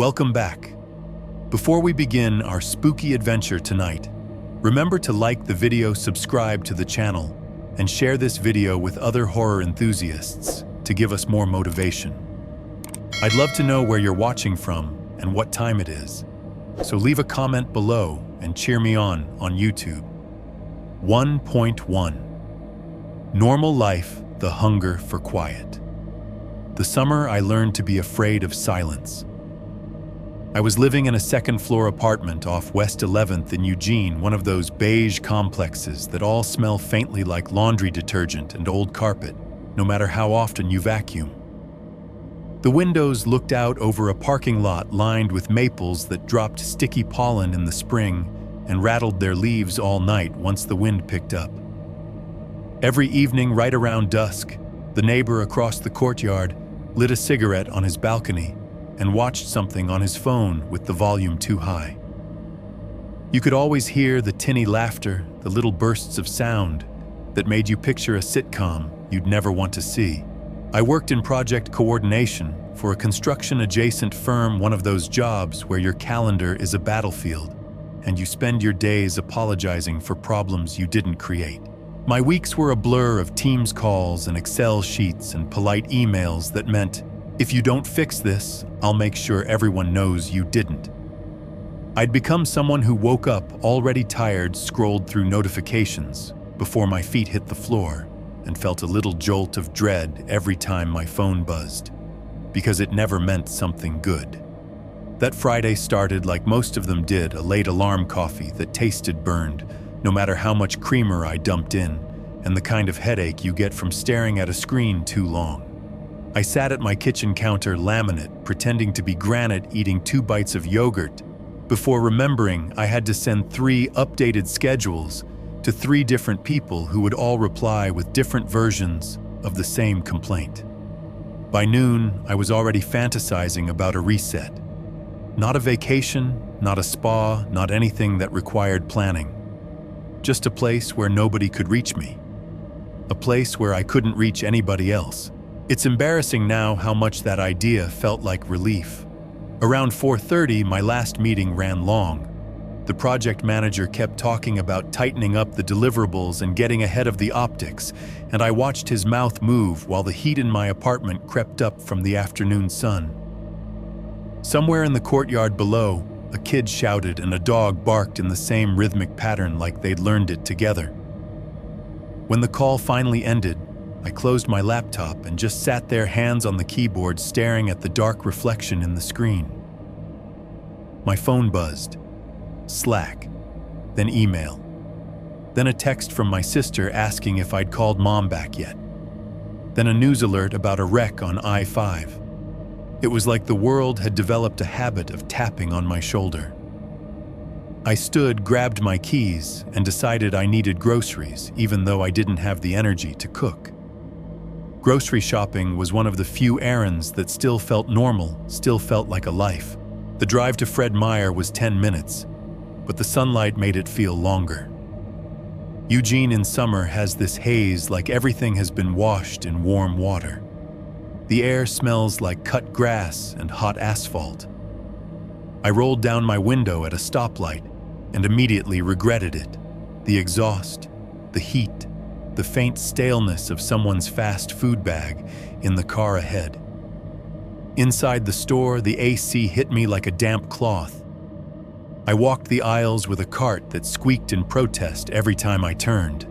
Welcome back. Before we begin our spooky adventure tonight, remember to like the video, subscribe to the channel, and share this video with other horror enthusiasts to give us more motivation. I'd love to know where you're watching from and what time it is, so leave a comment below and cheer me on YouTube. 1.1 Normal life, the hunger for quiet. The summer I learned to be afraid of silence. I was living in a second-floor apartment off West 11th in Eugene, one of those beige complexes that all smell faintly like laundry detergent and old carpet, no matter how often you vacuum. The windows looked out over a parking lot lined with maples that dropped sticky pollen in the spring and rattled their leaves all night once the wind picked up. Every evening right around dusk, the neighbor across the courtyard lit a cigarette on his balcony and watched something on his phone with the volume too high. You could always hear the tinny laughter, the little bursts of sound that made you picture a sitcom you'd never want to see. I worked in project coordination for a construction-adjacent firm, one of those jobs where your calendar is a battlefield and you spend your days apologizing for problems you didn't create. My weeks were a blur of Teams calls and Excel sheets and polite emails that meant, if you don't fix this, I'll make sure everyone knows you didn't. I'd become someone who woke up already tired, scrolled through notifications before my feet hit the floor, and felt a little jolt of dread every time my phone buzzed, because it never meant something good. That Friday started like most of them did, a late alarm coffee that tasted burned, no matter how much creamer I dumped in, and the kind of headache you get from staring at a screen too long. I sat at my kitchen counter, laminate, pretending to be granite, eating 2 bites of yogurt, before remembering I had to send 3 updated schedules to 3 different people who would all reply with different versions of the same complaint. By noon, I was already fantasizing about a reset. Not a vacation, not a spa, not anything that required planning. Just a place where nobody could reach me. A place where I couldn't reach anybody else. It's embarrassing now how much that idea felt like relief. Around 4:30, my last meeting ran long. The project manager kept talking about tightening up the deliverables and getting ahead of the optics, and I watched his mouth move while the heat in my apartment crept up from the afternoon sun. Somewhere in the courtyard below, a kid shouted and a dog barked in the same rhythmic pattern like they'd learned it together. When the call finally ended, I closed my laptop and just sat there, hands on the keyboard, staring at the dark reflection in the screen. My phone buzzed. Slack. Then email. Then a text from my sister asking if I'd called mom back yet. Then a news alert about a wreck on I-5. It was like the world had developed a habit of tapping on my shoulder. I stood, grabbed my keys, and decided I needed groceries, even though I didn't have the energy to cook. Grocery shopping was one of the few errands that still felt normal, still felt like a life. The drive to Fred Meyer was 10 minutes, but the sunlight made it feel longer. Eugene in summer has this haze, like everything has been washed in warm water. The air smells like cut grass and hot asphalt. I rolled down my window at a stoplight and immediately regretted it. The exhaust, the heat, the faint staleness of someone's fast food bag in the car ahead. Inside the store, the AC hit me like a damp cloth. I walked the aisles with a cart that squeaked in protest every time I turned.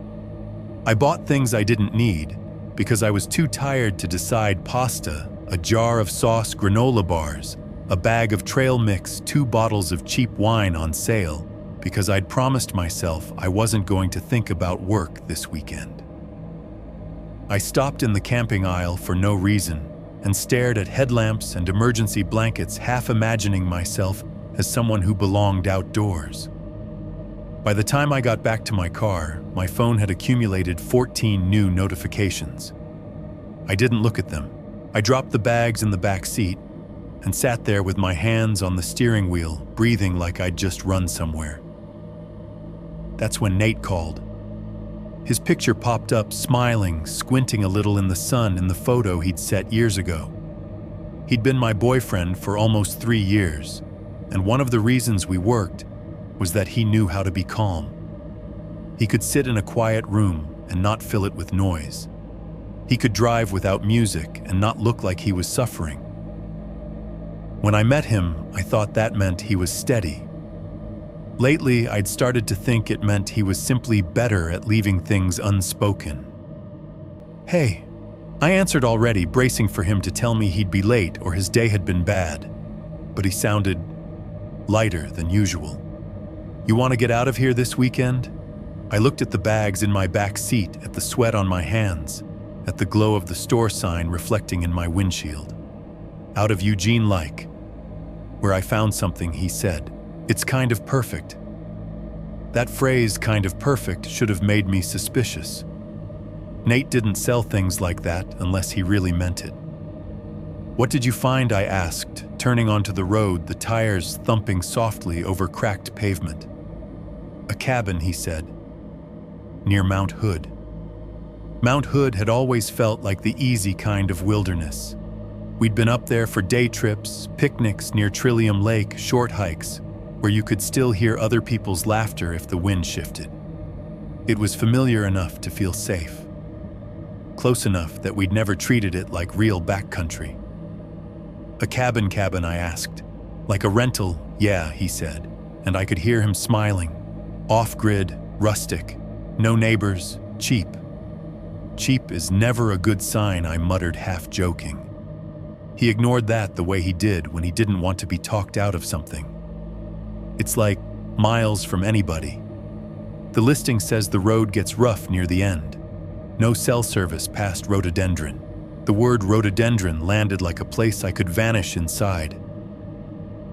I bought things I didn't need because I was too tired to decide: pasta, a jar of sauce, granola bars, a bag of trail mix, 2 bottles of cheap wine on sale, because I'd promised myself I wasn't going to think about work this weekend. I stopped in the camping aisle for no reason and stared at headlamps and emergency blankets, half imagining myself as someone who belonged outdoors. By the time I got back to my car, my phone had accumulated 14 new notifications. I didn't look at them. I dropped the bags in the back seat and sat there with my hands on the steering wheel, breathing like I'd just run somewhere. That's when Nate called. His picture popped up, smiling, squinting a little in the sun in the photo he'd set years ago. He'd been my boyfriend for almost 3 years, and one of the reasons we worked was that he knew how to be calm. He could sit in a quiet room and not fill it with noise. He could drive without music and not look like he was suffering. When I met him, I thought that meant he was steady. Lately, I'd started to think it meant he was simply better at leaving things unspoken. "Hey," I answered already, bracing for him to tell me he'd be late or his day had been bad. But he sounded lighter than usual. "You want to get out of here this weekend?" I looked at the bags in my back seat, at the sweat on my hands, at the glow of the store sign reflecting in my windshield. "Out of Eugene Lake, where I found something," he said. "It's kind of perfect." That phrase, "kind of perfect," should have made me suspicious. Nate didn't sell things like that unless he really meant it. "What did you find?" I asked, turning onto the road, the tires thumping softly over cracked pavement. "A cabin," he said, "near Mount Hood." Mount Hood had always felt like the easy kind of wilderness. We'd been up there for day trips, picnics near Trillium Lake, short hikes, where you could still hear other people's laughter if the wind shifted. It was familiar enough to feel safe. Close enough that we'd never treated it like real backcountry. "A cabin," I asked. "Like a rental?" "Yeah," he said, and I could hear him smiling. "Off-grid, rustic, no neighbors, cheap." "Cheap is never a good sign," I muttered, half joking. He ignored that the way he did when he didn't want to be talked out of something. "It's like miles from anybody. The listing says the road gets rough near the end. No cell service past rhododendron." The word rhododendron landed like a place I could vanish inside.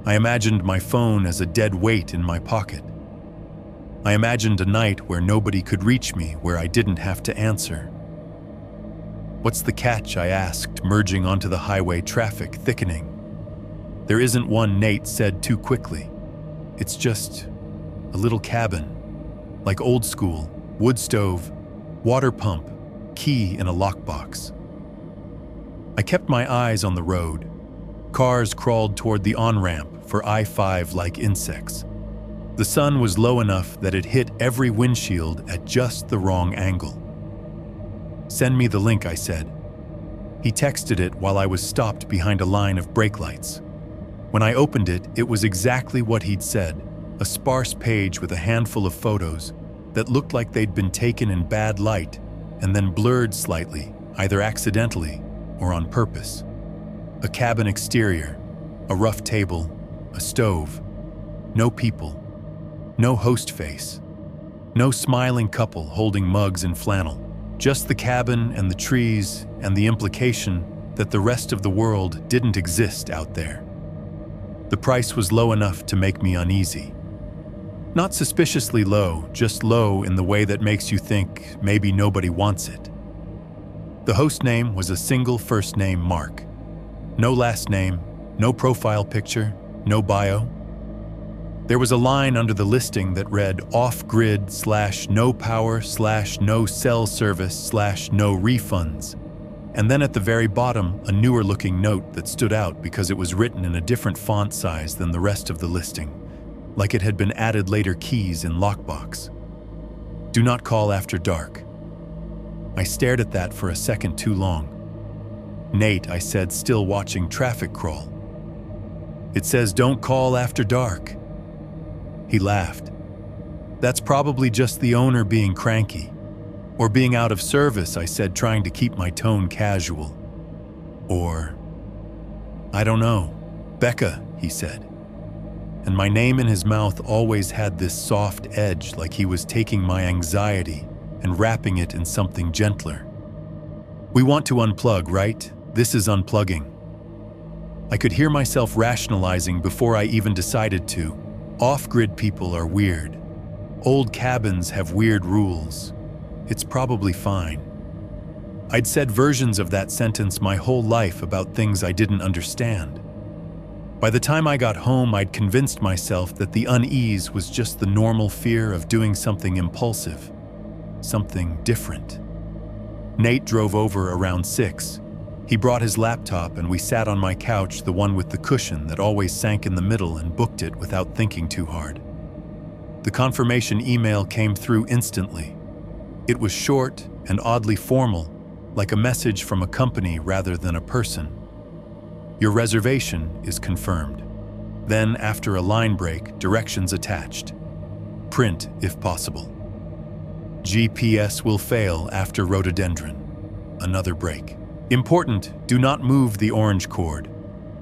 I imagined my phone as a dead weight in my pocket. I imagined a night where nobody could reach me, where I didn't have to answer. "What's the catch?" I asked, merging onto the highway, traffic thickening. "There isn't one," Nate said too quickly. "It's just a little cabin, like old school, wood stove, water pump, key in a lockbox." I kept my eyes on the road. Cars crawled toward the on-ramp for I-5 like insects. The sun was low enough that it hit every windshield at just the wrong angle. "Send me the link," I said. He texted it while I was stopped behind a line of brake lights. When I opened it, it was exactly what he'd said, a sparse page with a handful of photos that looked like they'd been taken in bad light and then blurred slightly, either accidentally or on purpose. A cabin exterior, a rough table, a stove, no people, no host face, no smiling couple holding mugs and flannel. Just the cabin and the trees and the implication that the rest of the world didn't exist out there. The price was low enough to make me uneasy. Not suspiciously low, just low in the way that makes you think maybe nobody wants it. The host name was a single first name, Mark. No last name, no profile picture, no bio. There was a line under the listing that read off-grid / no power / no cell service / no refunds. And then at the very bottom, a newer looking note that stood out because it was written in a different font size than the rest of the listing, like it had been added later keys in lockbox. "Do not call after dark." I stared at that for a second too long. "Nate," I said, still watching traffic crawl. "It says don't call after dark." He laughed. "That's probably just the owner being cranky. Or being out of service," I said, trying to keep my tone casual. "Or, I don't know. Becca," he said. And my name in his mouth always had this soft edge, like he was taking my anxiety and wrapping it in something gentler. "We want to unplug, right? This is unplugging." I could hear myself rationalizing before I even decided to. Off-grid people are weird. Old cabins have weird rules. It's probably fine. I'd said versions of that sentence my whole life about things I didn't understand. By the time I got home, I'd convinced myself that the unease was just the normal fear of doing something impulsive, something different. Nate drove over around 6. He brought his laptop and we sat on my couch, the one with the cushion that always sank in the middle, and booked it without thinking too hard. The confirmation email came through instantly. It was short and oddly formal, like a message from a company rather than a person. Your reservation is confirmed. Then, after a line break, directions attached. Print if possible. GPS will fail after rhododendron. Another break. Important, do not move the orange cord.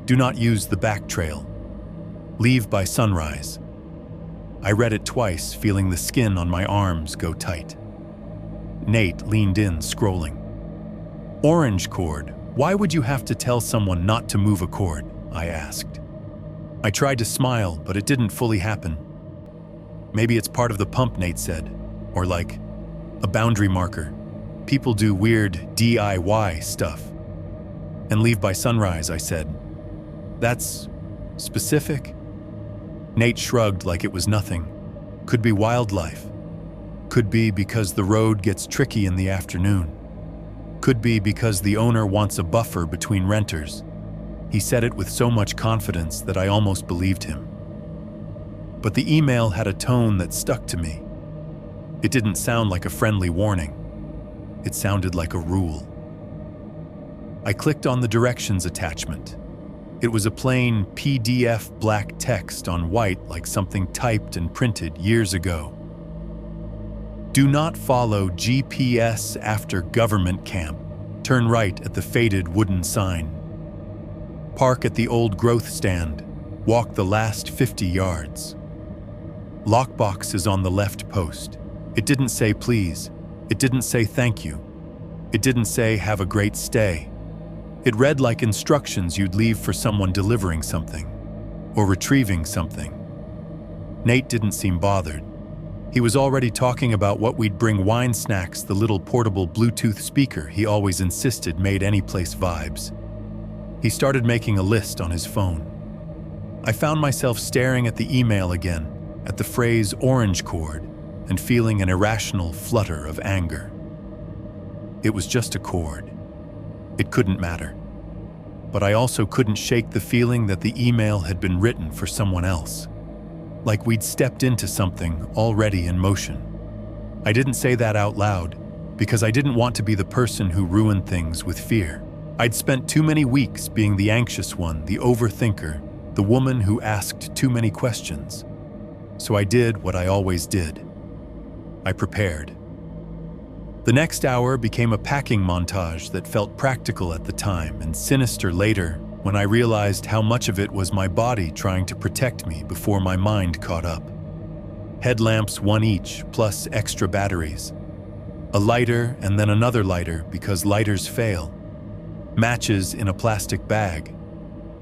Do not use the back trail. Leave by sunrise. I read it twice, feeling the skin on my arms go tight. Nate leaned in, scrolling. Orange cord. Why would you have to tell someone not to move a cord? I asked. I tried to smile, but it didn't fully happen. Maybe it's part of the pump, Nate said. Or like a boundary marker. People do weird DIY stuff. And leave by sunrise, I said. That's specific? Nate shrugged like it was nothing. Could be wildlife. Could be because the road gets tricky in the afternoon. Could be because the owner wants a buffer between renters. He said it with so much confidence that I almost believed him. But the email had a tone that stuck to me. It didn't sound like a friendly warning. It sounded like a rule. I clicked on the directions attachment. It was a plain PDF black text on white, like something typed and printed years ago. Do not follow GPS after government camp. Turn right at the faded wooden sign. Park at the old growth stand. Walk the last 50 yards. Lockbox is on the left post. It didn't say please. It didn't say thank you. It didn't say have a great stay. It read like instructions you'd leave for someone delivering something or retrieving something. Nate didn't seem bothered. He was already talking about what we'd bring: wine, snacks, the little portable Bluetooth speaker he always insisted made any place vibes. He started making a list on his phone. I found myself staring at the email again, at the phrase orange cord, and feeling an irrational flutter of anger. It was just a cord. It couldn't matter. But I also couldn't shake the feeling that the email had been written for someone else. Like we'd stepped into something already in motion. I didn't say that out loud, because I didn't want to be the person who ruined things with fear. I'd spent too many weeks being the anxious one, the overthinker, the woman who asked too many questions. So I did what I always did. I prepared. The next hour became a packing montage that felt practical at the time and sinister later when I realized how much of it was my body trying to protect me before my mind caught up. Headlamps, one each, plus extra batteries. A lighter and then another lighter because lighters fail. Matches in a plastic bag.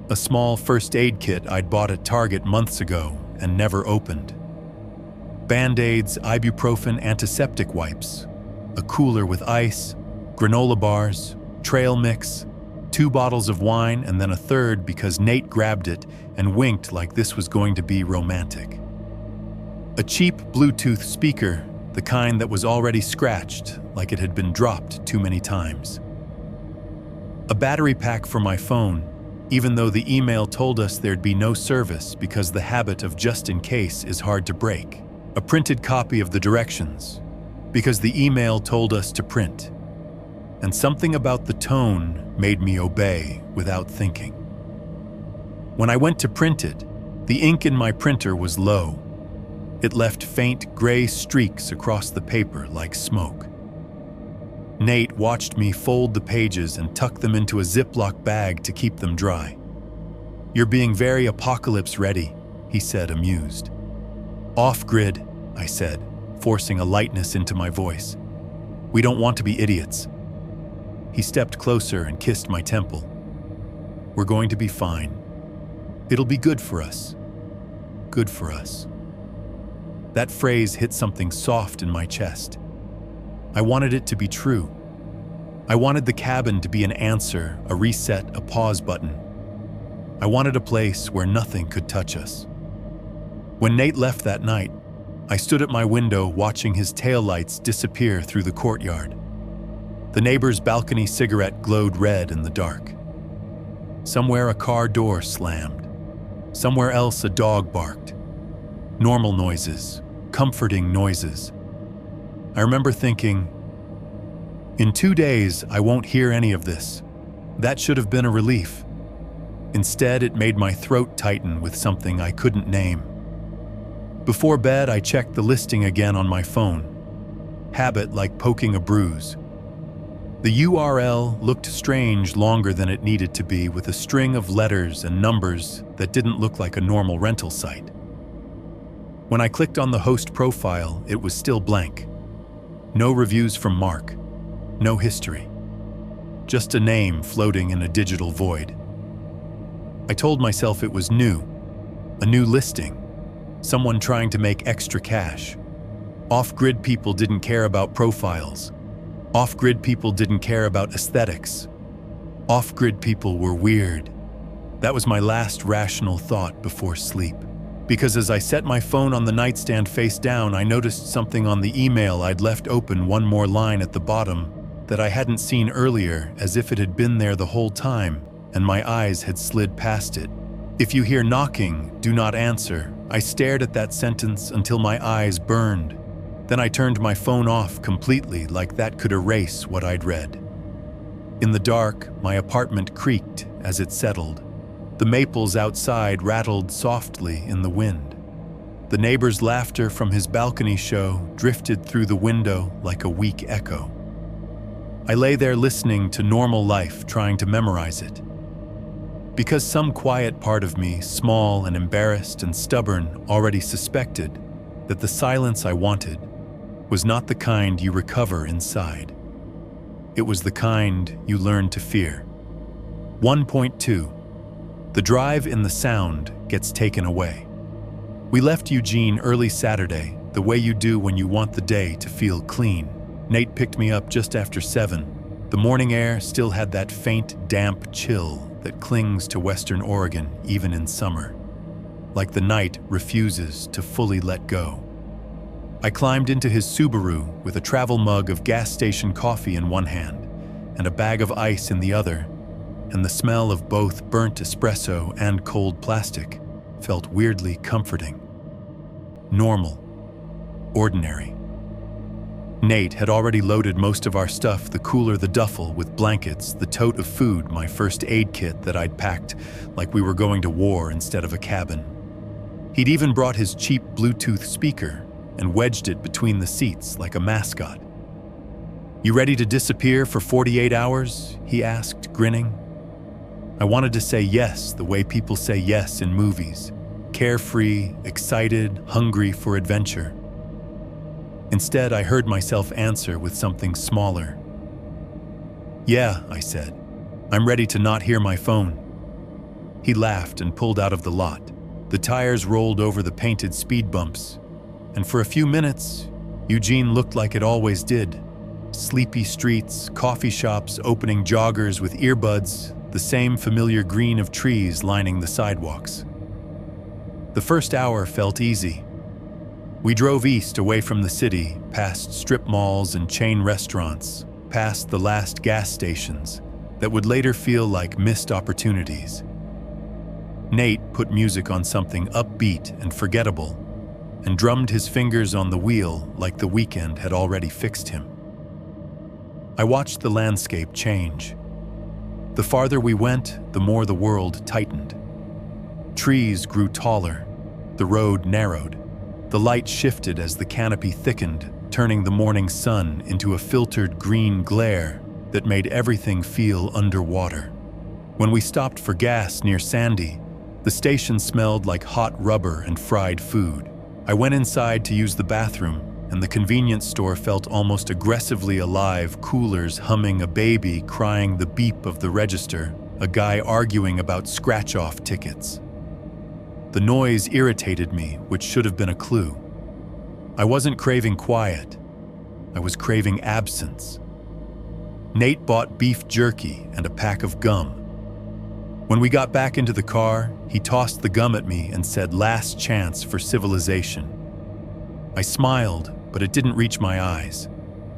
A small first aid kit I'd bought at Target months ago and never opened. Band-Aids, ibuprofen, antiseptic wipes. A cooler with ice, granola bars, trail mix, 2 bottles of wine, and then a third because Nate grabbed it and winked like this was going to be romantic. A cheap Bluetooth speaker, the kind that was already scratched like it had been dropped too many times. A battery pack for my phone, even though the email told us there'd be no service because the habit of just in case is hard to break. A printed copy of the directions, because the email told us to print. And something about the tone made me obey without thinking. When I went to print it, the ink in my printer was low. It left faint gray streaks across the paper like smoke. Nate watched me fold the pages and tuck them into a Ziploc bag to keep them dry. "You're being very apocalypse ready," he said, amused. "Off-grid," I said, forcing a lightness into my voice. "We don't want to be idiots." He stepped closer and kissed my temple. "We're going to be fine. It'll be good for us. Good for us." That phrase hit something soft in my chest. I wanted it to be true. I wanted the cabin to be an answer, a reset, a pause button. I wanted a place where nothing could touch us. When Nate left that night, I stood at my window watching his taillights disappear through the courtyard. The neighbor's balcony cigarette glowed red in the dark. Somewhere a car door slammed. Somewhere else a dog barked. Normal noises, comforting noises. I remember thinking, in 2 days, I won't hear any of this. That should have been a relief. Instead, it made my throat tighten with something I couldn't name. Before bed, I checked the listing again on my phone. Habit like poking a bruise. The URL looked strange longer than it needed to be, with a string of letters and numbers that didn't look like a normal rental site. When I clicked on the host profile, it was still blank. No reviews from Mark. No history. Just a name floating in a digital void. I told myself it was new. A new listing. Someone trying to make extra cash. Off-grid people didn't care about profiles. Off-grid people didn't care about aesthetics. Off-grid people were weird. That was my last rational thought before sleep. Because as I set my phone on the nightstand face down, I noticed something on the email I'd left open, one more line at the bottom that I hadn't seen earlier, as if it had been there the whole time, and my eyes had slid past it. If you hear knocking, do not answer. I stared at that sentence until my eyes burned. Then I turned my phone off completely, like that could erase what I'd read. In the dark, my apartment creaked as it settled. The maples outside rattled softly in the wind. The neighbor's laughter from his balcony show drifted through the window like a weak echo. I lay there listening to normal life, trying to memorize it. Because some quiet part of me, small and embarrassed and stubborn, already suspected that the silence I wanted was not the kind you recover inside. It was the kind you learn to fear. 1.2. The drive in the sound gets taken away. We left Eugene early Saturday, the way you do when you want the day to feel clean. Nate picked me up just after 7. The morning air still had that faint, damp chill that clings to Western Oregon even in summer, like the night refuses to fully let go. I climbed into his Subaru with a travel mug of gas station coffee in one hand and a bag of ice in the other, and the smell of both burnt espresso and cold plastic felt weirdly comforting. Normal. Ordinary. Nate had already loaded most of our stuff, the cooler, the duffel with blankets, the tote of food, my first aid kit that I'd packed like we were going to war instead of a cabin. He'd even brought his cheap Bluetooth speaker and wedged it between the seats like a mascot. "You ready to disappear for 48 hours?" he asked, grinning. I wanted to say yes the way people say yes in movies. Carefree, excited, hungry for adventure. Instead, I heard myself answer with something smaller. "Yeah," I said. "I'm ready to not hear my phone." He laughed and pulled out of the lot. The tires rolled over the painted speed bumps, and for a few minutes, Eugene looked like it always did. Sleepy streets, coffee shops opening, joggers with earbuds, the same familiar green of trees lining the sidewalks. The first hour felt easy. We drove east away from the city, past strip malls and chain restaurants, past the last gas stations that would later feel like missed opportunities. Nate put music on something upbeat and forgettable, and drummed his fingers on the wheel like the weekend had already fixed him. I watched the landscape change. The farther we went, the more the world tightened. Trees grew taller, the road narrowed. The light shifted as the canopy thickened, turning the morning sun into a filtered green glare that made everything feel underwater. When we stopped for gas near Sandy, the station smelled like hot rubber and fried food. I went inside to use the bathroom, and the convenience store felt almost aggressively alive, coolers humming, a baby crying, the beep of the register, a guy arguing about scratch-off tickets. The noise irritated me, which should have been a clue. I wasn't craving quiet. I was craving absence. Nate bought beef jerky and a pack of gum. When we got back into the car, he tossed the gum at me and said, "Last chance for civilization." I smiled, but it didn't reach my eyes.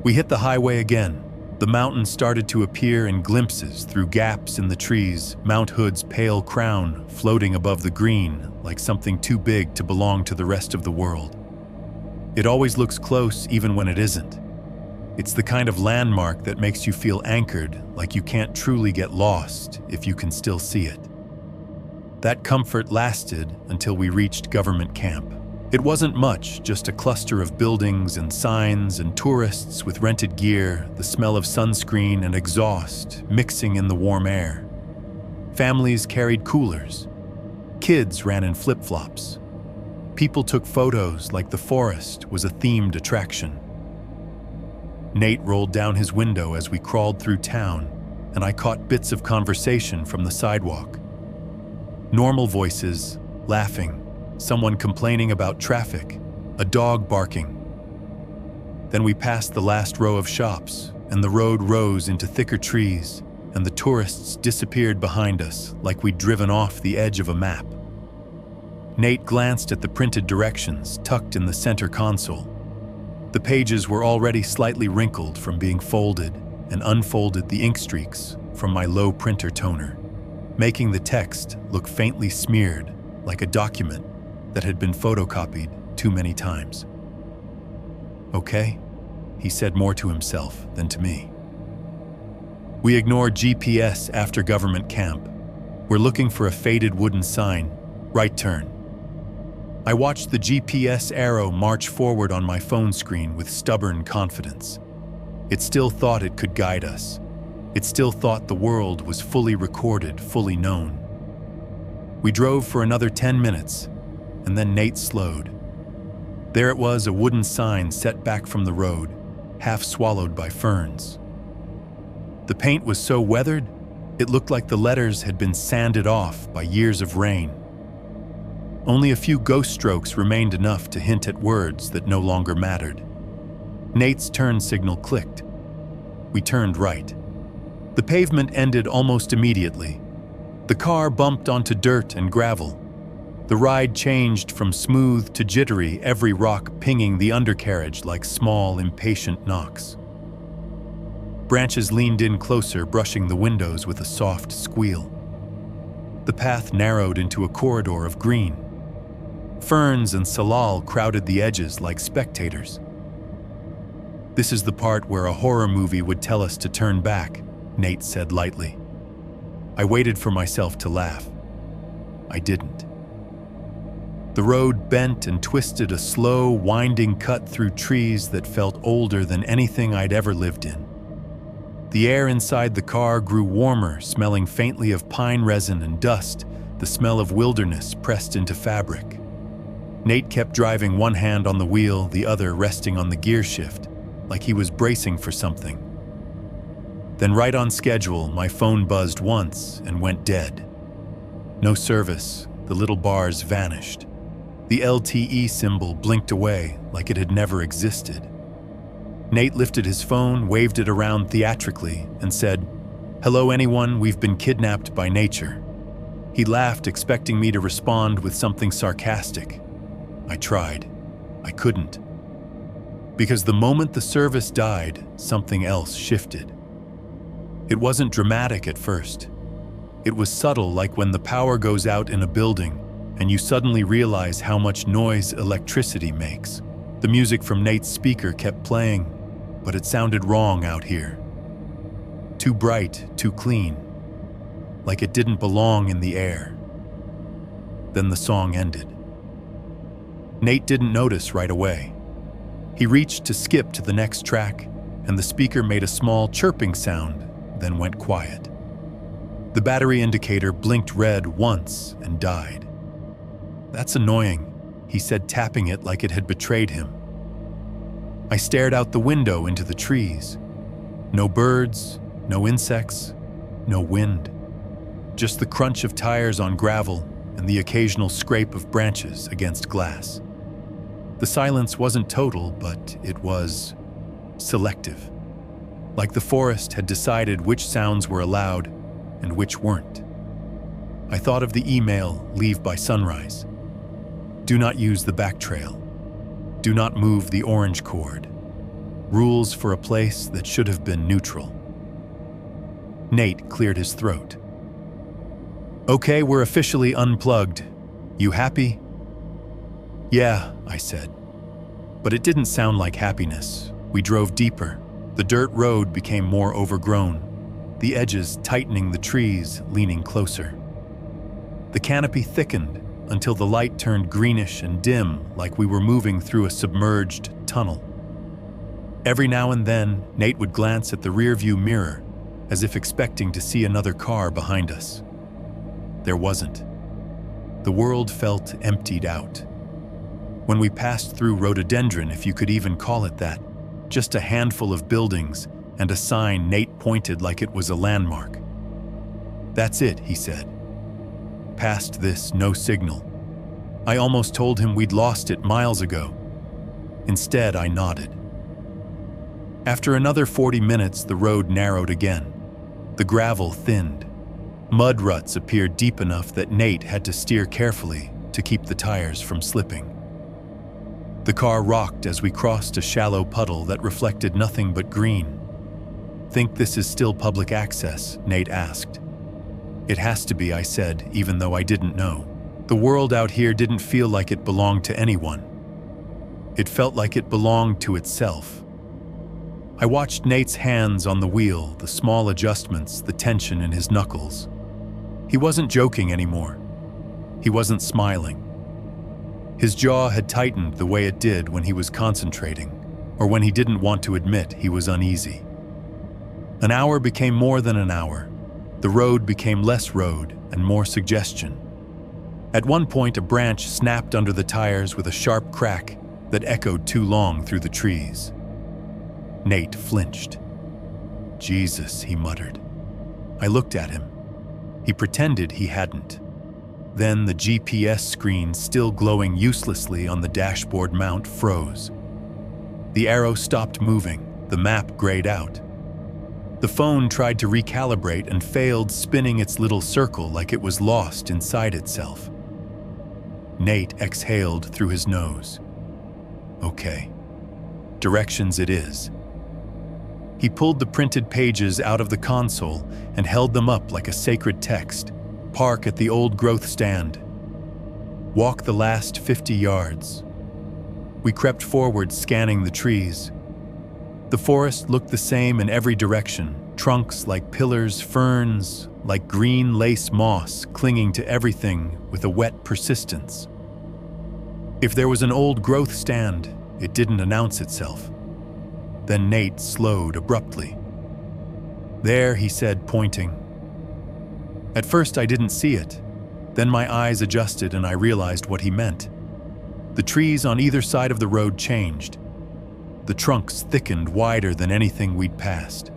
We hit the highway again. The mountains started to appear in glimpses through gaps in the trees, Mount Hood's pale crown floating above the green like something too big to belong to the rest of the world. It always looks close even when it isn't. It's the kind of landmark that makes you feel anchored, like you can't truly get lost if you can still see it. That comfort lasted until we reached government camp. It wasn't much, just a cluster of buildings and signs and tourists with rented gear, the smell of sunscreen and exhaust mixing in the warm air. Families carried coolers. Kids ran in flip-flops. People took photos like the forest was a themed attraction. Nate rolled down his window as we crawled through town, and I caught bits of conversation from the sidewalk. Normal voices, laughing, someone complaining about traffic, a dog barking. Then we passed the last row of shops, and the road rose into thicker trees, and the tourists disappeared behind us like we'd driven off the edge of a map. Nate glanced at the printed directions tucked in the center console. The pages were already slightly wrinkled from being folded, and unfolded the ink streaks from my low printer toner, making the text look faintly smeared like a document that had been photocopied too many times. "Okay," he said more to himself than to me. We ignored GPS after government camp. We're looking for a faded wooden sign, right turn. I watched the GPS arrow march forward on my phone screen with stubborn confidence. It still thought it could guide us. It still thought the world was fully recorded, fully known. We drove for another 10 minutes, and then Nate slowed. There it was, a wooden sign set back from the road, half swallowed by ferns. The paint was so weathered, it looked like the letters had been sanded off by years of rain. Only a few ghost strokes remained enough to hint at words that no longer mattered. Nate's turn signal clicked. We turned right. The pavement ended almost immediately. The car bumped onto dirt and gravel. The ride changed from smooth to jittery, every rock pinging the undercarriage like small, impatient knocks. Branches leaned in closer, brushing the windows with a soft squeal. The path narrowed into a corridor of green. Ferns and salal crowded the edges like spectators. "This is the part where a horror movie would tell us to turn back," Nate said lightly. I waited for myself to laugh. I didn't. The road bent and twisted, a slow, winding cut through trees that felt older than anything I'd ever lived in. The air inside the car grew warmer, smelling faintly of pine resin and dust, the smell of wilderness pressed into fabric. Nate kept driving, one hand on the wheel, the other resting on the gear shift, like he was bracing for something. Then, right on schedule, my phone buzzed once and went dead. No service, the little bars vanished. The LTE symbol blinked away like it had never existed. Nate lifted his phone, waved it around theatrically, and said, "Hello anyone, we've been kidnapped by nature." He laughed, expecting me to respond with something sarcastic. I tried. I couldn't. Because the moment the service died, something else shifted. It wasn't dramatic at first. It was subtle, like when the power goes out in a building and you suddenly realize how much noise electricity makes. The music from Nate's speaker kept playing, but it sounded wrong out here. Too bright, too clean, like it didn't belong in the air. Then the song ended. Nate didn't notice right away. He reached to skip to the next track, and the speaker made a small chirping sound, then went quiet. The battery indicator blinked red once and died. "That's annoying," he said, tapping it like it had betrayed him. I stared out the window into the trees. No birds, no insects, no wind. Just the crunch of tires on gravel and the occasional scrape of branches against glass. The silence wasn't total, but it was selective. Like the forest had decided which sounds were allowed and which weren't. I thought of the email, "Leave by sunrise." Do not use the back trail. Do not move the orange cord. rules for a place that should have been neutral. Nate cleared his throat. "Okay, we're officially unplugged. You happy?" "Yeah," I said. But it didn't sound like happiness. We drove deeper. The dirt road became more overgrown, the edges tightening, the trees leaning closer. The canopy thickened until the light turned greenish and dim, like we were moving through a submerged tunnel. Every now and then, Nate would glance at the rearview mirror, as if expecting to see another car behind us. There wasn't. The world felt emptied out. When we passed through rhododendron, if you could even call it that, just a handful of buildings and a sign Nate pointed like it was a landmark. "That's it," he said. "Past this, no signal." I almost told him we'd lost it miles ago. Instead, I nodded. After another 40 minutes, the road narrowed again. The gravel thinned. Mud ruts appeared deep enough that Nate had to steer carefully to keep the tires from slipping. The car rocked as we crossed a shallow puddle that reflected nothing but green. "Think this is still public access?" Nate asked. "It has to be," I said, even though I didn't know. The world out here didn't feel like it belonged to anyone. It felt like it belonged to itself. I watched Nate's hands on the wheel, the small adjustments, the tension in his knuckles. He wasn't joking anymore. He wasn't smiling. His jaw had tightened the way it did when he was concentrating, or when he didn't want to admit he was uneasy. An hour became more than an hour. The road became less road and more suggestion. At one point, a branch snapped under the tires with a sharp crack that echoed too long through the trees. Nate flinched. "Jesus," he muttered. I looked at him. He pretended he hadn't. Then the GPS screen, still glowing uselessly on the dashboard mount, froze. The arrow stopped moving. The map grayed out. The phone tried to recalibrate and failed, spinning its little circle like it was lost inside itself. Nate exhaled through his nose. "Okay. Directions it is." He pulled the printed pages out of the console and held them up like a sacred text. "Park at the old growth stand. Walk the last 50 yards. We crept forward, scanning the trees. The forest looked the same in every direction, trunks like pillars, ferns like green lace moss clinging to everything with a wet persistence. If there was an old growth stand, it didn't announce itself. Then Nate slowed abruptly. "There," he said, pointing. At first I didn't see it. Then my eyes adjusted and I realized what he meant. The trees on either side of the road changed. The trunks thickened wider than anything we'd passed.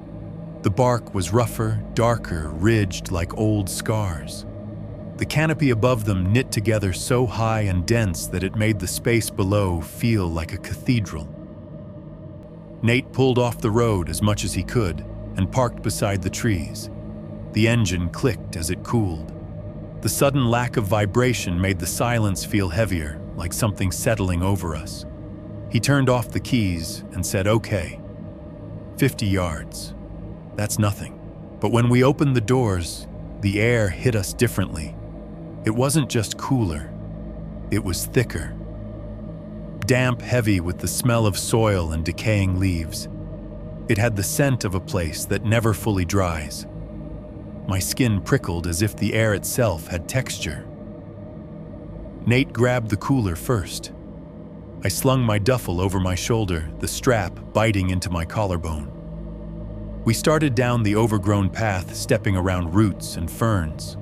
The bark was rougher, darker, ridged like old scars. The canopy above them knit together so high and dense that it made the space below feel like a cathedral. Nate pulled off the road as much as he could and parked beside the trees. The engine clicked as it cooled. The sudden lack of vibration made the silence feel heavier, like something settling over us. He turned off the keys and said, "Okay. 50 yards. That's nothing." But when we opened the doors, the air hit us differently. It wasn't just cooler. It was thicker. Damp, heavy with the smell of soil and decaying leaves. It had the scent of a place that never fully dries. My skin prickled as if the air itself had texture. Nate grabbed the cooler first. I slung my duffel over my shoulder, the strap biting into my collarbone. We started down the overgrown path, stepping around roots and ferns.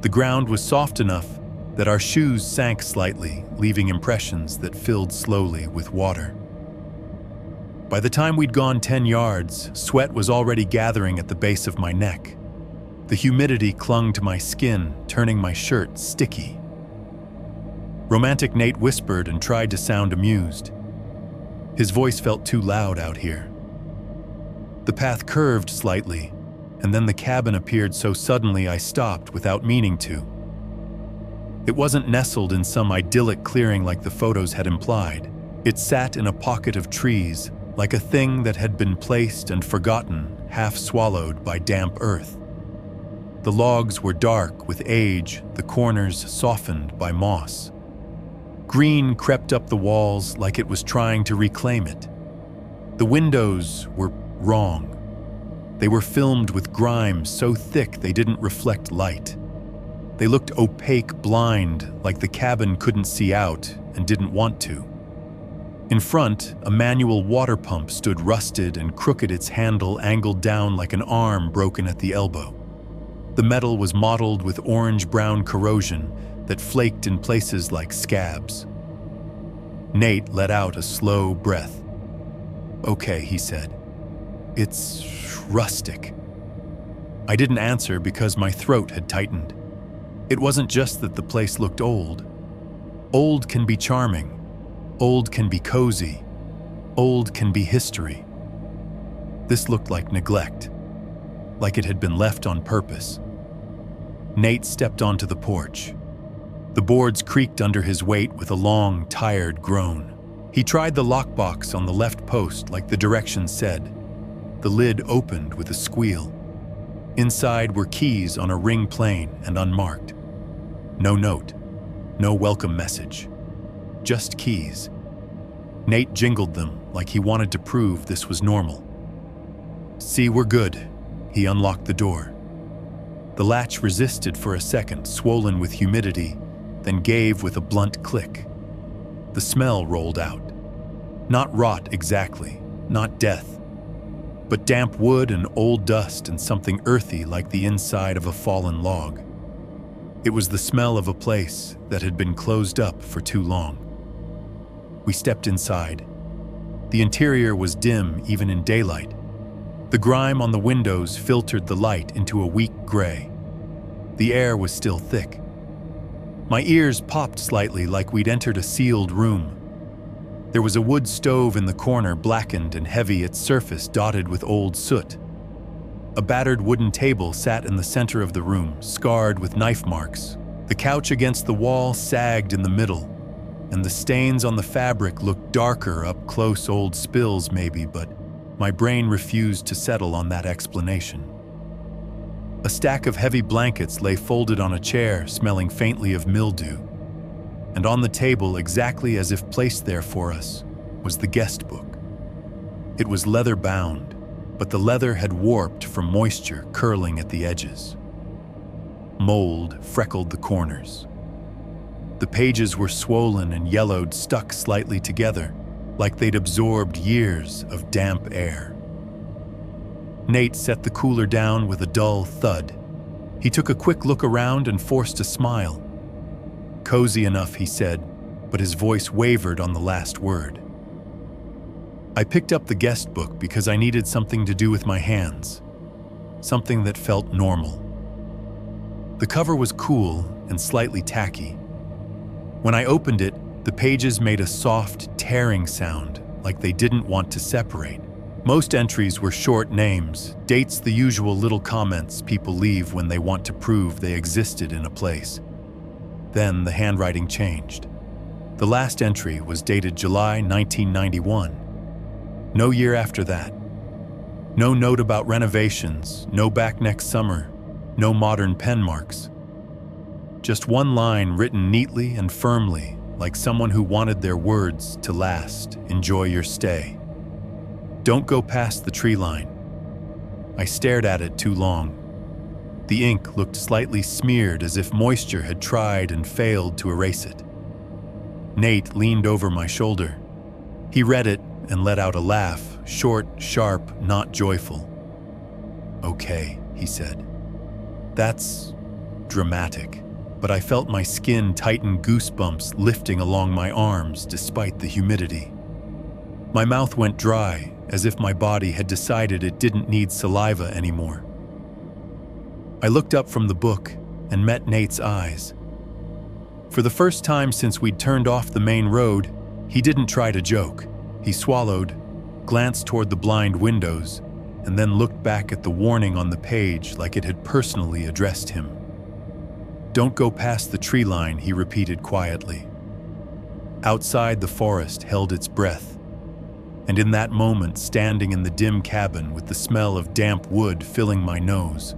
The ground was soft enough that our shoes sank slightly, leaving impressions that filled slowly with water. By the time we'd gone 10 yards, sweat was already gathering at the base of my neck. The humidity clung to my skin, turning my shirt sticky. Romantic Nate whispered and tried to sound amused. His voice felt too loud out here. The path curved slightly, and then the cabin appeared so suddenly I stopped without meaning to. It wasn't nestled in some idyllic clearing like the photos had implied. It sat in a pocket of trees, like a thing that had been placed and forgotten, half swallowed by damp earth. The logs were dark with age, the corners softened by moss. Green crept up the walls like it was trying to reclaim it. The windows were wrong. They were filmed with grime so thick they didn't reflect light. They looked opaque, blind, like the cabin couldn't see out and didn't want to. In front, a manual water pump stood rusted and crooked, its handle angled down like an arm broken at the elbow. The metal was mottled with orange-brown corrosion that flaked in places like scabs. Nate let out a slow breath. "Okay," he said. "It's rustic." I didn't answer because my throat had tightened. It wasn't just that the place looked old. Old can be charming. Old can be cozy. Old can be history. This looked like neglect, like it had been left on purpose. Nate stepped onto the porch. The boards creaked under his weight with a long, tired groan. He tried the lockbox on the left post like the directions said. The lid opened with a squeal. Inside were keys on a ring plain and unmarked. No note, no welcome message, just keys. Nate jingled them like he wanted to prove this was normal. "See, we're good." He unlocked the door. The latch resisted for a second, swollen with humidity, then gave with a blunt click. The smell rolled out. Not rot exactly, not death, but damp wood and old dust and something earthy like the inside of a fallen log. It was the smell of a place that had been closed up for too long. We stepped inside. The interior was dim even in daylight. The grime on the windows filtered the light into a weak gray. The air was still thick. My ears popped slightly like we'd entered a sealed room. There was a wood stove in the corner, blackened and heavy, its surface dotted with old soot. A battered wooden table sat in the center of the room, scarred with knife marks. The couch against the wall sagged in the middle, and the stains on the fabric looked darker up close, old spills maybe, but my brain refused to settle on that explanation. A stack of heavy blankets lay folded on a chair, smelling faintly of mildew. And on the table, exactly as if placed there for us, was the guest book. It was leather-bound, but the leather had warped from moisture curling at the edges. Mold freckled the corners. The pages were swollen and yellowed, stuck slightly together, like they'd absorbed years of damp air. Nate set the cooler down with a dull thud. He took a quick look around and forced a smile. "Cozy enough," he said, but his voice wavered on the last word. I picked up the guest book because I needed something to do with my hands, something that felt normal. The cover was cool and slightly tacky. When I opened it, the pages made a soft, tearing sound, like they didn't want to separate. Most entries were short names, dates, the usual little comments people leave when they want to prove they existed in a place. Then the handwriting changed. The last entry was dated July 1991. No year after that. No note about renovations, no back next summer, no modern pen marks. Just one line written neatly and firmly, like someone who wanted their words to last. "Enjoy your stay. Don't go past the tree line." I stared at it too long. The ink looked slightly smeared, as if moisture had tried and failed to erase it. Nate leaned over my shoulder. He read it and let out a laugh, short, sharp, not joyful. "Okay," he said. "That's dramatic." But I felt my skin tighten, goosebumps lifting along my arms despite the humidity. My mouth went dry, as if my body had decided it didn't need saliva anymore. I looked up from the book and met Nate's eyes. For the first time since we'd turned off the main road, he didn't try to joke. He swallowed, glanced toward the blind windows, and then looked back at the warning on the page like it had personally addressed him. "Don't go past the tree line," he repeated quietly. Outside, the forest held its breath. And in that moment, standing in the dim cabin with the smell of damp wood filling my nose,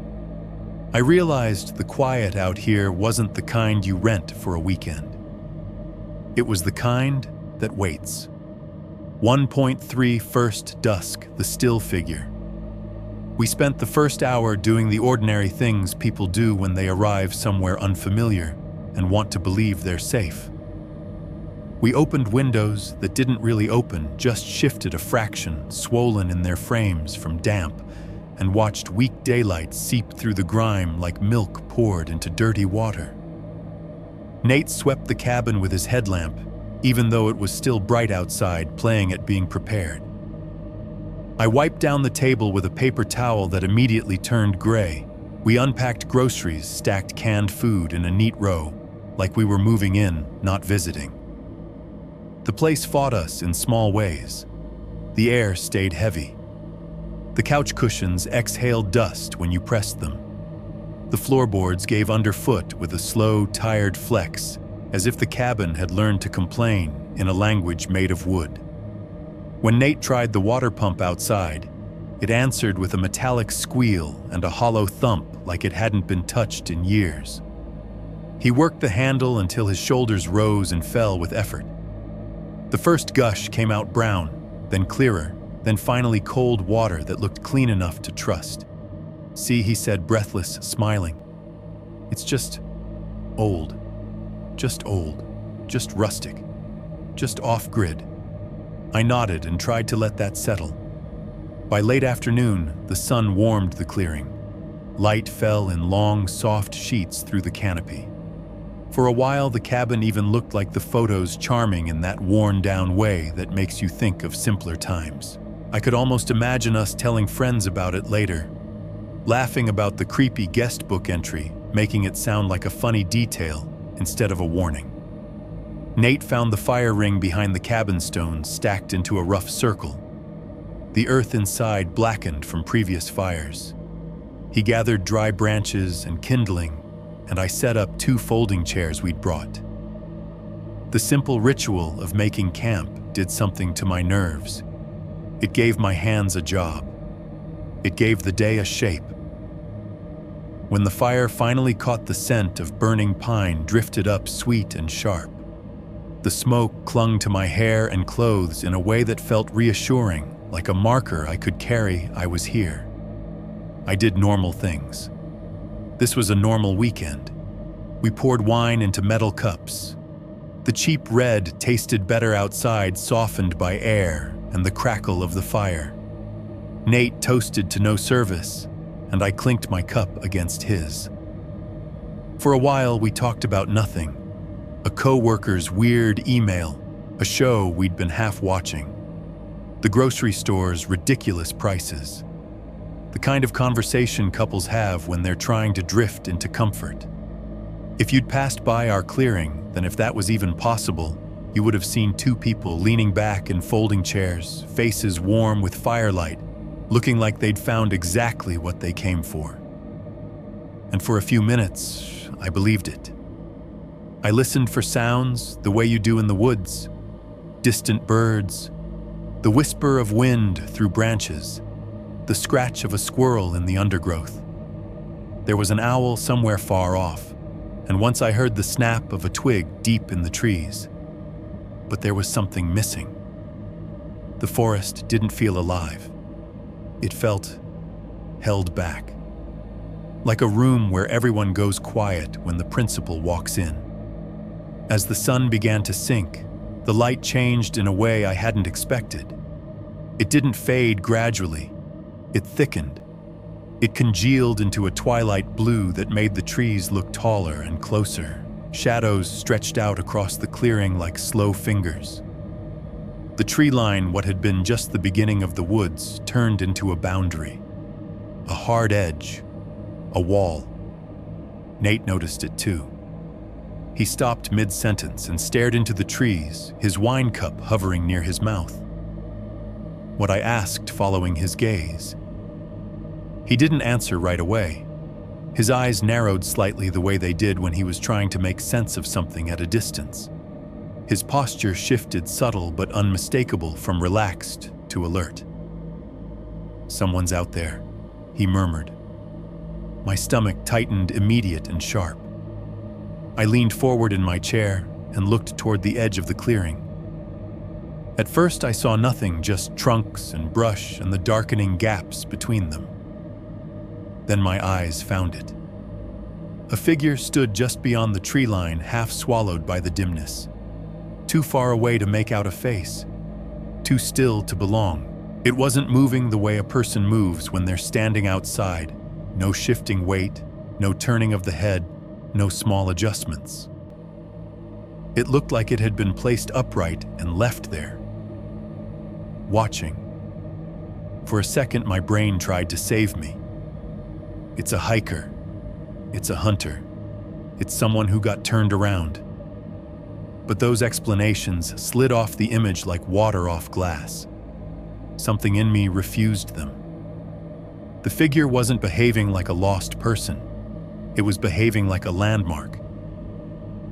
I realized the quiet out here wasn't the kind you rent for a weekend. It was the kind that waits. 1.3 First Dusk, the still figure. We spent the first hour doing the ordinary things people do when they arrive somewhere unfamiliar and want to believe they're safe. We opened windows that didn't really open, just shifted a fraction, swollen in their frames from damp, and watched weak daylight seep through the grime like milk poured into dirty water. Nate swept the cabin with his headlamp, even though it was still bright outside, playing at being prepared. I wiped down the table with a paper towel that immediately turned gray. We unpacked groceries, stacked canned food in a neat row, like we were moving in, not visiting. The place fought us in small ways. The air stayed heavy. The couch cushions exhaled dust when you pressed them. The floorboards gave underfoot with a slow, tired flex, as if the cabin had learned to complain in a language made of wood. When Nate tried the water pump outside, it answered with a metallic squeal and a hollow thump like it hadn't been touched in years. He worked the handle until his shoulders rose and fell with effort. The first gush came out brown, then clearer, then finally cold water that looked clean enough to trust. "See," he said, breathless, smiling. "It's just old. Just old. Just rustic. Just off-grid." I nodded and tried to let that settle. By late afternoon, the sun warmed the clearing. Light fell in long, soft sheets through the canopy. For a while, the cabin even looked like the photos, charming in that worn-down way that makes you think of simpler times. I could almost imagine us telling friends about it later, laughing about the creepy guest book entry, making it sound like a funny detail instead of a warning. Nate found the fire ring behind the cabin stones stacked into a rough circle. The earth inside blackened from previous fires. He gathered dry branches and kindling, and I set up 2 folding chairs we'd brought. The simple ritual of making camp did something to my nerves. It gave my hands a job. It gave the day a shape. When the fire finally caught the scent of burning pine drifted up sweet and sharp. The smoke clung to my hair and clothes in a way that felt reassuring, like a marker I could carry I was here. I did normal things. This was a normal weekend. We poured wine into metal cups. The cheap red tasted better outside, softened by air and the crackle of the fire. Nate toasted to no service, and I clinked my cup against his. For a while, we talked about nothing. A co-worker's weird email, a show we'd been half watching, the grocery store's ridiculous prices, the kind of conversation couples have when they're trying to drift into comfort. If you'd passed by our clearing, then if that was even possible, you would have seen 2 people leaning back in folding chairs, faces warm with firelight, looking like they'd found exactly what they came for. And for a few minutes, I believed it. I listened for sounds the way you do in the woods, distant birds, the whisper of wind through branches, the scratch of a squirrel in the undergrowth. There was an owl somewhere far off, and once I heard the snap of a twig deep in the trees. But there was something missing. The forest didn't feel alive. It felt held back, like a room where everyone goes quiet when the principal walks in. As the sun began to sink, the light changed in a way I hadn't expected. It didn't fade gradually. It thickened. It congealed into a twilight blue that made the trees look taller and closer. Shadows stretched out across the clearing like slow fingers. The tree line, what had been just the beginning of the woods, turned into a boundary. A hard edge. A wall. Nate noticed it too. He stopped mid-sentence and stared into the trees, his wine cup hovering near his mouth. What I asked following his gaze. He didn't answer right away. His eyes narrowed slightly the way they did when he was trying to make sense of something at a distance. His posture shifted, subtle but unmistakable, from relaxed to alert. "Someone's out there," he murmured. My stomach tightened, immediate and sharp. I leaned forward in my chair and looked toward the edge of the clearing. At first I saw nothing, just trunks and brush and the darkening gaps between them. Then my eyes found it. A figure stood just beyond the tree line, half swallowed by the dimness. Too far away to make out a face. Too still to belong. It wasn't moving the way a person moves when they're standing outside. No shifting weight, no turning of the head, no small adjustments. It looked like it had been placed upright and left there. Watching. For a second, my brain tried to save me. It's a hiker. It's a hunter. It's someone who got turned around. But those explanations slid off the image like water off glass. Something in me refused them. The figure wasn't behaving like a lost person. It was behaving like a landmark.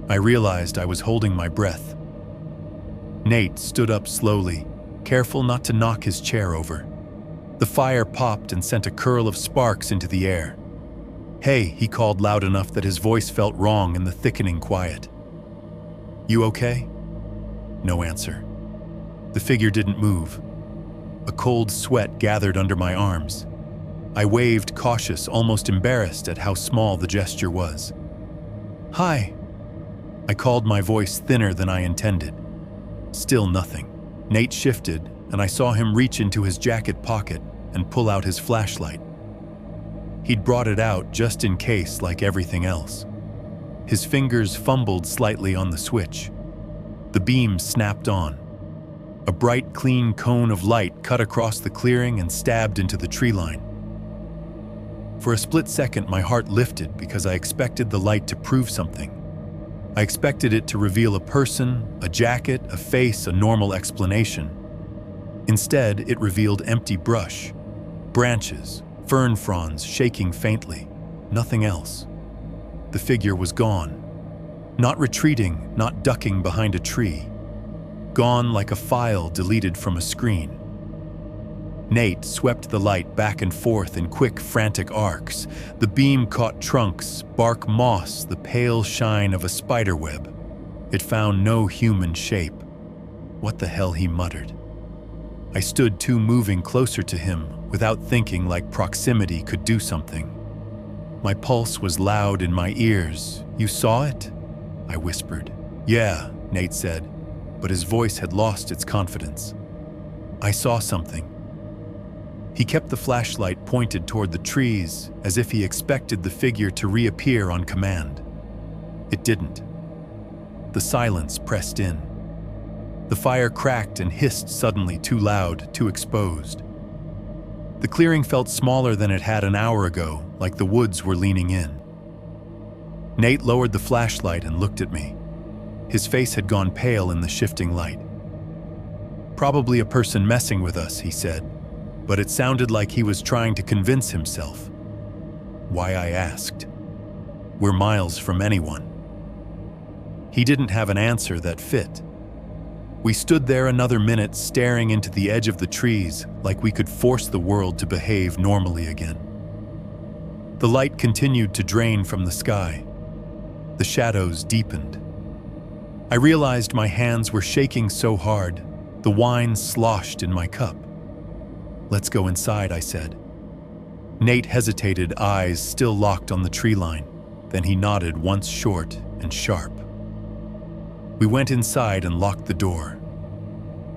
I realized I was holding my breath. Nate stood up slowly, careful not to knock his chair over. The fire popped and sent a curl of sparks into the air. "Hey," he called loud enough that his voice felt wrong in the thickening quiet. "You okay?" No answer. The figure didn't move. A cold sweat gathered under my arms. I waved, cautious, almost embarrassed at how small the gesture was. "Hi." I called, my voice thinner than I intended. Still nothing. Nate shifted, and I saw him reach into his jacket pocket and pull out his flashlight. He'd brought it out just in case, like everything else. His fingers fumbled slightly on the switch. The beam snapped on. A bright, clean cone of light cut across the clearing and stabbed into the tree line. For a split second, my heart lifted because I expected the light to prove something. I expected it to reveal a person, a jacket, a face, a normal explanation. Instead, it revealed empty brush, branches, fern fronds shaking faintly, nothing else. The figure was gone. Not retreating, not ducking behind a tree. Gone like a file deleted from a screen. Nate swept the light back and forth in quick, frantic arcs. The beam caught trunks, bark moss, the pale shine of a spiderweb. It found no human shape. "What the hell?" he muttered. I stood too, moving closer to him, without thinking, like proximity could do something. My pulse was loud in my ears. "You saw it?" I whispered. "Yeah," Nate said, but his voice had lost its confidence. "I saw something." He kept the flashlight pointed toward the trees, as if he expected the figure to reappear on command. It didn't. The silence pressed in. The fire cracked and hissed suddenly, too loud, too exposed. The clearing felt smaller than it had an hour ago, like the woods were leaning in. Nate lowered the flashlight and looked at me. His face had gone pale in the shifting light. "Probably a person messing with us," he said, but it sounded like he was trying to convince himself. Why, I asked. "We're miles from anyone." He didn't have an answer that fit. We stood there another minute, staring into the edge of the trees, like we could force the world to behave normally again. The light continued to drain from the sky. The shadows deepened. I realized my hands were shaking so hard, the wine sloshed in my cup. "Let's go inside," I said. Nate hesitated, eyes still locked on the tree line. Then he nodded, once short and sharp. We went inside and locked the door.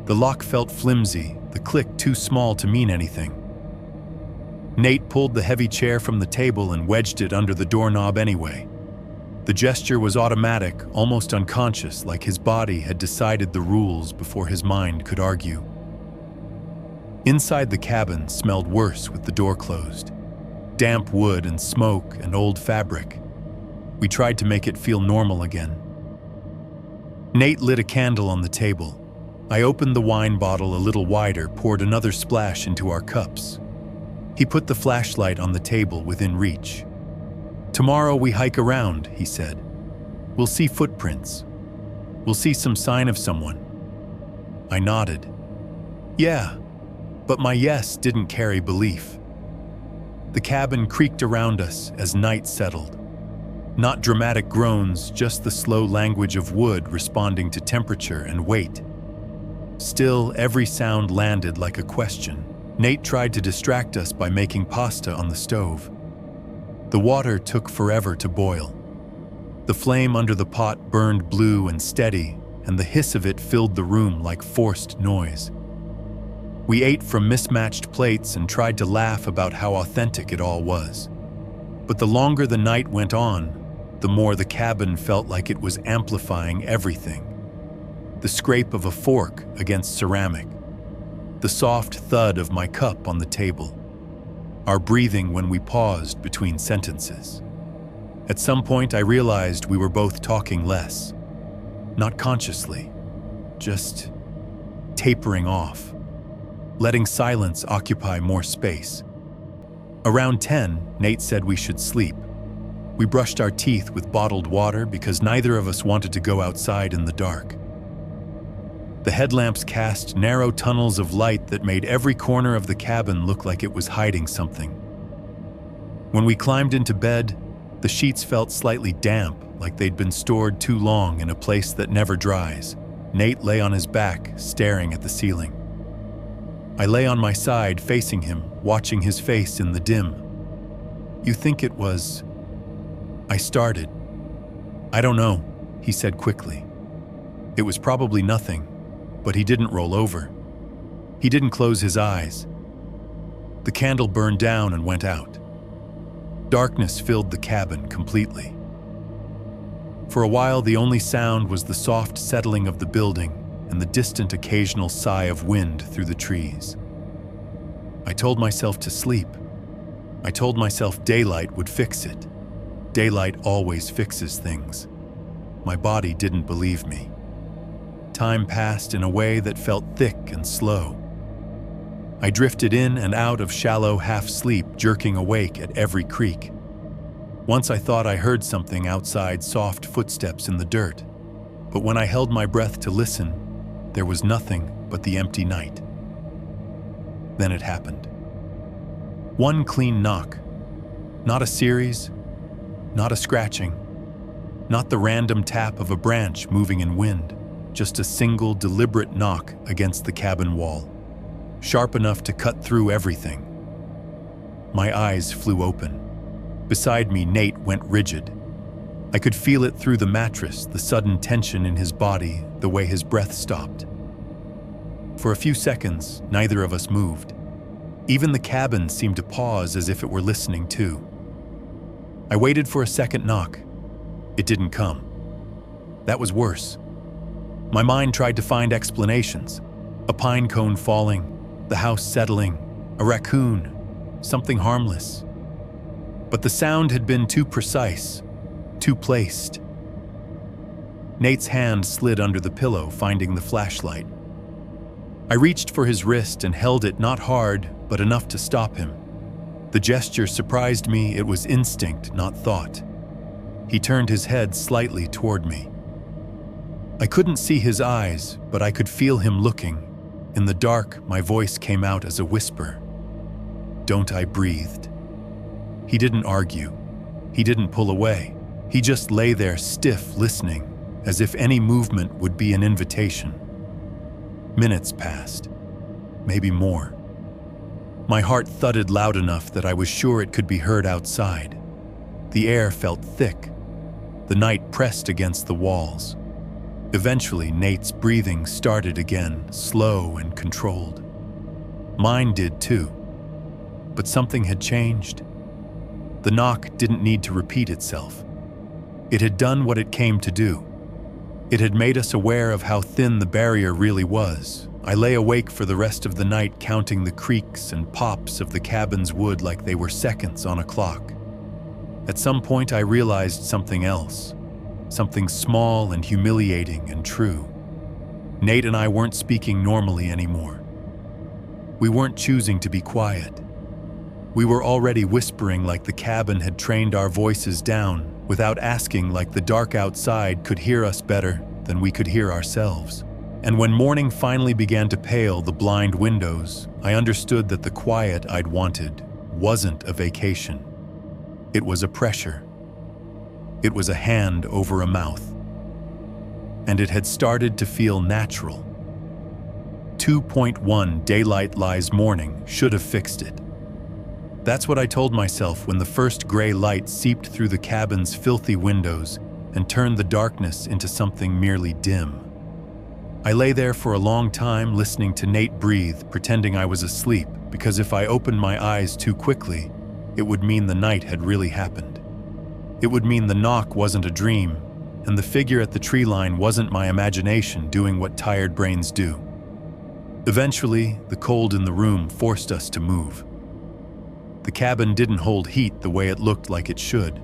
The lock felt flimsy, the click too small to mean anything. Nate pulled the heavy chair from the table and wedged it under the doorknob anyway. The gesture was automatic, almost unconscious, like his body had decided the rules before his mind could argue. Inside the cabin smelled worse with the door closed. Damp wood and smoke and old fabric. We tried to make it feel normal again. Nate lit a candle on the table. I opened the wine bottle a little wider, poured another splash into our cups. He put the flashlight on the table within reach. "Tomorrow we hike around," he said. "We'll see footprints. We'll see some sign of someone." I nodded. "Yeah, But my yes didn't carry belief. The cabin creaked around us as night settled. Not dramatic groans, just the slow language of wood responding to temperature and weight. Still, every sound landed like a question. Nate tried to distract us by making pasta on the stove. The water took forever to boil. The flame under the pot burned blue and steady, and the hiss of it filled the room like forced noise. We ate from mismatched plates and tried to laugh about how authentic it all was. But the longer the night went on, the more the cabin felt like it was amplifying everything. The scrape of a fork against ceramic, the soft thud of my cup on the table, our breathing when we paused between sentences. At some point, I realized we were both talking less. Not consciously, just tapering off, letting silence occupy more space. Around 10, Nate said we should sleep. We brushed our teeth with bottled water because neither of us wanted to go outside in the dark. The headlamps cast narrow tunnels of light that made every corner of the cabin look like it was hiding something. When we climbed into bed, the sheets felt slightly damp, like they'd been stored too long in a place that never dries. Nate lay on his back, staring at the ceiling. I lay on my side, facing him, watching his face in the dim. "You think it was..." I started. "I don't know," he said quickly. It was probably nothing, but he didn't roll over. He didn't close his eyes. The candle burned down and went out. Darkness filled the cabin completely. For a while, the only sound was the soft settling of the building and the distant occasional sigh of wind through the trees. I told myself to sleep. I told myself daylight would fix it. Daylight always fixes things. My body didn't believe me. Time passed in a way that felt thick and slow. I drifted in and out of shallow half-sleep, jerking awake at every creak. Once I thought I heard something outside, soft footsteps in the dirt. But when I held my breath to listen, there was nothing but the empty night. Then it happened. One clean knock. Not a series, not a scratching, not the random tap of a branch moving in wind, just a single deliberate knock against the cabin wall, sharp enough to cut through everything. My eyes flew open. Beside me, Nate went rigid. I could feel it through the mattress, the sudden tension in his body, the way his breath stopped. For a few seconds, neither of us moved. Even the cabin seemed to pause as if it were listening too. I waited for a second knock. It didn't come. That was worse. My mind tried to find explanations. A pine cone falling, the house settling, a raccoon, something harmless. But the sound had been too precise, too placed. Nate's hand slid under the pillow, finding the flashlight. I reached for his wrist and held it, not hard, but enough to stop him. The gesture surprised me. It was instinct, not thought. He turned his head slightly toward me. I couldn't see his eyes, but I could feel him looking. In the dark, my voice came out as a whisper. "Don't," I breathed. He didn't argue. He didn't pull away. He just lay there stiff, listening, as if any movement would be an invitation. Minutes passed, maybe more. My heart thudded loud enough that I was sure it could be heard outside. The air felt thick. The night pressed against the walls. Eventually, Nate's breathing started again, slow and controlled. Mine did too. But something had changed. The knock didn't need to repeat itself. It had done what it came to do. It had made us aware of how thin the barrier really was. I lay awake for the rest of the night, counting the creaks and pops of the cabin's wood like they were seconds on a clock. At some point, I realized something else. Something small and humiliating and true. Nate and I weren't speaking normally anymore. We weren't choosing to be quiet. We were already whispering like the cabin had trained our voices down, without asking, like the dark outside could hear us better than we could hear ourselves. And when morning finally began to pale the blind windows, I understood that the quiet I'd wanted wasn't a vacation. It was a pressure. It was a hand over a mouth. And it had started to feel natural. 2.1 daylight lies morning should have fixed it. That's what I told myself when the first gray light seeped through the cabin's filthy windows and turned the darkness into something merely dim. I lay there for a long time listening to Nate breathe, pretending I was asleep, because if I opened my eyes too quickly, it would mean the night had really happened. It would mean the knock wasn't a dream, and the figure at the tree line wasn't my imagination doing what tired brains do. Eventually, the cold in the room forced us to move. The cabin didn't hold heat the way it looked like it should.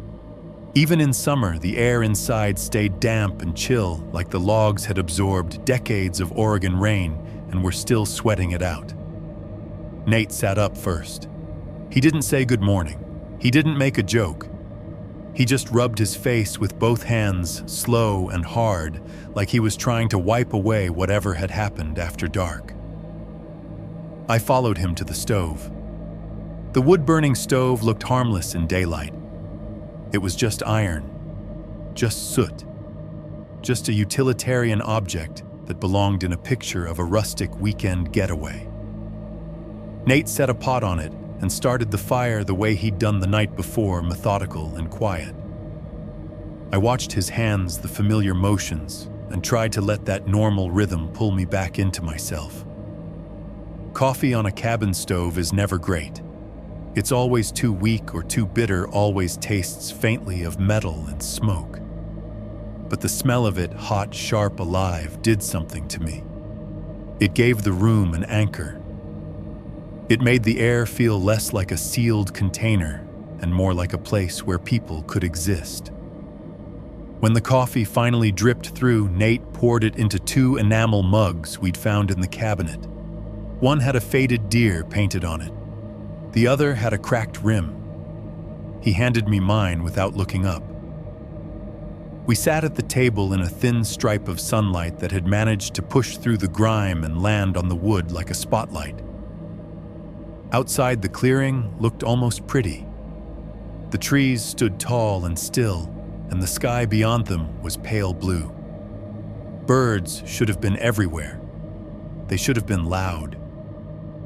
Even in summer, the air inside stayed damp and chill, like the logs had absorbed decades of Oregon rain and were still sweating it out. Nate sat up first. He didn't say good morning. He didn't make a joke. He just rubbed his face with both hands, slow and hard, like he was trying to wipe away whatever had happened after dark. I followed him to the stove. The wood-burning stove looked harmless in daylight. It was just iron, just soot, just a utilitarian object that belonged in a picture of a rustic weekend getaway. Nate set a pot on it and started the fire the way he'd done the night before, methodical and quiet. I watched his hands, the familiar motions, and tried to let that normal rhythm pull me back into myself. Coffee on a cabin stove is never great. It's always too weak or too bitter, always tastes faintly of metal and smoke. But the smell of it, hot, sharp, alive, did something to me. It gave the room an anchor. It made the air feel less like a sealed container and more like a place where people could exist. When the coffee finally dripped through, Nate poured it into 2 enamel mugs we'd found in the cabinet. One had a faded deer painted on it. The other had a cracked rim. He handed me mine without looking up. We sat at the table in a thin stripe of sunlight that had managed to push through the grime and land on the wood like a spotlight. Outside, the clearing looked almost pretty. The trees stood tall and still, and the sky beyond them was pale blue. Birds should have been everywhere. They should have been loud.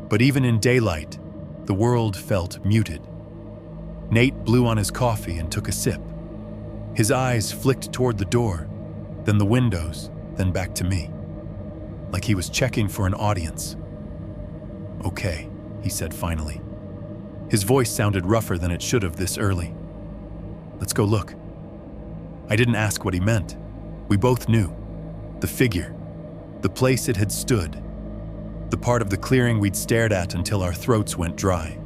But even in daylight, the world felt muted. Nate blew on his coffee and took a sip. His eyes flicked toward the door, then the windows, then back to me, like he was checking for an audience. "Okay," he said finally. His voice sounded rougher than it should have this early. "Let's go look." I didn't ask what he meant. We both knew. The figure, the place it had stood, the part of the clearing we'd stared at until our throats went dry.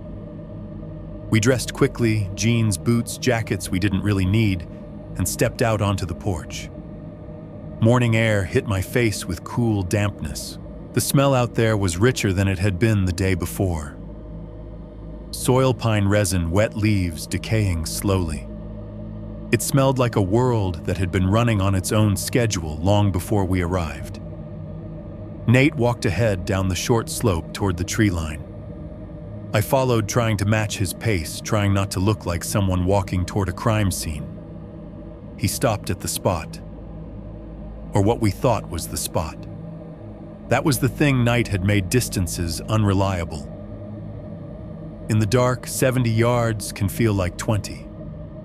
We dressed quickly, jeans, boots, jackets we didn't really need, and stepped out onto the porch. Morning air hit my face with cool dampness. The smell out there was richer than it had been the day before. Soil pine resin, wet leaves decaying slowly. It smelled like a world that had been running on its own schedule long before we arrived. Nate walked ahead down the short slope toward the tree line. I followed, trying to match his pace, trying not to look like someone walking toward a crime scene. He stopped at the spot. Or what we thought was the spot. That was the thing night had made distances unreliable. In the dark, 70 yards can feel like 20.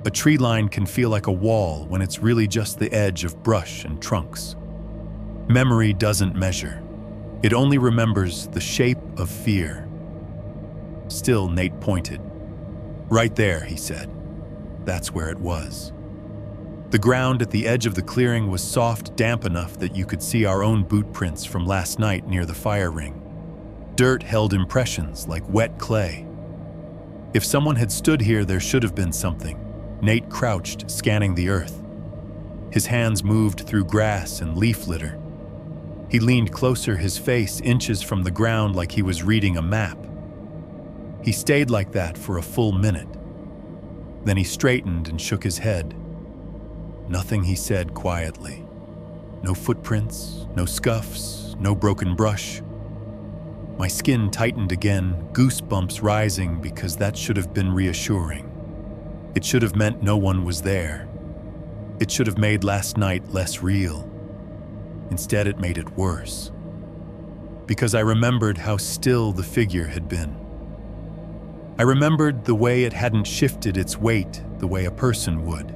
A tree line can feel like a wall when it's really just the edge of brush and trunks. Memory doesn't measure. It only remembers the shape of fear. Still, Nate pointed. "Right there," he said. That's where it was. The ground at the edge of the clearing was soft, damp enough that you could see our own boot prints from last night near the fire ring. Dirt held impressions like wet clay. If someone had stood here, there should have been something. Nate crouched, scanning the earth. His hands moved through grass and leaf litter. He leaned closer, his face inches from the ground like he was reading a map. He stayed like that for a full minute. Then he straightened and shook his head. "Nothing," he said quietly. "No footprints, no scuffs, no broken brush. My skin tightened again, goosebumps rising because that should have been reassuring. It should have meant no one was there. It should have made last night less real. Instead, it made it worse. Because I remembered how still the figure had been. I remembered the way it hadn't shifted its weight the way a person would.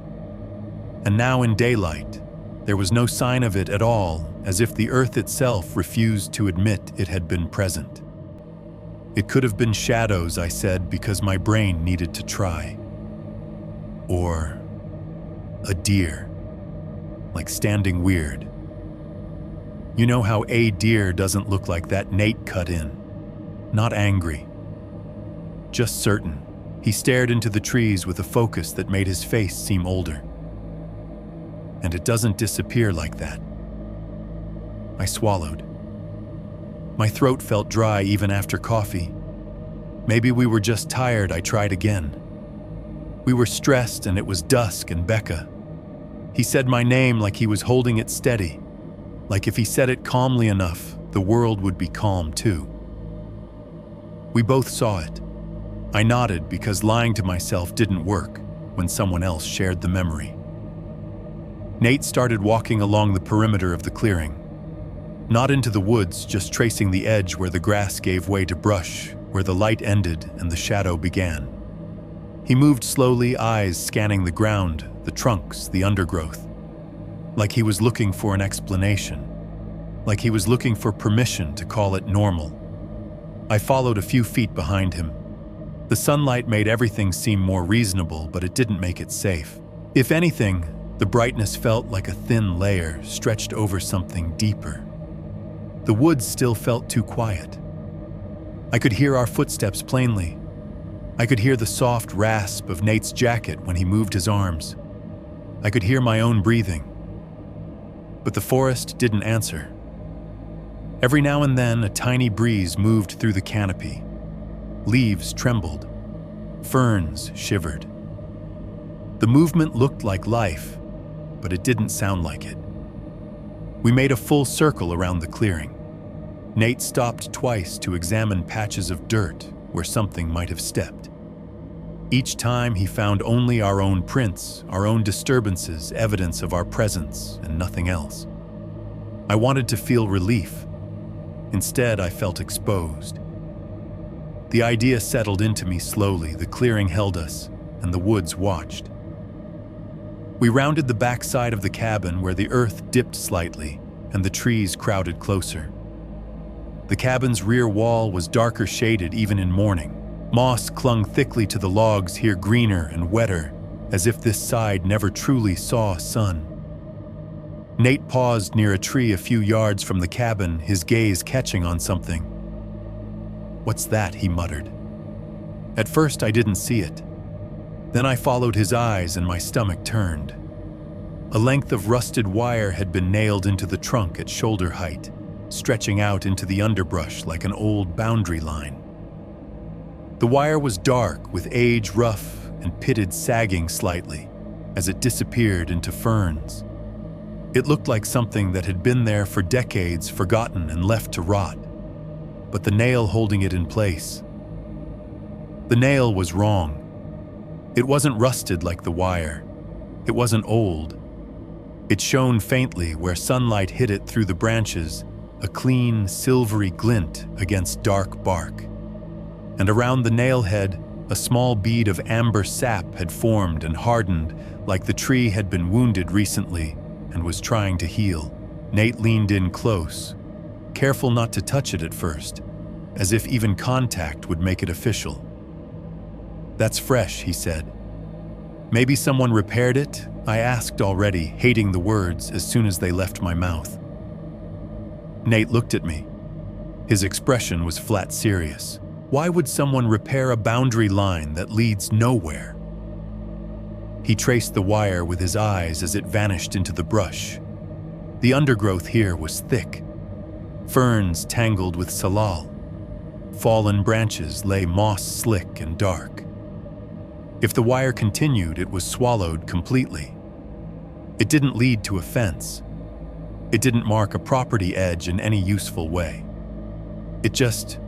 And now in daylight, there was no sign of it at all, as if the earth itself refused to admit it had been present. It could have been shadows, I said, because my brain needed to try. Or a deer, like standing weird. You know how a deer doesn't look like that Nate cut in. Not angry. Just certain. He stared into the trees with a focus that made his face seem older. And it doesn't disappear like that. I swallowed. My throat felt dry even after coffee. Maybe we were just tired, I tried again. We were stressed and it was dusk and Becca. He said my name like he was holding it steady. Like if he said it calmly enough, the world would be calm too. We both saw it. I nodded because lying to myself didn't work when someone else shared the memory. Nate started walking along the perimeter of the clearing. Not into the woods, just tracing the edge where the grass gave way to brush, where the light ended and the shadow began. He moved slowly, eyes scanning the ground, the trunks, the undergrowth. Like he was looking for an explanation. Like he was looking for permission to call it normal. I followed a few feet behind him. The sunlight made everything seem more reasonable, but it didn't make it safe. If anything, the brightness felt like a thin layer stretched over something deeper. The woods still felt too quiet. I could hear our footsteps plainly. I could hear the soft rasp of Nate's jacket when he moved his arms. I could hear my own breathing. But the forest didn't answer. Every now and then, a tiny breeze moved through the canopy. Leaves trembled. Ferns shivered. The movement looked like life, but it didn't sound like it. We made a full circle around the clearing. Nate stopped twice to examine patches of dirt where something might have stepped. Each time he found only our own prints, our own disturbances, evidence of our presence, and nothing else. I wanted to feel relief. Instead, I felt exposed. The idea settled into me slowly. The clearing held us, and the woods watched. We rounded the backside of the cabin where the earth dipped slightly, and the trees crowded closer. The cabin's rear wall was darker shaded even in morning. Moss clung thickly to the logs, here greener and wetter, as if this side never truly saw sun. Nate paused near a tree a few yards from the cabin, his gaze catching on something. "What's that?" he muttered. At first I didn't see it. Then I followed his eyes and my stomach turned. A length of rusted wire had been nailed into the trunk at shoulder height, stretching out into the underbrush like an old boundary line. The wire was dark, with age rough and pitted sagging slightly as it disappeared into ferns. It looked like something that had been there for decades, forgotten and left to rot. But the nail holding it in place. The nail was wrong. It wasn't rusted like the wire. It wasn't old. It shone faintly where sunlight hit it through the branches, a clean, silvery glint against dark bark. And around the nail head, a small bead of amber sap had formed and hardened, like the tree had been wounded recently and was trying to heal. Nate leaned in close, careful not to touch it at first, as if even contact would make it official. "That's fresh," he said. "Maybe someone repaired it?" I asked already, hating the words as soon as they left my mouth. Nate looked at me. His expression was flat serious. Why would someone repair a boundary line that leads nowhere? He traced the wire with his eyes as it vanished into the brush. The undergrowth here was thick. Ferns tangled with salal. Fallen branches lay moss-slick and dark. If the wire continued, it was swallowed completely. It didn't lead to a fence. It didn't mark a property edge in any useful way. It just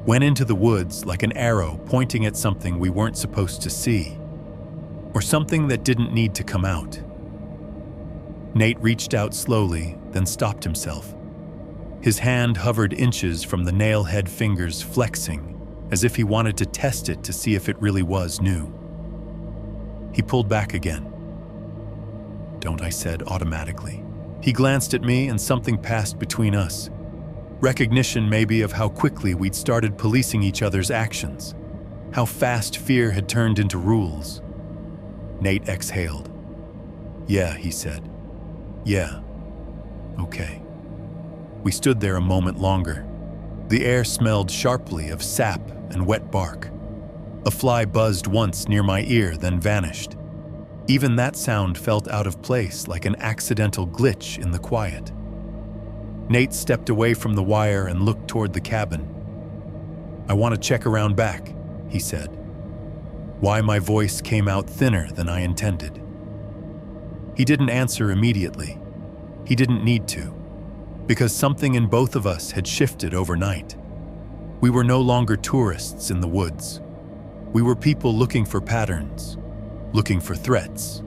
went into the woods like an arrow pointing at something we weren't supposed to see, or something that didn't need to come out. Nate reached out slowly, then stopped himself. His hand hovered inches from the nail-head fingers, flexing, as if he wanted to test it to see if it really was new. He pulled back again. "Don't," I said automatically. He glanced at me and something passed between us. Recognition maybe of how quickly we'd started policing each other's actions, how fast fear had turned into rules. Nate exhaled. "Yeah," he said. "Yeah. Okay." We stood there a moment longer. The air smelled sharply of sap and wet bark. A fly buzzed once near my ear, then vanished. Even that sound felt out of place, like an accidental glitch in the quiet. Nate stepped away from the wire and looked toward the cabin. "I want to check around back," he said. Why my voice came out thinner than I intended. He didn't answer immediately. He didn't need to, because something in both of us had shifted overnight. We were no longer tourists in the woods. We were people looking for patterns, looking for threats.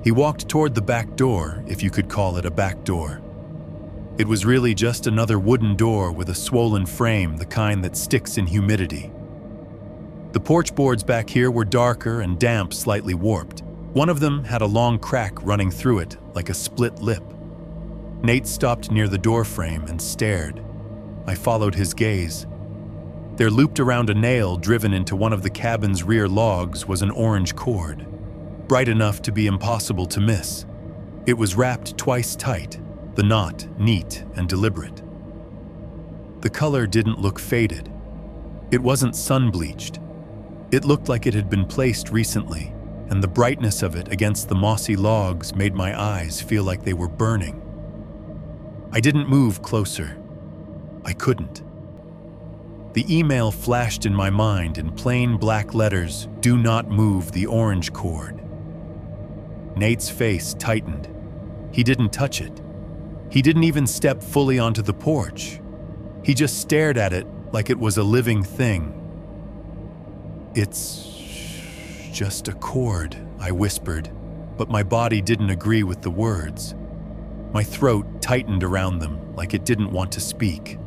He walked toward the back door, if you could call it a back door. It was really just another wooden door with a swollen frame, the kind that sticks in humidity. The porch boards back here were darker and damp, slightly warped. One of them had a long crack running through it, like a split lip. Nate stopped near the door frame and stared. I followed his gaze. There, looped around a nail driven into one of the cabin's rear logs, was an orange cord, bright enough to be impossible to miss. It was wrapped twice tight, the knot neat and deliberate. The color didn't look faded. It wasn't sun-bleached. It looked like it had been placed recently, and the brightness of it against the mossy logs made my eyes feel like they were burning. I didn't move closer. I couldn't. The email flashed in my mind in plain black letters, "Do not move the orange cord." Nate's face tightened. He didn't touch it. He didn't even step fully onto the porch. He just stared at it like it was a living thing. "It's just a cord," I whispered, but my body didn't agree with the words. My throat tightened around them like it didn't want to speak.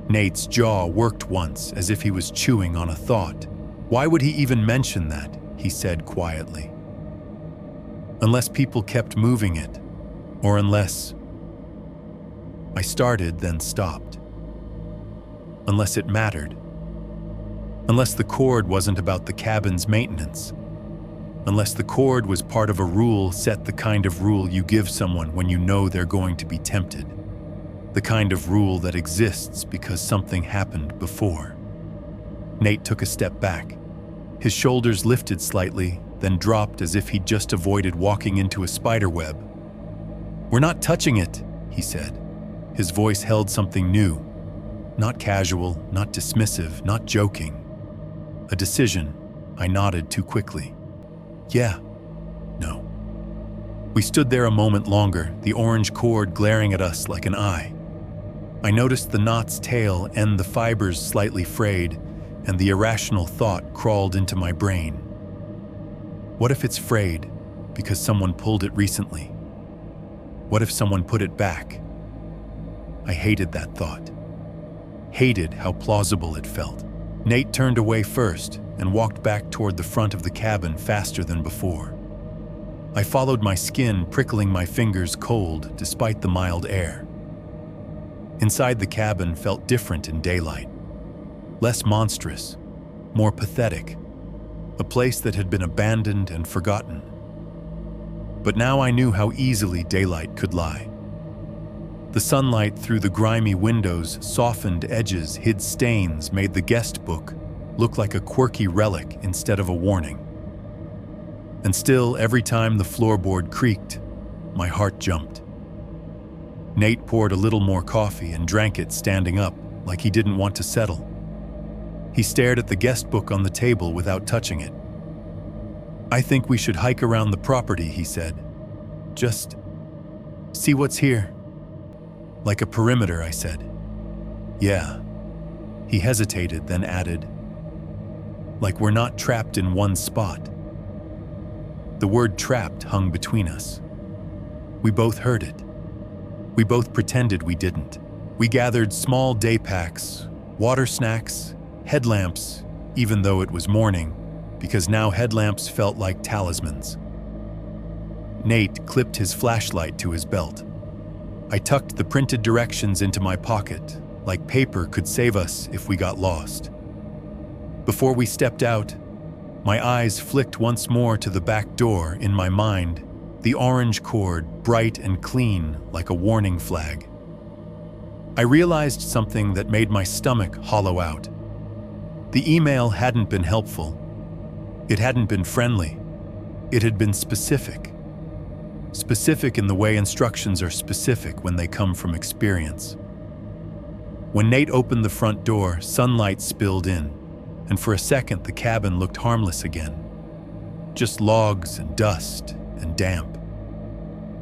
Nate's jaw worked once, as if he was chewing on a thought. "Why would he even mention that?" he said quietly. "Unless people kept moving it, or unless..." I started, then stopped. Unless it mattered. Unless the cord wasn't about the cabin's maintenance. Unless the cord was part of a rule set, the kind of rule you give someone when you know they're going to be tempted. The kind of rule that exists because something happened before. Nate took a step back. His shoulders lifted slightly, then dropped as if he'd just avoided walking into a spider web. "We're not touching it," he said. His voice held something new. Not casual, not dismissive, not joking. A decision. I nodded too quickly. "Yeah. No." We stood there a moment longer, the orange cord glaring at us like an eye. I noticed the knot's tail end, the fibers slightly frayed, and the irrational thought crawled into my brain. What if it's frayed because someone pulled it recently? What if someone put it back? I hated that thought. Hated how plausible it felt. Nate turned away first and walked back toward the front of the cabin faster than before. I followed, my skin prickling, my fingers cold despite the mild air. Inside the cabin felt different in daylight. Less monstrous, more pathetic. A place that had been abandoned and forgotten. But now I knew how easily daylight could lie. The sunlight through the grimy windows softened edges, hid stains, made the guest book look like a quirky relic instead of a warning. And still, every time the floorboard creaked, my heart jumped. Nate poured a little more coffee and drank it standing up, like he didn't want to settle. He stared at the guest book on the table without touching it. "I think we should hike around the property," he said. "Just See what's here? Like a perimeter, I said. Yeah. He hesitated, then added, like we're not trapped in one spot. The word trapped hung between us. We both heard it. We both pretended we didn't. We gathered small day packs, water snacks, headlamps, even though it was morning, because now headlamps felt like talismans. Nate clipped his flashlight to his belt. I tucked the printed directions into my pocket, like paper could save us if we got lost. Before we stepped out, my eyes flicked once more to the back door in my mind, the orange cord bright and clean like a warning flag. I realized something that made my stomach hollow out. The email hadn't been helpful. It hadn't been friendly. It had been specific. Specific in the way instructions are specific when they come from experience. When Nate opened the front door, sunlight spilled in, and for a second the cabin looked harmless again. Just logs and dust and damp.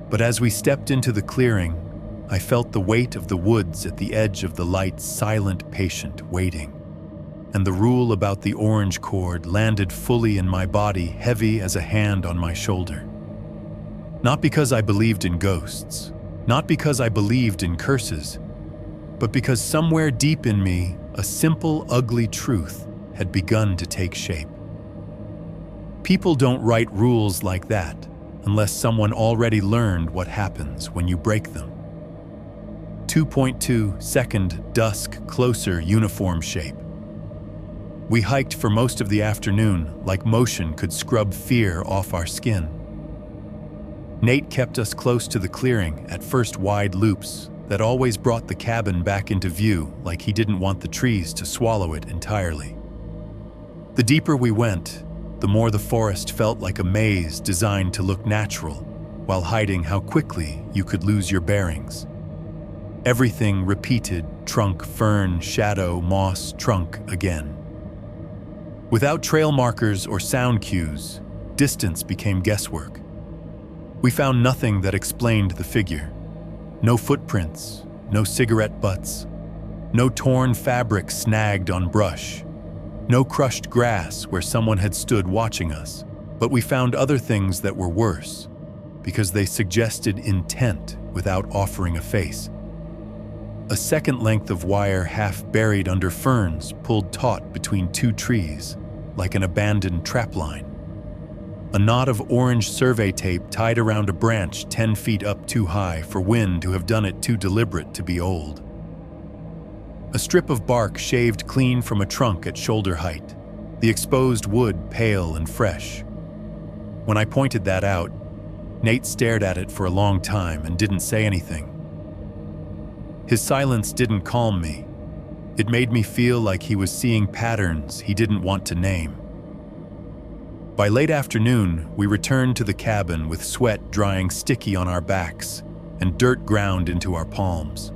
But as we stepped into the clearing, I felt the weight of the woods at the edge of the light's silent patient waiting. And the rule about the orange cord landed fully in my body, heavy as a hand on my shoulder. Not because I believed in ghosts, not because I believed in curses, but because somewhere deep in me, a simple, ugly truth had begun to take shape. People don't write rules like that unless someone already learned what happens when you break them. 2.2 second dusk closer uniform shape. We hiked for most of the afternoon like motion could scrub fear off our skin. Nate kept us close to the clearing, at first wide loops that always brought the cabin back into view like he didn't want the trees to swallow it entirely. The deeper we went, the more the forest felt like a maze designed to look natural, while hiding how quickly you could lose your bearings. Everything repeated, trunk, fern, shadow, moss, trunk again. Without trail markers or sound cues, distance became guesswork. We found nothing that explained the figure. No footprints, no cigarette butts, no torn fabric snagged on brush, no crushed grass where someone had stood watching us. But we found other things that were worse, because they suggested intent without offering a face. A second length of wire half buried under ferns pulled taut between two trees, like an abandoned trapline. A knot of orange survey tape tied around a branch 10 feet up too high for wind to have done it too deliberate to be old. A strip of bark shaved clean from a trunk at shoulder height, the exposed wood pale and fresh. When I pointed that out, Nate stared at it for a long time and didn't say anything. His silence didn't calm me. It made me feel like he was seeing patterns he didn't want to name. By late afternoon, we returned to the cabin with sweat drying sticky on our backs and dirt ground into our palms.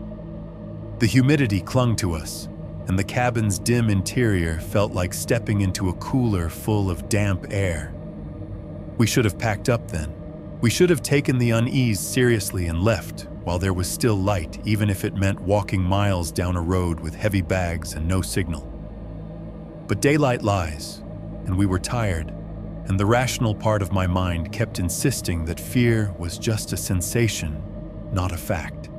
The humidity clung to us, and the cabin's dim interior felt like stepping into a cooler full of damp air. We should have packed up then. We should have taken the unease seriously and left while there was still light, even if it meant walking miles down a road with heavy bags and no signal. But daylight lies, and we were tired, and the rational part of my mind kept insisting that fear was just a sensation, not a fact.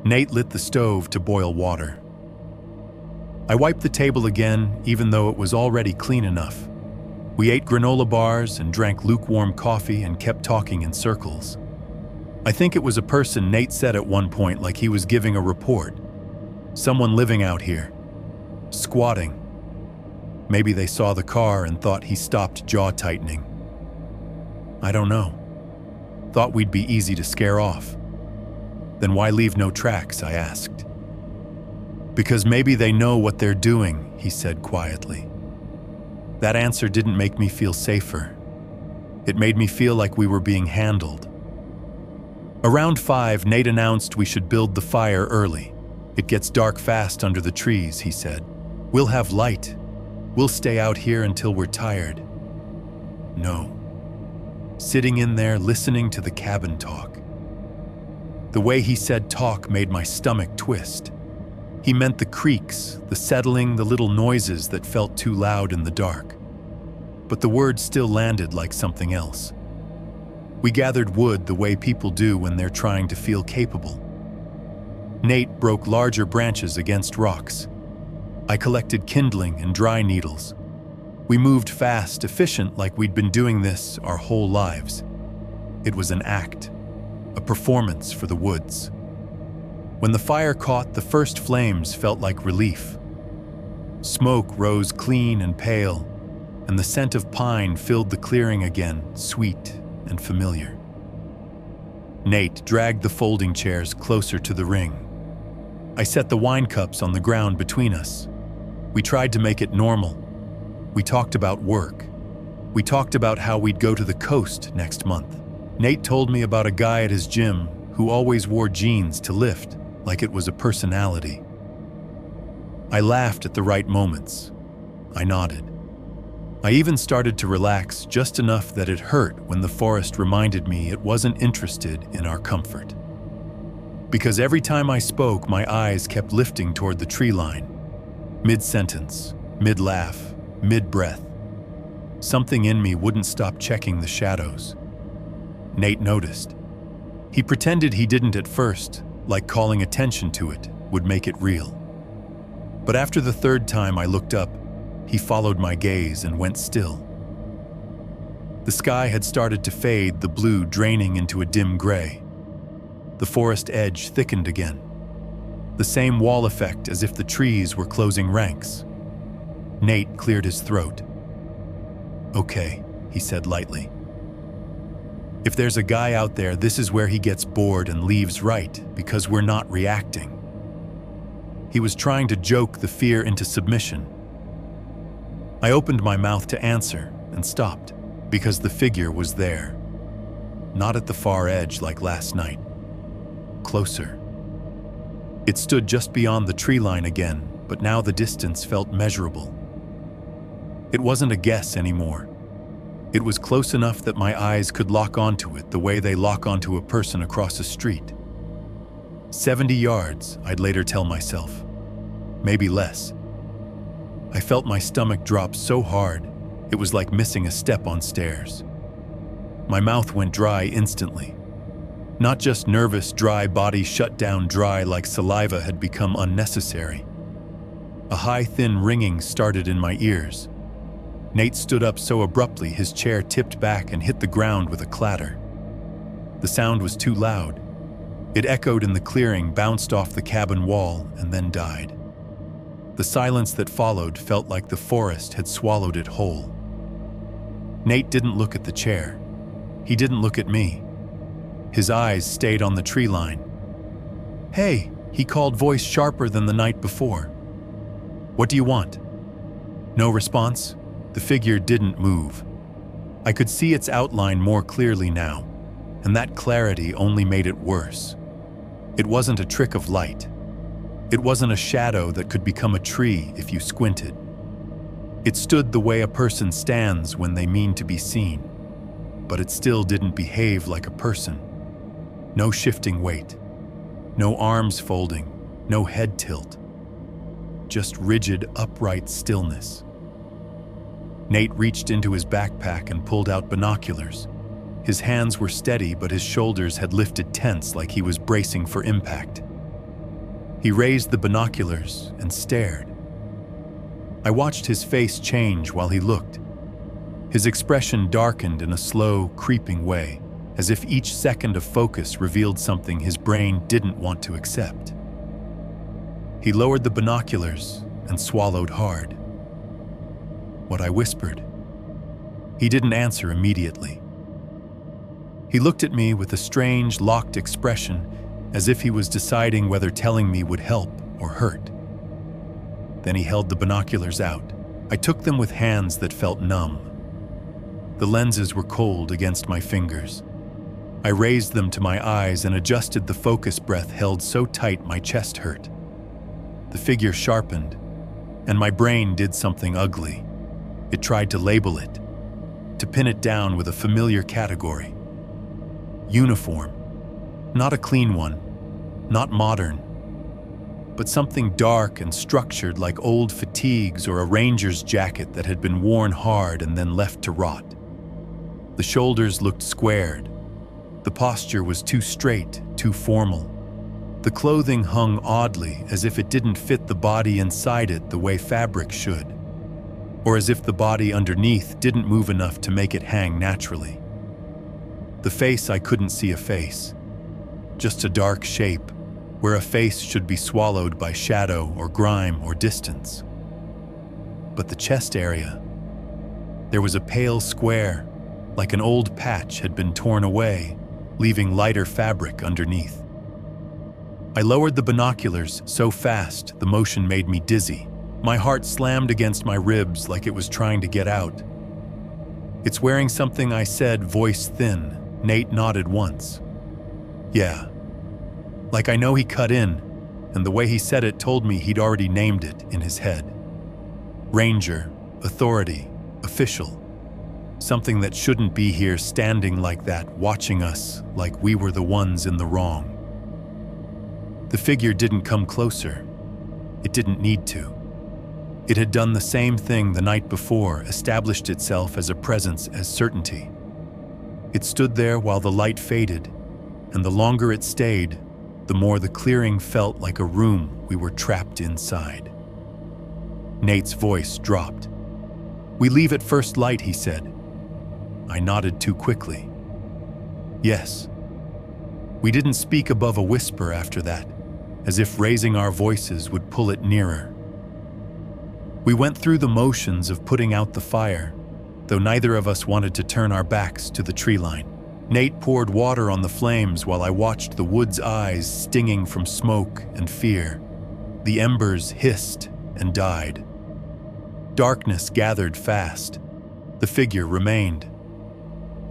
Nate lit the stove to boil water. I wiped the table again, even though it was already clean enough. We ate granola bars and drank lukewarm coffee and kept talking in circles. I think it was a person Nate said at one point, like he was giving a report. Someone living out here. Squatting. Maybe they saw the car and thought he stopped jaw-tightening. I don't know. Thought we'd be easy to scare off. Then why leave no tracks, I asked. Because maybe they know what they're doing, he said quietly. That answer didn't make me feel safer. It made me feel like we were being handled. Around 5, Nate announced we should build the fire early. It gets dark fast under the trees, he said. We'll have light. We'll stay out here until we're tired. No. Sitting in there listening to the cabin talk. The way he said talk made my stomach twist. He meant the creaks, the settling, the little noises that felt too loud in the dark. But the words still landed like something else. We gathered wood the way people do when they're trying to feel capable. Nate broke larger branches against rocks. I collected kindling and dry needles. We moved fast, efficient, like we'd been doing this our whole lives. It was an act, a performance for the woods. When the fire caught, the first flames felt like relief. Smoke rose clean and pale, and the scent of pine filled the clearing again, sweet and familiar. Nate dragged the folding chairs closer to the ring. I set the wine cups on the ground between us. We tried to make it normal. We talked about work. We talked about how we'd go to the coast next month. Nate told me about a guy at his gym who always wore jeans to lift, like it was a personality. I laughed at the right moments. I nodded. I even started to relax just enough that it hurt when the forest reminded me it wasn't interested in our comfort. Because every time I spoke, my eyes kept lifting toward the tree line. Mid-sentence, mid-laugh, mid-breath. Something in me wouldn't stop checking the shadows. Nate noticed. He pretended he didn't at first, like calling attention to it would make it real. But after the third time I looked up, he followed my gaze and went still. The sky had started to fade, the blue draining into a dim gray. The forest edge thickened again. The same wall effect as if the trees were closing ranks. Nate cleared his throat. "Okay," he said lightly. "If there's a guy out there, this is where he gets bored and leaves, right? Because we're not reacting." He was trying to joke the fear into submission. I opened my mouth to answer and stopped, because the figure was there. Not at the far edge like last night. Closer. It stood just beyond the tree line again, but now the distance felt measurable. It wasn't a guess anymore. It was close enough that my eyes could lock onto it the way they lock onto a person across a street. 70 yards, I'd later tell myself. Maybe less. I felt my stomach drop so hard, it was like missing a step on stairs. My mouth went dry instantly. Not just nervous, dry, body shut down dry like saliva had become unnecessary. A high, thin ringing started in my ears. Nate stood up so abruptly his chair tipped back and hit the ground with a clatter. The sound was too loud. It echoed in the clearing, bounced off the cabin wall, and then died. The silence that followed felt like the forest had swallowed it whole. Nate didn't look at the chair. He didn't look at me. His eyes stayed on the tree line. "Hey," he called, voice sharper than the night before. "What do you want?" No response. The figure didn't move. I could see its outline more clearly now, and that clarity only made it worse. It wasn't a trick of light. It wasn't a shadow that could become a tree if you squinted. It stood the way a person stands when they mean to be seen, but it still didn't behave like a person. No shifting weight, no arms folding, no head tilt. Just rigid, upright stillness. Nate reached into his backpack and pulled out binoculars. His hands were steady, but his shoulders had lifted tense like he was bracing for impact. He raised the binoculars and stared. I watched his face change while he looked. His expression darkened in a slow, creeping way, as if each second of focus revealed something his brain didn't want to accept. He lowered the binoculars and swallowed hard. What I whispered. He didn't answer immediately. He looked at me with a strange, locked expression, as if he was deciding whether telling me would help or hurt. Then he held the binoculars out. I took them with hands that felt numb. The lenses were cold against my fingers. I raised them to my eyes and adjusted the focus, breath held so tight my chest hurt. The figure sharpened, and my brain did something ugly. It tried to label it, to pin it down with a familiar category. Uniform. Not a clean one, not modern, but something dark and structured like old fatigues or a ranger's jacket that had been worn hard and then left to rot. The shoulders looked squared. The posture was too straight, too formal. The clothing hung oddly, as if it didn't fit the body inside it the way fabric should, or as if the body underneath didn't move enough to make it hang naturally. The face, I couldn't see a face, just a dark shape, where a face should be swallowed by shadow or grime or distance. But the chest area, there was a pale square, like an old patch had been torn away, leaving lighter fabric underneath. I lowered the binoculars so fast the motion made me dizzy. My heart slammed against my ribs like it was trying to get out. "It's wearing something," I said, voice thin. Nate nodded once. "Yeah." Like I know he cut in, and the way he said it told me he'd already named it in his head. Ranger, authority, official. Something that shouldn't be here standing like that, watching us like we were the ones in the wrong. The figure didn't come closer. It didn't need to. It had done the same thing the night before, established itself as a presence, as certainty. It stood there while the light faded, and the longer it stayed, the more the clearing felt like a room we were trapped inside. Nate's voice dropped. "We leave at first light," he said. I nodded too quickly. "Yes." We didn't speak above a whisper after that, as if raising our voices would pull it nearer. We went through the motions of putting out the fire, though neither of us wanted to turn our backs to the tree line. Nate poured water on the flames while I watched the wood's eyes stinging from smoke and fear. The embers hissed and died. Darkness gathered fast. The figure remained.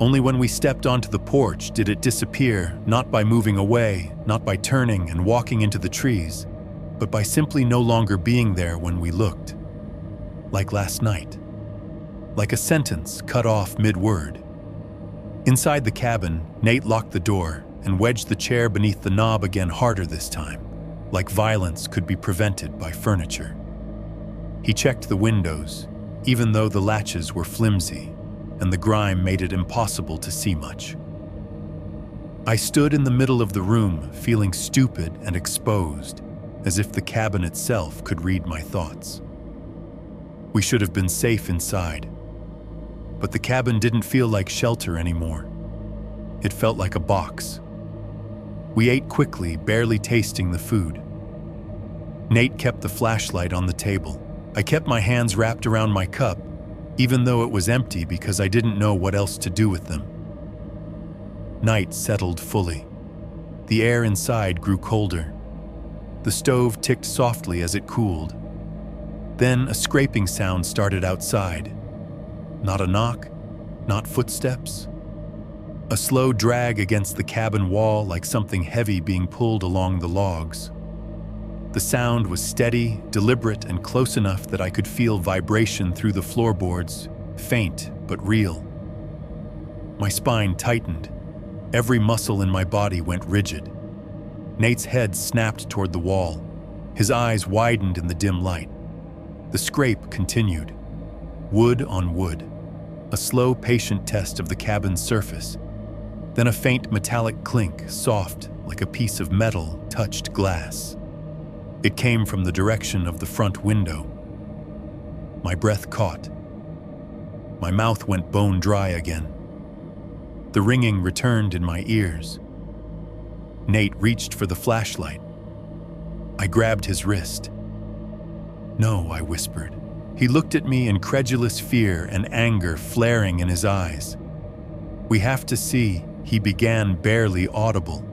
Only when we stepped onto the porch did it disappear, not by moving away, not by turning and walking into the trees, but by simply no longer being there when we looked. Like last night. Like a sentence cut off mid-word. Inside the cabin, Nate locked the door and wedged the chair beneath the knob again, harder this time, like violence could be prevented by furniture. He checked the windows, even though the latches were flimsy, and the grime made it impossible to see much. I stood in the middle of the room, feeling stupid and exposed, as if the cabin itself could read my thoughts. We should have been safe inside. But the cabin didn't feel like shelter anymore. It felt like a box. We ate quickly, barely tasting the food. Nate kept the flashlight on the table. I kept my hands wrapped around my cup, even though it was empty because I didn't know what else to do with them. Night settled fully. The air inside grew colder. The stove ticked softly as it cooled. Then a scraping sound started outside. Not a knock, not footsteps. A slow drag against the cabin wall like something heavy being pulled along the logs. The sound was steady, deliberate, and close enough that I could feel vibration through the floorboards, faint but real. My spine tightened. Every muscle in my body went rigid. Nate's head snapped toward the wall. His eyes widened in the dim light. The scrape continued. Wood on wood. A slow, patient test of the cabin's surface. Then a faint metallic clink, soft like a piece of metal touched glass. It came from the direction of the front window. My breath caught. My mouth went bone dry again. The ringing returned in my ears. Nate reached for the flashlight. I grabbed his wrist. "No," I whispered. He looked at me, incredulous fear and anger flaring in his eyes. "We have to see," he began, barely audible.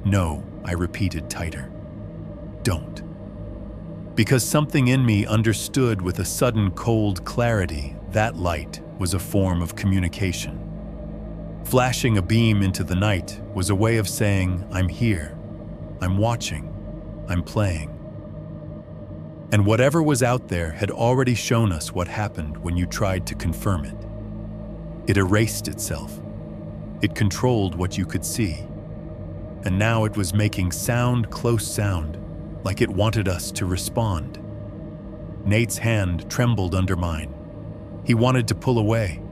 "No," I repeated tighter. "Don't." Because something in me understood with a sudden cold clarity that light was a form of communication. Flashing a beam into the night was a way of saying, "I'm here, I'm watching, I'm playing." And whatever was out there had already shown us what happened when you tried to confirm it. It erased itself. It controlled what you could see. and now it was making sound, close sound, like it wanted us to respond. Nate's hand trembled under mine. He wanted to pull away.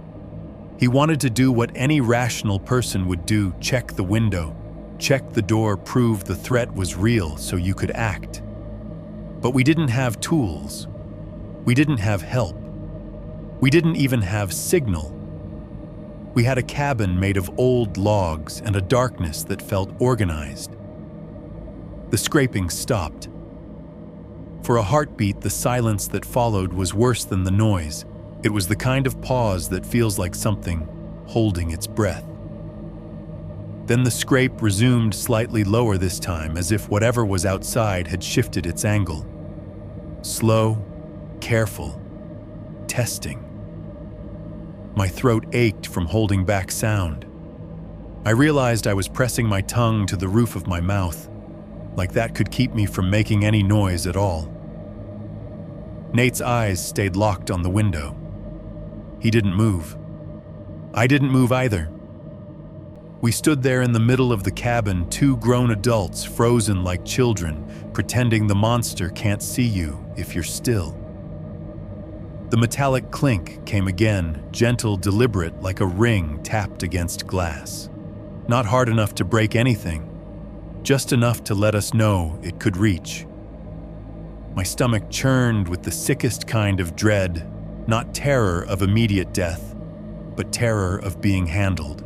He wanted to do what any rational person would do: check the window, check the door, prove the threat was real so you could act. But we didn't have tools. We didn't have help. We didn't even have signal. We had a cabin made of old logs and a darkness that felt organized. The scraping stopped. For a heartbeat, the silence that followed was worse than the noise. It was the kind of pause that feels like something holding its breath. Then the scrape resumed, slightly lower this time, as if whatever was outside had shifted its angle. Slow, careful, testing. My throat ached from holding back sound. I realized I was pressing my tongue to the roof of my mouth, like that could keep me from making any noise at all. Nate's eyes stayed locked on the window. He didn't move. I didn't move either. We stood there in the middle of the cabin, two grown adults frozen like children, pretending the monster can't see you if you're still. The metallic clink came again, gentle, deliberate, like a ring tapped against glass. Not hard enough to break anything, just enough to let us know it could reach. My stomach churned with the sickest kind of dread, not terror of immediate death, but terror of being handled.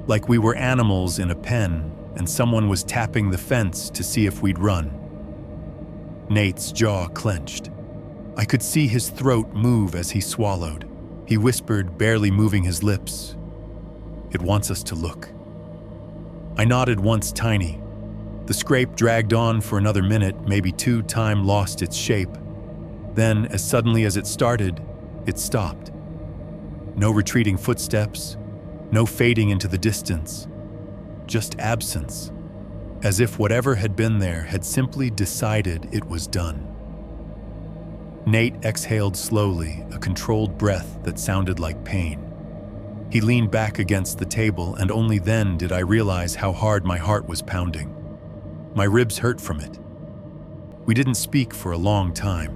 Like we were animals in a pen and someone was tapping the fence to see if we'd run. Nate's jaw clenched. I could see his throat move as he swallowed. He whispered, barely moving his lips, "It wants us to look." I nodded once, tiny. The scrape dragged on for another minute, maybe two. Time lost its shape. Then, as suddenly as it started, it stopped. No retreating footsteps, no fading into the distance, just absence, as if whatever had been there had simply decided it was done. Nate exhaled slowly, a controlled breath that sounded like pain. He leaned back against the table, and only then did I realize how hard my heart was pounding. My ribs hurt from it. We didn't speak for a long time.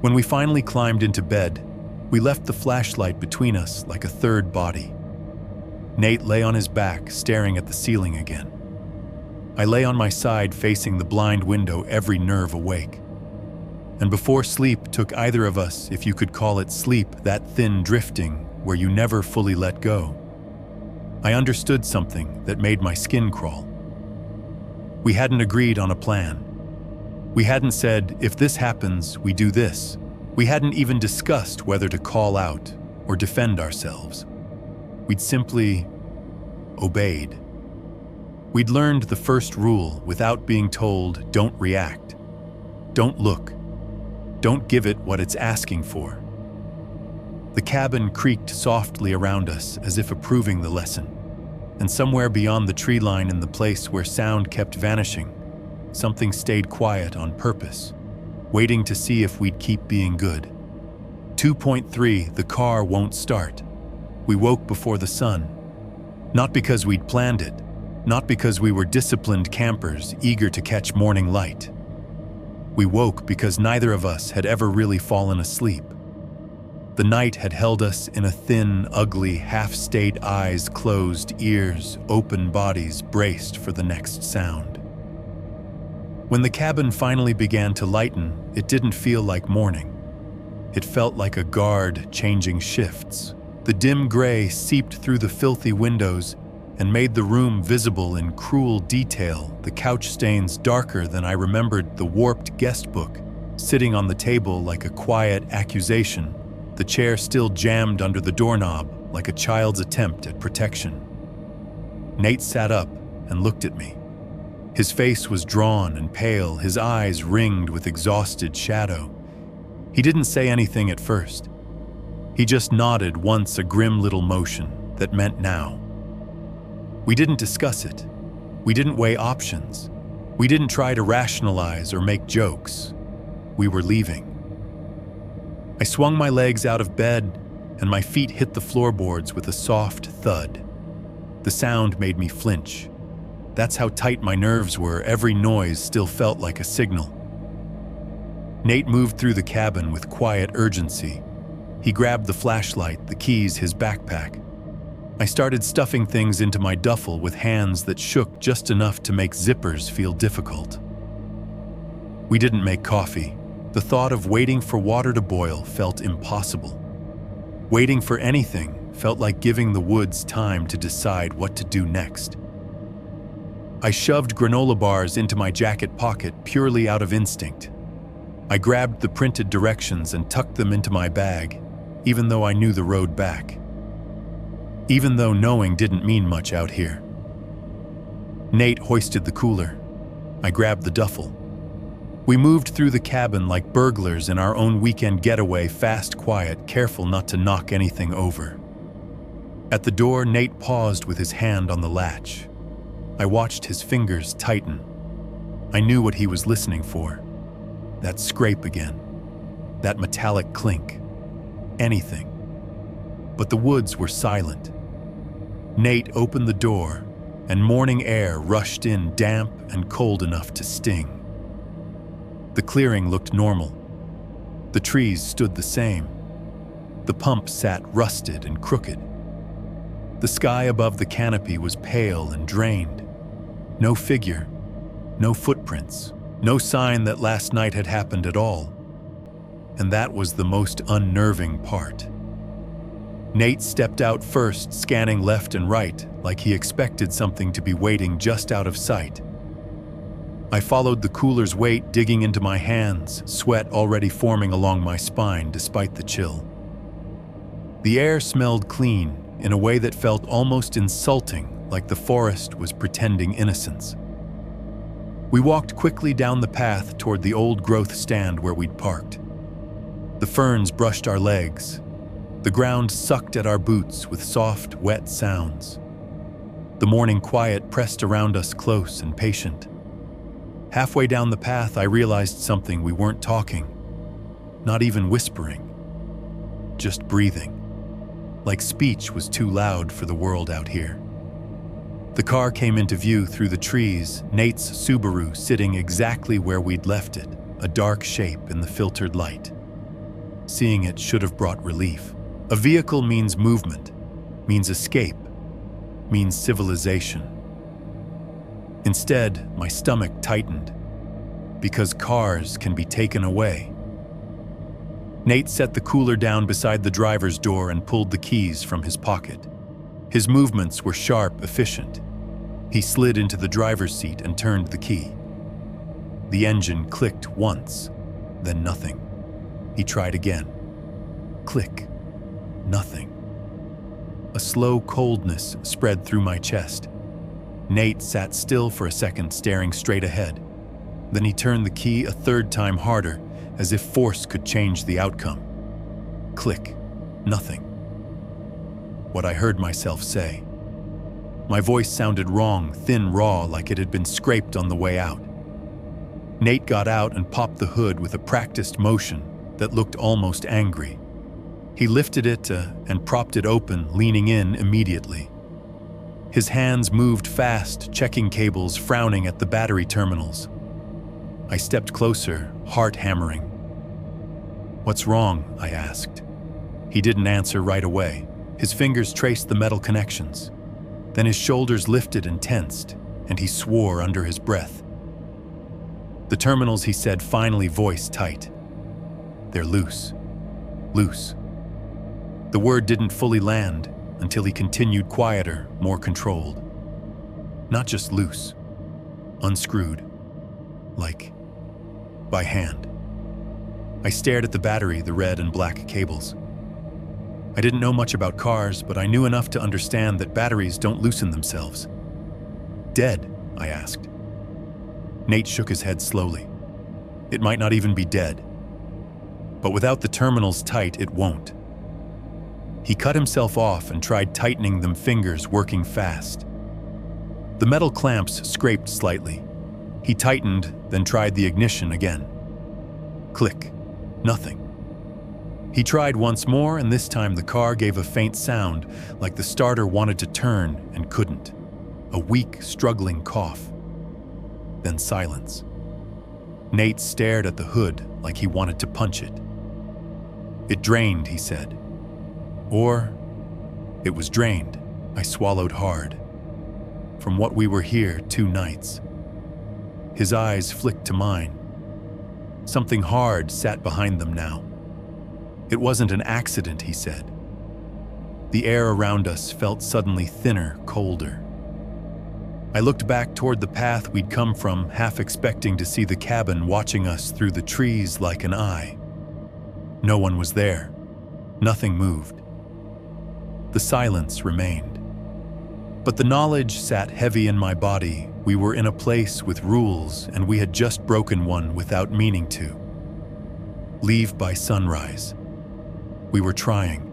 When we finally climbed into bed, we left the flashlight between us like a third body. Nate lay on his back, staring at the ceiling again. I lay on my side, facing the blind window, every nerve awake. And before sleep took either of us, if you could call it sleep, that thin drifting where you never fully let go, I understood something that made my skin crawl. We hadn't agreed on a plan. We hadn't said, if this happens, we do this. We hadn't even discussed whether to call out or defend ourselves. We'd simply obeyed. We'd learned the first rule without being told: don't react, don't look, don't give it what it's asking for. The cabin creaked softly around us as if approving the lesson. And somewhere beyond the tree line, in the place where sound kept vanishing, something stayed quiet on purpose, waiting to see if we'd keep being good. 2.3, the car won't start. We woke before the sun. Not because we'd planned it, not because we were disciplined campers eager to catch morning light. We woke because neither of us had ever really fallen asleep. The night had held us in a thin, ugly, half-state, eyes closed, ears open, bodies braced for the next sound. When the cabin finally began to lighten, it didn't feel like morning. It felt like a guard changing shifts. The dim gray seeped through the filthy windows and made the room visible in cruel detail, the couch stains darker than I remembered, the warped guest book sitting on the table like a quiet accusation, the chair still jammed under the doorknob like a child's attempt at protection. Nate sat up and looked at me. His face was drawn and pale, his eyes ringed with exhausted shadow. He didn't say anything at first. He just nodded once, a grim little motion that meant now. We didn't discuss it. We didn't weigh options. We didn't try to rationalize or make jokes. We were leaving. I swung my legs out of bed, and my feet hit the floorboards with a soft thud. The sound made me flinch. That's how tight my nerves were. Every noise still felt like a signal. Nate moved through the cabin with quiet urgency. He grabbed the flashlight, the keys, his backpack. I started stuffing things into my duffel with hands that shook just enough to make zippers feel difficult. We didn't make coffee. The thought of waiting for water to boil felt impossible. Waiting for anything felt like giving the woods time to decide what to do next. I shoved granola bars into my jacket pocket purely out of instinct. I grabbed the printed directions and tucked them into my bag, even though I knew the road back. Even though knowing didn't mean much out here. Nate hoisted the cooler. I grabbed the duffel. We moved through the cabin like burglars in our own weekend getaway, fast, quiet, careful not to knock anything over. At the door, Nate paused with his hand on the latch. I watched his fingers tighten. I knew what he was listening for. That scrape again. That metallic clink. Anything. But the woods were silent. Nate opened the door, and morning air rushed in, damp and cold enough to sting. The clearing looked normal. The trees stood the same. The pump sat rusted and crooked. The sky above the canopy was pale and drained. No figure, no footprints, no sign that last night had happened at all. And that was the most unnerving part. Nate stepped out first, scanning left and right, like he expected something to be waiting just out of sight. I followed the cooler's weight digging into my hands, sweat already forming along my spine despite the chill. The air smelled clean in a way that felt almost insulting, like the forest was pretending innocence. We walked quickly down the path toward the old growth stand where we'd parked. The ferns brushed our legs. The ground sucked at our boots with soft, wet sounds. The morning quiet pressed around us close and patient. Halfway down the path, I realized something. We weren't talking, not even whispering, just breathing, like speech was too loud for the world out here. The car came into view through the trees, Nate's Subaru sitting exactly where we'd left it, a dark shape in the filtered light. Seeing it should have brought relief. A vehicle means movement, means escape, means civilization. Instead, my stomach tightened, because cars can be taken away. Nate set the cooler down beside the driver's door and pulled the keys from his pocket. His movements were sharp, efficient. He slid into the driver's seat and turned the key. The engine clicked once, then nothing. He tried again. Click. Nothing. A slow coldness spread through my chest. Nate sat still for a second, staring straight ahead. Then he turned the key a third time harder, as if force could change the outcome. Click. Nothing. What I heard myself say. My voice sounded wrong, thin, raw, like it had been scraped on the way out. Nate got out and popped the hood with a practiced motion that looked almost angry. He lifted it and propped it open, leaning in immediately. His hands moved fast, checking cables, frowning at the battery terminals. I stepped closer, heart hammering. "What's wrong?" I asked. He didn't answer right away. His fingers traced the metal connections. Then his shoulders lifted and tensed, and he swore under his breath. "The terminals," he said, finally, voice tight. "They're loose. Loose." The word didn't fully land until he continued, quieter, more controlled. "Not just loose. Unscrewed. Like by hand." I stared at the battery, the red and black cables. I didn't know much about cars, but I knew enough to understand that batteries don't loosen themselves. "Dead?" I asked. Nate shook his head slowly. "It might not even be dead. But without the terminals tight, it won't." He cut himself off and tried tightening them, fingers working fast. The metal clamps scraped slightly. He tightened, then tried the ignition again. Click. Nothing. He tried once more, and this time the car gave a faint sound, like the starter wanted to turn and couldn't. A weak, struggling cough. Then silence. Nate stared at the hood like he wanted to punch it. "It drained," he said. Or, "It was drained." I swallowed hard. From what we were here 2 nights. His eyes flicked to mine. Something hard sat behind them now. "It wasn't an accident," he said. The air around us felt suddenly thinner, colder. I looked back toward the path we'd come from, half expecting to see the cabin watching us through the trees like an eye. No one was there. Nothing moved. The silence remained. But the knowledge sat heavy in my body. We were in a place with rules, and we had just broken one without meaning to. Leave by sunrise. We were trying.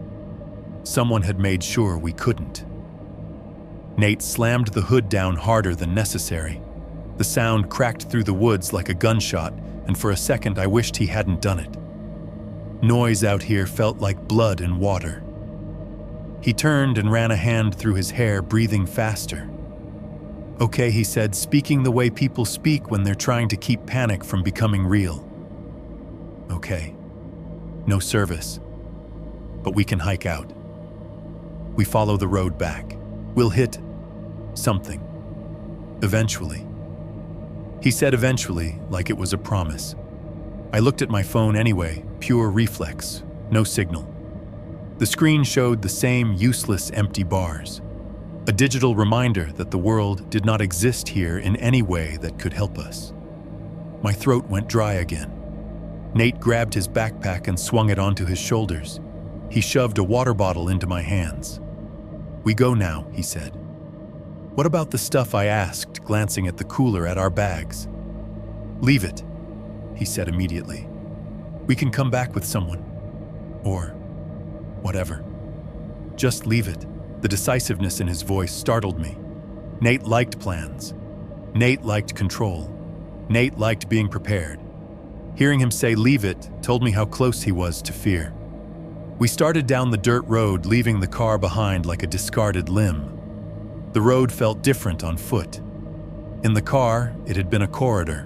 Someone had made sure we couldn't. Nate slammed the hood down harder than necessary. The sound cracked through the woods like a gunshot, and for a second I wished he hadn't done it. Noise out here felt like blood and water. He turned and ran a hand through his hair, breathing faster. "Okay," he said, speaking the way people speak when they're trying to keep panic from becoming real. "Okay. No service. But we can hike out. We follow the road back. We'll hit something. Eventually." He said eventually, like it was a promise. I looked at my phone anyway, pure reflex, no signal. The screen showed the same useless empty bars. A digital reminder that the world did not exist here in any way that could help us. My throat went dry again. Nate grabbed his backpack and swung it onto his shoulders. He shoved a water bottle into my hands. "We go now," he said. "What about the stuff?" I asked, glancing at the cooler at our bags. "Leave it," he said immediately. "We can come back with someone. Or whatever. Just leave it." The decisiveness in his voice startled me. Nate liked plans. Nate liked control. Nate liked being prepared. Hearing him say "leave it" told me how close he was to fear. We started down the dirt road, leaving the car behind like a discarded limb. The road felt different on foot. In the car, it had been a corridor.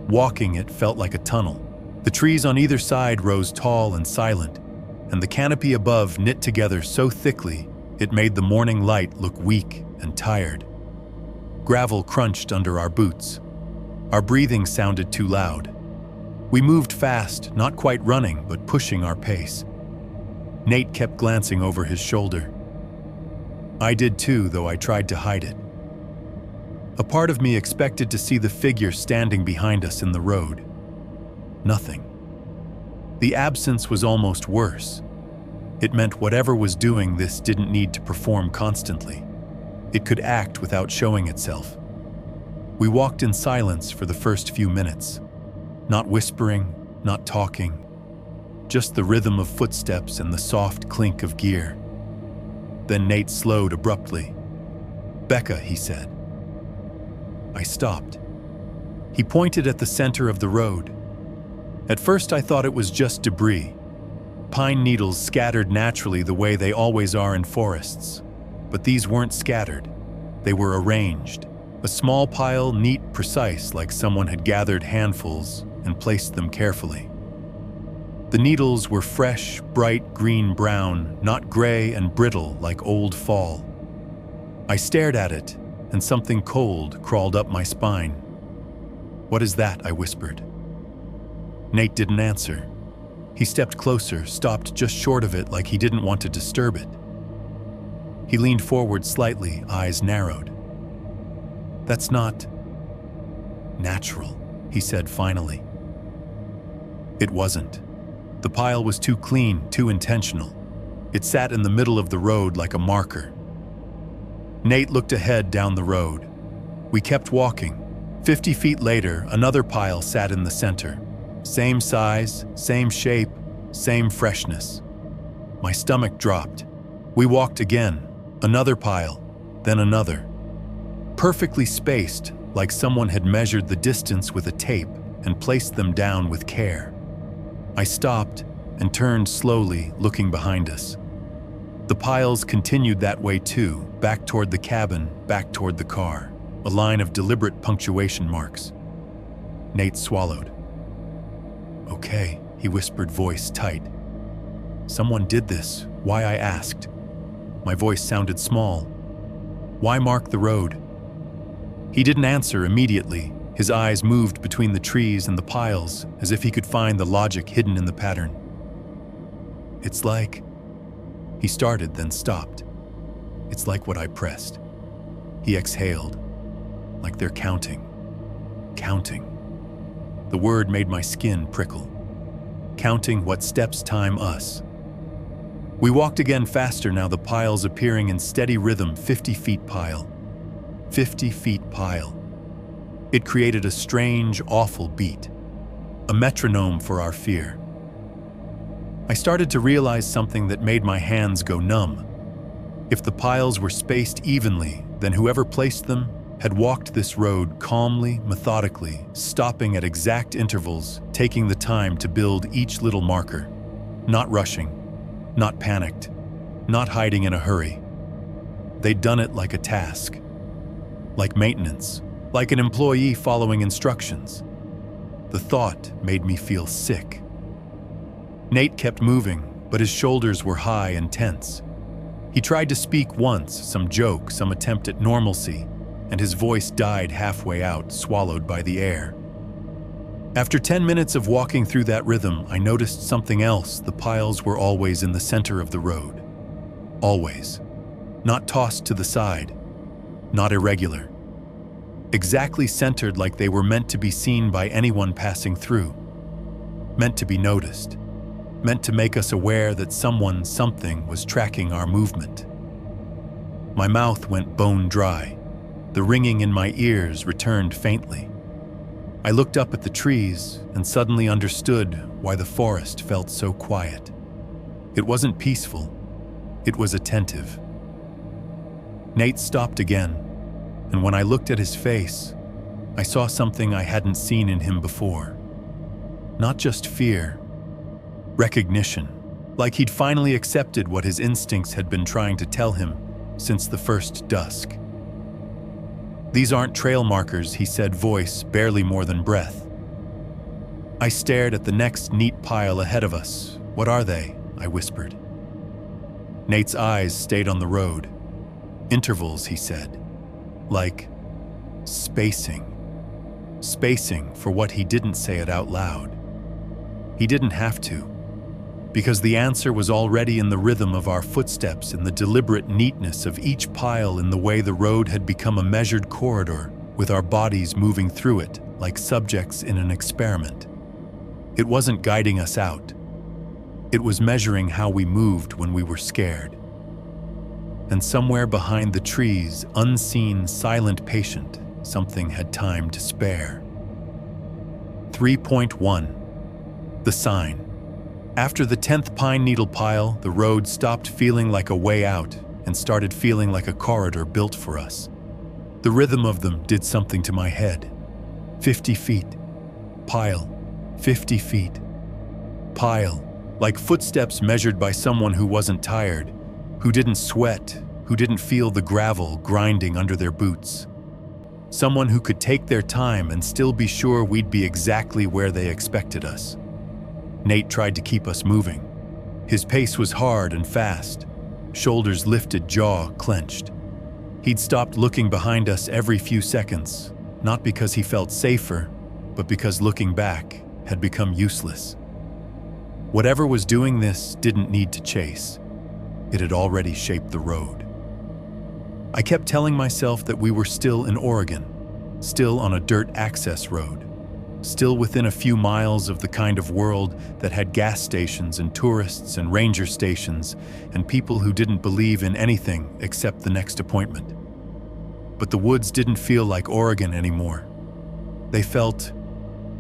Walking it felt like a tunnel. The trees on either side rose tall and silent, and the canopy above knit together so thickly it made the morning light look weak and tired. Gravel crunched under our boots. Our breathing sounded too loud. We moved fast, not quite running, but pushing our pace. Nate kept glancing over his shoulder. I did too, though I tried to hide it. A part of me expected to see the figure standing behind us in the road. Nothing. The absence was almost worse. It meant whatever was doing this didn't need to perform constantly. It could act without showing itself. We walked in silence for the first few minutes. Not whispering, not talking. Just the rhythm of footsteps and the soft clink of gear. Then Nate slowed abruptly. "Becca," he said. I stopped. He pointed at the center of the road. At first I thought it was just debris. Pine needles scattered naturally the way they always are in forests. But these weren't scattered. They were arranged. A small pile, neat, precise, like someone had gathered handfuls and placed them carefully. The needles were fresh, bright green-brown, not gray and brittle like old fall. I stared at it, and something cold crawled up my spine. "What is that?" I whispered. Nate didn't answer. He stepped closer, stopped just short of it like he didn't want to disturb it. He leaned forward slightly, eyes narrowed. "That's not natural," he said finally. It wasn't. The pile was too clean, too intentional. It sat in the middle of the road like a marker. Nate looked ahead down the road. We kept walking. 50 feet later, another pile sat in the center. Same size, same shape, same freshness. My stomach dropped. We walked again. Another pile, then another. Perfectly spaced, like someone had measured the distance with a tape and placed them down with care. I stopped, and turned slowly, looking behind us. The piles continued that way too, back toward the cabin, back toward the car, a line of deliberate punctuation marks. Nate swallowed. "Okay," he whispered, voice tight. "Someone did this. Why?" I asked. My voice sounded small. "Why mark the road?" He didn't answer immediately. His eyes moved between the trees and the piles, as if he could find the logic hidden in the pattern. "It's like..." He started, then stopped. "It's like what I pressed." He exhaled. "Like they're counting. Counting." The word made my skin prickle. Counting what steps time us. We walked again faster now, the piles appearing in steady rhythm, 50 feet pile. 50 feet pile. It created a strange, awful beat. A metronome for our fear. I started to realize something that made my hands go numb. If the piles were spaced evenly, then whoever placed them had walked this road calmly, methodically, stopping at exact intervals, taking the time to build each little marker. Not rushing, not panicked, not hiding in a hurry. They'd done it like a task, like maintenance, like an employee following instructions. The thought made me feel sick. Nate kept moving, but his shoulders were high and tense. He tried to speak once, some joke, some attempt at normalcy, and his voice died halfway out, swallowed by the air. After 10 minutes of walking through that rhythm, I noticed something else. The piles were always in the center of the road. Always. Not tossed to the side. Not irregular. Exactly centered, like they were meant to be seen by anyone passing through. Meant to be noticed. Meant to make us aware that someone, something was tracking our movement. My mouth went bone dry. The ringing in my ears returned faintly. I looked up at the trees and suddenly understood why the forest felt so quiet. It wasn't peaceful. It was attentive. Nate stopped again, and when I looked at his face, I saw something I hadn't seen in him before. Not just fear, recognition, like he'd finally accepted what his instincts had been trying to tell him since the first dusk. "These aren't trail markers," he said, voice barely more than breath. I stared at the next neat pile ahead of us. "What are they?" I whispered. Nate's eyes stayed on the road. "Intervals," he said. Like spacing. Spacing for what he didn't say it out loud. He didn't have to, because the answer was already in the rhythm of our footsteps, in the deliberate neatness of each pile, in the way the road had become a measured corridor, with our bodies moving through it like subjects in an experiment. It wasn't guiding us out. It was measuring how we moved when we were scared. And somewhere behind the trees, unseen, silent, patient, something had time to spare. 3.1. The sign. After the 10th pine needle pile, the road stopped feeling like a way out and started feeling like a corridor built for us. The rhythm of them did something to my head. 50 feet. Pile. 50 feet. Pile. Like footsteps measured by someone who wasn't tired, who didn't sweat, who didn't feel the gravel grinding under their boots. Someone who could take their time and still be sure we'd be exactly where they expected us. Nate tried to keep us moving. His pace was hard and fast, shoulders lifted, jaw clenched. He'd stopped looking behind us every few seconds, not because he felt safer, but because looking back had become useless. Whatever was doing this didn't need to chase. It had already shaped the road. I kept telling myself that we were still in Oregon, still on a dirt access road, still within a few miles of the kind of world that had gas stations and tourists and ranger stations and people who didn't believe in anything except the next appointment. But the woods didn't feel like Oregon anymore. They felt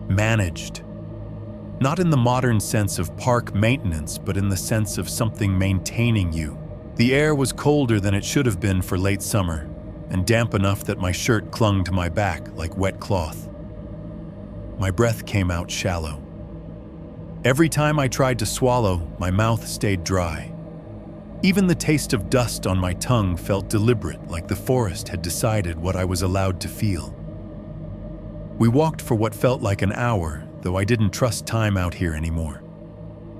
managed. Not in the modern sense of park maintenance, but in the sense of something maintaining you. The air was colder than it should have been for late summer, and damp enough that my shirt clung to my back like wet cloth. My breath came out shallow. Every time I tried to swallow, my mouth stayed dry. Even the taste of dust on my tongue felt deliberate, like the forest had decided what I was allowed to feel. We walked for what felt like an hour, though I didn't trust time out here anymore.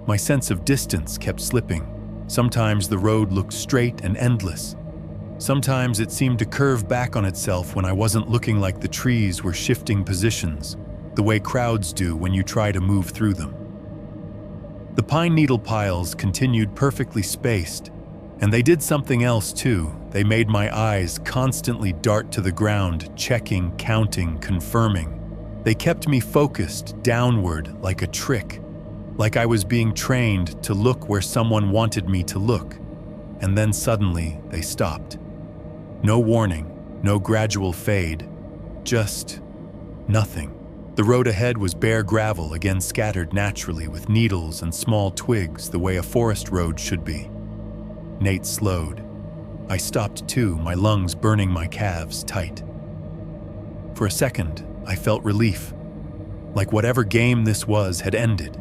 My sense of distance kept slipping. Sometimes the road looked straight and endless. Sometimes it seemed to curve back on itself when I wasn't looking, like the trees were shifting positions, the way crowds do when you try to move through them. The pine needle piles continued perfectly spaced, and they did something else too. They made my eyes constantly dart to the ground, checking, counting, confirming. They kept me focused downward like a trick, like I was being trained to look where someone wanted me to look. And then suddenly they stopped. No warning, no gradual fade, just nothing. The road ahead was bare gravel, again scattered naturally with needles and small twigs, the way a forest road should be. Nate slowed. I stopped too, my lungs burning my calves tight. For a second, I felt relief, like whatever game this was had ended.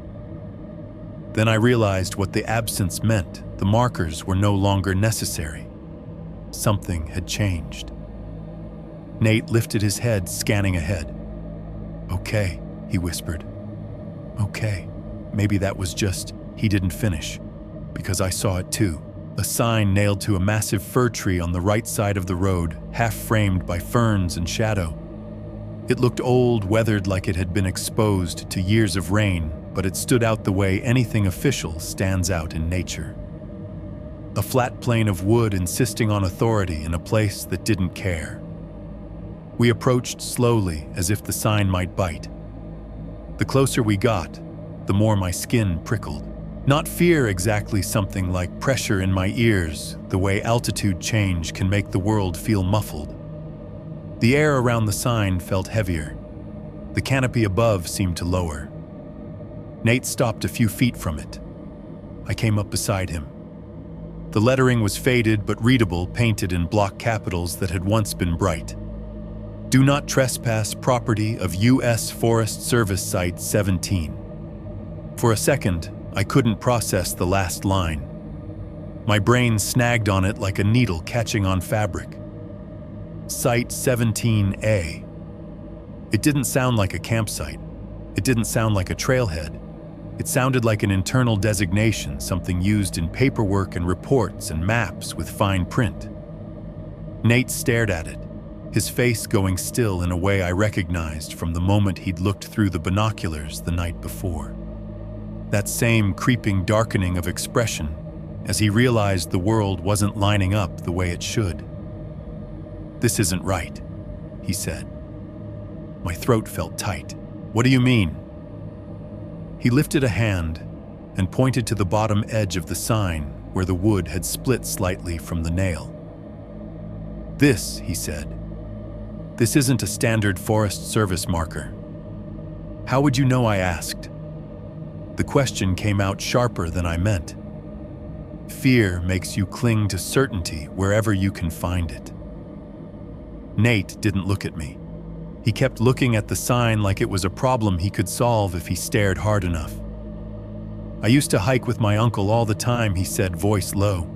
Then I realized what the absence meant. The markers were no longer necessary. Something had changed. Nate lifted his head, scanning ahead. "Okay," he whispered. "Okay." Maybe that was just, he didn't finish, because I saw it too. A sign nailed to a massive fir tree on the right side of the road, half framed by ferns and shadow. It looked old, weathered, like it had been exposed to years of rain, but it stood out the way anything official stands out in nature. A flat plane of wood insisting on authority in a place that didn't care. We approached slowly, as if the sign might bite. The closer we got, the more my skin prickled. Not fear exactly, something like pressure in my ears, the way altitude change can make the world feel muffled. The air around the sign felt heavier. The canopy above seemed to lower. Nate stopped a few feet from it. I came up beside him. The lettering was faded but readable, painted in block capitals that had once been bright. "Do not trespass property of U.S. Forest Service Site 17. For a second, I couldn't process the last line. My brain snagged on it like a needle catching on fabric. Site 17A. It didn't sound like a campsite. It didn't sound like a trailhead. It sounded like an internal designation, something used in paperwork and reports and maps with fine print. Nate stared at it, his face going still in a way I recognized from the moment he'd looked through the binoculars the night before. That same creeping darkening of expression as he realized the world wasn't lining up the way it should. "This isn't right," he said. My throat felt tight. "What do you mean?" He lifted a hand and pointed to the bottom edge of the sign where the wood had split slightly from the nail. "This," he said, "this isn't a standard Forest Service marker." "How would you know?" I asked. The question came out sharper than I meant. Fear makes you cling to certainty wherever you can find it. Nate didn't look at me. He kept looking at the sign like it was a problem he could solve if he stared hard enough. "I used to hike with my uncle all the time," he said, voice low.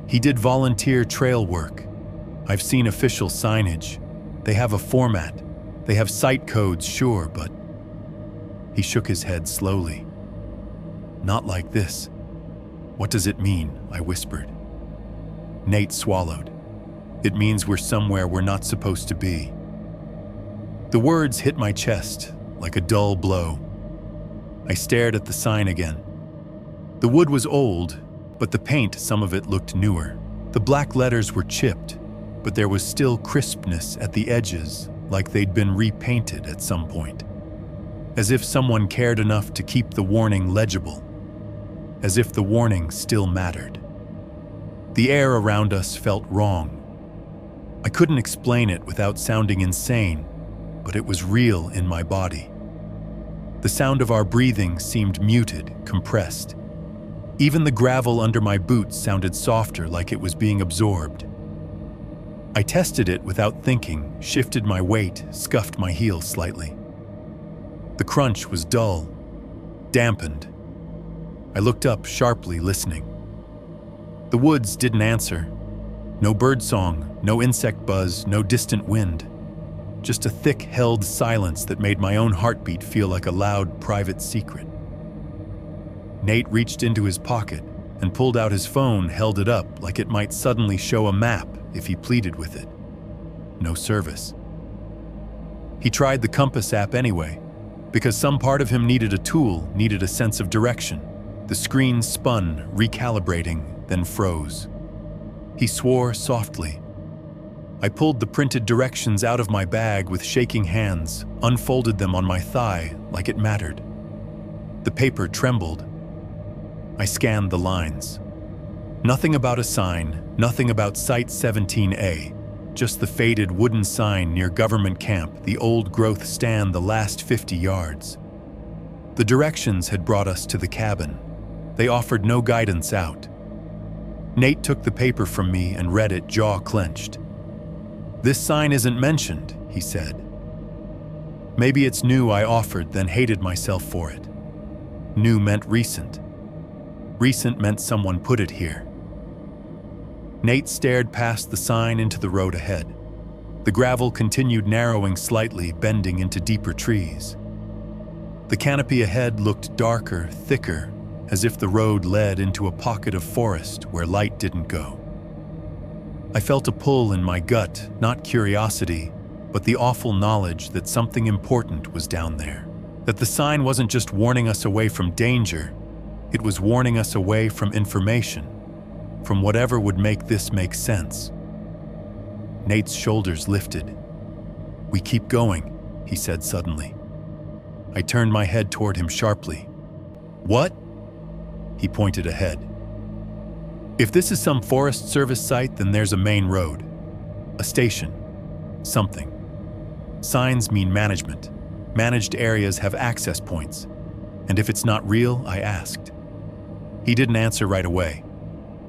"He did volunteer trail work. I've seen official signage. They have a format. They have site codes, sure, but..." He shook his head slowly. "Not like this." "What does it mean?" I whispered. Nate swallowed. "It means we're somewhere we're not supposed to be." The words hit my chest like a dull blow. I stared at the sign again. The wood was old, but the paint, some of it looked newer. The black letters were chipped, but there was still crispness at the edges, like they'd been repainted at some point. As if someone cared enough to keep the warning legible. As if the warning still mattered. The air around us felt wrong. I couldn't explain it without sounding insane, but it was real in my body. The sound of our breathing seemed muted, compressed. Even the gravel under my boots sounded softer, like it was being absorbed. I tested it without thinking, shifted my weight, scuffed my heel slightly. The crunch was dull. dampened. I looked up sharply, listening. The woods didn't answer. No birdsong, no insect buzz, no distant wind. Just a thick-held silence that made my own heartbeat feel like a loud, private secret. Nate reached into his pocket and pulled out his phone, held it up like it might suddenly show a map if he pleaded with it. No service. He tried the compass app anyway, because some part of him needed a tool, needed a sense of direction. The screen spun, recalibrating, then froze. He swore softly. I pulled the printed directions out of my bag with shaking hands, unfolded them on my thigh like it mattered. The paper trembled. I scanned the lines. Nothing about a sign, nothing about Site 17A, just the faded wooden sign near government camp, the old-growth stand the last 50 yards. The directions had brought us to the cabin. They offered no guidance out. Nate took the paper from me and read it, jaw clenched. "This sign isn't mentioned," he said. Maybe it's new, I offered, then hated myself for it. New meant recent. Recent meant someone put it here. Nate stared past the sign into the road ahead. The gravel continued narrowing slightly, bending into deeper trees. The canopy ahead looked darker, thicker, as if the road led into a pocket of forest where light didn't go. I felt a pull in my gut, not curiosity, but the awful knowledge that something important was down there. That the sign wasn't just warning us away from danger, it was warning us away from information, from whatever would make this make sense. Nate's shoulders lifted. "We keep going," he said suddenly. I turned my head toward him sharply. "What?" He pointed ahead. "If this is some Forest Service site, then there's a main road. A station. Something. Signs mean management. Managed areas have access points. And if it's not real?" I asked. He didn't answer right away.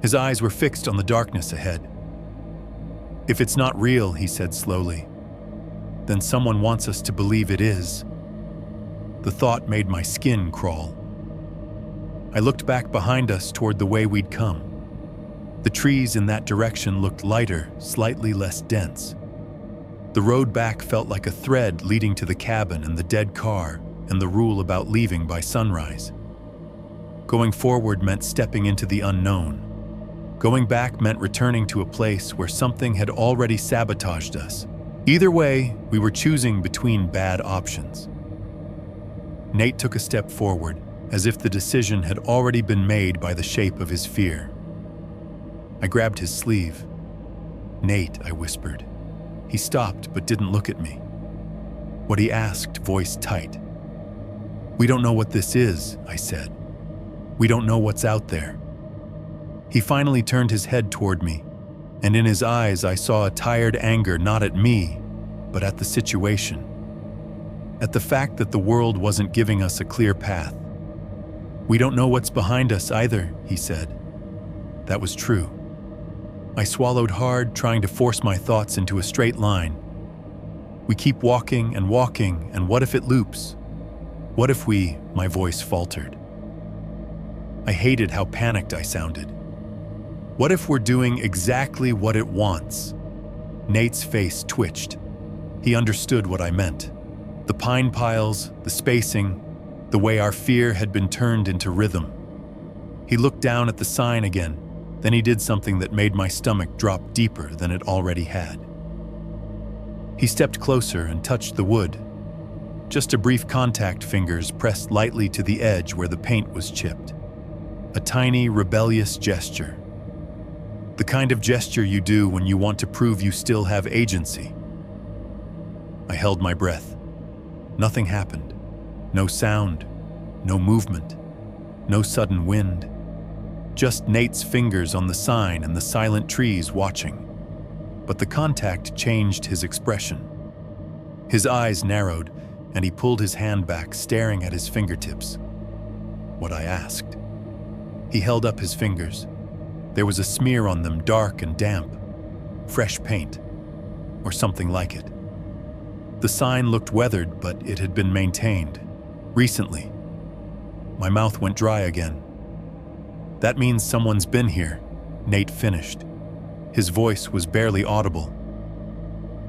His eyes were fixed on the darkness ahead. "If it's not real," he said slowly, "then someone wants us to believe it is." The thought made my skin crawl. I looked back behind us toward the way we'd come. The trees in that direction looked lighter, slightly less dense. The road back felt like a thread leading to the cabin and the dead car and the rule about leaving by sunrise. Going forward meant stepping into the unknown. Going back meant returning to a place where something had already sabotaged us. Either way, we were choosing between bad options. Nate took a step forward, as if the decision had already been made by the shape of his fear. I grabbed his sleeve. "Nate," I whispered. He stopped but didn't look at me. What he asked, voice tight. "We don't know what this is," I said. "We don't know what's out there." He finally turned his head toward me, and in his eyes I saw a tired anger not at me, but at the situation. At the fact that the world wasn't giving us a clear path. "We don't know what's behind us either," he said. That was true. I swallowed hard, trying to force my thoughts into a straight line. We keep walking, and what if it loops? What if we, my voice faltered. I hated how panicked I sounded. What if we're doing exactly what it wants? Nate's face twitched. He understood what I meant. The pine piles, the spacing, the way our fear had been turned into rhythm. He looked down at the sign again, then he did something that made my stomach drop deeper than it already had. He stepped closer and touched the wood. Just a brief contact, fingers pressed lightly to the edge where the paint was chipped. A tiny, rebellious gesture. The kind of gesture you do when you want to prove you still have agency. I held my breath. Nothing happened. No sound, no movement, no sudden wind. Just Nate's fingers on the sign and the silent trees watching. But the contact changed his expression. His eyes narrowed, and he pulled his hand back, staring at his fingertips. What I asked. He held up his fingers. There was a smear on them, dark and damp. Fresh paint, or something like it. The sign looked weathered, but it had been maintained. Recently. My mouth went dry again. "That means someone's been here," Nate finished. His voice was barely audible.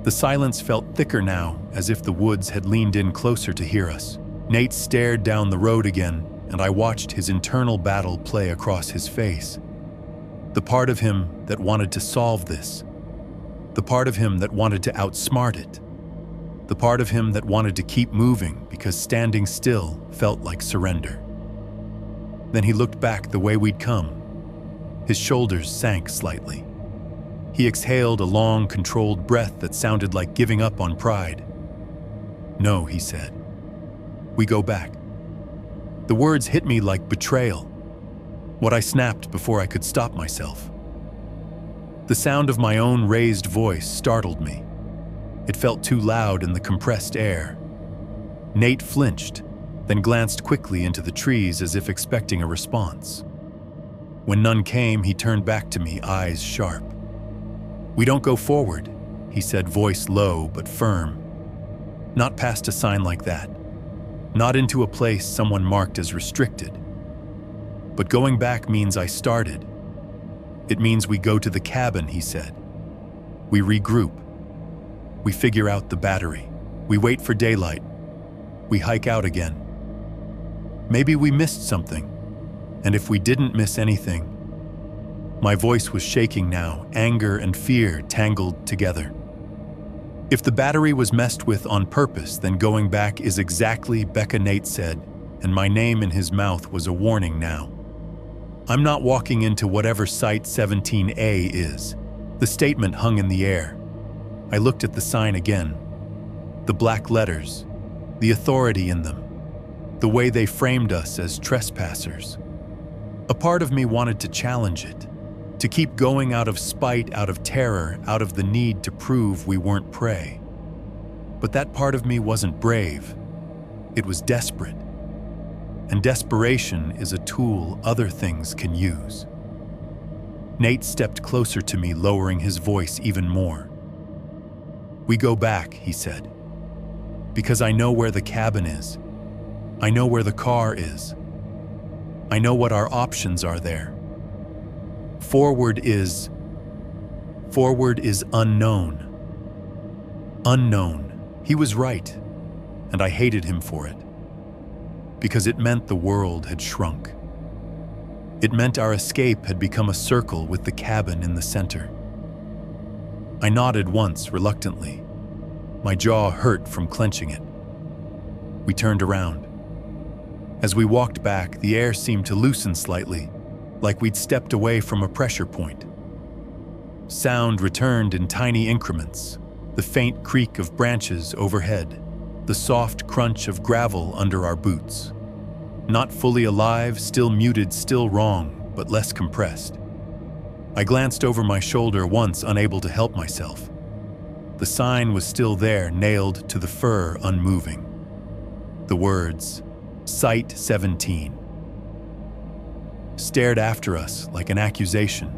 The silence felt thicker now, as if the woods had leaned in closer to hear us. Nate stared down the road again, and I watched his internal battle play across his face. The part of him that wanted to solve this. The part of him that wanted to outsmart it. The part of him that wanted to keep moving because standing still felt like surrender. Then he looked back the way we'd come. His shoulders sank slightly. He exhaled a long, controlled breath that sounded like giving up on pride. "No," he said. "We go back." The words hit me like betrayal. What I snapped before I could stop myself. The sound of my own raised voice startled me. It felt too loud in the compressed air. Nate flinched, then glanced quickly into the trees as if expecting a response. When none came, he turned back to me, eyes sharp. "We don't go forward," he said, voice low but firm. "Not past a sign like that. Not into a place someone marked as restricted. But going back means I started. It means we go to the cabin," he said. "We regroup. We figure out the battery. We wait for daylight. We hike out again. Maybe we missed something. And if we didn't miss anything..." My voice was shaking now, anger and fear tangled together. "If the battery was messed with on purpose, then going back is exactly," Becca Nate said, and my name in his mouth was a warning now. "I'm not walking into whatever Site 17A is." The statement hung in the air. I looked at the sign again. The black letters, the authority in them, the way they framed us as trespassers. A part of me wanted to challenge it, to keep going out of spite, out of terror, out of the need to prove we weren't prey. But that part of me wasn't brave. It was desperate. And desperation is a tool other things can use. Nate stepped closer to me, lowering his voice even more. "We go back," he said, "because I know where the cabin is. I know where the car is. I know what our options are there. Forward is unknown." Unknown. He was right, and I hated him for it. Because it meant the world had shrunk. It meant our escape had become a circle with the cabin in the center. I nodded once, reluctantly. My jaw hurt from clenching it. We turned around. As we walked back, the air seemed to loosen slightly, like we'd stepped away from a pressure point. Sound returned in tiny increments, the faint creak of branches overhead, the soft crunch of gravel under our boots. Not fully alive, still muted, still wrong, but less compressed. I glanced over my shoulder once, unable to help myself. The sign was still there, nailed to the fur, unmoving. The words, Site 17, stared after us like an accusation.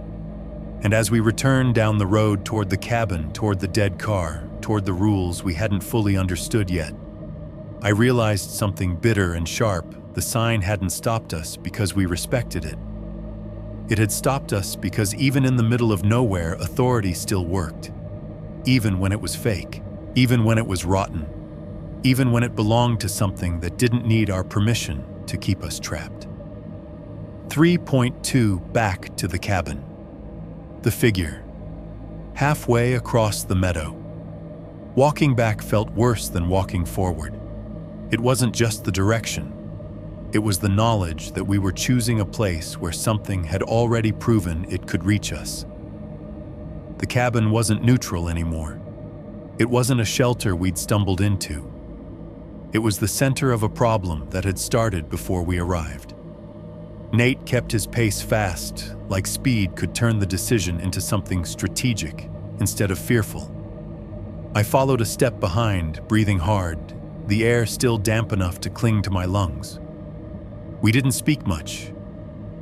And as we returned down the road toward the cabin, toward the dead car, toward the rules we hadn't fully understood yet, I realized something bitter and sharp. The sign hadn't stopped us because we respected it. It had stopped us because even in the middle of nowhere, authority still worked. Even when it was fake, even when it was rotten, even when it belonged to something that didn't need our permission to keep us trapped. 3.2 Back to the cabin. The figure. Halfway across the meadow. Walking back felt worse than walking forward. It wasn't just the direction. It was the knowledge that we were choosing a place where something had already proven it could reach us. The cabin wasn't neutral anymore. It wasn't a shelter we'd stumbled into. It was the center of a problem that had started before we arrived. Nate kept his pace fast, like speed could turn the decision into something strategic instead of fearful. I followed a step behind, breathing hard, the air still damp enough to cling to my lungs. We didn't speak much.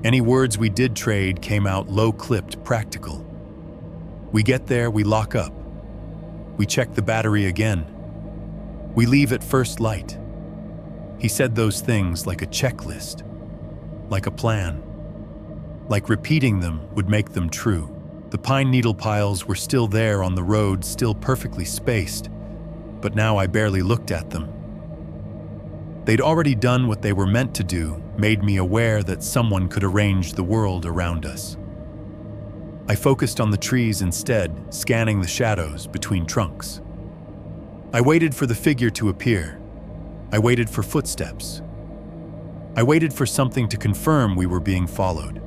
Any words we did trade came out low-clipped, practical. We get there, we lock up. We check the battery again. We leave at first light. He said those things like a checklist, like a plan. Like repeating them would make them true. The pine needle piles were still there on the road, still perfectly spaced, but now I barely looked at them. They'd already done what they were meant to do, made me aware that someone could arrange the world around us. I focused on the trees instead, scanning the shadows between trunks. I waited for the figure to appear. I waited for footsteps. I waited for something to confirm we were being followed.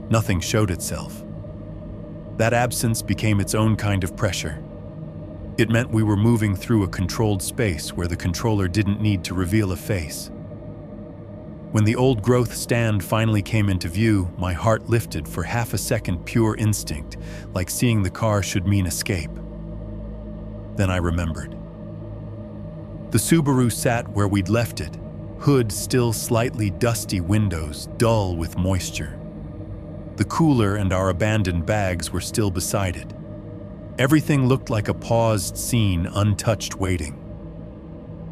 Nothing showed itself. That absence became its own kind of pressure. It meant we were moving through a controlled space where the controller didn't need to reveal a face. When the old growth stand finally came into view, my heart lifted for half a second, pure instinct, like seeing the car should mean escape. Then I remembered. The Subaru sat where we'd left it, hood still slightly dusty, windows dull with moisture. The cooler and our abandoned bags were still beside it. Everything looked like a paused scene, untouched, waiting.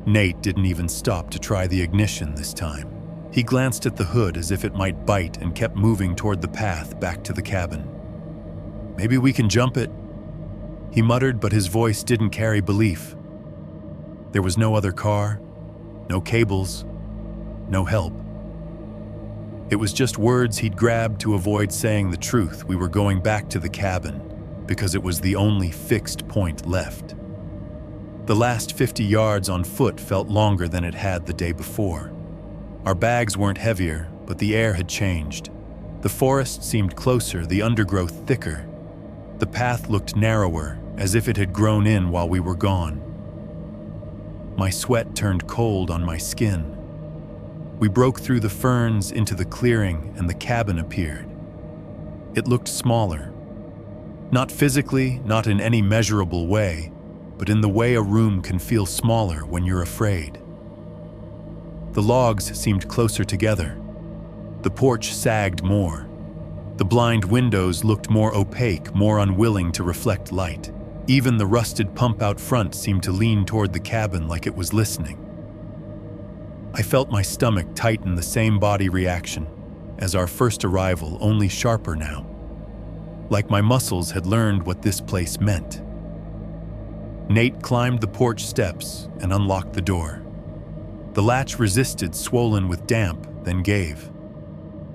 Nate didn't even stop to try the ignition this time. He glanced at the hood as if it might bite and kept moving toward the path back to the cabin. "Maybe we can jump it," he muttered, but his voice didn't carry belief. There was no other car, no cables, no help. It was just words he'd grabbed to avoid saying the truth. We were going back to the cabin because it was the only fixed point left. The last 50 yards on foot felt longer than it had the day before. Our bags weren't heavier, but the air had changed. The forest seemed closer, the undergrowth thicker. The path looked narrower, as if it had grown in while we were gone. My sweat turned cold on my skin. We broke through the ferns into the clearing, and the cabin appeared. It looked smaller. Not physically, not in any measurable way, but in the way a room can feel smaller when you're afraid. The logs seemed closer together. The porch sagged more. The blind windows looked more opaque, more unwilling to reflect light. Even the rusted pump out front seemed to lean toward the cabin like it was listening. I felt my stomach tighten, the same body reaction as our first arrival, only sharper now. Like my muscles had learned what this place meant. Nate climbed the porch steps and unlocked the door. The latch resisted, swollen with damp, then gave.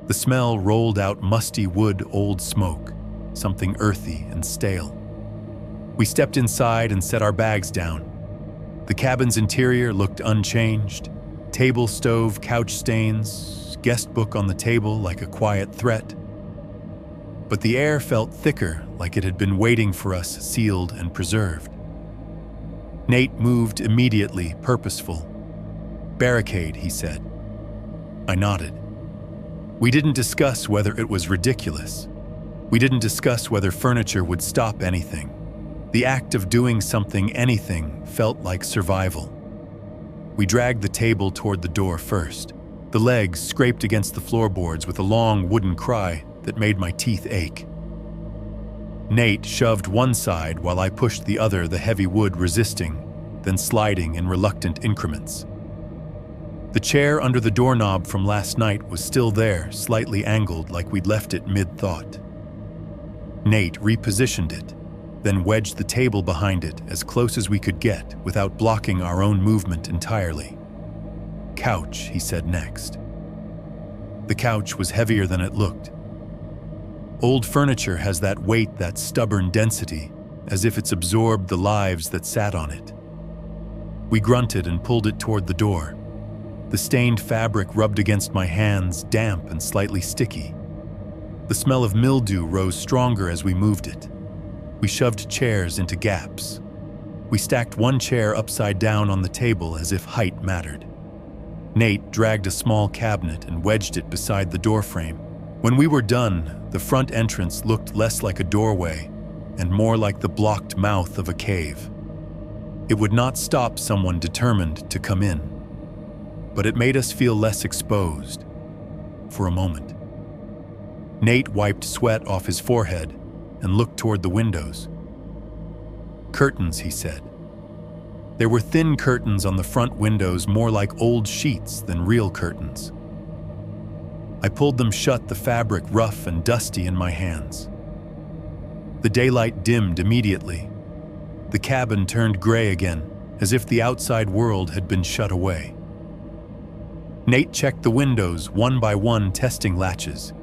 The smell rolled out, musty wood, old smoke, something earthy and stale. We stepped inside and set our bags down. The cabin's interior looked unchanged. Table, stove, couch stains, guest book on the table like a quiet threat. But the air felt thicker, like it had been waiting for us, sealed and preserved. Nate moved immediately, purposeful. "Barricade," he said. I nodded. We didn't discuss whether it was ridiculous. We didn't discuss whether furniture would stop anything. The act of doing something, anything, felt like survival. We dragged the table toward the door first. The legs scraped against the floorboards with a long wooden cry that made my teeth ache. Nate shoved one side while I pushed the other, the heavy wood resisting, then sliding in reluctant increments. The chair under the doorknob from last night was still there, slightly angled like we'd left it mid-thought. Nate repositioned it, then wedged the table behind it as close as we could get without blocking our own movement entirely. "Couch," he said next. The couch was heavier than it looked. Old furniture has that weight, that stubborn density, as if it's absorbed the lives that sat on it. We grunted and pulled it toward the door. The stained fabric rubbed against my hands, damp and slightly sticky. The smell of mildew rose stronger as we moved it. We shoved chairs into gaps. We stacked one chair upside down on the table as if height mattered. Nate dragged a small cabinet and wedged it beside the doorframe. When we were done, the front entrance looked less like a doorway and more like the blocked mouth of a cave. It would not stop someone determined to come in, but it made us feel less exposed for a moment. Nate wiped sweat off his forehead and looked toward the windows. "Curtains," he said. There were thin curtains on the front windows, more like old sheets than real curtains. I pulled them shut, the fabric rough and dusty in my hands. The daylight dimmed immediately. The cabin turned gray again, as if the outside world had been shut away. Nate checked the windows one by one, testing latches.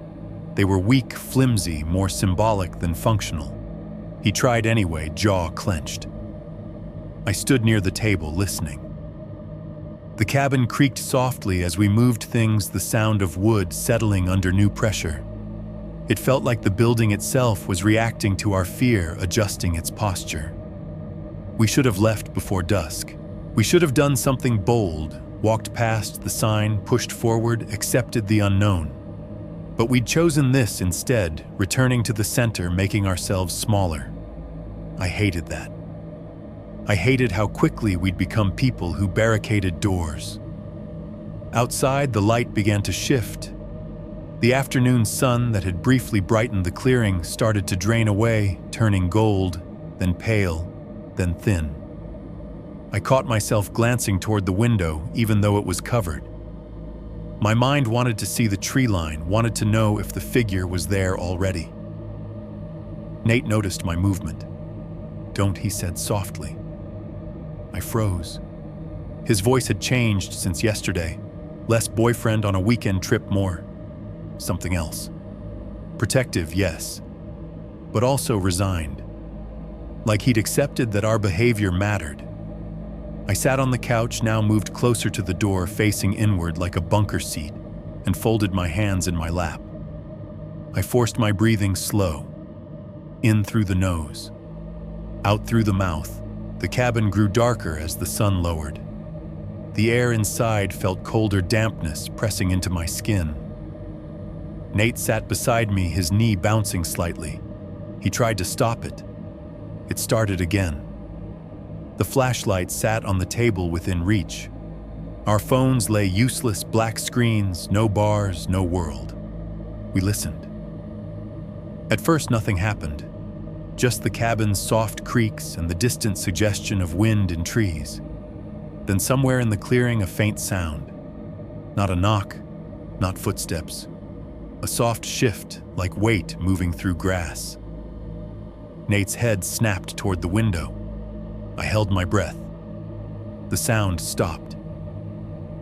They were weak, flimsy, more symbolic than functional. He tried anyway, jaw clenched. I stood near the table, listening. The cabin creaked softly as we moved things, the sound of wood settling under new pressure. It felt like the building itself was reacting to our fear, adjusting its posture. We should have left before dusk. We should have done something bold, walked past the sign, pushed forward, accepted the unknown. But we'd chosen this instead, returning to the center, making ourselves smaller. I hated that. I hated how quickly we'd become people who barricaded doors. Outside, the light began to shift. The afternoon sun that had briefly brightened the clearing started to drain away, turning gold, then pale, then thin. I caught myself glancing toward the window, even though it was covered. My mind wanted to see the tree line, wanted to know if the figure was there already. Nate noticed my movement. "Don't," he said softly. I froze. His voice had changed since yesterday. Less boyfriend on a weekend trip, more something else. Protective, yes, but also resigned. Like he'd accepted that our behavior mattered. I sat on the couch, now moved closer to the door, facing inward like a bunker seat, and folded my hands in my lap. I forced my breathing slow. In through the nose, out through the mouth. The cabin grew darker as the sun lowered. The air inside felt colder, dampness pressing into my skin. Nate sat beside me, his knee bouncing slightly. He tried to stop it. It started again. The flashlight sat on the table within reach. Our phones lay useless, black screens, no bars, no world. We listened. At first, nothing happened. Just the cabin's soft creaks and the distant suggestion of wind in trees. Then somewhere in the clearing, a faint sound. Not a knock, not footsteps. A soft shift, like weight moving through grass. Nate's head snapped toward the window. I held my breath. The sound stopped.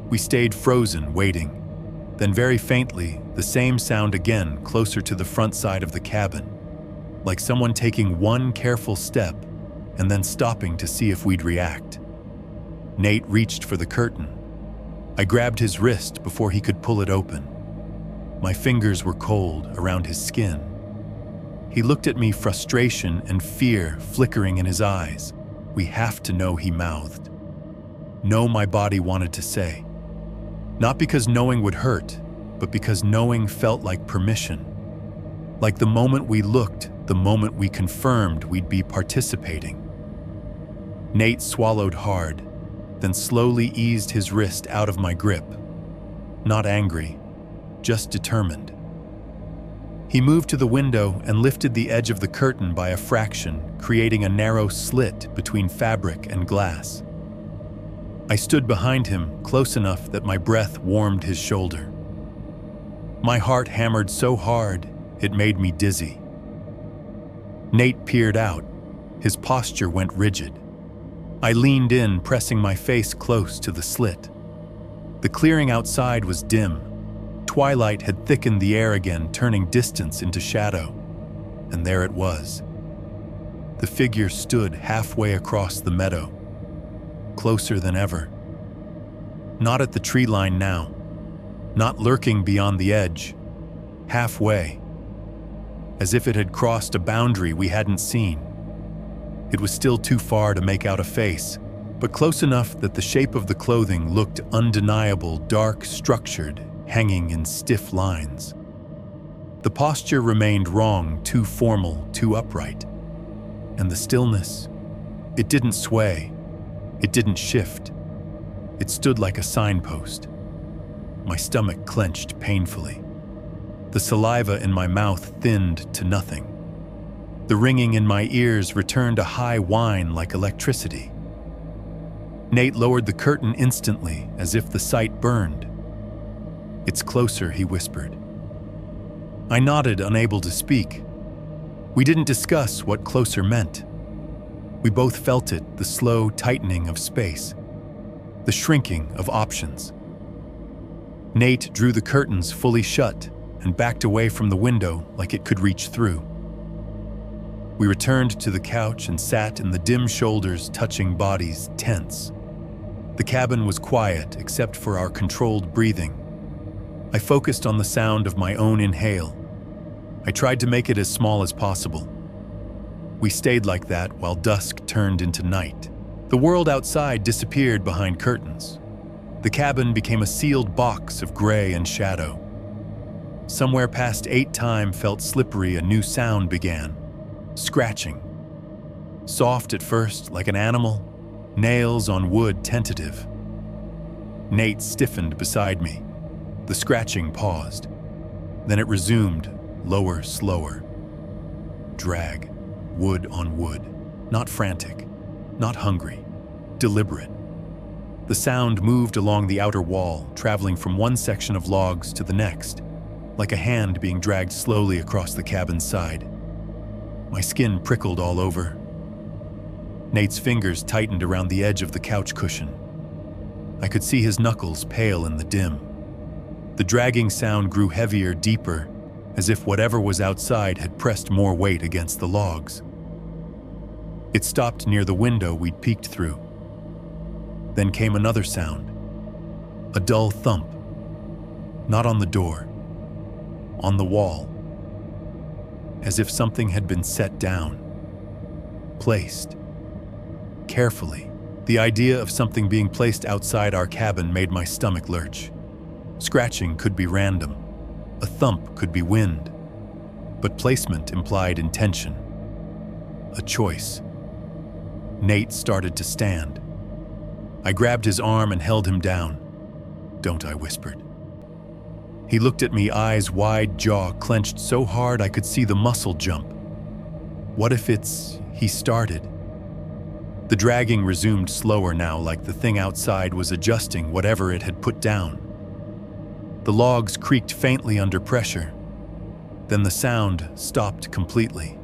We stayed frozen, waiting. Then very faintly, the same sound again, closer to the front side of the cabin. Like someone taking one careful step and then stopping to see if we'd react. Nate reached for the curtain. I grabbed his wrist before he could pull it open. My fingers were cold around his skin. He looked at me, frustration and fear flickering in his eyes. "We have to know," he mouthed. "No," my body wanted to say. Not because knowing would hurt, but because knowing felt like permission. Like the moment we looked, the moment we confirmed we'd be participating. Nate swallowed hard, then slowly eased his wrist out of my grip. Not angry, just determined. He moved to the window and lifted the edge of the curtain by a fraction, creating a narrow slit between fabric and glass. I stood behind him, close enough that my breath warmed his shoulder. My heart hammered so hard, it made me dizzy. Nate peered out. His posture went rigid. I leaned in, pressing my face close to the slit. The clearing outside was dim. Twilight had thickened the air again, turning distance into shadow. And there it was. The figure stood halfway across the meadow, closer than ever. Not at the tree line now, not lurking beyond the edge, halfway, as if it had crossed a boundary we hadn't seen. It was still too far to make out a face, but close enough that the shape of the clothing looked undeniable, dark, structured, hanging in stiff lines. The posture remained wrong, too formal, too upright. And the stillness, it didn't sway, it didn't shift. It stood like a signpost. My stomach clenched painfully. The saliva in my mouth thinned to nothing. The ringing in my ears returned a high whine like electricity. Nate lowered the curtain instantly, as if the sight burned. "It's closer," he whispered. I nodded, unable to speak. We didn't discuss what closer meant. We both felt it, the slow tightening of space, the shrinking of options. Nate drew the curtains fully shut and backed away from the window like it could reach through. We returned to the couch and sat in the dim shoulders touching bodies, tense. The cabin was quiet except for our controlled breathing. I focused on the sound of my own inhale. I tried to make it as small as possible. We stayed like that while dusk turned into night. The world outside disappeared behind curtains. The cabin became a sealed box of gray and shadow. Somewhere past 8 time felt slippery, a new sound began. Scratching. Soft at first, like an animal, nails on wood tentative. Nate stiffened beside me. The scratching paused. Then it resumed, lower, slower. Drag. Wood on wood. Not frantic. Not hungry. Deliberate. The sound moved along the outer wall, traveling from one section of logs to the next, like a hand being dragged slowly across the cabin's side. My skin prickled all over. Nate's fingers tightened around the edge of the couch cushion. I could see his knuckles pale in the dim. The dragging sound grew heavier, deeper, as if whatever was outside had pressed more weight against the logs. It stopped near the window we'd peeked through. Then came another sound. A dull thump. Not on the door. On the wall. As if something had been set down. Placed. Carefully. The idea of something being placed outside our cabin made my stomach lurch. Scratching could be random. A thump could be wind. But placement implied intention. A choice. Nate started to stand. I grabbed his arm and held him down. "Don't," I whispered. He looked at me, eyes wide, jaw clenched so hard I could see the muscle jump. What if he started? The dragging resumed slower now, like the thing outside was adjusting whatever it had put down. The logs creaked faintly under pressure. Then the sound stopped completely.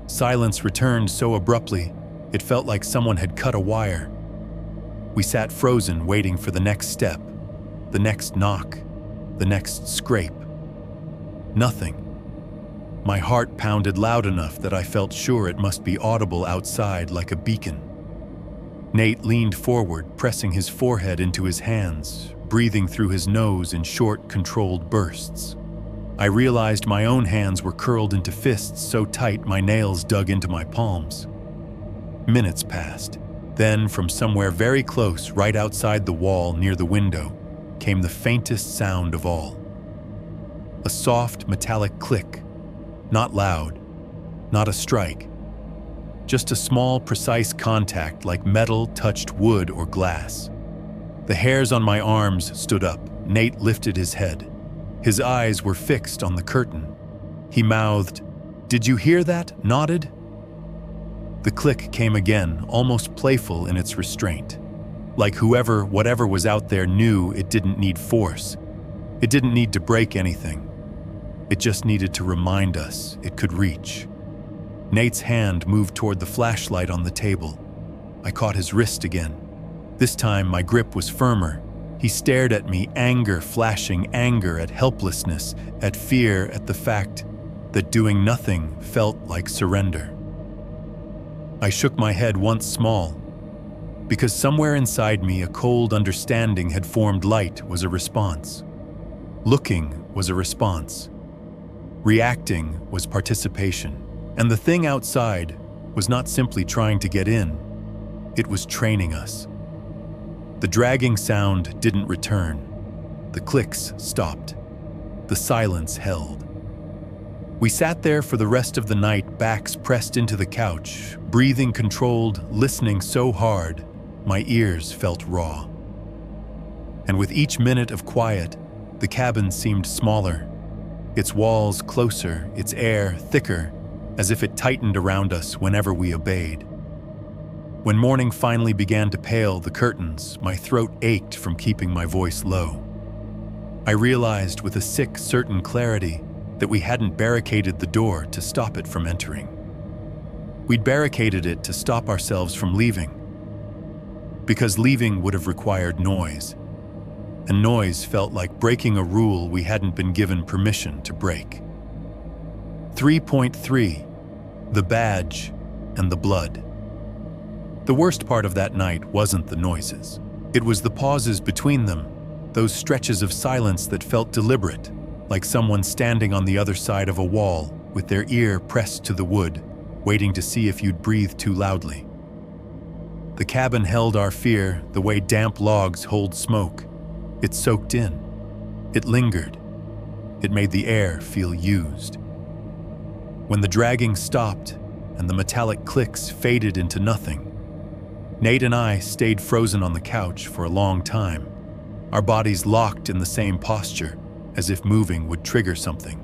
Silence returned so abruptly, it felt like someone had cut a wire. We sat frozen, waiting for the next step, the next knock, the next scrape. Nothing. My heart pounded loud enough that I felt sure it must be audible outside, like a beacon. Nate leaned forward, pressing his forehead into his hands, breathing through his nose in short, controlled bursts. I realized my own hands were curled into fists so tight my nails dug into my palms. Minutes passed. Then, from somewhere very close, right outside the wall near the window, came the faintest sound of all. A soft, metallic click. Not loud. Not a strike. Just a small, precise contact like metal touched wood or glass. The hairs on my arms stood up. Nate lifted his head. His eyes were fixed on the curtain. He mouthed, "Did you hear that?" Nodded. The click came again, almost playful in its restraint. Like whatever was out there knew it didn't need force. It didn't need to break anything. It just needed to remind us it could reach. Nate's hand moved toward the flashlight on the table. I caught his wrist again. This time my grip was firmer. He stared at me, anger flashing, anger at helplessness, at fear, at the fact that doing nothing felt like surrender. I shook my head once small, because somewhere inside me a cold understanding had formed. Light was a response. Looking was a response. Reacting was participation. And the thing outside was not simply trying to get in, it was training us. The dragging sound didn't return. The clicks stopped. The silence held. We sat there for the rest of the night, backs pressed into the couch, breathing controlled, listening so hard, my ears felt raw. And with each minute of quiet, the cabin seemed smaller, its walls closer, its air thicker, as if it tightened around us whenever we obeyed. When morning finally began to pale the curtains, my throat ached from keeping my voice low. I realized with a sick, certain clarity that we hadn't barricaded the door to stop it from entering. We'd barricaded it to stop ourselves from leaving, because leaving would have required noise, and noise felt like breaking a rule we hadn't been given permission to break. 3.3. The badge and the blood. The worst part of that night wasn't the noises. It was the pauses between them, those stretches of silence that felt deliberate, like someone standing on the other side of a wall with their ear pressed to the wood, waiting to see if you'd breathe too loudly. The cabin held our fear the way damp logs hold smoke. It soaked in. It lingered. It made the air feel used. When the dragging stopped and the metallic clicks faded into nothing, Nate and I stayed frozen on the couch for a long time, our bodies locked in the same posture, as if moving would trigger something.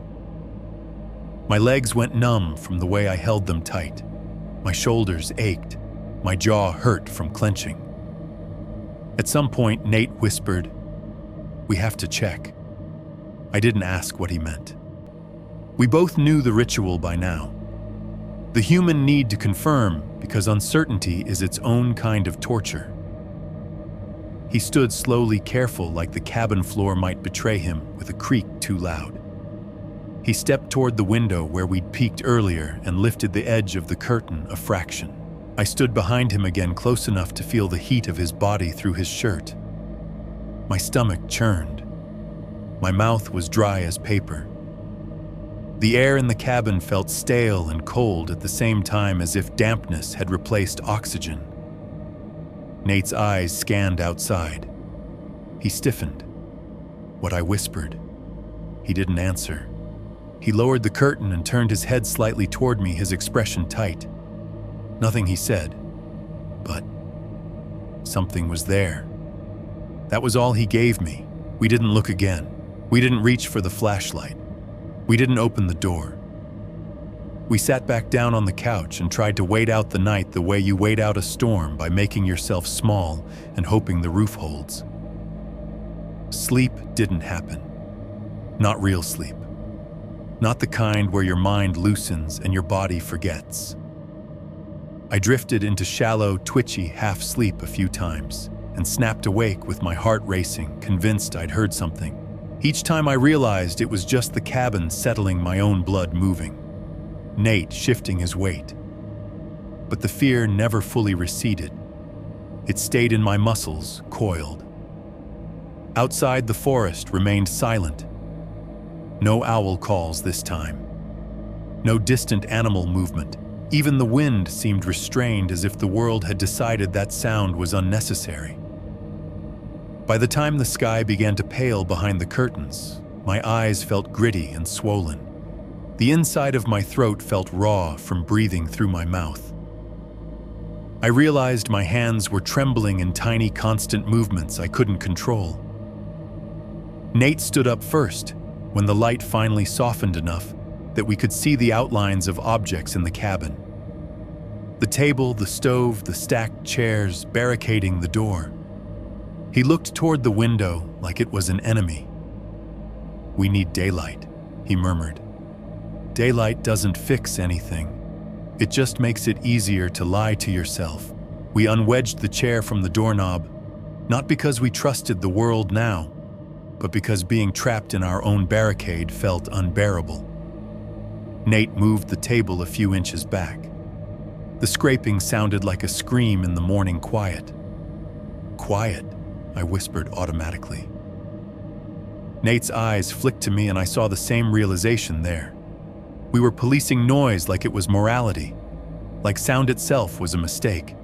My legs went numb from the way I held them tight. My shoulders ached. My jaw hurt from clenching. At some point, Nate whispered, "We have to check." I didn't ask what he meant. We both knew the ritual by now. The human need to confirm because uncertainty is its own kind of torture. He stood slowly, careful, like the cabin floor might betray him with a creak too loud. He stepped toward the window where we'd peeked earlier and lifted the edge of the curtain a fraction. I stood behind him again, close enough to feel the heat of his body through his shirt. My stomach churned. My mouth was dry as paper. The air in the cabin felt stale and cold at the same time, as if dampness had replaced oxygen. Nate's eyes scanned outside. He stiffened. What I whispered. He didn't answer. He lowered the curtain and turned his head slightly toward me, his expression tight. Nothing he said, but something was there. That was all he gave me. We didn't look again. We didn't reach for the flashlight. We didn't open the door. We sat back down on the couch and tried to wait out the night the way you wait out a storm, by making yourself small and hoping the roof holds. Sleep didn't happen. Not real sleep. Not the kind where your mind loosens and your body forgets. I drifted into shallow, twitchy half-sleep a few times and snapped awake with my heart racing, convinced I'd heard something. Each time I realized it was just the cabin settling, my own blood moving. Nate shifting his weight. But the fear never fully receded. It stayed in my muscles, coiled. Outside, the forest remained silent. No owl calls this time. No distant animal movement. Even the wind seemed restrained, as if the world had decided that sound was unnecessary. By the time the sky began to pale behind the curtains, my eyes felt gritty and swollen. The inside of my throat felt raw from breathing through my mouth. I realized my hands were trembling in tiny, constant movements I couldn't control. Nate stood up first, when the light finally softened enough that we could see the outlines of objects in the cabin. The table, the stove, the stacked chairs barricading the door. He looked toward the window like it was an enemy. "We need daylight," he murmured. "Daylight doesn't fix anything. It just makes it easier to lie to yourself." We unwedged the chair from the doorknob, not because we trusted the world now, but because being trapped in our own barricade felt unbearable. Nate moved the table a few inches back. The scraping sounded like a scream in the morning quiet. "Quiet," I whispered automatically. Nate's eyes flicked to me, and I saw the same realization there. We were policing noise like it was morality, like sound itself was a mistake.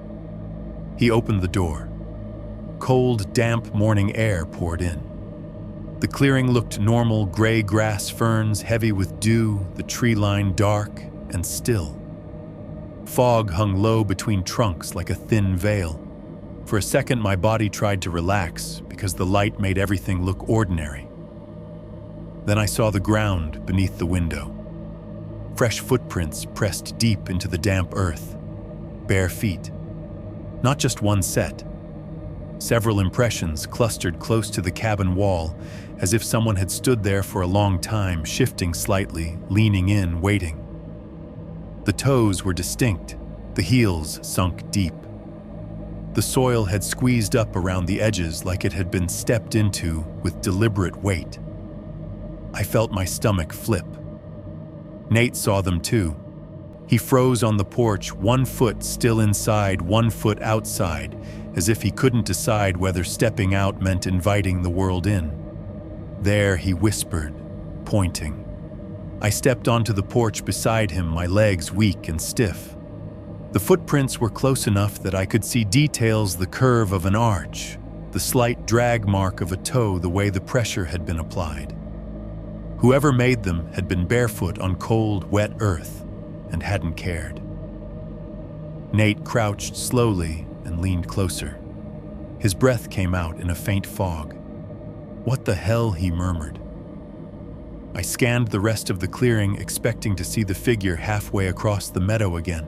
He opened the door. Cold, damp morning air poured in. The clearing looked normal, gray grass ferns heavy with dew, the tree line dark and still. Fog hung low between trunks like a thin veil. For a second, my body tried to relax because the light made everything look ordinary. Then I saw the ground beneath the window. Fresh footprints pressed deep into the damp earth. Bare feet. Not just one set. Several impressions clustered close to the cabin wall, as if someone had stood there for a long time, shifting slightly, leaning in, waiting. The toes were distinct, the heels sunk deep. The soil had squeezed up around the edges like it had been stepped into with deliberate weight. I felt my stomach flip. Nate saw them too. He froze on the porch, 1 foot still inside, 1 foot outside, as if he couldn't decide whether stepping out meant inviting the world in. There, he whispered, pointing. I stepped onto the porch beside him, my legs weak and stiff. The footprints were close enough that I could see details: the curve of an arch, the slight drag mark of a toe, the way the pressure had been applied. Whoever made them had been barefoot on cold, wet earth and hadn't cared. Nate crouched slowly and leaned closer. His breath came out in a faint fog. "What the hell?" he murmured. I scanned the rest of the clearing, expecting to see the figure halfway across the meadow again.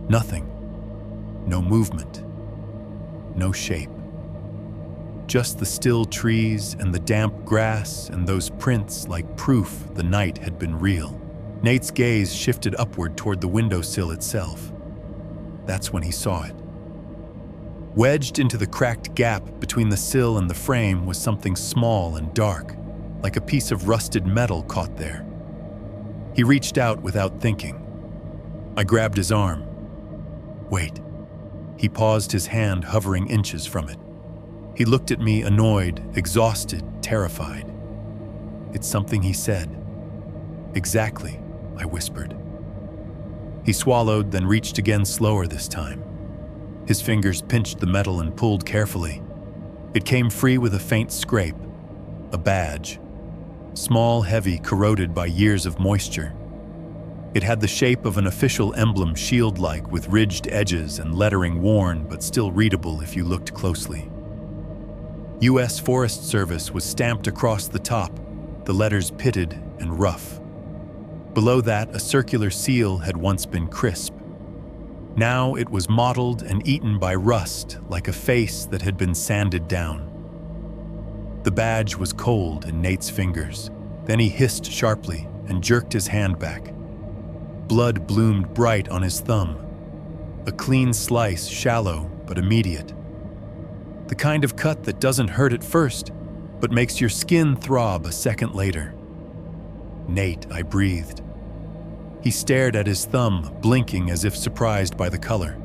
Nothing. No movement. No shape. Just the still trees and the damp grass and those prints like proof the night had been real. Nate's gaze shifted upward toward the windowsill itself. That's when he saw it. Wedged into the cracked gap between the sill and the frame was something small and dark, like a piece of rusted metal caught there. He reached out without thinking. I grabbed his arm. Wait. He paused, his hand hovering inches from it. He looked at me, annoyed, exhausted, terrified. "It's something he said." "Exactly," I whispered. He swallowed, then reached again, slower this time. His fingers pinched the metal and pulled carefully. It came free with a faint scrape. A badge. Small, heavy, corroded by years of moisture. It had the shape of an official emblem, shield-like, with ridged edges and lettering worn but still readable if you looked closely. U.S. Forest Service was stamped across the top, the letters pitted and rough. Below that, a circular seal had once been crisp. Now it was mottled and eaten by rust, like a face that had been sanded down. The badge was cold in Nate's fingers. Then he hissed sharply and jerked his hand back. Blood bloomed bright on his thumb. A clean slice, shallow but immediate. The kind of cut that doesn't hurt at first, but makes your skin throb a second later. "Nate," I breathed. He stared at his thumb, blinking as if surprised by the color.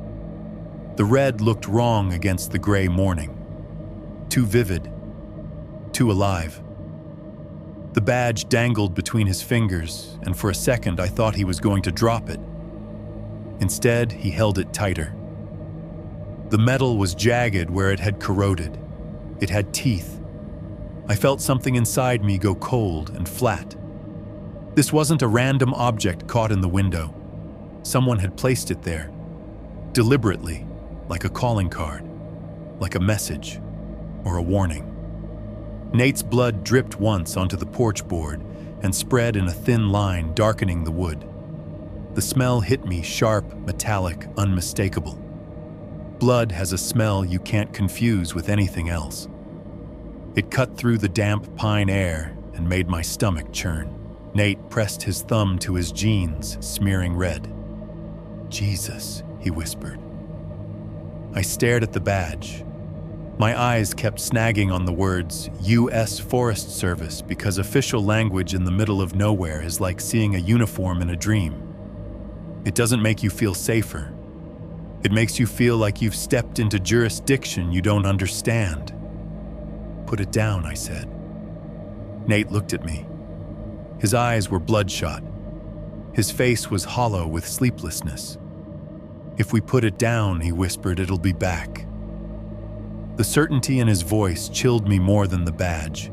The red looked wrong against the gray morning. Too vivid. Too alive. The badge dangled between his fingers, and for a second I thought he was going to drop it. Instead, he held it tighter. The metal was jagged where it had corroded. It had teeth. I felt something inside me go cold and flat. This wasn't a random object caught in the window. Someone had placed it there, deliberately, like a calling card, like a message, or a warning. Nate's blood dripped once onto the porch board and spread in a thin line, darkening the wood. The smell hit me, sharp, metallic, unmistakable. Blood has a smell you can't confuse with anything else. It cut through the damp pine air and made my stomach churn. Nate pressed his thumb to his jeans, smearing red. "Jesus," he whispered. I stared at the badge. My eyes kept snagging on the words U.S. Forest Service because official language in the middle of nowhere is like seeing a uniform in a dream. It doesn't make you feel safer. It makes you feel like you've stepped into jurisdiction you don't understand. "Put it down," I said. Nate looked at me. His eyes were bloodshot. His face was hollow with sleeplessness. "If we put it down," he whispered, "it'll be back." The certainty in his voice chilled me more than the badge.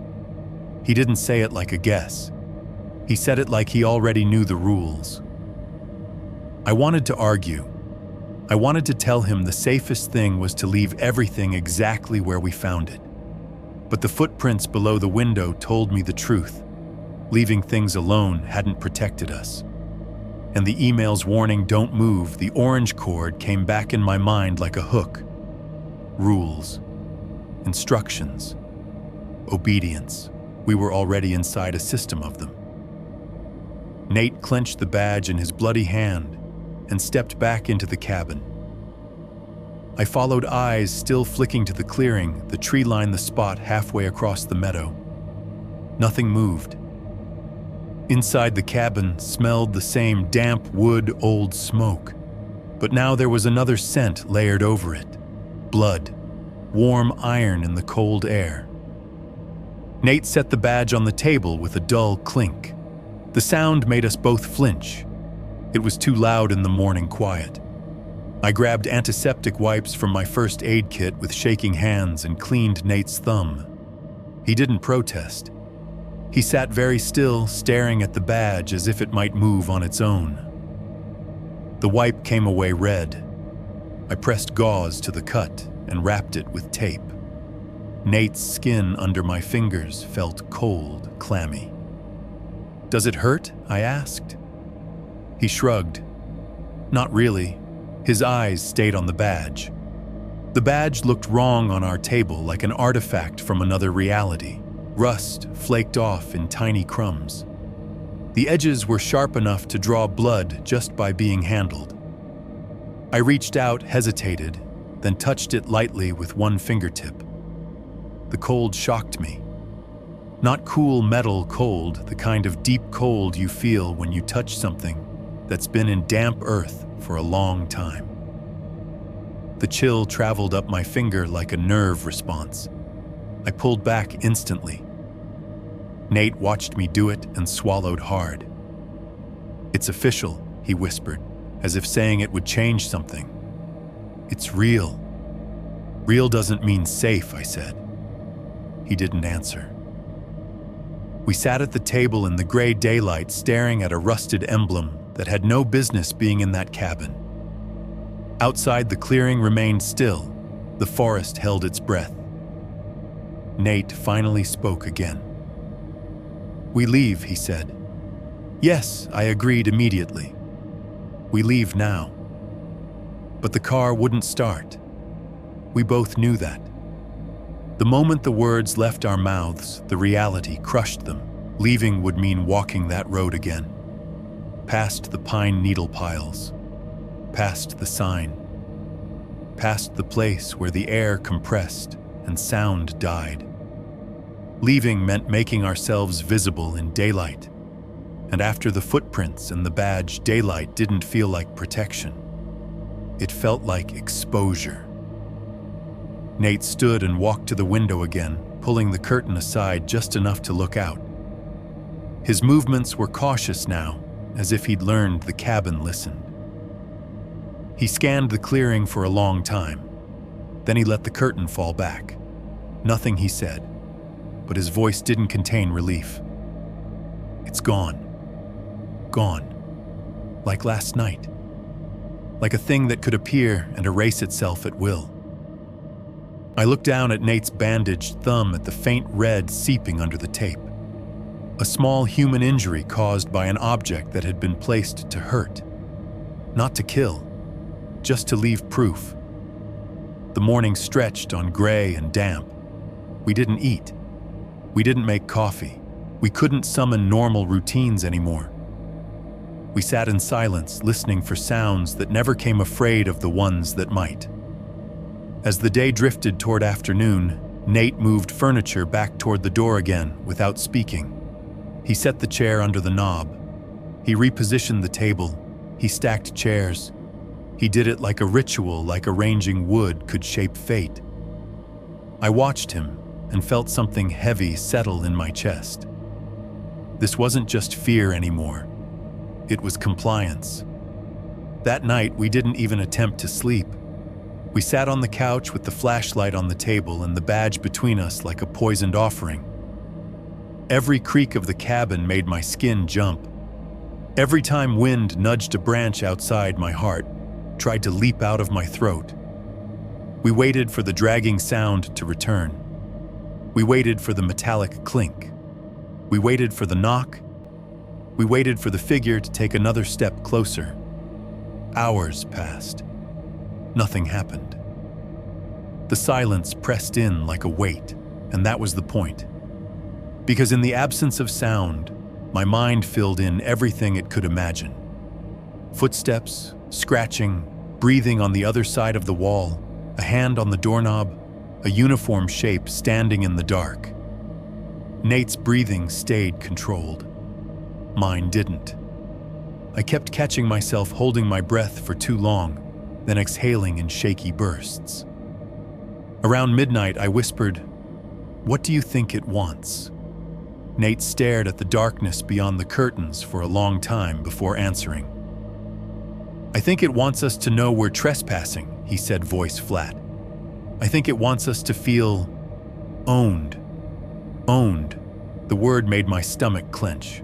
He didn't say it like a guess. He said it like he already knew the rules. I wanted to argue. I wanted to tell him the safest thing was to leave everything exactly where we found it. But the footprints below the window told me the truth. Leaving things alone hadn't protected us. And the email's warning, "Don't move," the orange cord, came back in my mind like a hook. Rules. instructions, obedience. We were already inside a system of them. Nate clenched the badge in his bloody hand and stepped back into the cabin. I followed, eyes still flicking to the clearing. The tree lined the spot halfway across the meadow. Nothing moved. Inside the cabin smelled the same damp wood, old smoke. But now there was another scent layered over it. Blood, warm iron in the cold air. Nate set the badge on the table with a dull clink. The sound made us both flinch. It was too loud in the morning quiet. I grabbed antiseptic wipes from my first aid kit with shaking hands and cleaned Nate's thumb. He didn't protest. He sat very still, staring at the badge as if it might move on its own. The wipe came away red. I pressed gauze to the cut and wrapped it with tape. Nate's skin under my fingers felt cold, clammy. "Does it hurt?" I asked. He shrugged. "Not really." His eyes stayed on the badge. The badge looked wrong on our table, like an artifact from another reality. Rust flaked off in tiny crumbs. The edges were sharp enough to draw blood just by being handled. I reached out, hesitated, then touched it lightly with one fingertip. The cold shocked me. Not cool metal cold, the kind of deep cold you feel when you touch something that's been in damp earth for a long time. The chill traveled up my finger like a nerve response. I pulled back instantly. Nate watched me do it and swallowed hard. "It's official," he whispered, as if saying it would change something. "It's real." "Real doesn't mean safe," I said. He didn't answer. We sat at the table in the gray daylight, staring at a rusted emblem that had no business being in that cabin. Outside, the clearing remained still. The forest held its breath. Nate finally spoke again. "We leave," he said. "Yes," I agreed immediately. "We leave now." But the car wouldn't start. We both knew that. The moment the words left our mouths, the reality crushed them. Leaving would mean walking that road again. Past the pine needle piles. Past the sign. Past the place where the air compressed and sound died. Leaving meant making ourselves visible in daylight. And after the footprints and the badge, daylight didn't feel like protection. It felt like exposure. Nate stood and walked to the window again, pulling the curtain aside just enough to look out. His movements were cautious now, as if he'd learned the cabin listened. He scanned the clearing for a long time. Then he let the curtain fall back. Nothing, he said, but his voice didn't contain relief. "It's gone. Gone. Like last night. Like a thing that could appear and erase itself at will." I looked down at Nate's bandaged thumb at the faint red seeping under the tape. A small human injury caused by an object that had been placed to hurt. Not to kill, just to leave proof. The morning stretched on gray and damp. We didn't eat. We didn't make coffee. We couldn't summon normal routines anymore. We sat in silence, listening for sounds that never came, afraid of the ones that might. As the day drifted toward afternoon, Nate moved furniture back toward the door again without speaking. He set the chair under the knob. He repositioned the table. He stacked chairs. He did it like a ritual, like arranging wood could shape fate. I watched him and felt something heavy settle in my chest. This wasn't just fear anymore. It was compliance. That night, we didn't even attempt to sleep. We sat on the couch with the flashlight on the table and the badge between us like a poisoned offering. Every creak of the cabin made my skin jump. Every time wind nudged a branch outside, my heart tried to leap out of my throat. We waited for the dragging sound to return. We waited for the metallic clink. We waited for the knock. We waited for the figure to take another step closer. Hours passed. Nothing happened. The silence pressed in like a weight, and that was the point. Because in the absence of sound, my mind filled in everything it could imagine. Footsteps, scratching, breathing on the other side of the wall, a hand on the doorknob, a uniform shape standing in the dark. Nate's breathing stayed controlled. Mine didn't. I kept catching myself holding my breath for too long, then exhaling in shaky bursts. Around midnight, I whispered, "What do you think it wants?" Nate stared at the darkness beyond the curtains for a long time before answering. "I think it wants us to know we're trespassing," he said, voice flat. "I think it wants us to feel owned." Owned. The word made my stomach clench.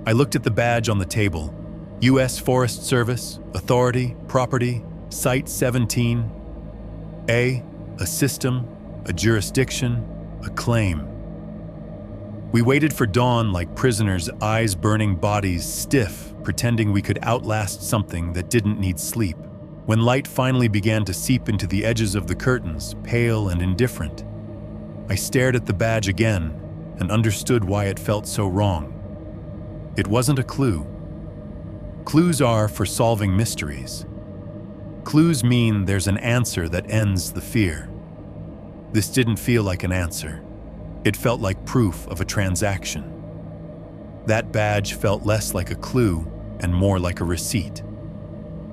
I looked at the badge on the table. U.S. Forest Service, Authority, Property, Site 17. A system, a jurisdiction, a claim. We waited for dawn like prisoners, eyes burning, bodies stiff, pretending we could outlast something that didn't need sleep. When light finally began to seep into the edges of the curtains, pale and indifferent, I stared at the badge again and understood why it felt so wrong. It wasn't a clue. Clues are for solving mysteries. Clues mean there's an answer that ends the fear. This didn't feel like an answer. It felt like proof of a transaction. That badge felt less like a clue and more like a receipt.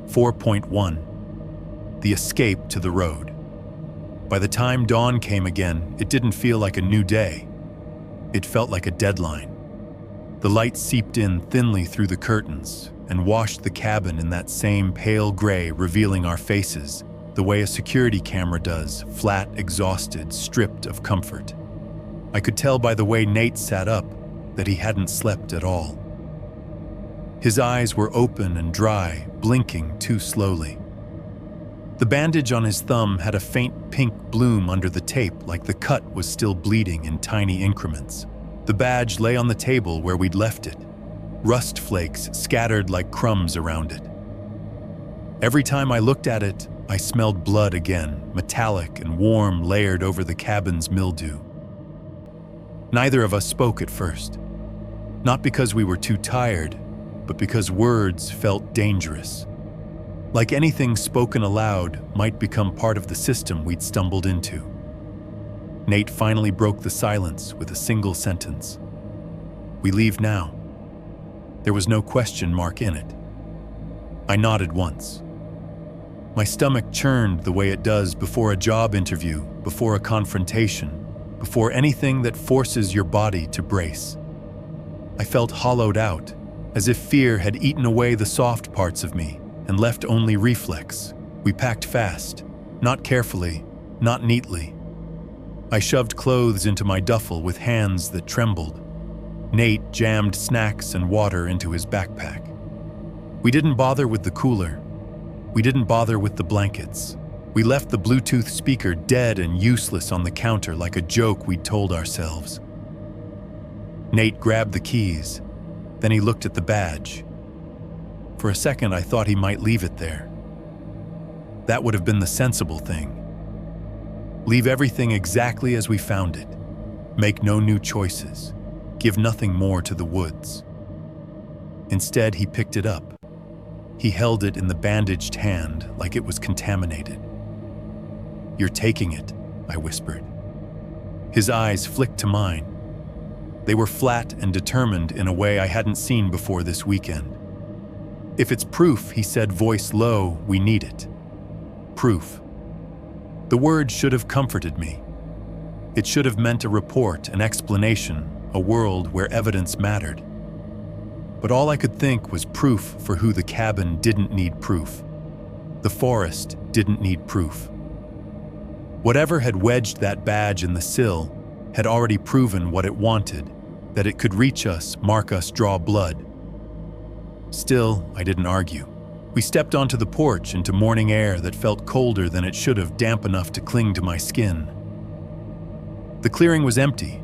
4.1. The escape to the road. By the time dawn came again, it didn't feel like a new day. It felt like a deadline. The light seeped in thinly through the curtains and washed the cabin in that same pale gray, revealing our faces, the way a security camera does, flat, exhausted, stripped of comfort. I could tell by the way Nate sat up that he hadn't slept at all. His eyes were open and dry, blinking too slowly. The bandage on his thumb had a faint pink bloom under the tape, like the cut was still bleeding in tiny increments. The badge lay on the table where we'd left it, rust flakes scattered like crumbs around it. Every time I looked at it, I smelled blood again, metallic and warm, layered over the cabin's mildew. Neither of us spoke at first. Not because we were too tired, but because words felt dangerous. Like anything spoken aloud might become part of the system we'd stumbled into. Nate finally broke the silence with a single sentence. "We leave now." There was no question mark in it. I nodded once. My stomach churned the way it does before a job interview, before a confrontation, before anything that forces your body to brace. I felt hollowed out, as if fear had eaten away the soft parts of me and left only reflex. We packed fast, not carefully, not neatly. I shoved clothes into my duffel with hands that trembled. Nate jammed snacks and water into his backpack. We didn't bother with the cooler. We didn't bother with the blankets. We left the Bluetooth speaker dead and useless on the counter like a joke we'd told ourselves. Nate grabbed the keys. Then he looked at the badge. For a second, I thought he might leave it there. That would have been the sensible thing. Leave everything exactly as we found it. Make no new choices. Give nothing more to the woods. Instead, he picked it up. He held it in the bandaged hand like it was contaminated. "You're taking it," I whispered. His eyes flicked to mine. They were flat and determined in a way I hadn't seen before this weekend. "If it's proof," he said, voice low, "we need it." Proof. The word should have comforted me. It should have meant a report, an explanation, a world where evidence mattered. But all I could think was proof for who the cabin didn't need proof. The forest didn't need proof. Whatever had wedged that badge in the sill had already proven what it wanted, that it could reach us, mark us, draw blood. Still, I didn't argue. We stepped onto the porch into morning air that felt colder than it should have, damp enough to cling to my skin. The clearing was empty.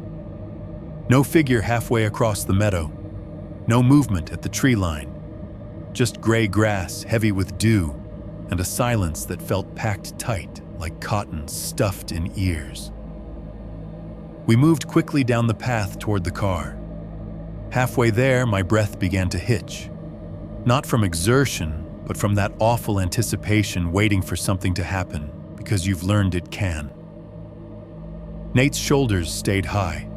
No figure halfway across the meadow. No movement at the tree line. Just gray grass, heavy with dew, and a silence that felt packed tight, like cotton stuffed in ears. We moved quickly down the path toward the car. Halfway there, my breath began to hitch. Not from exertion, but from that awful anticipation waiting for something to happen, because you've learned it can. Nate's shoulders stayed high.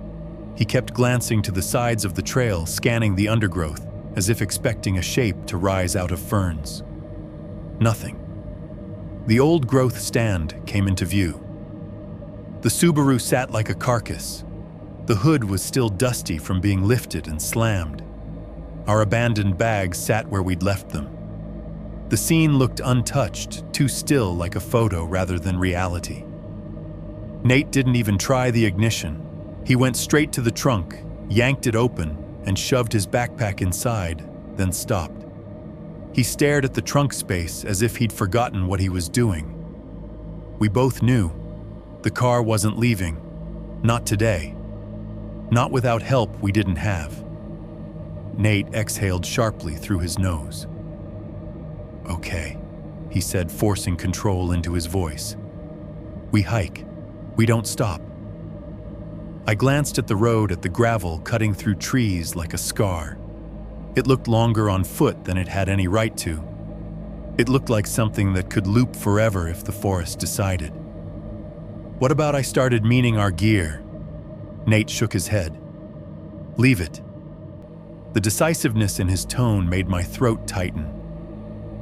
He kept glancing to the sides of the trail, scanning the undergrowth, as if expecting a shape to rise out of ferns. Nothing. The old growth stand came into view. The Subaru sat like a carcass. The hood was still dusty from being lifted and slammed. Our abandoned bags sat where we'd left them. The scene looked untouched, too still like a photo rather than reality. Nate didn't even try the ignition. He went straight to the trunk, yanked it open, and shoved his backpack inside, then stopped. He stared at the trunk space as if he'd forgotten what he was doing. We both knew. The car wasn't leaving. Not today. Not without help we didn't have. Nate exhaled sharply through his nose. "Okay," he said, forcing control into his voice. "We hike. We don't stop." I glanced at the road, at the gravel cutting through trees like a scar. It looked longer on foot than it had any right to. It looked like something that could loop forever if the forest decided. "What about I started meaning our gear?" Nate shook his head. "Leave it." The decisiveness in his tone made my throat tighten.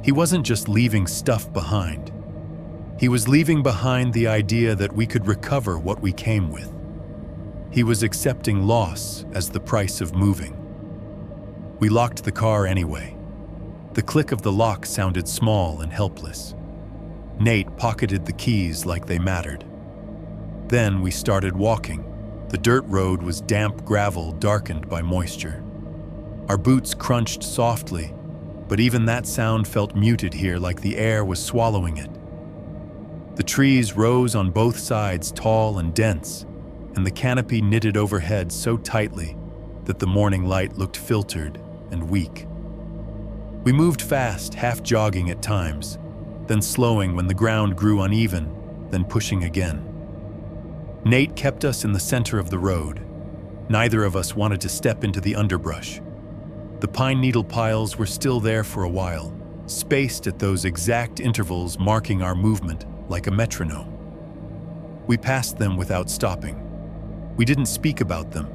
He wasn't just leaving stuff behind. He was leaving behind the idea that we could recover what we came with. He was accepting loss as the price of moving. We locked the car anyway. The click of the lock sounded small and helpless. Nate pocketed the keys like they mattered. Then we started walking. The dirt road was damp gravel darkened by moisture. Our boots crunched softly, but even that sound felt muted here, like the air was swallowing it. The trees rose on both sides, tall and dense, and the canopy knitted overhead so tightly that the morning light looked filtered and weak. We moved fast, half jogging at times, then slowing when the ground grew uneven, then pushing again. Nate kept us in the center of the road. Neither of us wanted to step into the underbrush. The pine needle piles were still there for a while, spaced at those exact intervals marking our movement like a metronome. We passed them without stopping. We didn't speak about them.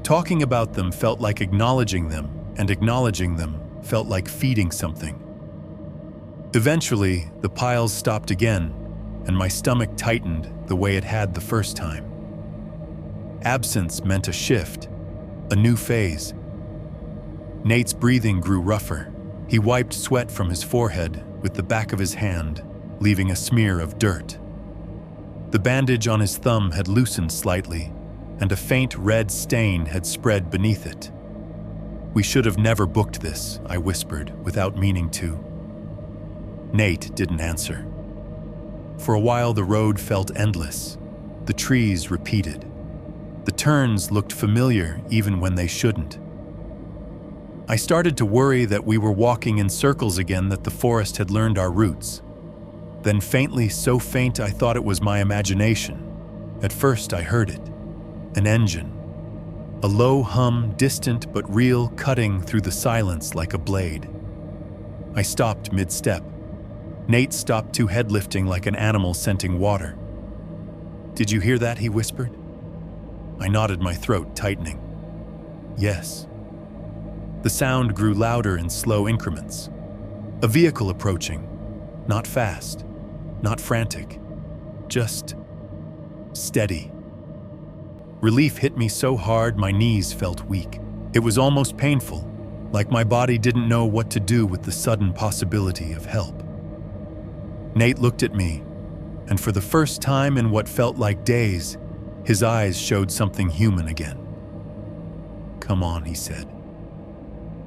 Talking about them felt like acknowledging them, and acknowledging them felt like feeding something. Eventually, the piles stopped again, and my stomach tightened the way it had the first time. Absence meant a shift, a new phase. Nate's breathing grew rougher. He wiped sweat from his forehead with the back of his hand, leaving a smear of dirt. The bandage on his thumb had loosened slightly, and a faint red stain had spread beneath it. "We should have never booked this," I whispered, without meaning to. Nate didn't answer. For a while the road felt endless. The trees repeated. The turns looked familiar even when they shouldn't. I started to worry that we were walking in circles again, that the forest had learned our routes. Then faintly, so faint I thought it was my imagination. At first I heard it. An engine. A low hum, distant but real, cutting through the silence like a blade. I stopped mid-step. Nate stopped too, head lifting like an animal scenting water. "Did you hear that?" he whispered. I nodded, my throat tightening. Yes. The sound grew louder in slow increments. A vehicle approaching. Not fast, not frantic, just steady. Relief hit me so hard my knees felt weak. It was almost painful, like my body didn't know what to do with the sudden possibility of help. Nate looked at me, and for the first time in what felt like days, his eyes showed something human again. "Come on," he said.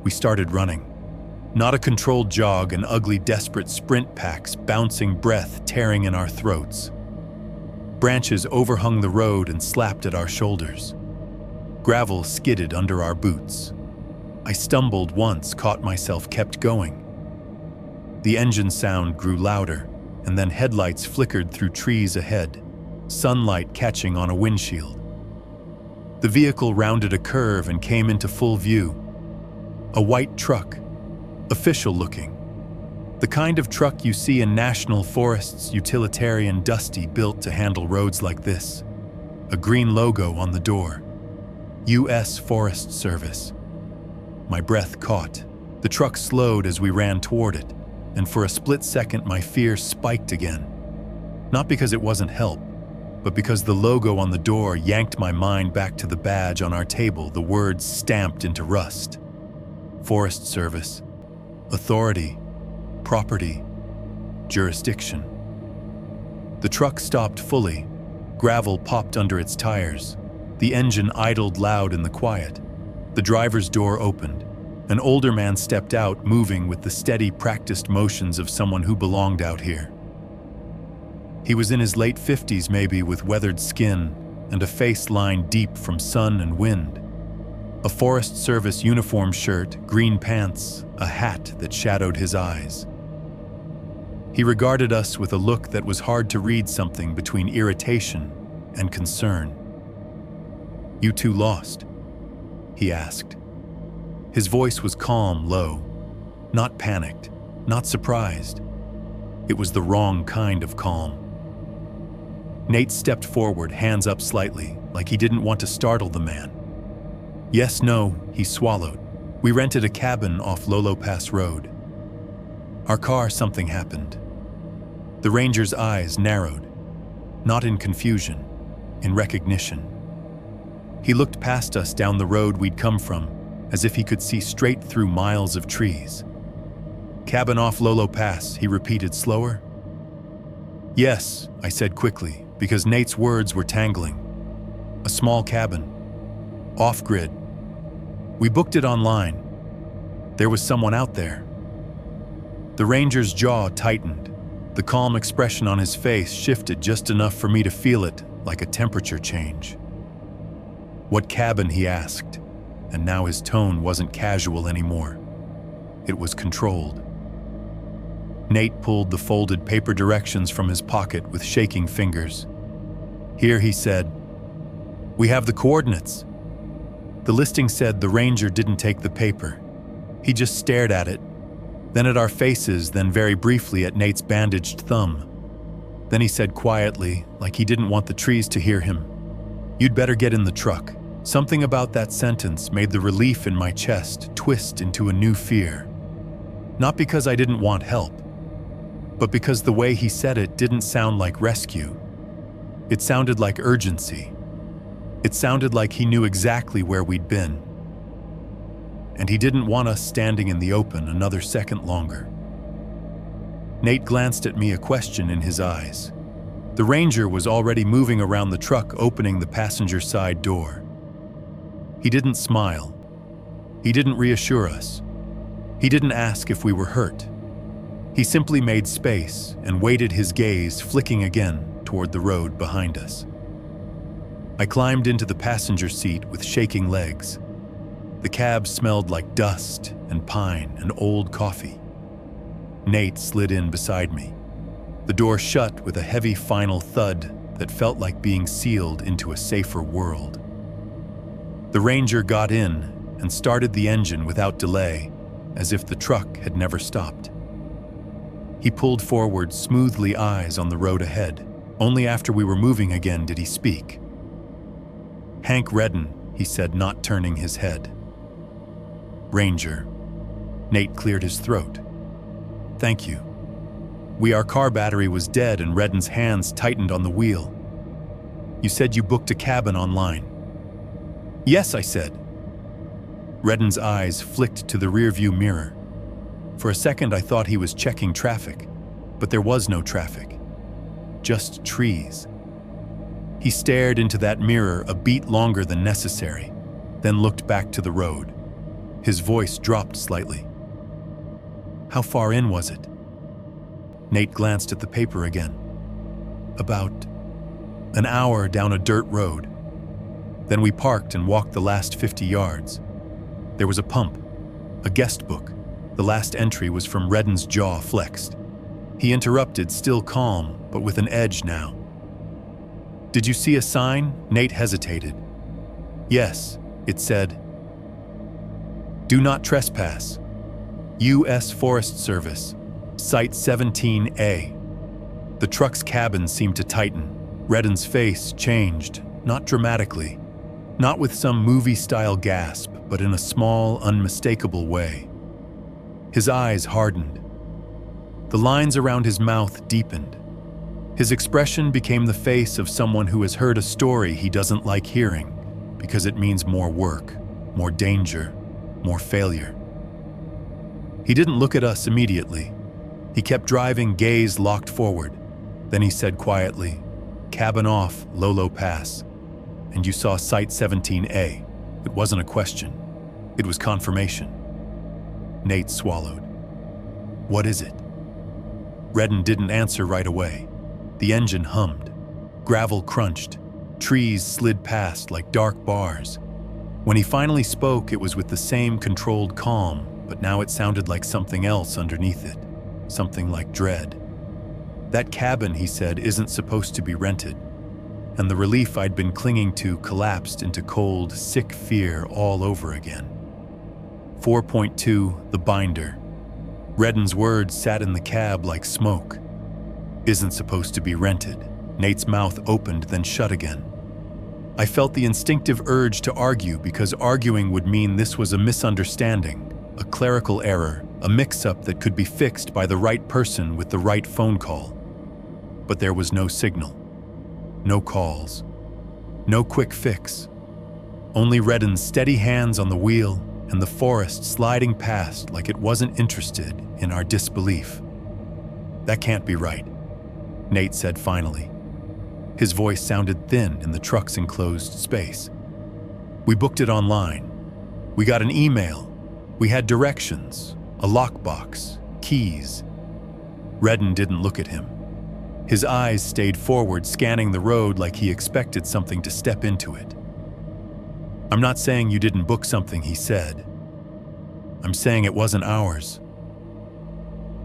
We started running. Not a controlled jog, an ugly, desperate sprint, packs, bouncing breath tearing in our throats. Branches overhung the road and slapped at our shoulders. Gravel skidded under our boots. I stumbled once, caught myself, kept going. The engine sound grew louder, and then headlights flickered through trees ahead, sunlight catching on a windshield. The vehicle rounded a curve and came into full view. A white truck, official-looking. The kind of truck you see in national forests, utilitarian, dusty, built to handle roads like this. A green logo on the door. U.S. Forest Service. My breath caught. The truck slowed as we ran toward it, and for a split second my fear spiked again. Not because it wasn't help, but because the logo on the door yanked my mind back to the badge on our table, the words stamped into rust. Forest Service. Authority. Property. Jurisdiction. The truck stopped fully. Gravel popped under its tires. The engine idled loud in the quiet. The driver's door opened. An older man stepped out, moving with the steady, practiced motions of someone who belonged out here. He was in his late 50s maybe, with weathered skin and a face lined deep from sun and wind. A Forest Service uniform shirt, green pants, a hat that shadowed his eyes. He regarded us with a look that was hard to read, something between irritation and concern. "You two lost?" he asked. His voice was calm, low, not panicked, not surprised. It was the wrong kind of calm. Nate stepped forward, hands up slightly, like he didn't want to startle the man. "Yes, no," he swallowed. "We rented a cabin off Lolo Pass Road. Our car, something happened." The ranger's eyes narrowed, not in confusion, in recognition. He looked past us down the road we'd come from, as if he could see straight through miles of trees. "Cabin off Lolo Pass," he repeated slower. "Yes," I said quickly, because Nate's words were tangling. "A small cabin. Off-grid. We booked it online. There was someone out there." The ranger's jaw tightened. The calm expression on his face shifted just enough for me to feel it, like a temperature change. "What cabin?" he asked, and now his tone wasn't casual anymore. It was controlled. Nate pulled the folded paper directions from his pocket with shaking fingers. "Here," he said. "We have the coordinates." The listing said the ranger didn't take the paper. He just stared at it, then at our faces, then very briefly at Nate's bandaged thumb. Then he said quietly, like he didn't want the trees to hear him, "You'd better get in the truck." Something about that sentence made the relief in my chest twist into a new fear. Not because I didn't want help, but because the way he said it didn't sound like rescue. It sounded like urgency. It sounded like he knew exactly where we'd been. And he didn't want us standing in the open another second longer. Nate glanced at me, a question in his eyes. The ranger was already moving around the truck, opening the passenger side door. He didn't smile. He didn't reassure us. He didn't ask if we were hurt. He simply made space and waited, his gaze flicking again toward the road behind us. I climbed into the passenger seat with shaking legs. The cab smelled like dust and pine and old coffee. Nate slid in beside me. The door shut with a heavy final thud that felt like being sealed into a safer world. The ranger got in and started the engine without delay, as if the truck had never stopped. He pulled forward smoothly, eyes on the road ahead. Only after we were moving again did he speak. "Hank Redden," he said, not turning his head. "Ranger." Nate cleared his throat. "Thank you. Our car battery was dead," and Redden's hands tightened on the wheel. "You said you booked a cabin online." "Yes," I said. Redden's eyes flicked to the rearview mirror. For a second I thought he was checking traffic, but there was no traffic. Just trees. He stared into that mirror a beat longer than necessary, then looked back to the road. His voice dropped slightly. "How far in was it?" Nate glanced at the paper again. "About an hour down a dirt road. Then we parked and walked the last 50 yards. There was a pump, a guest book. The last entry was from Redden's jaw flexed. He interrupted, still calm, but with an edge now. "Did you see a sign?" Nate hesitated. "Yes," it said. "Do not trespass. U.S. Forest Service, Site 17A." The truck's cabin seemed to tighten. Redden's face changed, not dramatically, not with some movie-style gasp, but in a small, unmistakable way. His eyes hardened. The lines around his mouth deepened. His expression became the face of someone who has heard a story he doesn't like hearing, because it means more work, more danger, more failure. He didn't look at us immediately. He kept driving, gaze locked forward. Then he said quietly, "Cabin off, Lolo Pass." "And you saw Site 17A. It wasn't a question. It was confirmation." Nate swallowed. "What is it?" Redden didn't answer right away. The engine hummed. Gravel crunched. Trees slid past like dark bars. When he finally spoke, it was with the same controlled calm, but now it sounded like something else underneath it. Something like dread. "That cabin," he said, "isn't supposed to be rented." And the relief I'd been clinging to collapsed into cold, sick fear all over again. 4.2, the binder. Redden's words sat in the cab like smoke. "Isn't supposed to be rented." Nate's mouth opened, then shut again. I felt the instinctive urge to argue, because arguing would mean this was a misunderstanding, a clerical error, a mix-up that could be fixed by the right person with the right phone call. But there was no signal. No calls. No quick fix. Only Redden's steady hands on the wheel and the forest sliding past like it wasn't interested in our disbelief. "That can't be right," Nate said finally. His voice sounded thin in the truck's enclosed space. "We booked it online. We got an email. We had directions, a lockbox, keys." Redden didn't look at him. His eyes stayed forward, scanning the road like he expected something to step into it. "I'm not saying you didn't book something," he said. "I'm saying it wasn't ours."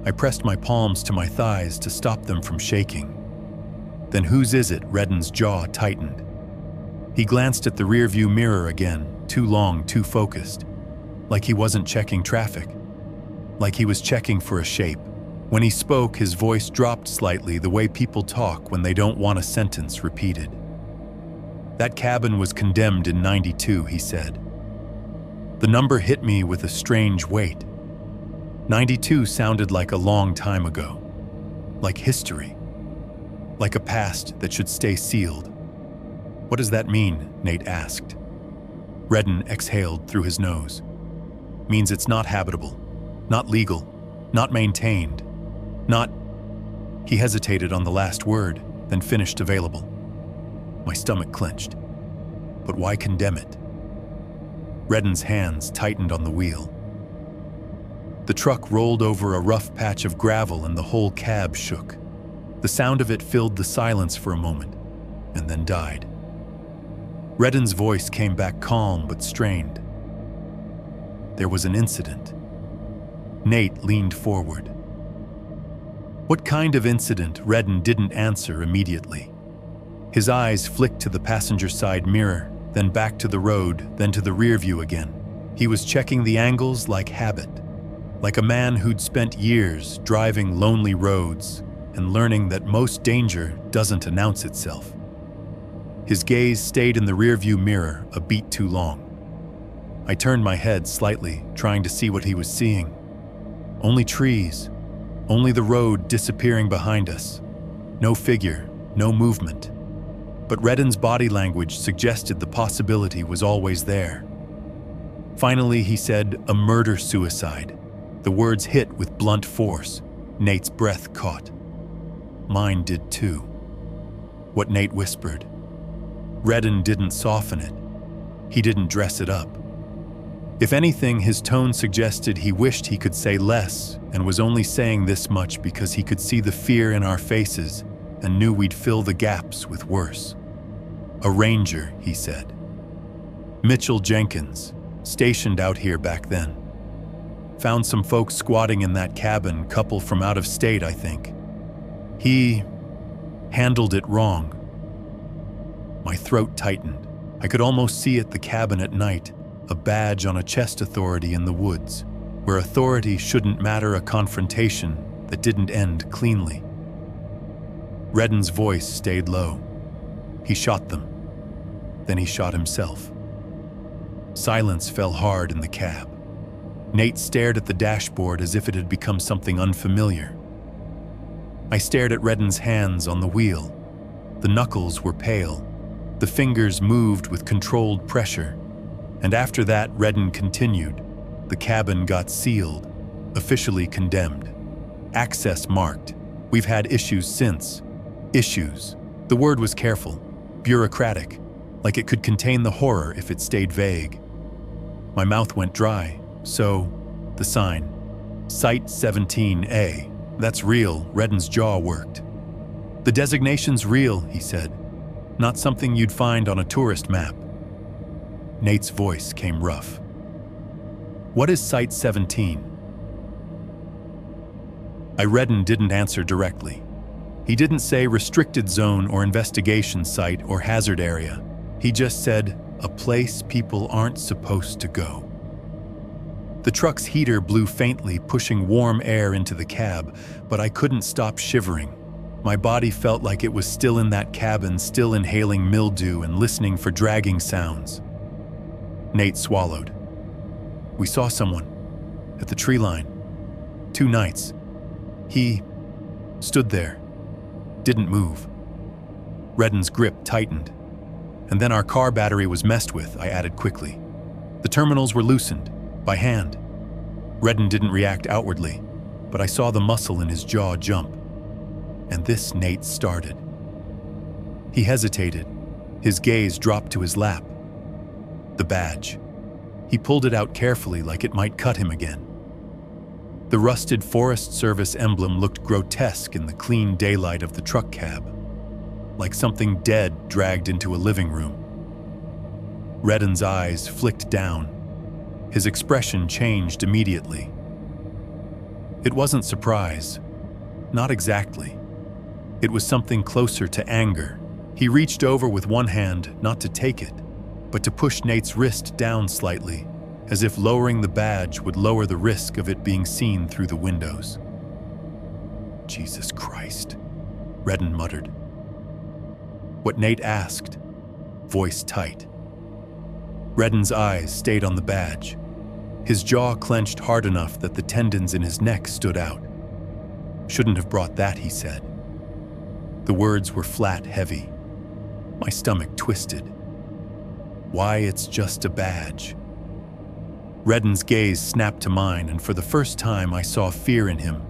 I pressed my palms to my thighs to stop them from shaking. "Then whose is it?" Redden's jaw tightened. He glanced at the rearview mirror again, too long, too focused. Like he wasn't checking traffic. Like he was checking for a shape. When he spoke, his voice dropped slightly, the way people talk when they don't want a sentence repeated. "That cabin was condemned in '92, he said. The number hit me with a strange weight. '92 sounded like a long time ago. Like history. Like a past that should stay sealed. "What does that mean?" Nate asked. Redden exhaled through his nose. "Means it's not habitable, not legal, not maintained, not..." He hesitated on the last word, then finished "available." My stomach clenched. But why condemn it? Redden's hands tightened on the wheel. The truck rolled over a rough patch of gravel and the whole cab shook. The sound of it filled the silence for a moment, and then died. Redden's voice came back calm but strained. "There was an incident." Nate leaned forward. "What kind of incident?" Redden didn't answer immediately. His eyes flicked to the passenger side mirror, then back to the road, then to the rear view again. He was checking the angles like habit, like a man who'd spent years driving lonely roads and learning that most danger doesn't announce itself. His gaze stayed in the rearview mirror a beat too long. I turned my head slightly, trying to see what he was seeing. Only trees, only the road disappearing behind us. No figure, no movement. But Redden's body language suggested the possibility was always there. Finally, he said, "A murder-suicide." The words hit with blunt force. Nate's breath caught. Mine did too. What Nate whispered. Redden didn't soften it. He didn't dress it up. If anything, his tone suggested he wished he could say less and was only saying this much because he could see the fear in our faces and knew we'd fill the gaps with worse. "A ranger," he said. "Mitchell Jenkins, stationed out here back then. Found some folks squatting in that cabin, couple from out of state, I think. He handled it wrong. My throat tightened. I could almost see at the cabin at night, a badge on a chest authority in the woods, where authority shouldn't matter, a confrontation that didn't end cleanly. Redden's voice stayed low. He shot them. Then he shot himself. Silence fell hard in the cab. Nate stared at the dashboard as if it had become something unfamiliar. I stared at Redden's hands on the wheel. The knuckles were pale. The fingers moved with controlled pressure. And after that, Redden continued. The cabin got sealed, officially condemned. Access marked. We've had issues since. Issues. The word was careful, bureaucratic, like it could contain the horror if it stayed vague. My mouth went dry, so the sign. Site 17A. That's real. Redden's jaw worked. The designation's real, he said. Not something you'd find on a tourist map. Nate's voice came rough. What is Site 17? Redden didn't answer directly. He didn't say restricted zone or investigation site or hazard area. He just said, a place people aren't supposed to go. The truck's heater blew faintly, pushing warm air into the cab, but I couldn't stop shivering. My body felt like it was still in that cabin, still inhaling mildew and listening for dragging sounds. Nate swallowed. We saw someone at the tree line 2 nights. He stood there, didn't move. Redden's grip tightened. And then our car battery was messed with, I added quickly. The terminals were loosened, by hand. Redden didn't react outwardly, but I saw the muscle in his jaw jump. And this Nate started. He hesitated. His gaze dropped to his lap. The badge. He pulled it out carefully like it might cut him again. The rusted Forest Service emblem looked grotesque in the clean daylight of the truck cab, like something dead dragged into a living room. Redden's eyes flicked down. His expression changed immediately. It wasn't surprise. Not exactly. It was something closer to anger. He reached over with one hand, not to take it, but to push Nate's wrist down slightly, as if lowering the badge would lower the risk of it being seen through the windows. Jesus Christ, Redden muttered. What Nate asked, voice tight. Redden's eyes stayed on the badge. His jaw clenched hard enough that the tendons in his neck stood out. Shouldn't have brought that, he said. The words were flat, heavy. My stomach twisted. Why, it's just a badge. Redden's gaze snapped to mine, and for the first time I saw fear in him.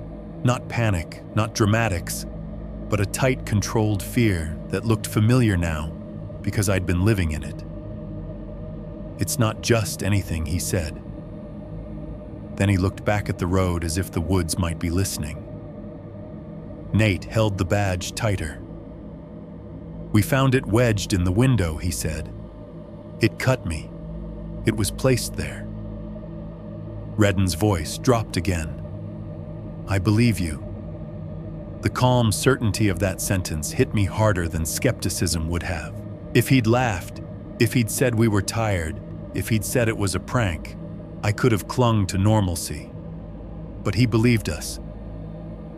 Not panic, not dramatics, but a tight, controlled fear that looked familiar now because I'd been living in it. It's not just anything, he said. Then he looked back at the road as if the woods might be listening. Nate held the badge tighter. We found it wedged in the window, he said. It cut me. It was placed there. Redden's voice dropped again. I believe you. The calm certainty of that sentence hit me harder than skepticism would have. If he'd laughed, if he'd said we were tired, if he'd said it was a prank, I could have clung to normalcy. But he believed us,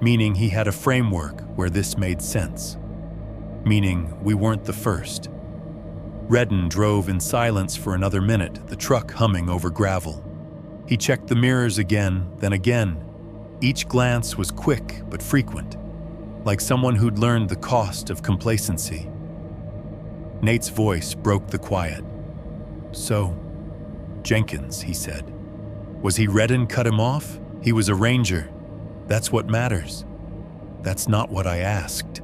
meaning he had a framework where this made sense, meaning we weren't the first. Redden drove in silence for another minute, the truck humming over gravel. He checked the mirrors again, then again. Each glance was quick but frequent, like someone who'd learned the cost of complacency. Nate's voice broke the quiet. So, Jenkins, he said. Was he Redden cut him off? He was a ranger. That's what matters. That's not what I asked.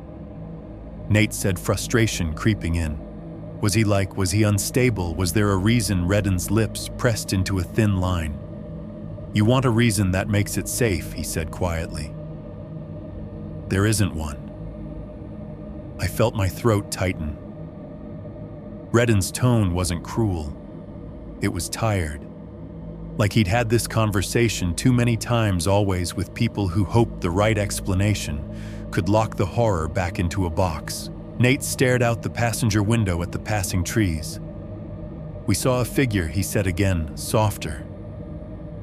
Nate said, frustration creeping in. Was he unstable? Was there a reason? Redden's lips pressed into a thin line. You want a reason that makes it safe, he said quietly. There isn't one. I felt my throat tighten. Redden's tone wasn't cruel. It was tired. Like he'd had this conversation too many times, always with people who hoped the right explanation could lock the horror back into a box. Nate stared out the passenger window at the passing trees. "We saw a figure," he said again, softer.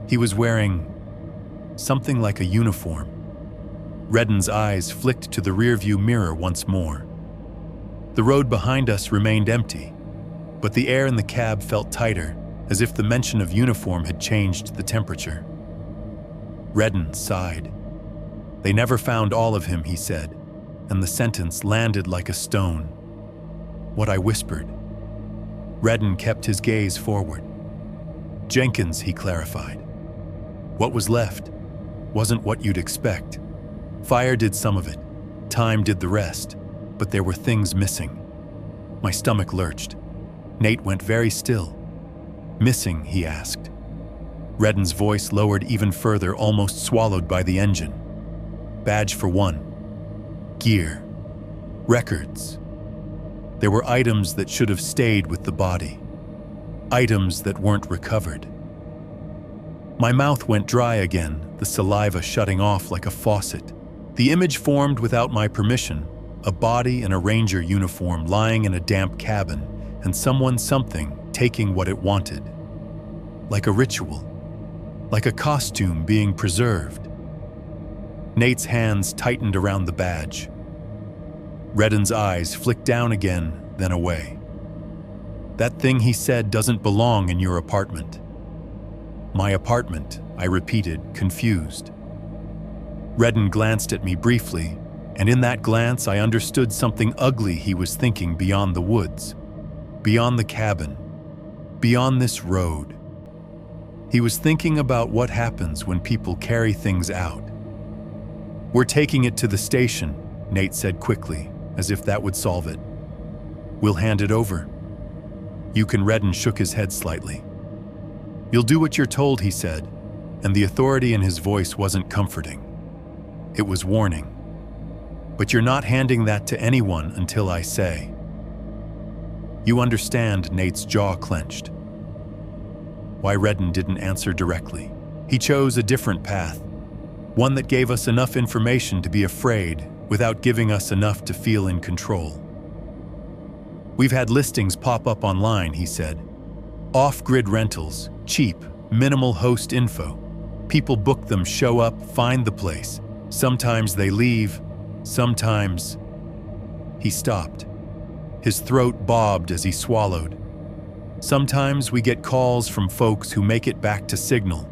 He was wearing something like a uniform. Redden's eyes flicked to the rearview mirror once more. The road behind us remained empty, but the air in the cab felt tighter, as if the mention of uniform had changed the temperature. Redden sighed. "They never found all of him," he said, and the sentence landed like a stone. What I whispered. Redden kept his gaze forward. "Jenkins," he clarified. "What was left wasn't what you'd expect. Fire did some of it, time did the rest, but there were things missing." My stomach lurched. Nate went very still. "Missing?" he asked. Redden's voice lowered even further, almost swallowed by the engine. "Badge for one. Gear. Records. There were items that should have stayed with the body. Items that weren't recovered." My mouth went dry again, the saliva shutting off like a faucet. The image formed without my permission, a body in a ranger uniform lying in a damp cabin, and something taking what it wanted. Like a ritual. Like a costume being preserved. Nate's hands tightened around the badge. Redden's eyes flicked down again, then away. "That thing he said doesn't belong in your apartment." "My apartment," I repeated, confused. Redden glanced at me briefly, and in that glance I understood something ugly he was thinking beyond the woods, beyond the cabin, beyond this road. He was thinking about what happens when people carry things out. "We're taking it to the station," Nate said quickly, as if that would solve it. "We'll hand it over." "You can." Redden shook his head slightly. "You'll do what you're told," he said, and the authority in his voice wasn't comforting. It was warning. "But you're not handing that to anyone until I say." "You understand," Nate's jaw clenched. Why Redden didn't answer directly. He chose a different path, one that gave us enough information to be afraid without giving us enough to feel in control. "We've had listings pop up online," he said. "Off-grid rentals, cheap, minimal host info. People book them, show up, find the place. Sometimes they leave, sometimes..." He stopped. His throat bobbed as he swallowed. "Sometimes we get calls from folks who make it back to Signal.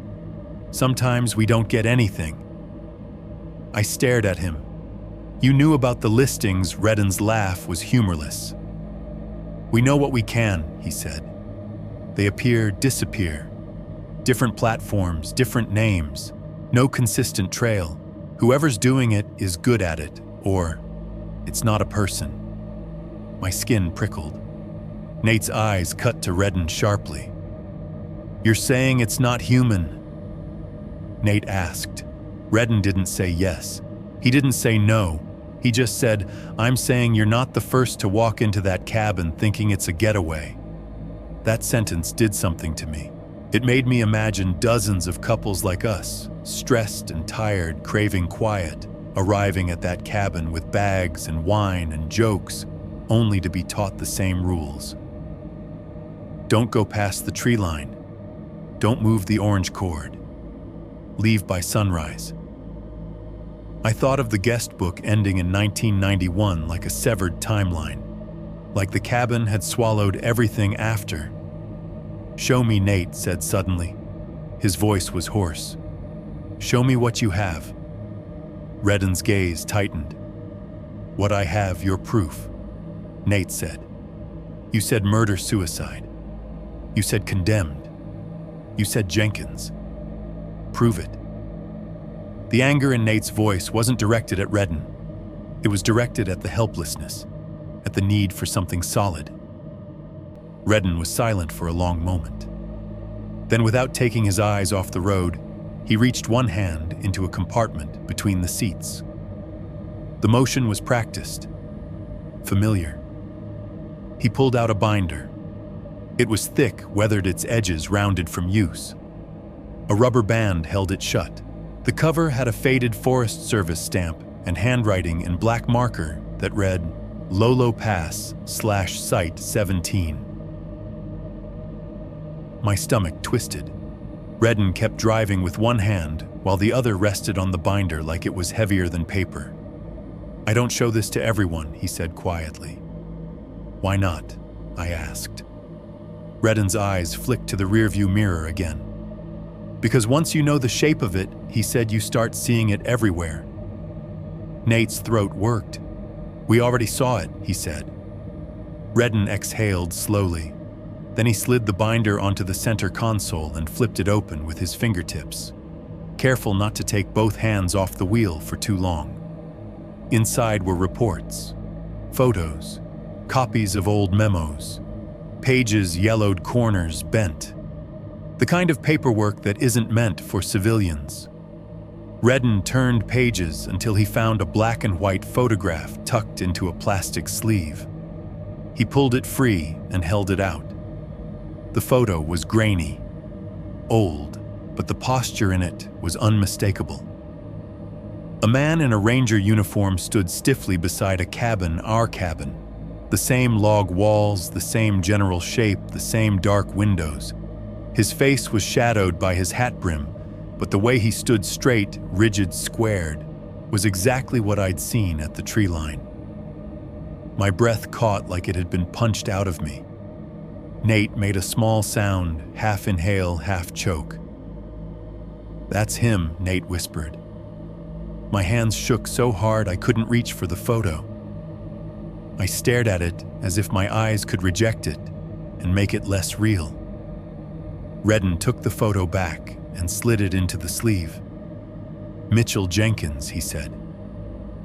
Sometimes we don't get anything." I stared at him. "You knew about the listings." Redden's laugh was humorless. "We know what we can," he said. "They appear, disappear. Different platforms, different names. No consistent trail. Whoever's doing it is good at it, or it's not a person." My skin prickled. Nate's eyes cut to Redden sharply. "You're saying it's not human?" Nate asked. Redden didn't say yes. He didn't say no. He just said, "I'm saying you're not the first to walk into that cabin thinking it's a getaway." That sentence did something to me. It made me imagine dozens of couples like us, stressed and tired, craving quiet, arriving at that cabin with bags and wine and jokes, only to be taught the same rules. Don't go past the tree line. Don't move the orange cord. Leave by sunrise. I thought of the guest book ending in 1991 like a severed timeline, like the cabin had swallowed everything after. "Show me," Nate said suddenly. His voice was hoarse. "Show me what you have." Redden's gaze tightened. "What I have, your proof," Nate said. "You said murder-suicide. You said condemned. You said Jenkins. Prove it." The anger in Nate's voice wasn't directed at Redden. It was directed at the helplessness, at the need for something solid. Redden was silent for a long moment. Then, without taking his eyes off the road, he reached one hand into a compartment between the seats. The motion was practiced, familiar. He pulled out a binder. It was thick, weathered, its edges rounded from use. A rubber band held it shut. The cover had a faded Forest Service stamp and handwriting in black marker that read, Lolo Pass/Site 17. My stomach twisted. Redden kept driving with one hand while the other rested on the binder like it was heavier than paper. I don't show this to everyone, he said quietly. Why not? I asked. Redden's eyes flicked to the rearview mirror again. Because once you know the shape of it, he said, you start seeing it everywhere. Nate's throat worked. We already saw it, he said. Redden exhaled slowly. Then he slid the binder onto the center console and flipped it open with his fingertips, careful not to take both hands off the wheel for too long. Inside were reports, photos, copies of old memos, pages yellowed, corners bent. The kind of paperwork that isn't meant for civilians. Redden turned pages until he found a black and white photograph tucked into a plastic sleeve. He pulled it free and held it out. The photo was grainy, old, but the posture in it was unmistakable. A man in a ranger uniform stood stiffly beside a cabin, our cabin. The same log walls, the same general shape, the same dark windows. His face was shadowed by his hat brim, but the way he stood straight, rigid, squared, was exactly what I'd seen at the tree line. My breath caught like it had been punched out of me. Nate made a small sound, half inhale, half choke. That's him, Nate whispered. My hands shook so hard I couldn't reach for the photo. I stared at it as if my eyes could reject it and make it less real. Redden took the photo back and slid it into the sleeve. Mitchell Jenkins, he said.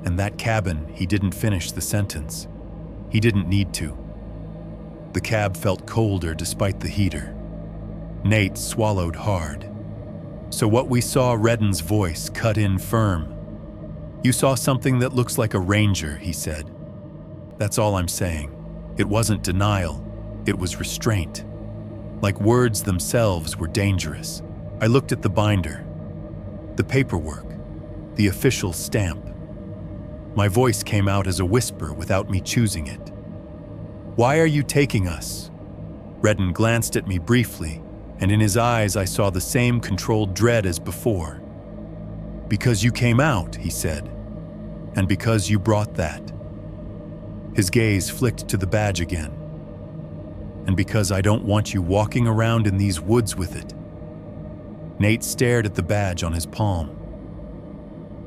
And that cabin, he didn't finish the sentence. He didn't need to. The cab felt colder despite the heater. Nate swallowed hard. So what we saw, Redden's voice cut in firm. You saw something that looks like a ranger, he said. That's all I'm saying. It wasn't denial, it was restraint. Like words themselves were dangerous. I looked at the binder, the paperwork, the official stamp. My voice came out as a whisper without me choosing it. Why are you taking us? Redden glanced at me briefly, and in his eyes I saw the same controlled dread as before. Because you came out, he said, and because you brought that. His gaze flicked to the badge again. And because I don't want you walking around in these woods with it. Nate stared at the badge on his palm.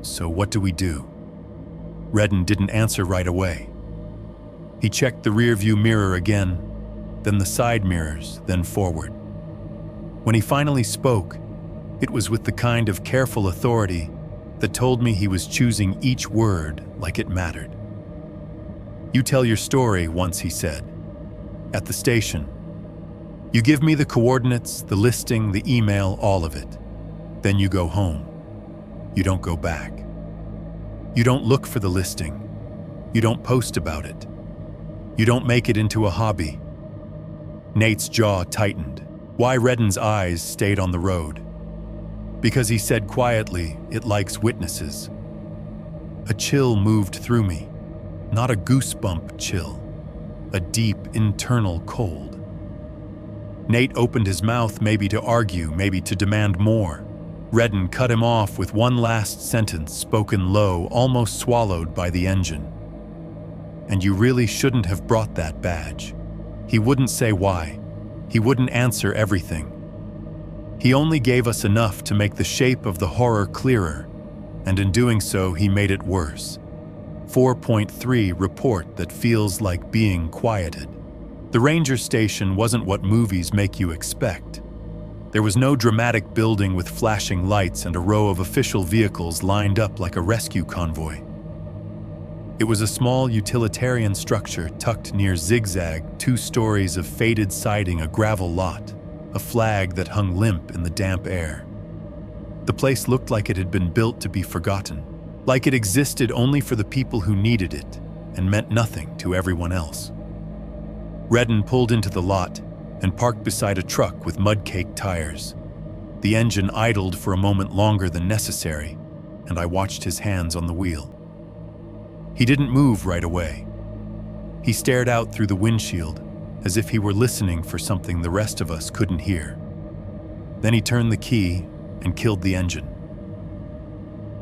So what do we do? Redden didn't answer right away. He checked the rearview mirror again, then the side mirrors, then forward. When he finally spoke, it was with the kind of careful authority that told me he was choosing each word like it mattered. You tell your story, once he said. At the station. You give me the coordinates, the listing, the email, all of it. Then you go home. You don't go back. You don't look for the listing. You don't post about it. You don't make it into a hobby. Nate's jaw tightened. Why Redden's eyes stayed on the road. Because he said quietly, it likes witnesses. A chill moved through me. Not a goosebump chill. A deep, internal cold. Nate opened his mouth, maybe to argue, maybe to demand more. Redden cut him off with one last sentence spoken low, almost swallowed by the engine. And you really shouldn't have brought that badge. He wouldn't say why. He wouldn't answer everything. He only gave us enough to make the shape of the horror clearer, and in doing so, he made it worse. 4.3 report that feels like being quieted. The ranger station wasn't what movies make you expect. There was no dramatic building with flashing lights and a row of official vehicles lined up like a rescue convoy. It was a small utilitarian structure tucked near Zigzag, 2 stories of faded siding, a gravel lot, a flag that hung limp in the damp air. The place looked like it had been built to be forgotten, like it existed only for the people who needed it and meant nothing to everyone else. Redden pulled into the lot and parked beside a truck with mud-caked tires. The engine idled for a moment longer than necessary, and I watched his hands on the wheel. He didn't move right away. He stared out through the windshield as if he were listening for something the rest of us couldn't hear. Then he turned the key and killed the engine.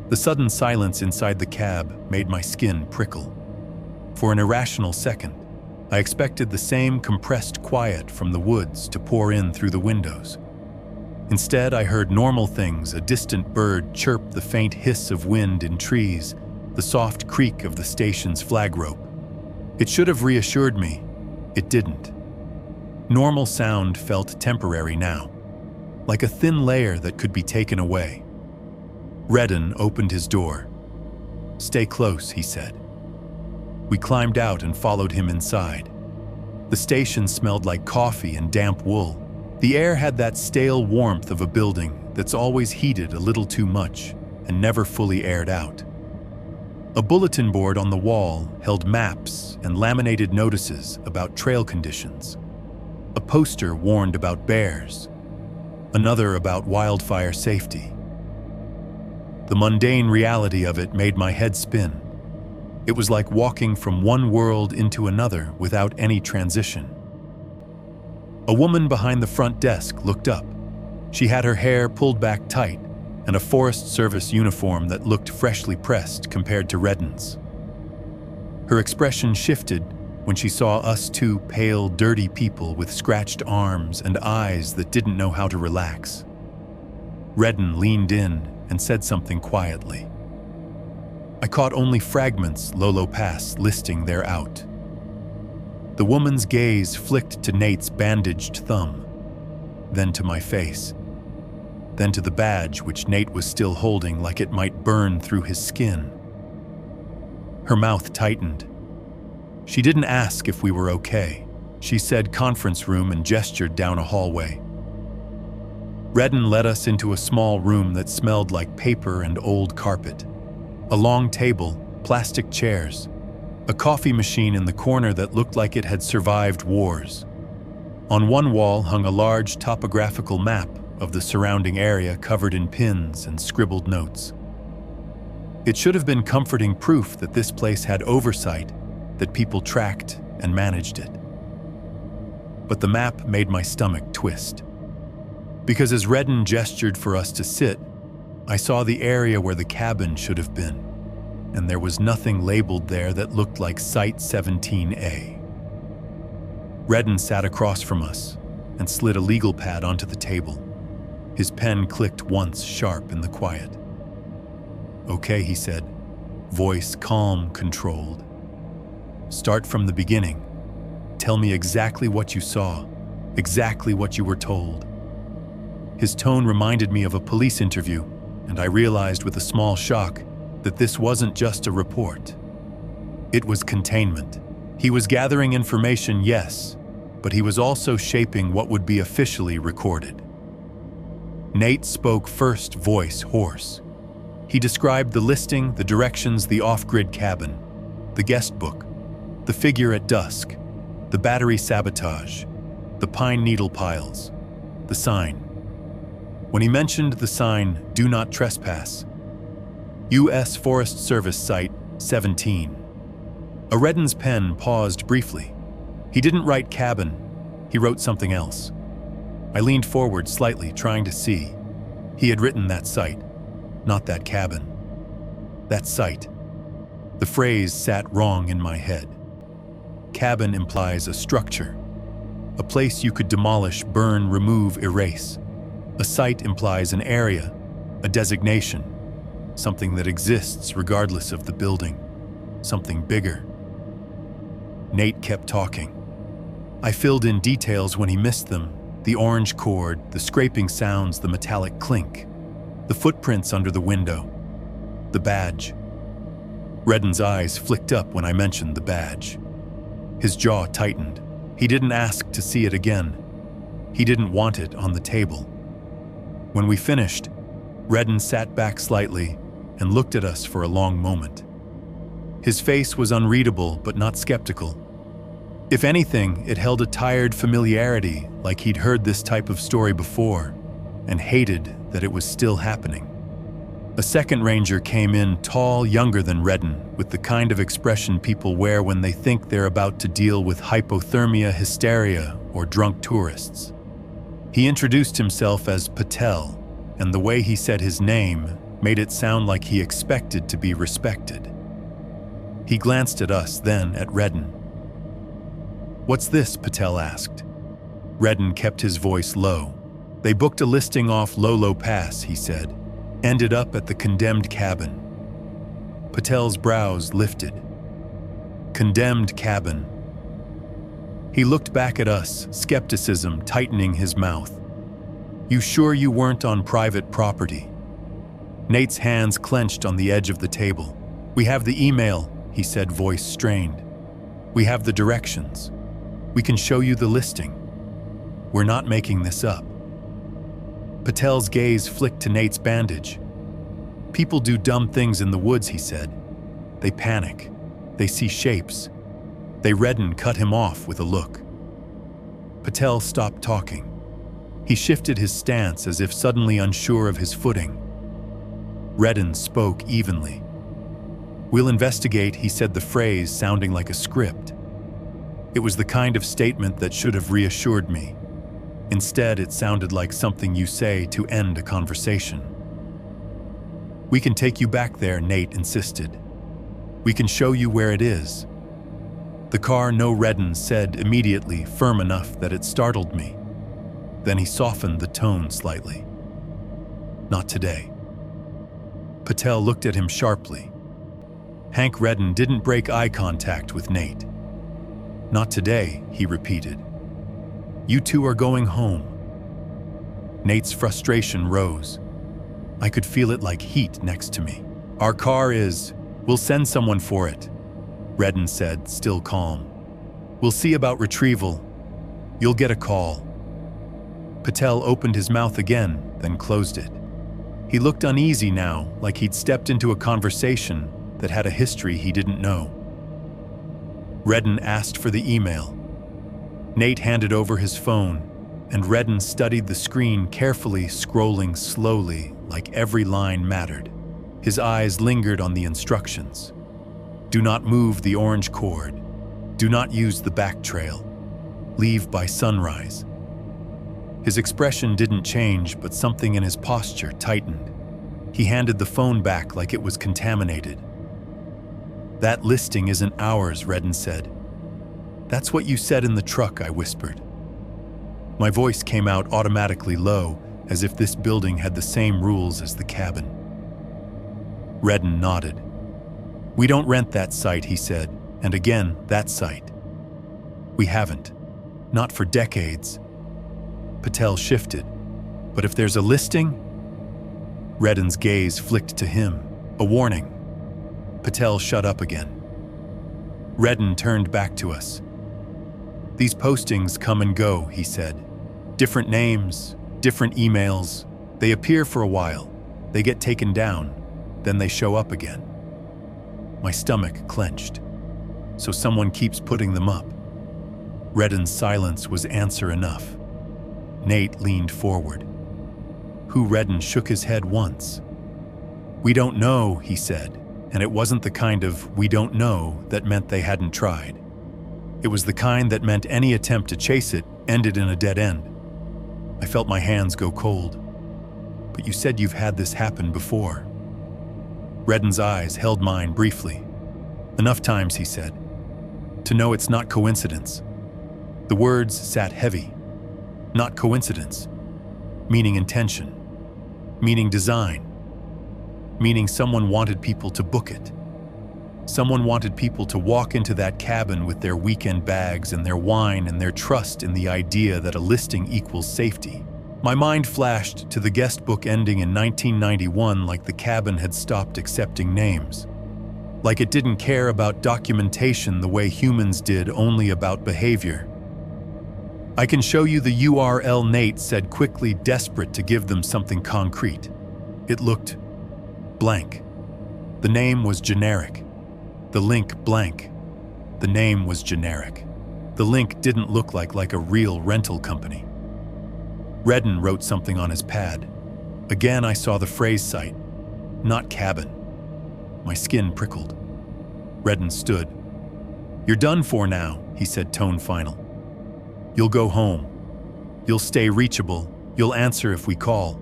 The sudden silence inside the cab made my skin prickle. For an irrational second, I expected the same compressed quiet from the woods to pour in through the windows. Instead, I heard normal things: a distant bird chirp, the faint hiss of wind in trees, the soft creak of the station's flag rope. It should have reassured me. It didn't. Normal sound felt temporary now, like a thin layer that could be taken away. Redden opened his door. "Stay close," he said. We climbed out and followed him inside. The station smelled like coffee and damp wool. The air had that stale warmth of a building that's always heated a little too much and never fully aired out. A bulletin board on the wall held maps and laminated notices about trail conditions. A poster warned about bears, another about wildfire safety. The mundane reality of it made my head spin. It was like walking from one world into another without any transition. A woman behind the front desk looked up. She had her hair pulled back tight and a Forest Service uniform that looked freshly pressed compared to Redden's. Her expression shifted when she saw us two pale, dirty people with scratched arms and eyes that didn't know how to relax. Redden leaned in and said something quietly. I caught only fragments Lolo Pass listing their out. The woman's gaze flicked to Nate's bandaged thumb, then to my face, then to the badge which Nate was still holding like it might burn through his skin. Her mouth tightened. She didn't ask if we were okay. She said conference room and gestured down a hallway. Redden led us into a small room that smelled like paper and old carpet. A long table, plastic chairs, a coffee machine in the corner that looked like it had survived wars. On one wall hung a large topographical map of the surrounding area covered in pins and scribbled notes. It should have been comforting proof that this place had oversight, that people tracked and managed it. But the map made my stomach twist. Because as Redden gestured for us to sit, I saw the area where the cabin should have been, and there was nothing labeled there that looked like Site 17A. Redden sat across from us and slid a legal pad onto the table. His pen clicked once sharp in the quiet. "Okay," he said, voice calm, controlled. "Start from the beginning. Tell me exactly what you saw, exactly what you were told." His tone reminded me of a police interview, and I realized with a small shock that this wasn't just a report. It was containment. He was gathering information, yes, but he was also shaping what would be officially recorded. Nate spoke first, voice hoarse. He described the listing, the directions, the off-grid cabin, the guest book, the figure at dusk, the battery sabotage, the pine needle piles, the sign. When he mentioned the sign, "Do Not Trespass," U.S. Forest Service Site 17. A Redden's pen paused briefly. He didn't write cabin, he wrote something else. I leaned forward slightly, trying to see. He had written that site, not that cabin. That site. The phrase sat wrong in my head. Cabin implies a structure, a place you could demolish, burn, remove, erase. A site implies an area, a designation, something that exists regardless of the building, something bigger. Nate kept talking. I filled in details when he missed them: the orange cord, the scraping sounds, the metallic clink, the footprints under the window, the badge. Redden's eyes flicked up when I mentioned the badge. His jaw tightened. He didn't ask to see it again. He didn't want it on the table. When we finished, Redden sat back slightly and looked at us for a long moment. His face was unreadable but not skeptical. If anything, it held a tired familiarity, like he'd heard this type of story before and hated that it was still happening. A second ranger came in, tall, younger than Redden, with the kind of expression people wear when they think they're about to deal with hypothermia, hysteria, or drunk tourists. He introduced himself as Patel, and the way he said his name made it sound like he expected to be respected. He glanced at us, then at Redden. "What's this?" Patel asked. Redden kept his voice low. "They booked a listing off Lolo Pass," he said. "Ended up at the condemned cabin." Patel's brows lifted. Condemned cabin. He looked back at us, skepticism tightening his mouth. "You sure you weren't on private property?" Nate's hands clenched on the edge of the table. "We have the email," he said, voice strained. "We have the directions. We can show you the listing. We're not making this up." Patel's gaze flicked to Nate's bandage. "People do dumb things in the woods," he said. "They panic. They see shapes." Redden cut him off with a look. Patel stopped talking. He shifted his stance as if suddenly unsure of his footing. Redden spoke evenly. "We'll investigate," he said, the phrase sounding like a script. It was the kind of statement that should have reassured me. Instead, it sounded like something you say to end a conversation. "We can take you back there," Nate insisted. "We can show you where it is." "The car, no," Redden said immediately, firm enough that it startled me. Then he softened the tone slightly. "Not today." Patel looked at him sharply. Hank Redden didn't break eye contact with Nate. "Not today," he repeated. "You two are going home." Nate's frustration rose. I could feel it like heat next to me. "Our car is. We'll send someone for it," Redden said, still calm. "We'll see about retrieval. You'll get a call." Patel opened his mouth again, then closed it. He looked uneasy now, like he'd stepped into a conversation that had a history he didn't know. Redden asked for the email. Nate handed over his phone, and Redden studied the screen carefully, scrolling slowly, like every line mattered. His eyes lingered on the instructions. "Do not move the orange cord. Do not use the back trail. Leave by sunrise." His expression didn't change, but something in his posture tightened. He handed the phone back like it was contaminated. "That listing isn't ours," Redden said. "That's what you said in the truck," I whispered. My voice came out automatically low, as if this building had the same rules as the cabin. Redden nodded. "We don't rent that site," he said, "and again, that site. We haven't. Not for decades." Patel shifted. "But if there's a listing?" Redden's gaze flicked to him. "A warning." Patel shut up again. Redden turned back to us. "These postings come and go," he said. "Different names, different emails. They appear for a while. They get taken down. Then they show up again." My stomach clenched. "So someone keeps putting them up." Redden's silence was answer enough. Nate leaned forward. "Who?" Redden shook his head once. "We don't know," he said, and it wasn't the kind of "we don't know" that meant they hadn't tried. It was the kind that meant any attempt to chase it ended in a dead end. I felt my hands go cold. "But you said you've had this happen before." Redden's eyes held mine briefly. "Enough times," he said, "to know it's not coincidence." The words sat heavy. Not coincidence. Meaning intention. Meaning design. Meaning someone wanted people to book it. Someone wanted people to walk into that cabin with their weekend bags and their wine and their trust in the idea that a listing equals safety. My mind flashed to the guest book ending in 1991, like the cabin had stopped accepting names. Like it didn't care about documentation the way humans did, only about behavior. "I can show you the URL," Nate said quickly, desperate to give them something concrete. It looked blank. The name was generic. The link blank. The name was generic. The link didn't look like a real rental company. Redden wrote something on his pad. Again, I saw the phrase site. not cabin. My skin prickled. Redden stood. "You're done for now," he said, tone final. "You'll go home. You'll stay reachable. You'll answer if we call.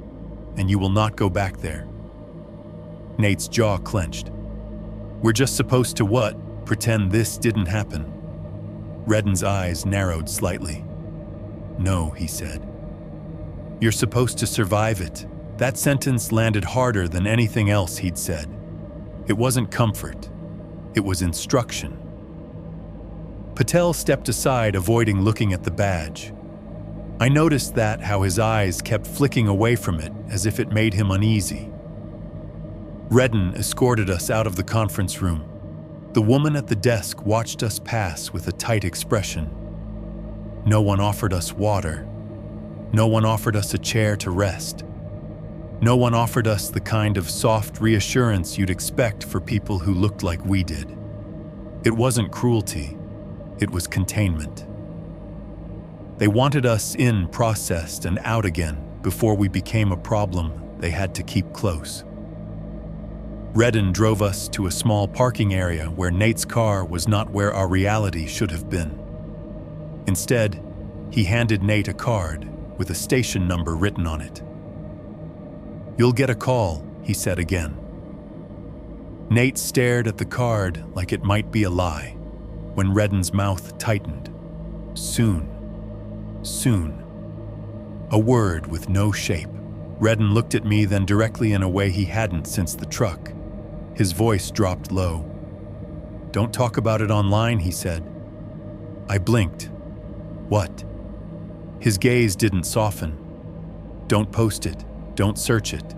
And you will not go back there." Nate's jaw clenched. "We're just supposed to what? Pretend this didn't happen?" Redden's eyes narrowed slightly. "No," he said. "You're supposed to survive it." That sentence landed harder than anything else he'd said. It wasn't comfort. It was instruction. Patel stepped aside, avoiding looking at the badge. I noticed how his eyes kept flicking away from it as if it made him uneasy. Redden escorted us out of the conference room. The woman at the desk watched us pass with a tight expression. No one offered us water. No one offered us a chair to rest. No one offered us the kind of soft reassurance you'd expect for people who looked like we did. It wasn't cruelty. It was containment. They wanted us in, processed, and out again before we became a problem they had to keep close. Redden drove us to a small parking area where Nate's car was not where our reality should have been. Instead, he handed Nate a card with a station number written on it. "You'll get a call," he said again. Nate stared at the card like it might be a lie, when Redden's mouth tightened. Soon. Soon. A word with no shape. Redden looked at me, then directly in a way he hadn't since the truck. His voice dropped low. "Don't talk about it online," he said. I blinked. "What?" His gaze didn't soften. "Don't post it. Don't search it.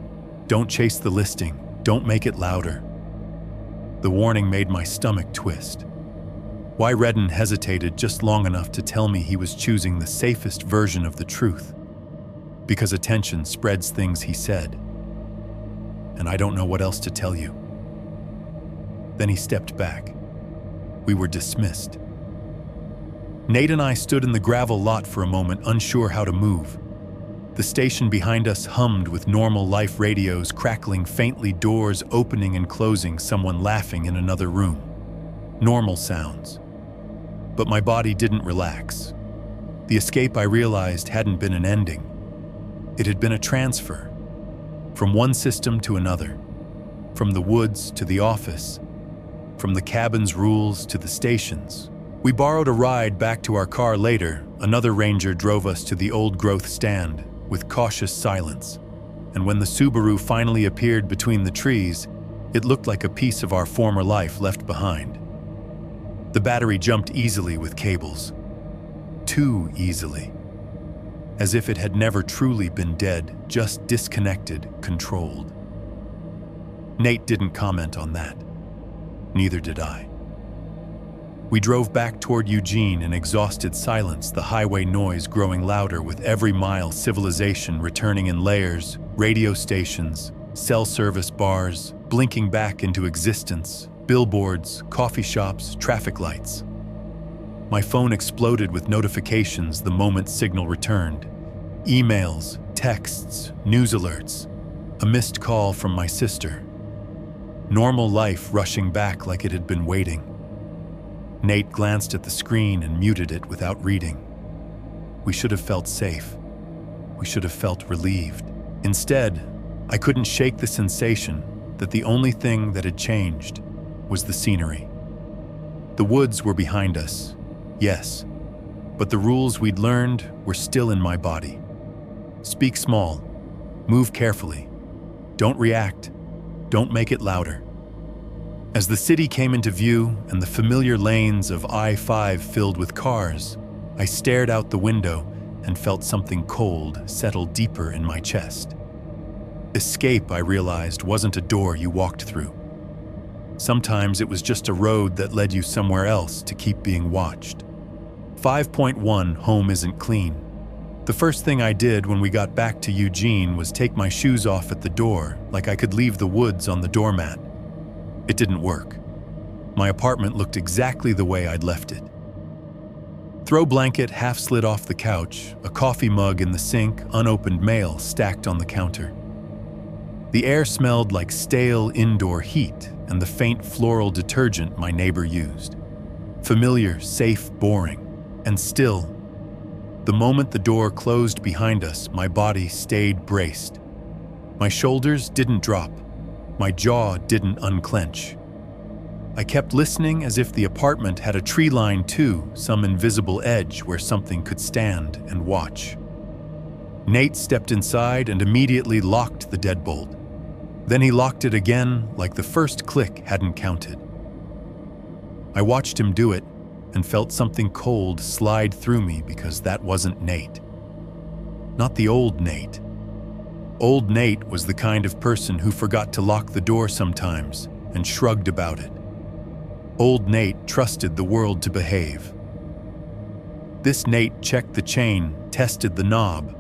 Don't chase the listing. Don't make it louder." The warning made my stomach twist. Why Redden hesitated just long enough to tell me he was choosing the safest version of the truth. Because attention spreads things, he said. And I don't know what else to tell you. Then he stepped back. We were dismissed. Nate and I stood in the gravel lot for a moment, unsure how to move. The station behind us hummed with normal life radios crackling faintly, doors opening and closing, someone laughing in another room. Normal sounds. But my body didn't relax. The escape, I realized, hadn't been an ending. It had been a transfer. From one system to another. From the woods to the office. From the cabin's rules to the station's. We borrowed a ride back to our car later. Another ranger drove us to the old-growth stand with cautious silence. And when the Subaru finally appeared between the trees, it looked like a piece of our former life left behind. The battery jumped easily with cables. Too easily. As if it had never truly been dead, just disconnected, controlled. Nate didn't comment on that. Neither did I. We drove back toward Eugene in exhausted silence, the highway noise growing louder with every mile, civilization returning in layers, radio stations, cell service bars, blinking back into existence, billboards, coffee shops, traffic lights. My phone exploded with notifications the moment signal returned. Emails, texts, news alerts, a missed call from my sister. Normal life rushing back like it had been waiting. Nate glanced at the screen and muted it without reading. We should have felt safe. We should have felt relieved. Instead, I couldn't shake the sensation that the only thing that had changed was the scenery. The woods were behind us, yes, but the rules we'd learned were still in my body. Speak small, move carefully, don't react, don't make it louder. As the city came into view and the familiar lanes of I-5 filled with cars, I stared out the window and felt something cold settle deeper in my chest. Escape, I realized, wasn't a door you walked through. Sometimes it was just a road that led you somewhere else to keep being watched. 5.1 Home isn't clean. The first thing I did when we got back to Eugene was take my shoes off at the door, like I could leave the woods on the doormat. It didn't work. My apartment looked exactly the way I'd left it. Throw blanket half slid off the couch, a coffee mug in the sink, unopened mail stacked on the counter. The air smelled like stale indoor heat and the faint floral detergent my neighbor used. Familiar, safe, boring, and still. The moment the door closed behind us, my body stayed braced. My shoulders didn't drop. My jaw didn't unclench. I kept listening as if the apartment had a tree line too, some invisible edge where something could stand and watch. Nate stepped inside and immediately locked the deadbolt. Then he locked it again like the first click hadn't counted. I watched him do it and felt something cold slide through me because that wasn't Nate. Not the old Nate. Old Nate was the kind of person who forgot to lock the door sometimes and shrugged about it. Old Nate trusted the world to behave. This Nate checked the chain, tested the knob,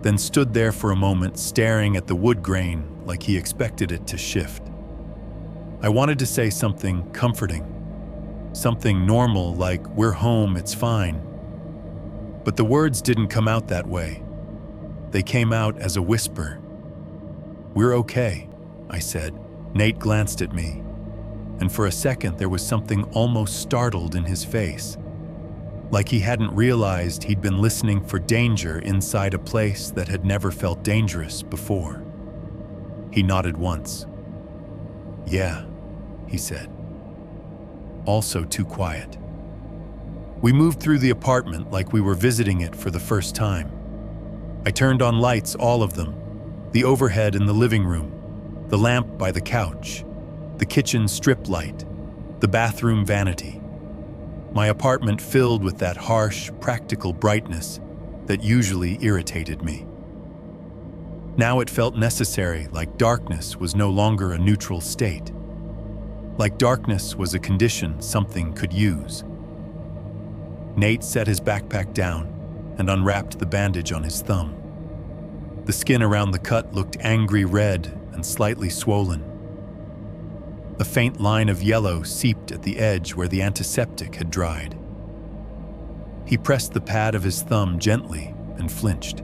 then stood there for a moment staring at the wood grain like he expected it to shift. I wanted to say something comforting, something normal like, "We're home, it's fine." But the words didn't come out that way. They came out as a whisper. "We're okay," I said. Nate glanced at me, and for a second there was something almost startled in his face, like he hadn't realized he'd been listening for danger inside a place that had never felt dangerous before. He nodded once. "Yeah," he said. Also too quiet. We moved through the apartment like we were visiting it for the first time. I turned on lights, all of them, the overhead in the living room, the lamp by the couch, the kitchen strip light, the bathroom vanity. My apartment filled with that harsh, practical brightness that usually irritated me. Now it felt necessary, like darkness was no longer a neutral state. Like darkness was a condition something could use. Nate set his backpack down and unwrapped the bandage on his thumb. The skin around the cut looked angry red and slightly swollen. A faint line of yellow seeped at the edge where the antiseptic had dried. He pressed the pad of his thumb gently and flinched.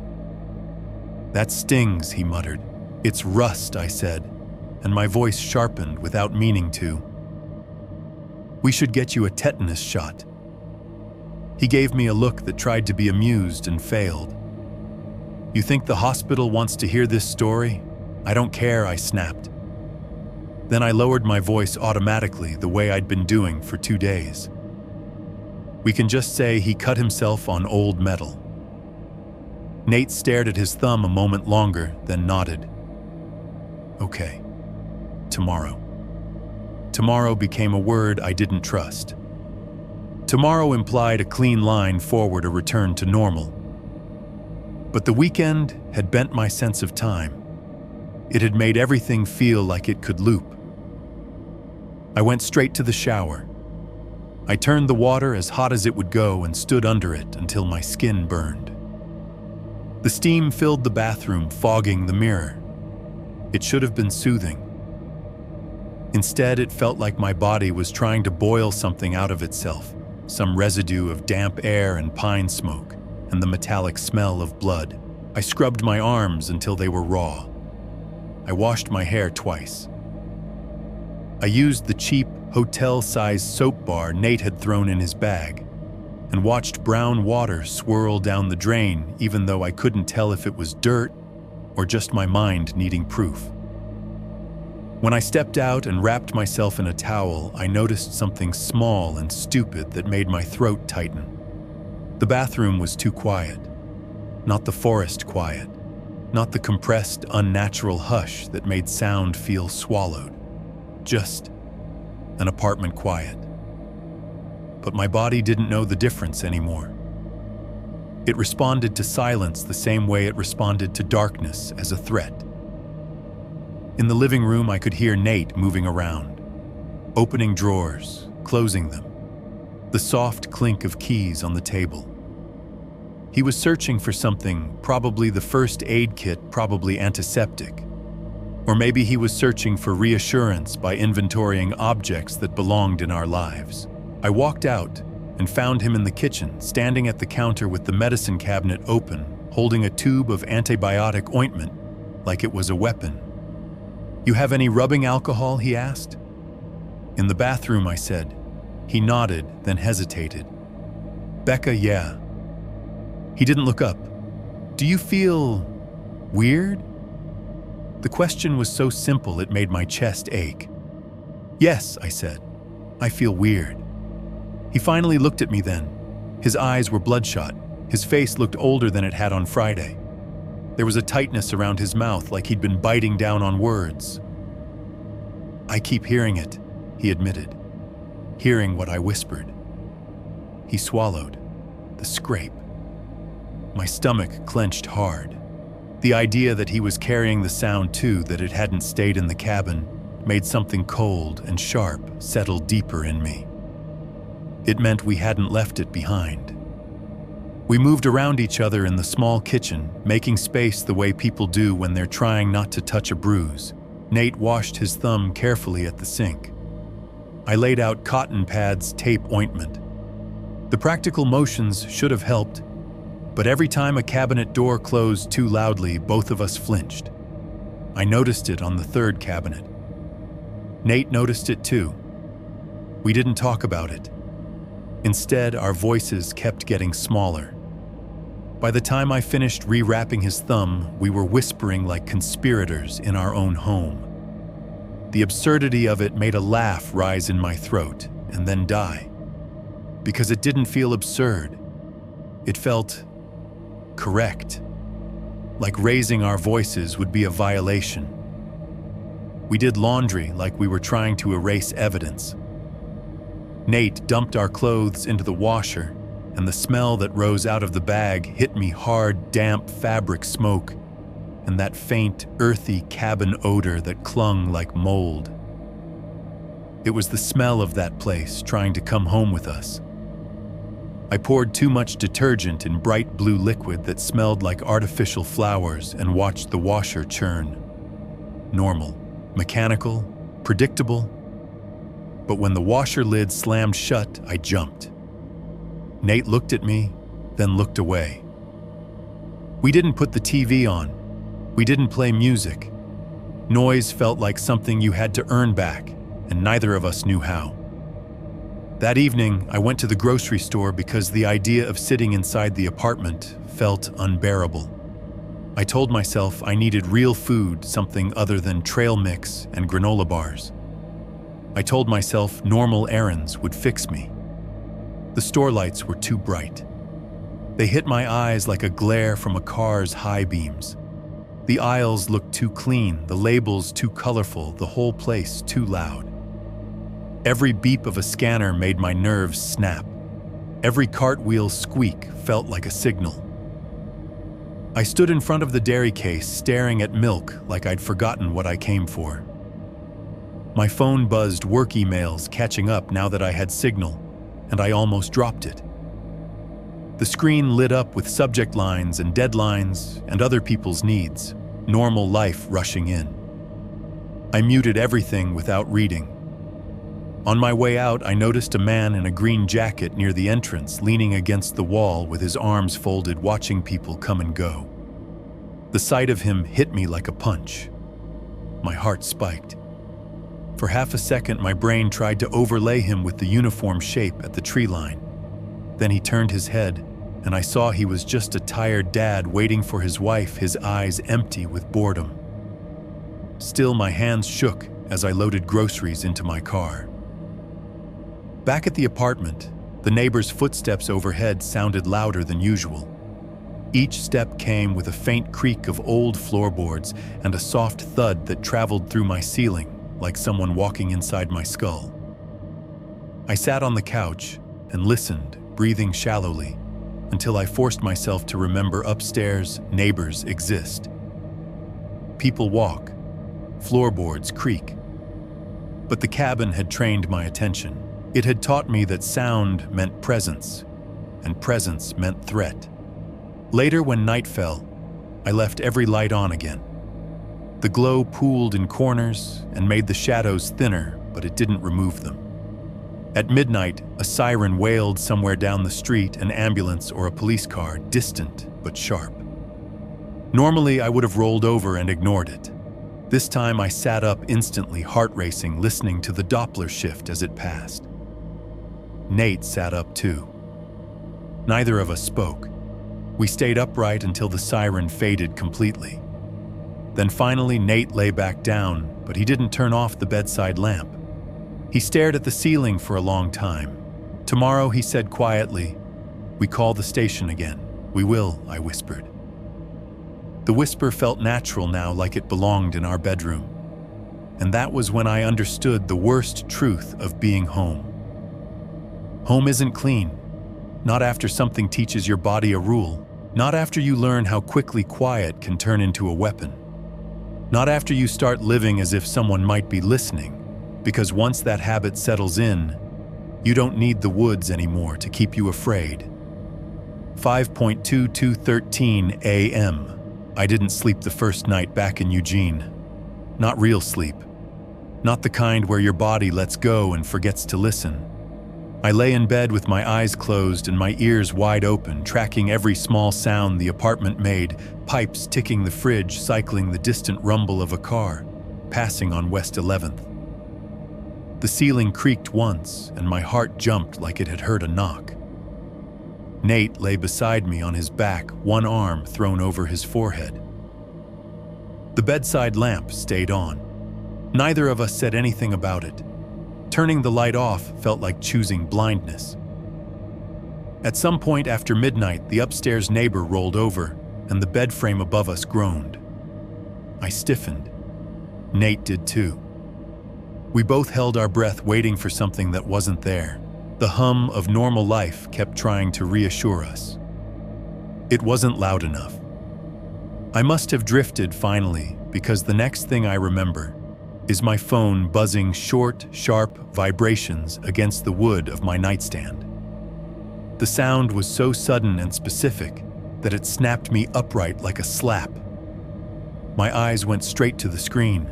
"That stings," he muttered. "It's rust," I said, and my voice sharpened without meaning to. "We should get you a tetanus shot." He gave me a look that tried to be amused and failed. "You think the hospital wants to hear this story? I don't care," I snapped. Then I lowered my voice automatically, the way I'd been doing for 2 days. "We can just say he cut himself on old metal." Nate stared at his thumb a moment longer, then nodded. "Okay. Tomorrow." Tomorrow became a word I didn't trust. Tomorrow implied a clean line forward, a return to normal. But the weekend had bent my sense of time. It had made everything feel like it could loop. I went straight to the shower. I turned the water as hot as it would go and stood under it until my skin burned. The steam filled the bathroom, fogging the mirror. It should have been soothing. Instead, it felt like my body was trying to boil something out of itself, some residue of damp air and pine smoke, and the metallic smell of blood. I scrubbed my arms until they were raw. I washed my hair twice. I used the cheap, hotel-sized soap bar Nate had thrown in his bag, and watched brown water swirl down the drain, even though I couldn't tell if it was dirt or just my mind needing proof. When I stepped out and wrapped myself in a towel, I noticed something small and stupid that made my throat tighten. The bathroom was too quiet. Not the forest quiet. Not the compressed, unnatural hush that made sound feel swallowed. Just an apartment quiet. But my body didn't know the difference anymore. It responded to silence the same way it responded to darkness as a threat. In the living room, I could hear Nate moving around, opening drawers, closing them, the soft clink of keys on the table. He was searching for something, probably the first aid kit, probably antiseptic. Or maybe he was searching for reassurance by inventorying objects that belonged in our lives. I walked out and found him in the kitchen, standing at the counter with the medicine cabinet open, holding a tube of antibiotic ointment like it was a weapon. "You have any rubbing alcohol?" he asked. "In the bathroom," I said. He nodded, then hesitated. "Becca, yeah." He didn't look up. "Do you feel weird?" The question was so simple it made my chest ache. "Yes," I said. "I feel weird." He finally looked at me then. His eyes were bloodshot. His face looked older than it had on Friday. There was a tightness around his mouth, like he'd been biting down on words. "I keep hearing it," he admitted. "Hearing what I whispered." He swallowed. The scrape. My stomach clenched hard. The idea that he was carrying the sound too, that it hadn't stayed in the cabin, made something cold and sharp settle deeper in me. It meant we hadn't left it behind. We moved around each other in the small kitchen, making space the way people do when they're trying not to touch a bruise. Nate washed his thumb carefully at the sink. I laid out cotton pads, tape, ointment. The practical motions should have helped, but every time a cabinet door closed too loudly, both of us flinched. I noticed it on the third cabinet. Nate noticed it too. We didn't talk about it. Instead, our voices kept getting smaller. By the time I finished rewrapping his thumb, we were whispering like conspirators in our own home. The absurdity of it made a laugh rise in my throat and then die. Because it didn't feel absurd. It felt correct. Like raising our voices would be a violation. We did laundry like we were trying to erase evidence. Nate dumped our clothes into the washer, and the smell that rose out of the bag hit me hard, damp fabric smoke, and that faint, earthy cabin odor that clung like mold. It was the smell of that place trying to come home with us. I poured too much detergent in bright blue liquid that smelled like artificial flowers and watched the washer churn. Normal, mechanical, predictable. But when the washer lid slammed shut, I jumped. Nate looked at me, then looked away. We didn't put the TV on. We didn't play music. Noise felt like something you had to earn back, and neither of us knew how. That evening, I went to the grocery store because the idea of sitting inside the apartment felt unbearable. I told myself I needed real food, something other than trail mix and granola bars. I told myself normal errands would fix me. The store lights were too bright. They hit my eyes like a glare from a car's high beams. The aisles looked too clean, the labels too colorful, the whole place too loud. Every beep of a scanner made my nerves snap. Every cartwheel squeak felt like a signal. I stood in front of the dairy case, staring at milk like I'd forgotten what I came for. My phone buzzed work emails catching up now that I had signal, and I almost dropped it. The screen lit up with subject lines and deadlines and other people's needs, normal life rushing in. I muted everything without reading. On my way out, I noticed a man in a green jacket near the entrance, leaning against the wall with his arms folded, watching people come and go. The sight of him hit me like a punch. My heart spiked. For half a second, my brain tried to overlay him with the uniform shape at the tree line. Then he turned his head, and I saw he was just a tired dad waiting for his wife, his eyes empty with boredom. Still, my hands shook as I loaded groceries into my car. Back at the apartment, the neighbor's footsteps overhead sounded louder than usual. Each step came with a faint creak of old floorboards and a soft thud that traveled through my ceiling, like someone walking inside my skull. I sat on the couch and listened, breathing shallowly, until I forced myself to remember upstairs neighbors exist. People walk, floorboards creak. But the cabin had trained my attention. It had taught me that sound meant presence, and presence meant threat. Later, when night fell, I left every light on again. The glow pooled in corners and made the shadows thinner, but it didn't remove them. At midnight, a siren wailed somewhere down the street, an ambulance or a police car, distant but sharp. Normally, I would have rolled over and ignored it. This time I sat up instantly, heart racing, listening to the Doppler shift as it passed. Nate sat up too. Neither of us spoke. We stayed upright until the siren faded completely. Then finally Nate lay back down, but he didn't turn off the bedside lamp. He stared at the ceiling for a long time. "Tomorrow," he said quietly, "we call the station again." "We will," I whispered. The whisper felt natural now, like it belonged in our bedroom. And that was when I understood the worst truth of being home. Home isn't clean. Not after something teaches your body a rule. Not after you learn how quickly quiet can turn into a weapon. Not after you start living as if someone might be listening, because once that habit settles in, you don't need the woods anymore to keep you afraid. 5:22:13 a.m. I didn't sleep the first night back in Eugene. Not real sleep. Not the kind where your body lets go and forgets to listen. I lay in bed with my eyes closed and my ears wide open, tracking every small sound the apartment made, pipes ticking the fridge, cycling the distant rumble of a car, passing on West 11th. The ceiling creaked once, and my heart jumped like it had heard a knock. Nate lay beside me on his back, one arm thrown over his forehead. The bedside lamp stayed on. Neither of us said anything about it. Turning the light off felt like choosing blindness. At some point after midnight, the upstairs neighbor rolled over, and the bed frame above us groaned. I stiffened. Nate did too. We both held our breath, waiting for something that wasn't there. The hum of normal life kept trying to reassure us. It wasn't loud enough. I must have drifted finally, because the next thing I remember is my phone buzzing short, sharp vibrations against the wood of my nightstand. The sound was so sudden and specific that it snapped me upright like a slap. My eyes went straight to the screen.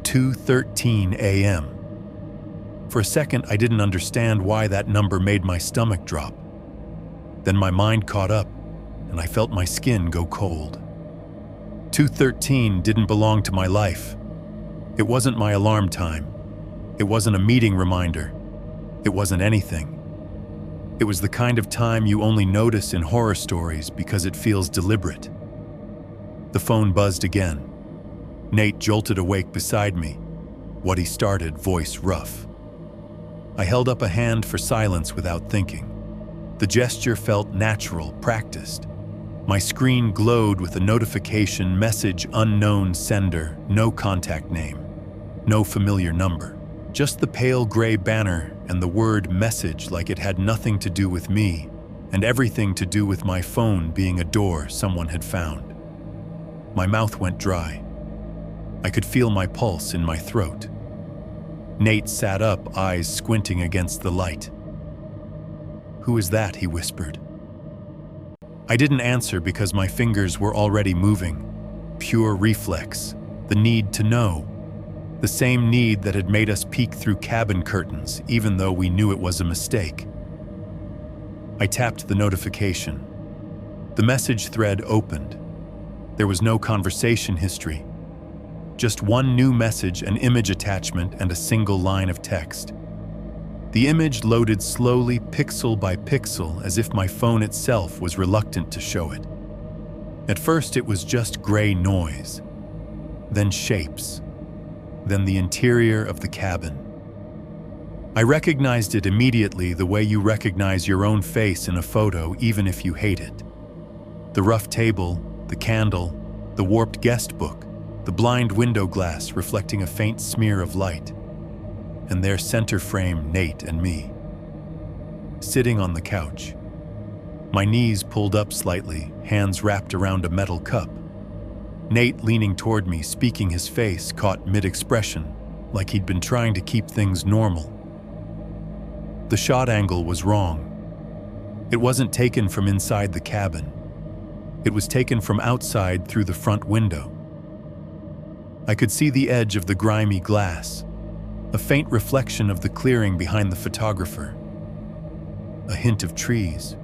2:13 a.m. For a second, I didn't understand why that number made my stomach drop. Then my mind caught up, and I felt my skin go cold. 2:13 didn't belong to my life. It wasn't my alarm time. It wasn't a meeting reminder. It wasn't anything. It was the kind of time you only notice in horror stories because it feels deliberate. The phone buzzed again. Nate jolted awake beside me. What he started, voice rough. I held up a hand for silence without thinking. The gesture felt natural, practiced. My screen glowed with a notification message: unknown sender, no contact name, no familiar number. Just the pale gray banner and the word message, like it had nothing to do with me and everything to do with my phone being a door someone had found. My mouth went dry. I could feel my pulse in my throat. Nate sat up, eyes squinting against the light. "Who is that?" he whispered. I didn't answer because my fingers were already moving. Pure reflex, the need to know. The same need that had made us peek through cabin curtains, even though we knew it was a mistake. I tapped the notification. The message thread opened. There was no conversation history. Just one new message, an image attachment, and a single line of text. The image loaded slowly, pixel by pixel, as if my phone itself was reluctant to show it. At first, it was just gray noise, then shapes, then the interior of the cabin. I recognized it immediately, the way you recognize your own face in a photo, even if you hate it. The rough table, the candle, the warped guest book, the blind window glass reflecting a faint smear of light, and their center frame, Nate and me. Sitting on the couch, my knees pulled up slightly, hands wrapped around a metal cup. Nate leaning toward me, speaking, his face caught mid-expression, like he'd been trying to keep things normal. The shot angle was wrong. It wasn't taken from inside the cabin. It was taken from outside through the front window. I could see the edge of the grimy glass, a faint reflection of the clearing behind the photographer, a hint of trees.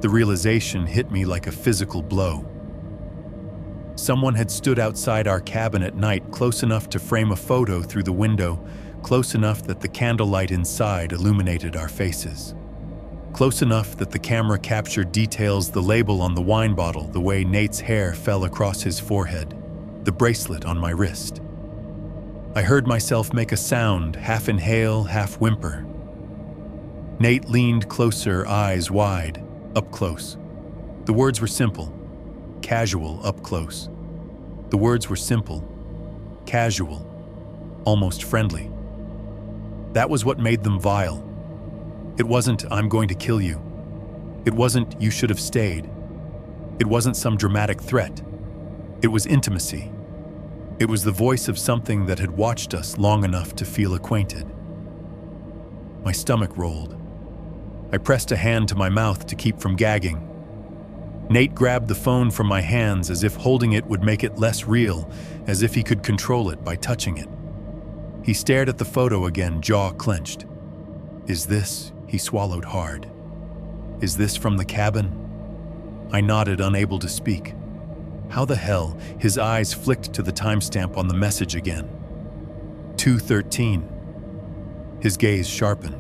The realization hit me like a physical blow. Someone had stood outside our cabin at night, close enough to frame a photo through the window, close enough that the candlelight inside illuminated our faces. Close enough that the camera captured details, the label on the wine bottle, the way Nate's hair fell across his forehead, the bracelet on my wrist. I heard myself make a sound, half inhale, half whimper. Nate leaned closer, eyes wide, up close. The words were simple, casual, up close. The words were simple, casual, almost friendly. That was what made them vile. It wasn't, "I'm going to kill you." It wasn't, "You should have stayed." It wasn't some dramatic threat. It was intimacy. It was the voice of something that had watched us long enough to feel acquainted. My stomach rolled. I pressed a hand to my mouth to keep from gagging. Nate grabbed the phone from my hands as if holding it would make it less real, as if he could control it by touching it. He stared at the photo again, jaw clenched. "Is this?" He swallowed hard. "Is this from the cabin?" I nodded, unable to speak. How the hell? His eyes flicked to the timestamp on the message again. 2:13. His gaze sharpened.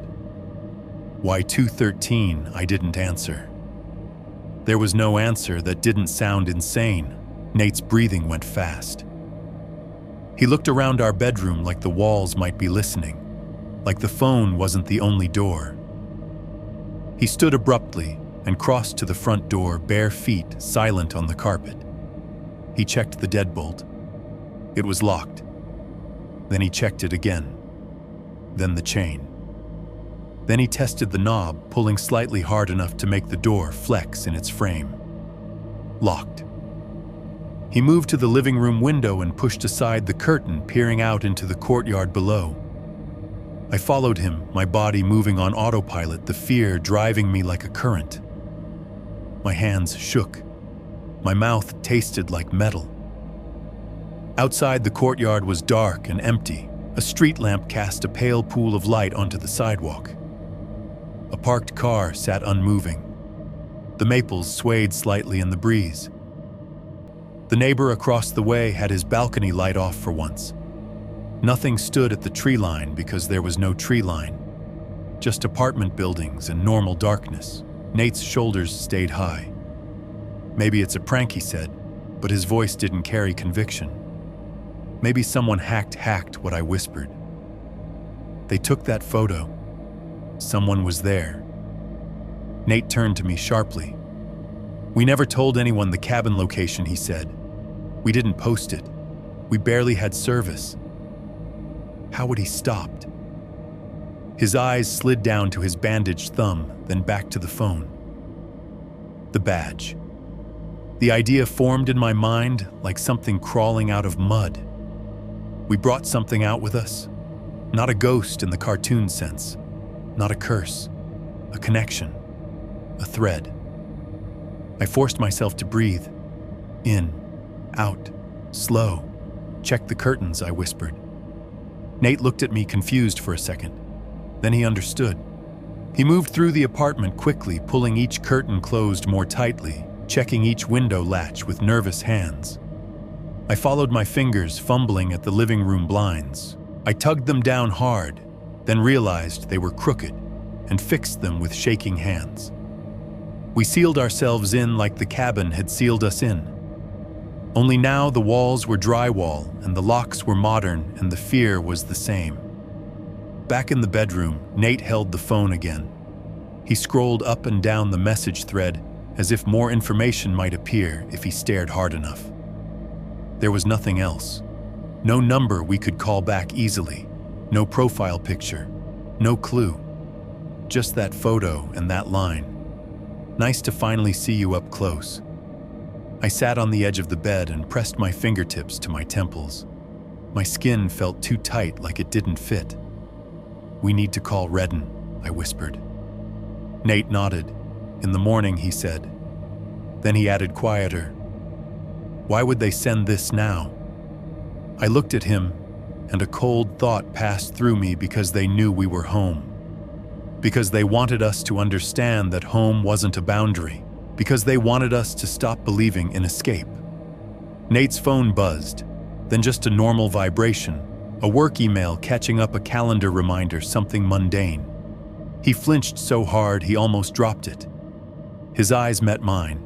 Why 2:13? I didn't answer. There was no answer that didn't sound insane. Nate's breathing went fast. He looked around our bedroom like the walls might be listening, like the phone wasn't the only door. He stood abruptly and crossed to the front door, bare feet, silent on the carpet. He checked the deadbolt. It was locked. Then he checked it again. Then the chain. Then he tested the knob, pulling slightly hard enough to make the door flex in its frame. Locked. He moved to the living room window and pushed aside the curtain, peering out into the courtyard below. I followed him, my body moving on autopilot, the fear driving me like a current. My hands shook. My mouth tasted like metal. Outside, the courtyard was dark and empty. A street lamp cast a pale pool of light onto the sidewalk. A parked car sat unmoving. The maples swayed slightly in the breeze. The neighbor across the way had his balcony light off for once. Nothing stood at the tree line because there was no tree line. Just apartment buildings and normal darkness. Nate's shoulders stayed high. Maybe it's a prank, he said, but his voice didn't carry conviction. Maybe someone hacked what I whispered. They took that photo. Someone was there. Nate turned to me sharply. "We never told anyone the cabin location," he said. "We didn't post it. We barely had service." How had he stopped? His eyes slid down to his bandaged thumb, then back to the phone. The badge. The idea formed in my mind like something crawling out of mud. We brought something out with us. Not a ghost in the cartoon sense. Not a curse. A connection. A thread. I forced myself to breathe. In. Out. Slow. "Check the curtains," I whispered. Nate looked at me confused for a second. Then he understood. He moved through the apartment quickly, pulling each curtain closed more tightly, checking each window latch with nervous hands. I followed my fingers, fumbling at the living room blinds. I tugged them down hard, then realized they were crooked, and fixed them with shaking hands. We sealed ourselves in like the cabin had sealed us in. Only now the walls were drywall, and the locks were modern, and the fear was the same. Back in the bedroom, Nate held the phone again. He scrolled up and down the message thread, as if more information might appear if he stared hard enough. There was nothing else. No number we could call back easily. No profile picture. No clue. Just that photo and that line. "Nice to finally see you up close." I sat on the edge of the bed and pressed my fingertips to my temples. My skin felt too tight, like it didn't fit. "We need to call Redden," I whispered. Nate nodded. "In the morning," he said. Then he added quieter, "Why would they send this now?" I looked at him, and a cold thought passed through me because they knew we were home. Because they wanted us to understand that home wasn't a boundary. Because they wanted us to stop believing in escape. Nate's phone buzzed, then just a normal vibration, a work email catching up a calendar reminder, something mundane. He flinched so hard he almost dropped it. His eyes met mine,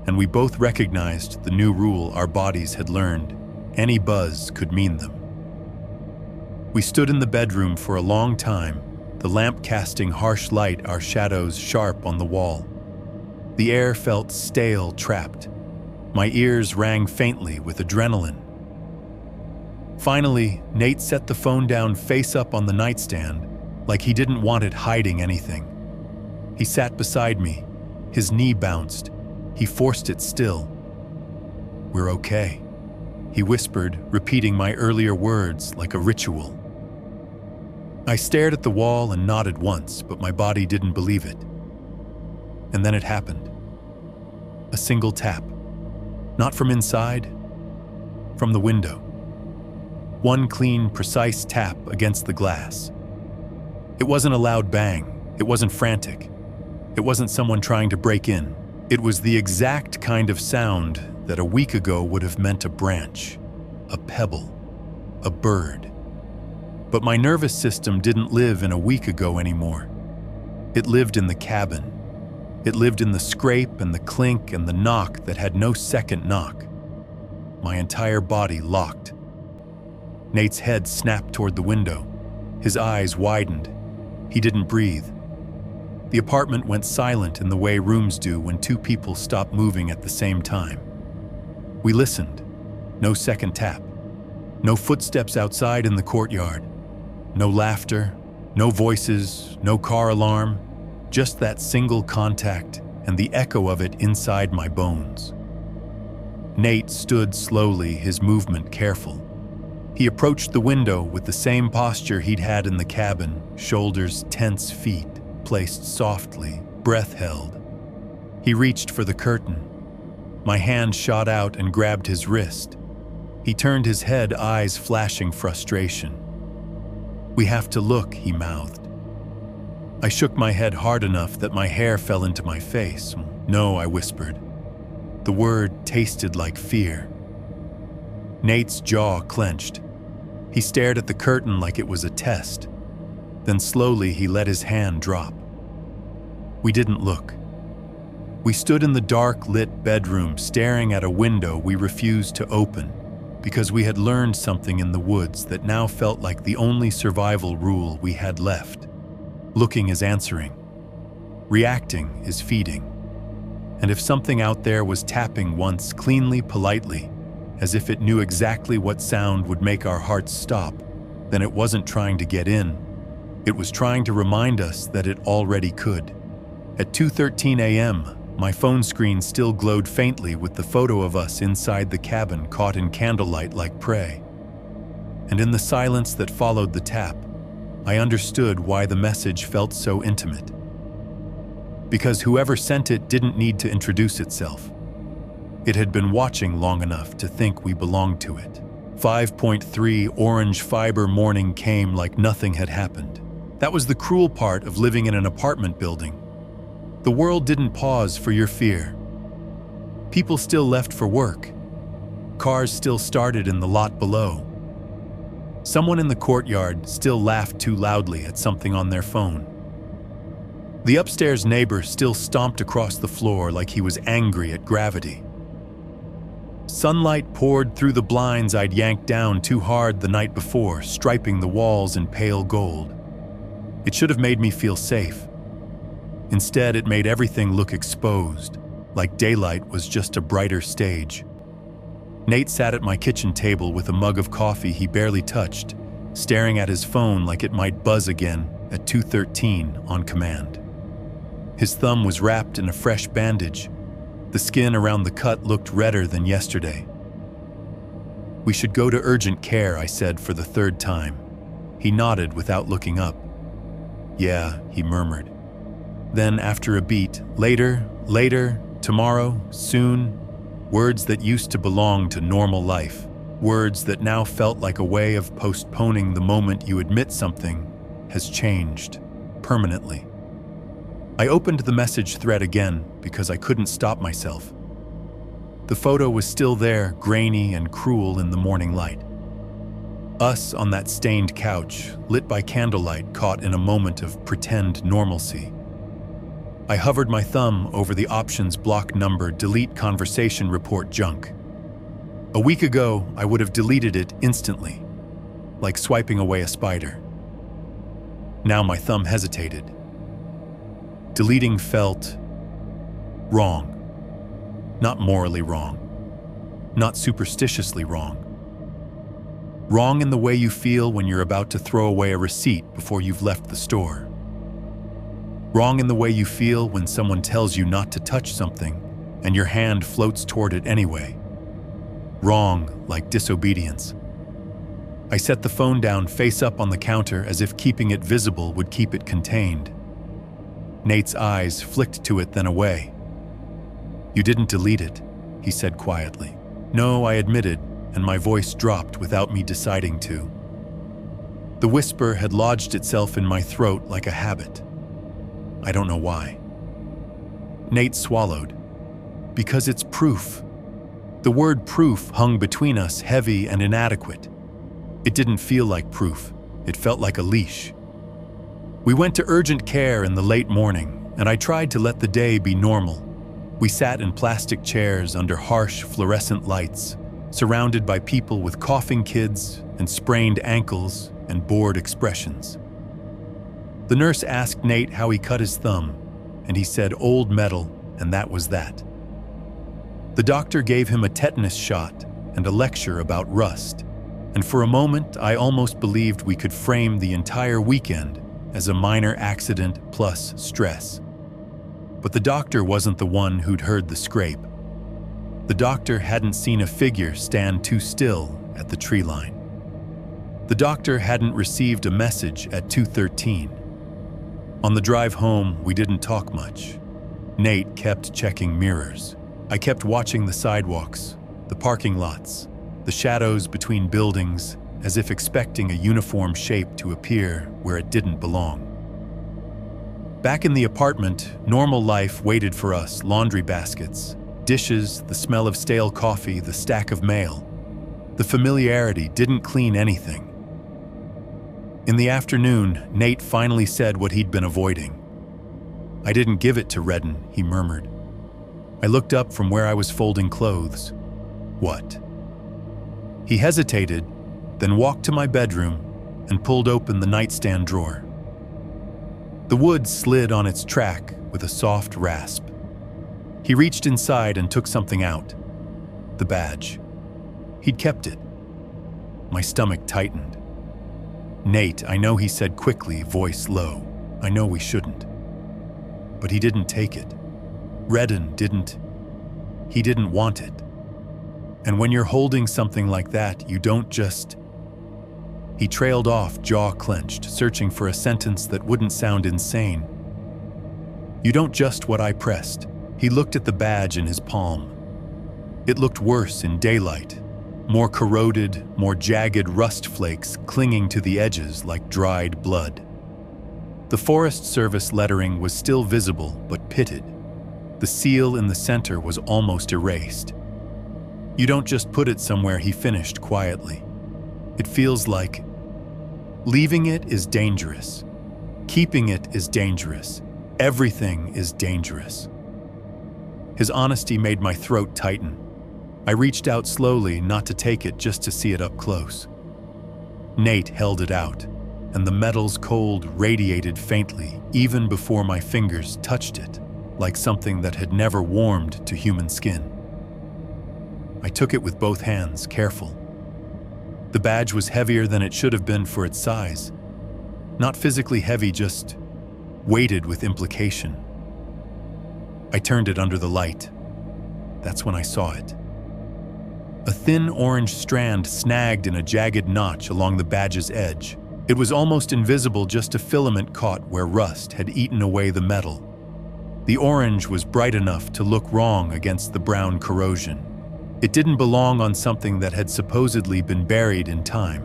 and we both recognized the new rule our bodies had learned: any buzz could mean them. We stood in the bedroom for a long time, the lamp casting harsh light, our shadows sharp on the wall. The air felt stale, trapped. My ears rang faintly with adrenaline. Finally, Nate set the phone down face up on the nightstand, like he didn't want it hiding anything. He sat beside me. His knee bounced. He forced it still. "We're okay," he whispered, repeating my earlier words like a ritual. I stared at the wall and nodded once, but my body didn't believe it. And then it happened. A single tap. Not from inside, from the window. One clean, precise tap against the glass. It wasn't a loud bang. It wasn't frantic. It wasn't someone trying to break in. It was the exact kind of sound that a week ago would have meant a branch, a pebble, a bird. But my nervous system didn't live in a week ago anymore. It lived in the cabin. It lived in the scrape and the clink and the knock that had no second knock. My entire body locked. Nate's head snapped toward the window. His eyes widened. He didn't breathe. The apartment went silent in the way rooms do when two people stop moving at the same time. We listened. No second tap. No footsteps outside in the courtyard. No laughter, no voices, no car alarm. Just that single contact and the echo of it inside my bones. Nate stood slowly, his movement careful. He approached the window with the same posture he'd had in the cabin, shoulders tense, feet placed softly, breath held. He reached for the curtain. My hand shot out and grabbed his wrist. He turned his head, eyes flashing frustration. "We have to look," he mouthed. I shook my head hard enough that my hair fell into my face. "No," I whispered. The word tasted like fear. Nate's jaw clenched. He stared at the curtain like it was a test. Then slowly he let his hand drop. We didn't look. We stood in the dark lit bedroom staring at a window we refused to open because we had learned something in the woods that now felt like the only survival rule we had left. Looking is answering. Reacting is feeding. And if something out there was tapping once cleanly, politely, as if it knew exactly what sound would make our hearts stop, then it wasn't trying to get in. It was trying to remind us that it already could. At 2:13 a.m., my phone screen still glowed faintly with the photo of us inside the cabin caught in candlelight like prey. And in the silence that followed the tap, I understood why the message felt so intimate. Because whoever sent it didn't need to introduce itself. It had been watching long enough to think we belonged to it. 5.3 orange fiber morning came like nothing had happened. That was the cruel part of living in an apartment building. The world didn't pause for your fear. People still left for work. Cars still started in the lot below. Someone in the courtyard still laughed too loudly at something on their phone. The upstairs neighbor still stomped across the floor like he was angry at gravity. Sunlight poured through the blinds I'd yanked down too hard the night before, striping the walls in pale gold. It should have made me feel safe. Instead, it made everything look exposed, like daylight was just a brighter stage. Nate sat at my kitchen table with a mug of coffee he barely touched, staring at his phone like it might buzz again at 2:13 on command. His thumb was wrapped in a fresh bandage. The skin around the cut looked redder than yesterday. "We should go to urgent care," I said for the third time. He nodded without looking up. "Yeah," he murmured. Then, after a beat, later, tomorrow, soon, words that used to belong to normal life, words that now felt like a way of postponing the moment you admit something has changed permanently. I opened the message thread again because I couldn't stop myself. The photo was still there, grainy and cruel in the morning light. Us on that stained couch, lit by candlelight, caught in a moment of pretend normalcy. I hovered my thumb over the options block number, delete conversation report junk. A week ago, I would have deleted it instantly, like swiping away a spider. Now my thumb hesitated. Deleting felt wrong. Not morally wrong. Not superstitiously wrong. Wrong in the way you feel when you're about to throw away a receipt before you've left the store. Wrong in the way you feel when someone tells you not to touch something and your hand floats toward it anyway. Wrong like disobedience. I set the phone down face up on the counter as if keeping it visible would keep it contained. Nate's eyes flicked to it then away. "You didn't delete it," he said quietly. "No," I admitted, and my voice dropped without me deciding to. The whisper had lodged itself in my throat like a habit. I don't know why. Nate swallowed. "Because it's proof." The word proof hung between us, heavy and inadequate. It didn't feel like proof. It felt like a leash. We went to urgent care in the late morning, and I tried to let the day be normal. We sat in plastic chairs under harsh fluorescent lights, surrounded by people with coughing kids and sprained ankles and bored expressions. The nurse asked Nate how he cut his thumb, and he said old metal, and that was that. The doctor gave him a tetanus shot and a lecture about rust, and for a moment I almost believed we could frame the entire weekend as a minor accident plus stress. But the doctor wasn't the one who'd heard the scrape. The doctor hadn't seen a figure stand too still at the tree line. The doctor hadn't received a message at 2:13. On the drive home, we didn't talk much. Nate kept checking mirrors. I kept watching the sidewalks, the parking lots, the shadows between buildings, as if expecting a uniform shape to appear where it didn't belong. Back in the apartment, normal life waited for us, laundry baskets, dishes, the smell of stale coffee, the stack of mail. The familiarity didn't clean anything. In the afternoon, Nate finally said what he'd been avoiding. "I didn't give it to Redden," he murmured. I looked up from where I was folding clothes. "What?" He hesitated, then walked to my bedroom and pulled open the nightstand drawer. The wood slid on its track with a soft rasp. He reached inside and took something out. The badge. He'd kept it. My stomach tightened. "Nate, I know," he said quickly, voice low. "I know we shouldn't." But he didn't take it. Redden didn't. He didn't want it. And when you're holding something like that, you don't just... He trailed off, jaw clenched, searching for a sentence that wouldn't sound insane. "You don't just..." What I pressed. He looked at the badge in his palm. It looked worse in daylight. More corroded, more jagged rust flakes clinging to the edges like dried blood. The Forest Service lettering was still visible, but pitted. The seal in the center was almost erased. "You don't just put it somewhere," he finished quietly. "It feels like... leaving it is dangerous. Keeping it is dangerous. Everything is dangerous." His honesty made my throat tighten. I reached out slowly, not to take it, just to see it up close. Nate held it out, and the metal's cold radiated faintly, even before my fingers touched it, like something that had never warmed to human skin. I took it with both hands, careful. The badge was heavier than it should have been for its size. Not physically heavy, just weighted with implication. I turned it under the light. That's when I saw it. A thin orange strand snagged in a jagged notch along the badge's edge. It was almost invisible, just a filament caught where rust had eaten away the metal. The orange was bright enough to look wrong against the brown corrosion. It didn't belong on something that had supposedly been buried in time.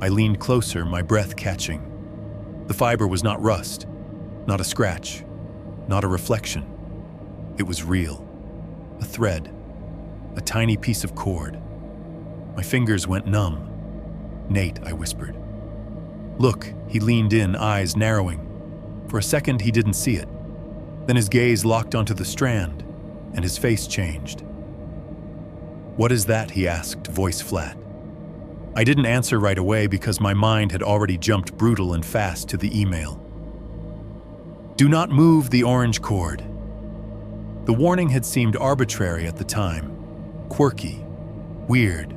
I leaned closer, my breath catching. The fiber was not rust, not a scratch, not a reflection. It was real. A thread, a tiny piece of cord. My fingers went numb. "Nate," I whispered. "Look," he leaned in, eyes narrowing. For a second, he didn't see it. Then his gaze locked onto the strand, and his face changed. "What is that?" he asked, voice flat. I didn't answer right away because my mind had already jumped brutal and fast to the email. "Do not move the orange cord." The warning had seemed arbitrary at the time, quirky, weird,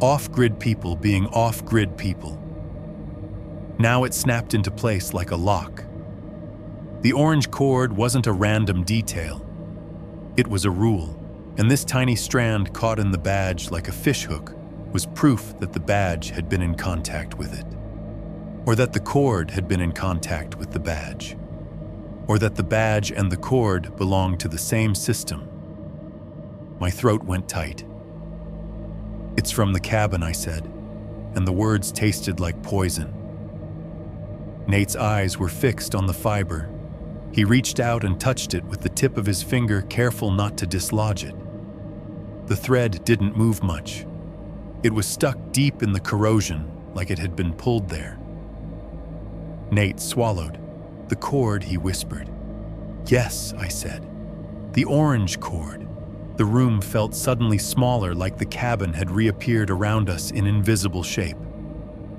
off-grid people being off-grid people. Now it snapped into place like a lock. The orange cord wasn't a random detail. It was a rule, and this tiny strand caught in the badge like a fishhook was proof that the badge had been in contact with it, or that the cord had been in contact with the badge, or that the badge and the cord belonged to the same system. My throat went tight. "It's from the cabin," I said, and the words tasted like poison. Nate's eyes were fixed on the fiber. He reached out and touched it with the tip of his finger, careful not to dislodge it. The thread didn't move much. It was stuck deep in the corrosion, like it had been pulled there. Nate swallowed. "The cord," he whispered. "Yes," I said. "The orange cord." The room felt suddenly smaller, like the cabin had reappeared around us in invisible shape.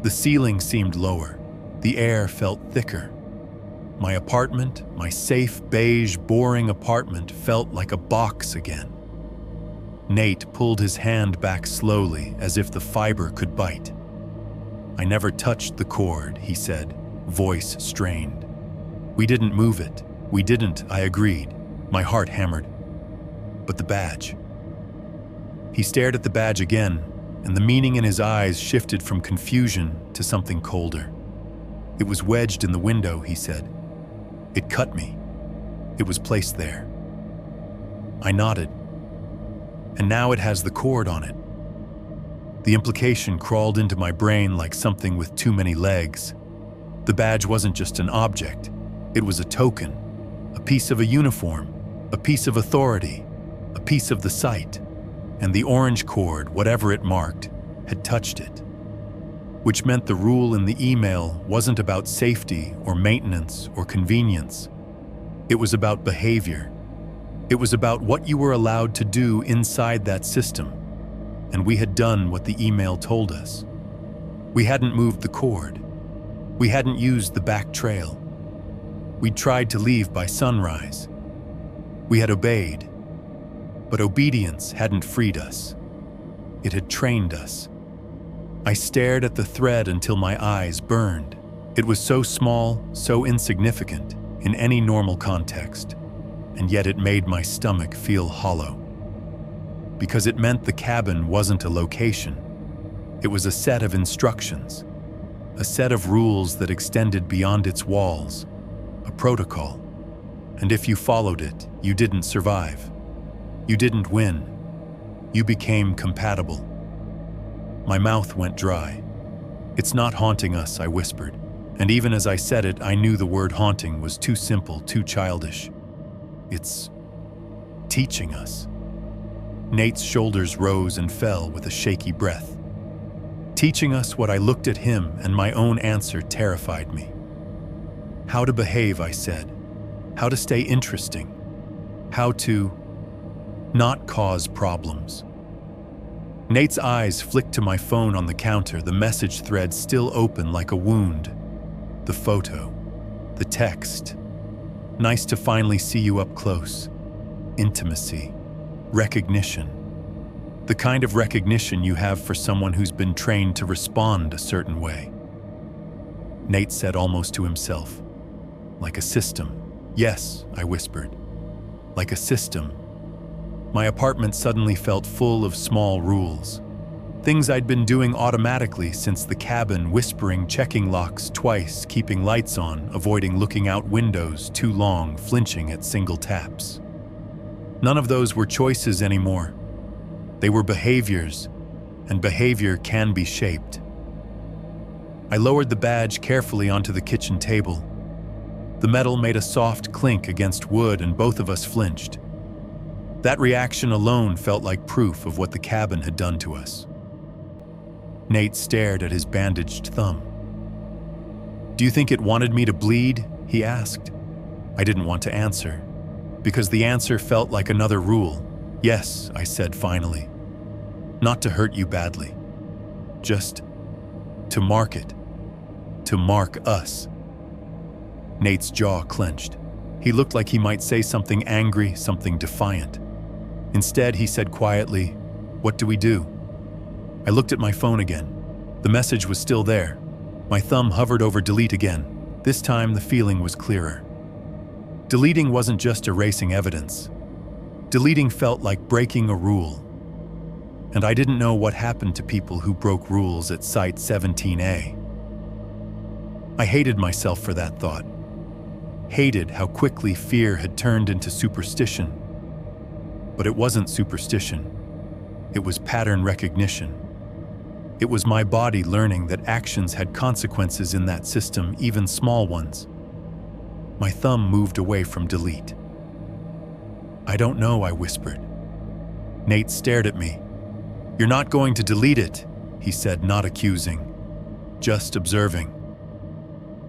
The ceiling seemed lower. The air felt thicker. My apartment, my safe, beige, boring apartment, felt like a box again. Nate pulled his hand back slowly, as if the fiber could bite. "I never touched the cord," he said, voice strained. "We didn't move it. We didn't," I agreed. My heart hammered. "But the badge." He stared at the badge again, and the meaning in his eyes shifted from confusion to something colder. "It was wedged in the window," he said. "It cut me. It was placed there." I nodded. "And now it has the cord on it." The implication crawled into my brain like something with too many legs. The badge wasn't just an object. It was a token, a piece of a uniform, a piece of authority, a piece of the site. And the orange cord, whatever it marked, had touched it. Which meant the rule in the email wasn't about safety or maintenance or convenience. It was about behavior. It was about what you were allowed to do inside that system. And we had done what the email told us. We hadn't moved the cord. We hadn't used the back trail. We'd tried to leave by sunrise. We had obeyed. But obedience hadn't freed us. It had trained us. I stared at the thread until my eyes burned. It was so small, so insignificant in any normal context, and yet it made my stomach feel hollow. Because it meant the cabin wasn't a location. It was a set of instructions, a set of rules that extended beyond its walls, a protocol. And if you followed it, you didn't survive. You didn't win. You became compatible. My mouth went dry. "It's not haunting us," I whispered. And even as I said it, I knew the word haunting was too simple, too childish. "It's teaching us." Nate's shoulders rose and fell with a shaky breath. "Teaching us what?" I looked at him, and my own answer terrified me. "How to behave," I said. "How to stay interesting. How to not cause problems." Nate's eyes flicked to my phone on the counter, the message thread still open like a wound. The photo. The text. "Nice to finally see you up close." Intimacy. Recognition. The kind of recognition you have for someone who's been trained to respond a certain way. Nate said almost to himself. "Like a system." "Yes," I whispered. "Like a system." My apartment suddenly felt full of small rules. Things I'd been doing automatically since the cabin, whispering, checking locks twice, keeping lights on, avoiding looking out windows too long, flinching at single taps. None of those were choices anymore. They were behaviors, and behavior can be shaped. I lowered the badge carefully onto the kitchen table. The metal made a soft clink against wood, and both of us flinched. That reaction alone felt like proof of what the cabin had done to us. Nate stared at his bandaged thumb. "Do you think it wanted me to bleed?" he asked. I didn't want to answer, because the answer felt like another rule. "Yes," I said finally. "Not to hurt you badly. Just to mark it. To mark us." Nate's jaw clenched. He looked like he might say something angry, something defiant. Instead, he said quietly, "What do we do?" I looked at my phone again. The message was still there. My thumb hovered over delete again. This time, the feeling was clearer. Deleting wasn't just erasing evidence. Deleting felt like breaking a rule. And I didn't know what happened to people who broke rules at Site 17A. I hated myself for that thought. Hated how quickly fear had turned into superstition. But it wasn't superstition. It was pattern recognition. It was my body learning that actions had consequences in that system, even small ones. My thumb moved away from delete. "I don't know," I whispered. Nate stared at me. "You're not going to delete it," he said, not accusing, just observing.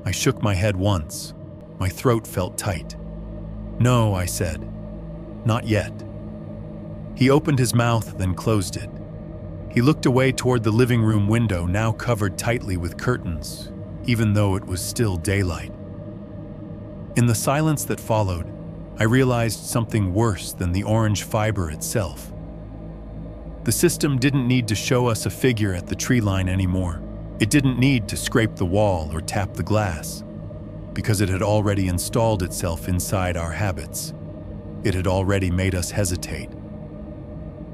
I shook my head once. My throat felt tight. "No," I said. "Not yet." He opened his mouth, then closed it. He looked away toward the living room window, now covered tightly with curtains, even though it was still daylight. In the silence that followed, I realized something worse than the orange fiber itself. The system didn't need to show us a figure at the tree line anymore. It didn't need to scrape the wall or tap the glass, because it had already installed itself inside our habits. It had already made us hesitate.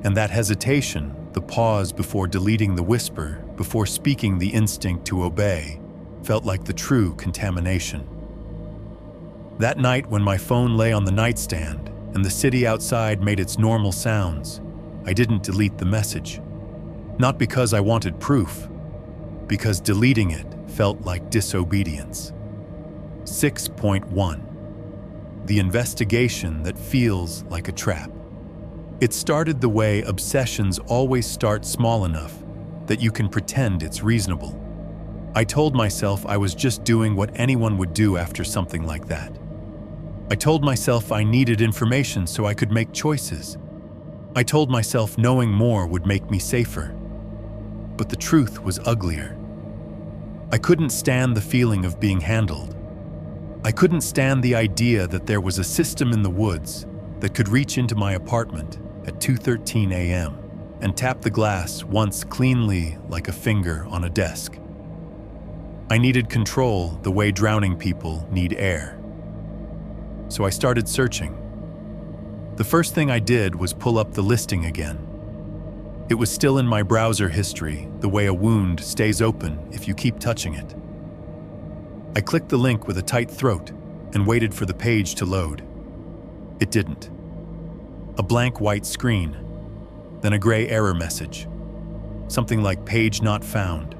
And that hesitation, the pause before deleting the whisper, before speaking the instinct to obey, felt like the true contamination. That night when my phone lay on the nightstand and the city outside made its normal sounds, I didn't delete the message. Not because I wanted proof, because deleting it felt like disobedience. 6.1. The investigation that feels like a trap. It started the way obsessions always start, small enough that you can pretend it's reasonable. I told myself I was just doing what anyone would do after something like that. I told myself I needed information so I could make choices. I told myself knowing more would make me safer. But the truth was uglier. I couldn't stand the feeling of being handled. I couldn't stand the idea that there was a system in the woods that could reach into my apartment at 2:13 a.m. and tap the glass once cleanly like a finger on a desk. I needed control the way drowning people need air. So I started searching. The first thing I did was pull up the listing again. It was still in my browser history, the way a wound stays open if you keep touching it. I clicked the link with a tight throat and waited for the page to load. It didn't. A blank white screen, then a gray error message. Something like "page not found."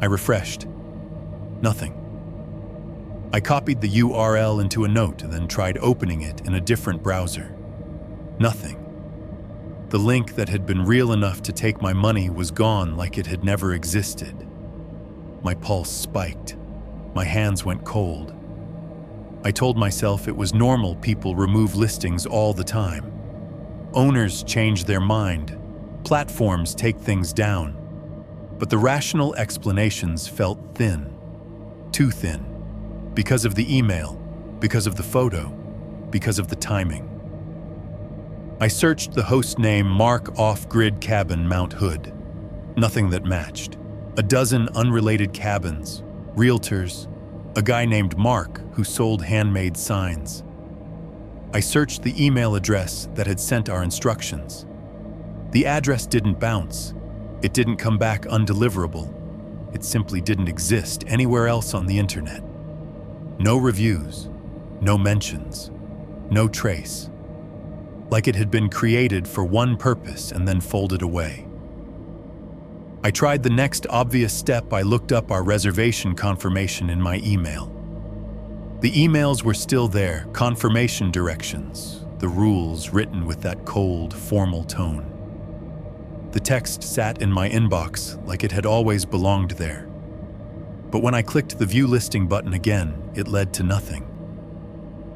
I refreshed. Nothing. I copied the URL into a note, then tried opening it in a different browser. Nothing. The link that had been real enough to take my money was gone like it had never existed. My pulse spiked. My hands went cold. I told myself it was normal people remove listings all the time. Owners change their mind. Platforms take things down. But the rational explanations felt thin. Too thin. Because of the email, because of the photo, because of the timing. I searched the host name Mark Off-Grid Cabin Mount Hood. Nothing that matched. A dozen unrelated cabins, realtors, a guy named Mark who sold handmade signs. I searched the email address that had sent our instructions. The address didn't bounce. It didn't come back undeliverable. It simply didn't exist anywhere else on the internet. No reviews, no mentions, no trace. Like it had been created for one purpose and then folded away. I tried the next obvious step. I looked up our reservation confirmation in my email. The emails were still there, confirmation directions, the rules written with that cold, formal tone. The text sat in my inbox like it had always belonged there. But when I clicked the view listing button again, it led to nothing.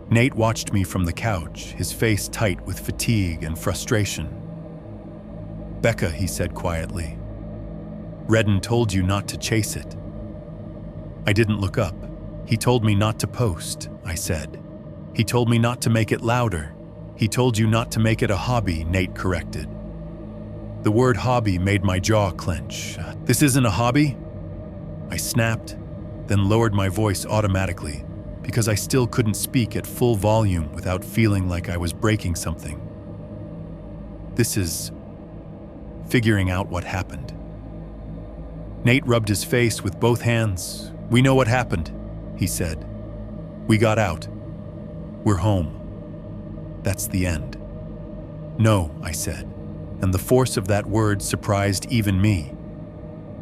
Nate watched me from the couch, his face tight with fatigue and frustration. "Becca," he said quietly, "Redden told you not to chase it." I didn't look up. "He told me not to post," I said. "He told me not to make it louder. He told you not to make it a hobby," Nate corrected. The word hobby made my jaw clench. "This isn't a hobby?" I snapped, then lowered my voice automatically because I still couldn't speak at full volume without feeling like I was breaking something. "This is figuring out what happened." Nate rubbed his face with both hands. "We know what happened," he said. "We got out. We're home. That's the end." "No," I said, and the force of that word surprised even me.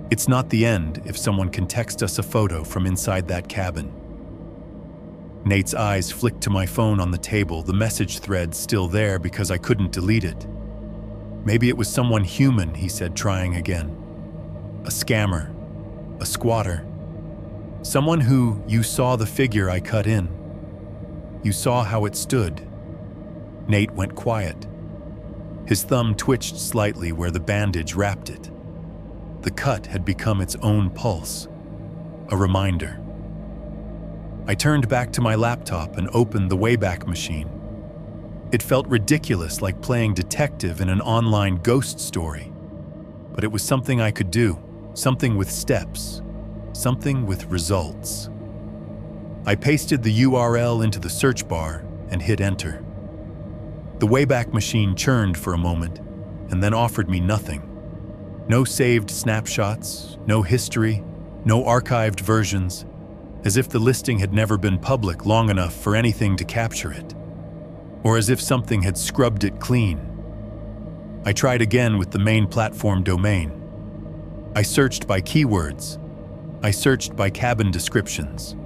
"It's not the end if someone can text us a photo from inside that cabin." Nate's eyes flicked to my phone on the table, the message thread still there because I couldn't delete it. "Maybe it was someone human," he said, trying again. "A scammer, a squatter, someone who you saw the figure I cut in. You saw how it stood." Nate went quiet. His thumb twitched slightly where the bandage wrapped it. The cut had become its own pulse, a reminder. I turned back to my laptop and opened the Wayback Machine. It felt ridiculous, like playing detective in an online ghost story. But it was something I could do, something with steps, something with results. I pasted the URL into the search bar and hit enter. The Wayback Machine churned for a moment and then offered me nothing. No saved snapshots, no history, no archived versions, as if the listing had never been public long enough for anything to capture it, or as if something had scrubbed it clean. I tried again with the main platform domain. I searched by keywords. I searched by cabin descriptions.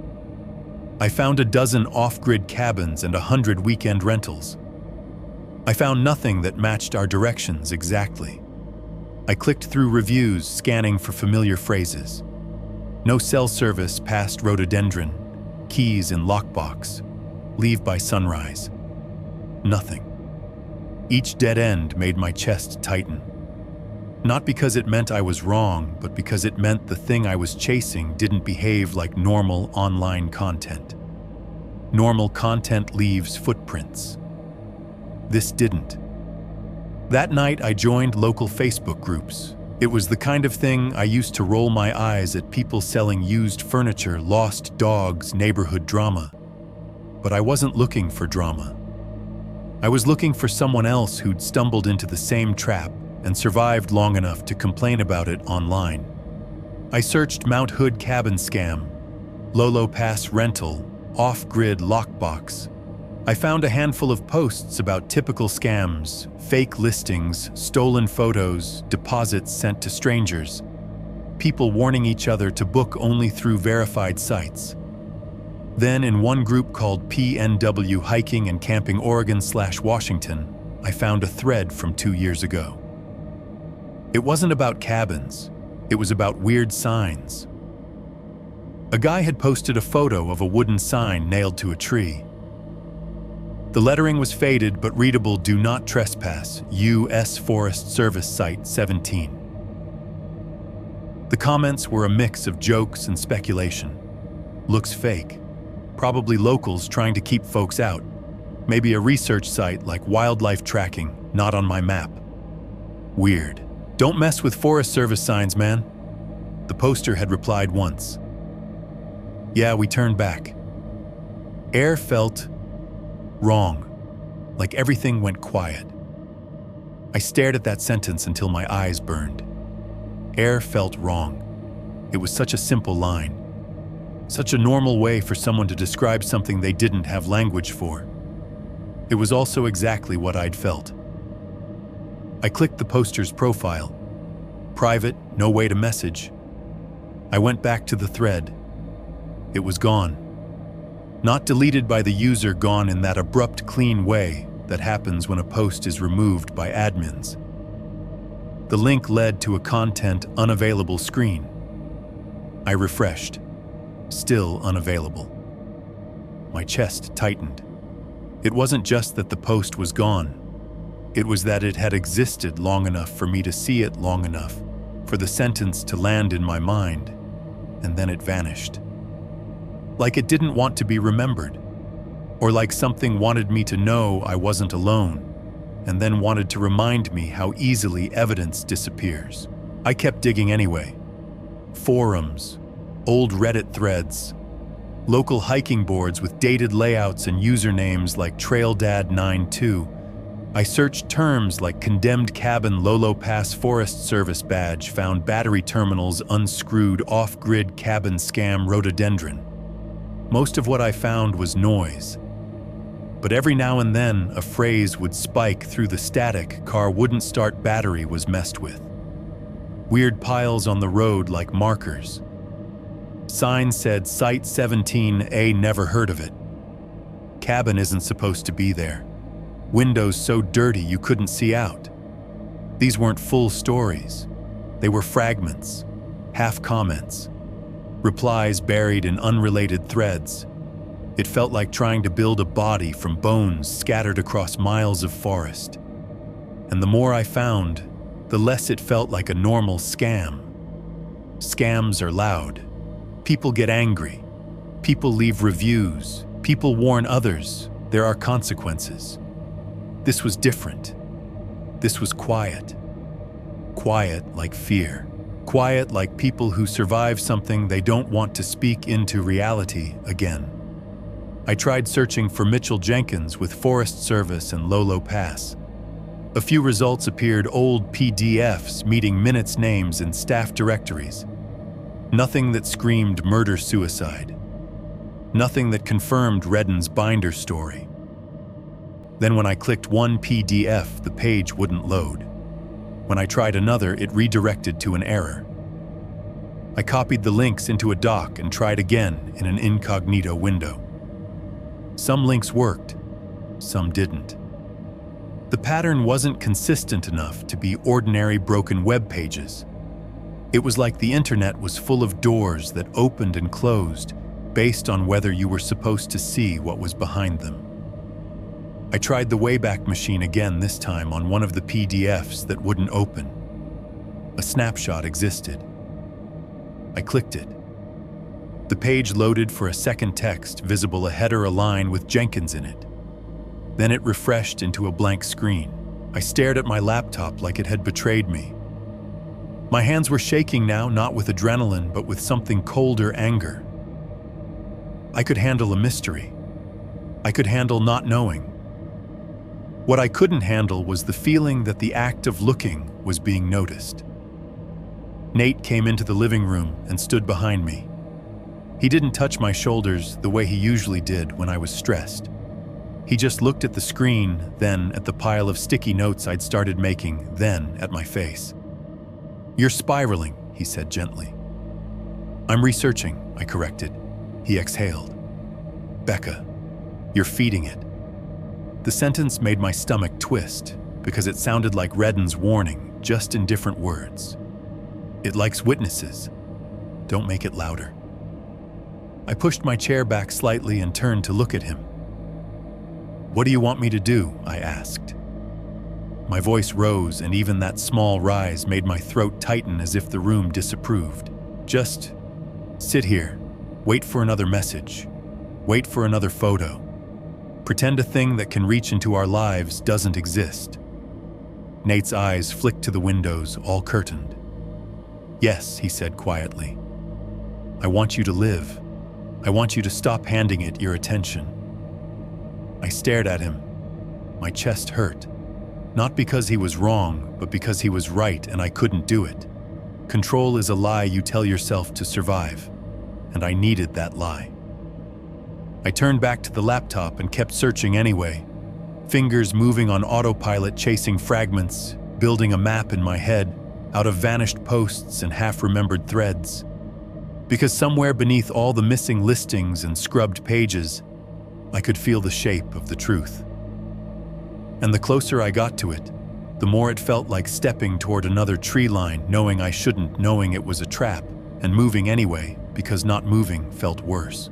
I found a dozen off-grid cabins and 100 weekend rentals. I found nothing that matched our directions exactly. I clicked through reviews, scanning for familiar phrases. No cell service past rhododendron, keys in lockbox, leave by sunrise. Nothing. Each dead end made my chest tighten. Not because it meant I was wrong, but because it meant the thing I was chasing didn't behave like normal online content. Normal content leaves footprints. This didn't. That night, I joined local Facebook groups. It was the kind of thing I used to roll my eyes at, people selling used furniture, lost dogs, neighborhood drama. But I wasn't looking for drama. I was looking for someone else who'd stumbled into the same trap and survived long enough to complain about it online. I searched Mount Hood cabin scam, Lolo Pass rental, off-grid lockbox. I found a handful of posts about typical scams, fake listings, stolen photos, deposits sent to strangers, people warning each other to book only through verified sites. Then in one group called PNW Hiking and Camping Oregon/Washington, I found a thread from 2 years ago. It wasn't about cabins, it was about weird signs. A guy had posted a photo of a wooden sign nailed to a tree. The lettering was faded but readable: "Do not trespass, U.S. Forest Service Site 17. The comments were a mix of jokes and speculation. Looks fake. Probably locals trying to keep folks out. Maybe a research site like wildlife tracking, not on my map. Weird. Don't mess with Forest Service signs, man." The poster had replied once. Yeah, we turned back. Air felt wrong, like everything went quiet. I stared at that sentence until my eyes burned. Air felt wrong. It was such a simple line. Such a normal way for someone to describe something they didn't have language for. It was also exactly what I'd felt. I clicked the poster's profile. Private, no way to message. I went back to the thread. It was gone. Not deleted by the user, gone in that abrupt, clean way, that happens when a post is removed by admins. The link led to a content unavailable screen. I refreshed. Still unavailable. My chest tightened. It wasn't just that the post was gone. It was that it had existed long enough for me to see it long enough for the sentence to land in my mind, and then it vanished. Like it didn't want to be remembered, or like something wanted me to know I wasn't alone, and then wanted to remind me how easily evidence disappears. I kept digging anyway. Forums, old Reddit threads, local hiking boards with dated layouts and usernames like TrailDad92. I searched terms like condemned cabin Lolo Pass Forest Service badge, found battery terminals unscrewed, off-grid cabin scam rhododendron. Most of what I found was noise. But every now and then, a phrase would spike through the static. Car wouldn't start, battery was messed with. Weird piles on the road like markers. Sign said Site 17A, never heard of it. Cabin isn't supposed to be there. Windows so dirty you couldn't see out. These weren't full stories. They were fragments, half comments, replies buried in unrelated threads. It felt like trying to build a body from bones scattered across miles of forest. And the more I found, the less it felt like a normal scam. Scams are loud. People get angry. People leave reviews. People warn others. There are consequences. This was different. This was quiet. Quiet like fear. Quiet like people who survive something they don't want to speak into reality again. I tried searching for Mitchell Jenkins with Forest Service and Lolo Pass. A few results appeared: old PDFs, meeting minutes, names, and staff directories. Nothing that screamed murder-suicide. Nothing that confirmed Redden's binder story. Then when I clicked one PDF, the page wouldn't load. When I tried another, it redirected to an error. I copied the links into a doc and tried again in an incognito window. Some links worked, some didn't. The pattern wasn't consistent enough to be ordinary broken web pages. It was like the internet was full of doors that opened and closed based on whether you were supposed to see what was behind them. I tried the Wayback Machine again, this time on one of the PDFs that wouldn't open. A snapshot existed. I clicked it. The page loaded for a second text, visible a header, a line with Jenkins in it. Then it refreshed into a blank screen. I stared at my laptop like it had betrayed me. My hands were shaking now, not with adrenaline, but with something colder: anger. I could handle a mystery. I could handle not knowing. What I couldn't handle was the feeling that the act of looking was being noticed. Nate came into the living room and stood behind me. He didn't touch my shoulders the way he usually did when I was stressed. He just looked at the screen, then at the pile of sticky notes I'd started making, then at my face. "You're spiraling," he said gently. "I'm researching," I corrected. He exhaled. "Becca, you're feeding it." The sentence made my stomach twist because it sounded like Redden's warning, just in different words. "It likes witnesses. Don't make it louder." I pushed my chair back slightly and turned to look at him. "What do you want me to do?" I asked. My voice rose, and even that small rise made my throat tighten as if the room disapproved. "Just sit here, wait for another message, wait for another photo. Pretend a thing that can reach into our lives doesn't exist." Nate's eyes flicked to the windows, all curtained. "Yes," he said quietly. "I want you to live. I want you to stop handing it your attention." I stared at him. My chest hurt. Not because he was wrong, but because he was right and I couldn't do it. Control is a lie you tell yourself to survive, and I needed that lie. I turned back to the laptop and kept searching anyway, fingers moving on autopilot, chasing fragments, building a map in my head out of vanished posts and half-remembered threads. Because somewhere beneath all the missing listings and scrubbed pages, I could feel the shape of the truth. And the closer I got to it, the more it felt like stepping toward another tree line, knowing I shouldn't, knowing it was a trap, and moving anyway, because not moving felt worse.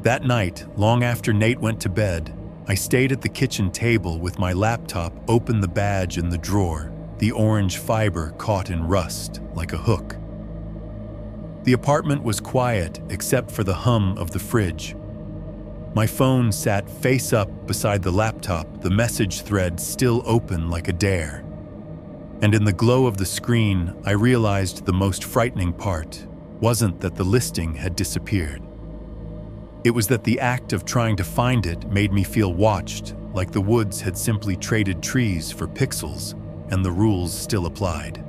That night, long after Nate went to bed, I stayed at the kitchen table with my laptop, opened the badge in the drawer, the orange fiber caught in rust like a hook. The apartment was quiet except for the hum of the fridge. My phone sat face up beside the laptop, the message thread still open like a dare. And in the glow of the screen, I realized the most frightening part wasn't that the listing had disappeared. It was that the act of trying to find it made me feel watched, like the woods had simply traded trees for pixels, and the rules still applied.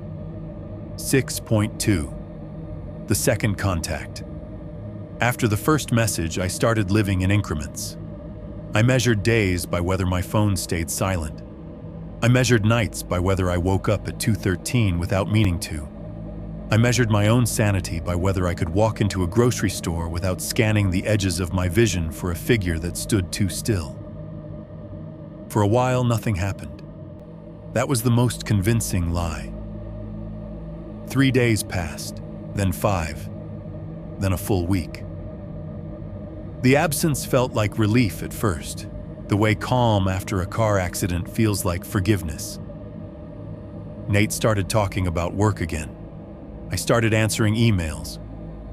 6.2. The second contact. After the first message, I started living in increments. I measured days by whether my phone stayed silent. I measured nights by whether I woke up at 2:13 without meaning to. I measured my own sanity by whether I could walk into a grocery store without scanning the edges of my vision for a figure that stood too still. For a while, nothing happened. That was the most convincing lie. 3 days passed, then 5, then a full week. The absence felt like relief at first, the way calm after a car accident feels like forgiveness. Nate started talking about work again. I started answering emails.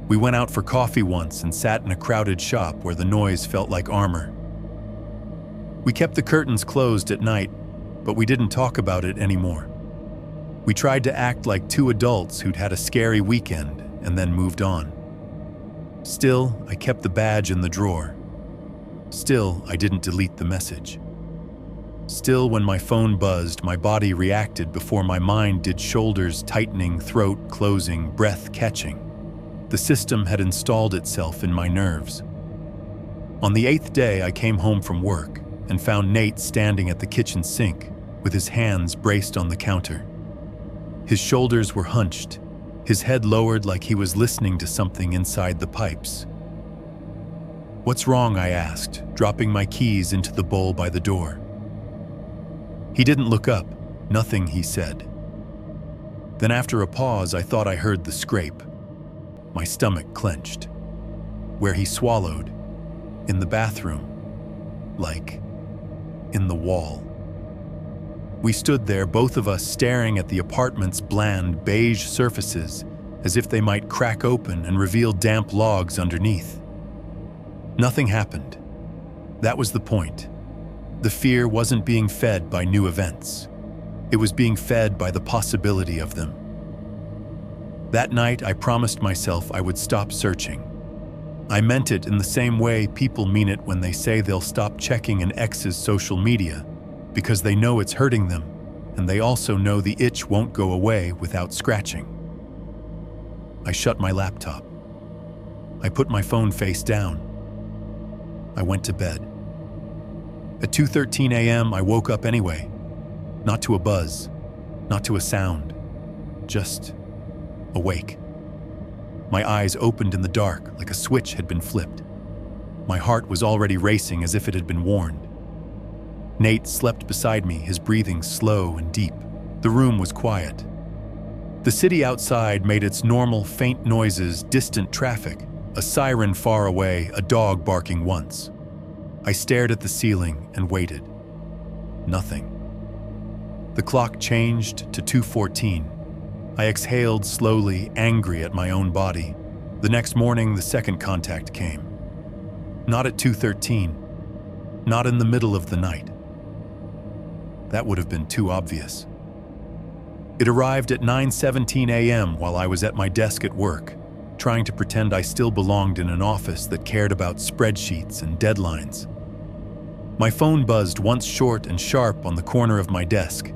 We went out for coffee once and sat in a crowded shop where the noise felt like armor. We kept the curtains closed at night, but we didn't talk about it anymore. We tried to act like two adults who'd had a scary weekend and then moved on. Still, I kept the badge in the drawer. Still, I didn't delete the message. Still, when my phone buzzed, my body reacted before my mind did, shoulders tightening, throat closing, breath catching. The system had installed itself in my nerves. On the 8th day, I came home from work and found Nate standing at the kitchen sink with his hands braced on the counter. His shoulders were hunched, his head lowered like he was listening to something inside the pipes. "What's wrong?" I asked, dropping my keys into the bowl by the door. He didn't look up. "Nothing," he said. Then after a pause, I thought I heard the scrape. My stomach clenched. Where he swallowed. In the bathroom. Like in the wall. We stood there, both of us staring at the apartment's bland, beige surfaces, as if they might crack open and reveal damp logs underneath. Nothing happened. That was the point. The fear wasn't being fed by new events. It was being fed by the possibility of them. That night, I promised myself I would stop searching. I meant it in the same way people mean it when they say they'll stop checking an ex's social media, because they know it's hurting them, and they also know the itch won't go away without scratching. I shut my laptop. I put my phone face down. I went to bed. At 2:13 a.m., I woke up anyway. Not to a buzz, not to a sound, just awake. My eyes opened in the dark like a switch had been flipped. My heart was already racing as if it had been warned. Nate slept beside me, his breathing slow and deep. The room was quiet. The city outside made its normal faint noises, distant traffic, a siren far away, a dog barking once. I stared at the ceiling and waited. Nothing. The clock changed to 2:14. I exhaled slowly, angry at my own body. The next morning, the second contact came. Not at 2:13. Not in the middle of the night. That would have been too obvious. It arrived at 9:17 a.m. while I was at my desk at work, trying to pretend I still belonged in an office that cared about spreadsheets and deadlines. My phone buzzed once short and sharp on the corner of my desk.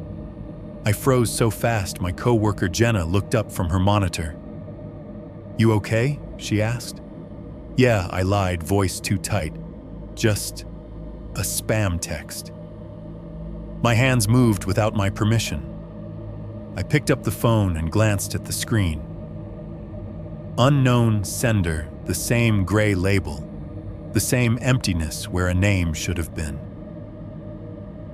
I froze so fast my coworker Jenna looked up from her monitor. "You okay?" she asked. "Yeah," I lied, voice too tight. "Just a spam text." My hands moved without my permission. I picked up the phone and glanced at the screen. Unknown sender, the same gray label, the same emptiness where a name should have been.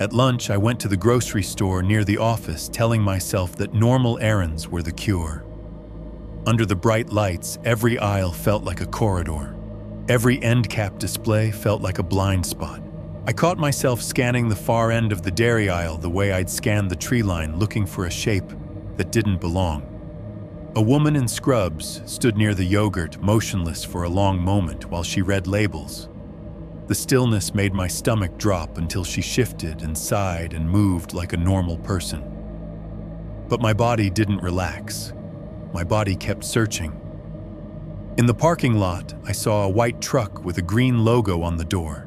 At lunch, I went to the grocery store near the office, telling myself that normal errands were the cure. Under the bright lights, every aisle felt like a corridor. Every end cap display felt like a blind spot. I caught myself scanning the far end of the dairy aisle the way I'd scanned the tree line, looking for a shape that didn't belong. A woman in scrubs stood near the yogurt, motionless for a long moment while she read labels. The stillness made my stomach drop until she shifted and sighed and moved like a normal person. But my body didn't relax. My body kept searching. In the parking lot, I saw a white truck with a green logo on the door.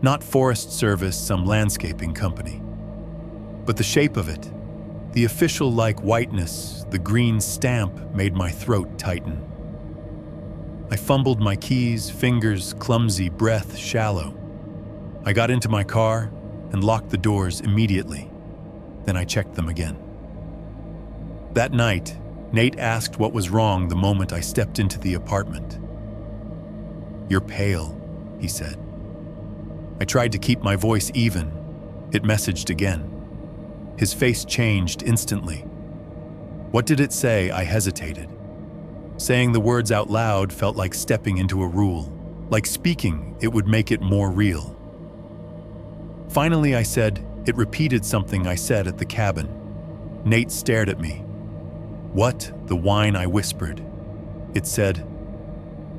Not Forest Service, some landscaping company. But the shape of it, the official-like whiteness, the green stamp made my throat tighten. I fumbled my keys, fingers clumsy, breath shallow. I got into my car and locked the doors immediately. Then I checked them again. That night, Nate asked what was wrong the moment I stepped into the apartment. "You're pale," he said. I tried to keep my voice even. It messaged again. His face changed instantly. What did it say? I hesitated. Saying the words out loud felt like stepping into a rule. Like speaking, it would make it more real. Finally, I said, it repeated something I said at the cabin. Nate stared at me. "What?" The wine, I whispered. It said,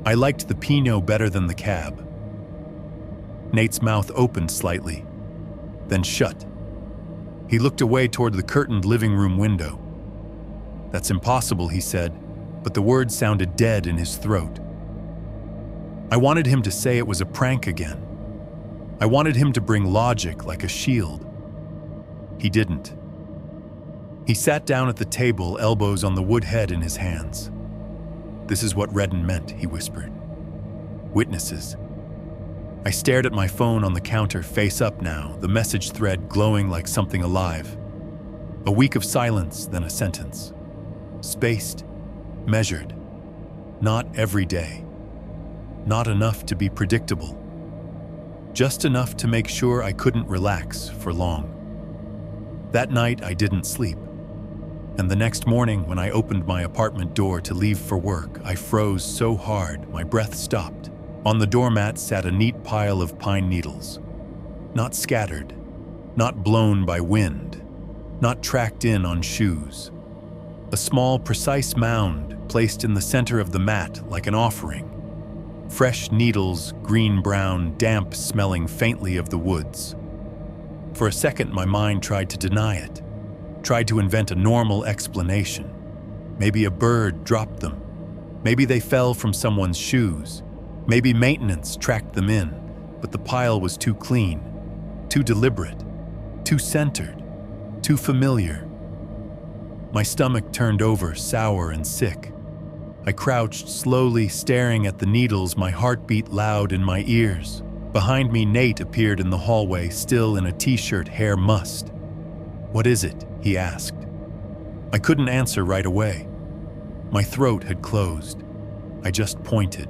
"I liked the Pinot better than the cab." Nate's mouth opened slightly, then shut. He looked away toward the curtained living room window. "That's impossible," he said, but the words sounded dead in his throat. I wanted him to say it was a prank again. I wanted him to bring logic like a shield. He didn't. He sat down at the table, elbows on the wood head in his hands. "This is what Redden meant," he whispered. "Witnesses." I stared at my phone on the counter, face up now, the message thread glowing like something alive. A week of silence, then a sentence. Spaced, measured. Not every day. Not enough to be predictable. Just enough to make sure I couldn't relax for long. That night, I didn't sleep. And the next morning, when I opened my apartment door to leave for work, I froze so hard my breath stopped. On the doormat sat a neat pile of pine needles. Not scattered, not blown by wind, not tracked in on shoes. A small, precise mound placed in the center of the mat like an offering. Fresh needles, green-brown, damp, smelling faintly of the woods. For a second, my mind tried to deny it, tried to invent a normal explanation. Maybe a bird dropped them. Maybe they fell from someone's shoes. Maybe maintenance tracked them in, but the pile was too clean, too deliberate, too centered, too familiar. My stomach turned over, sour and sick. I crouched slowly, staring at the needles, my heart beat loud in my ears. Behind me, Nate appeared in the hallway, still in a t-shirt, hair mussed. "What is it?" he asked. I couldn't answer right away. My throat had closed. I just pointed.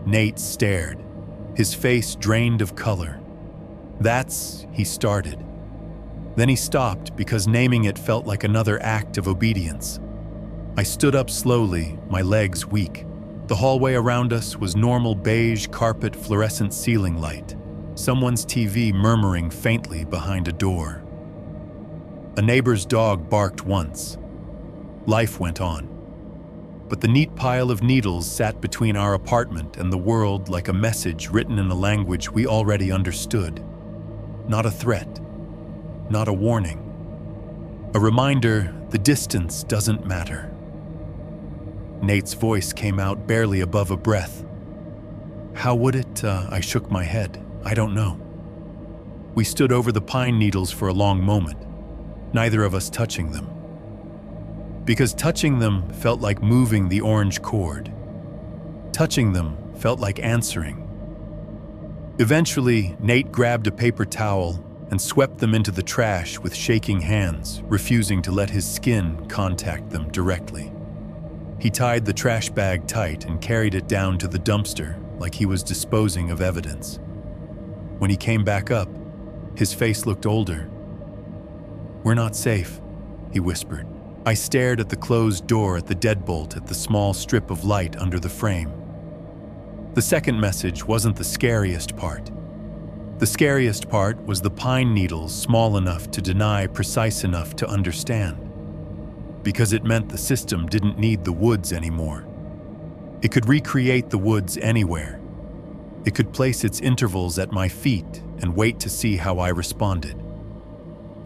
Nate stared, his face drained of color. "That's," he started. Then he stopped because naming it felt like another act of obedience. I stood up slowly, my legs weak. The hallway around us was normal beige carpet, fluorescent ceiling light. Someone's TV murmuring faintly behind a door. A neighbor's dog barked once. Life went on. But the neat pile of needles sat between our apartment and the world like a message written in a language we already understood. Not a threat. Not a warning. A reminder, the distance doesn't matter. Nate's voice came out barely above a breath. "How would it?" I shook my head. "I don't know." We stood over the pine needles for a long moment, neither of us touching them. Because touching them felt like moving the orange cord. Touching them felt like answering. Eventually, Nate grabbed a paper towel and swept them into the trash with shaking hands, refusing to let his skin contact them directly. He tied the trash bag tight and carried it down to the dumpster like he was disposing of evidence. When he came back up, His face looked older. "We're not safe," he whispered. I stared at the closed door, at the deadbolt, at the small strip of light under the frame. The second message wasn't the scariest part. The scariest part was the pine needles small enough to deny, precise enough to understand. Because it meant the system didn't need the woods anymore. It could recreate the woods anywhere. It could place its intervals at my feet and wait to see how I responded.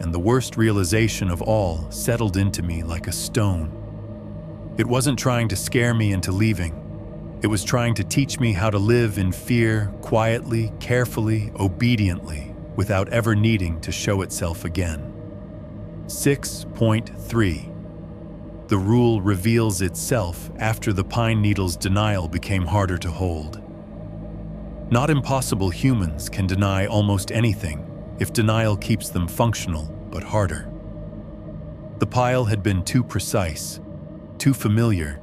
And the worst realization of all settled into me like a stone. It wasn't trying to scare me into leaving. It was trying to teach me how to live in fear, quietly, carefully, obediently, without ever needing to show itself again. 6.3. The rule reveals itself after the pine needle's denial became harder to hold. Not impossible humans can deny almost anything if denial keeps them functional, but harder. The pile had been too precise, too familiar.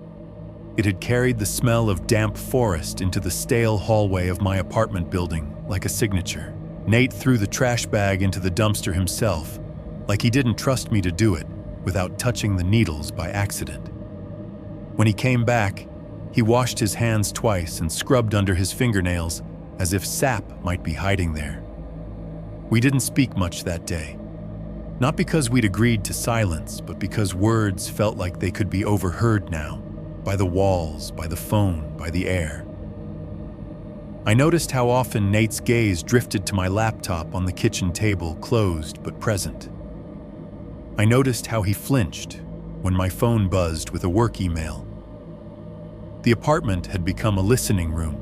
It had carried the smell of damp forest into the stale hallway of my apartment building like a signature. Nate threw the trash bag into the dumpster himself, like he didn't trust me to do it without touching the needles by accident. When he came back, he washed his hands twice and scrubbed under his fingernails as if sap might be hiding there. We didn't speak much that day. Not because we'd agreed to silence, but because words felt like they could be overheard now, by the walls, by the phone, by the air. I noticed how often Nate's gaze drifted to my laptop on the kitchen table, closed but present. I noticed how he flinched when my phone buzzed with a work email. The apartment had become a listening room.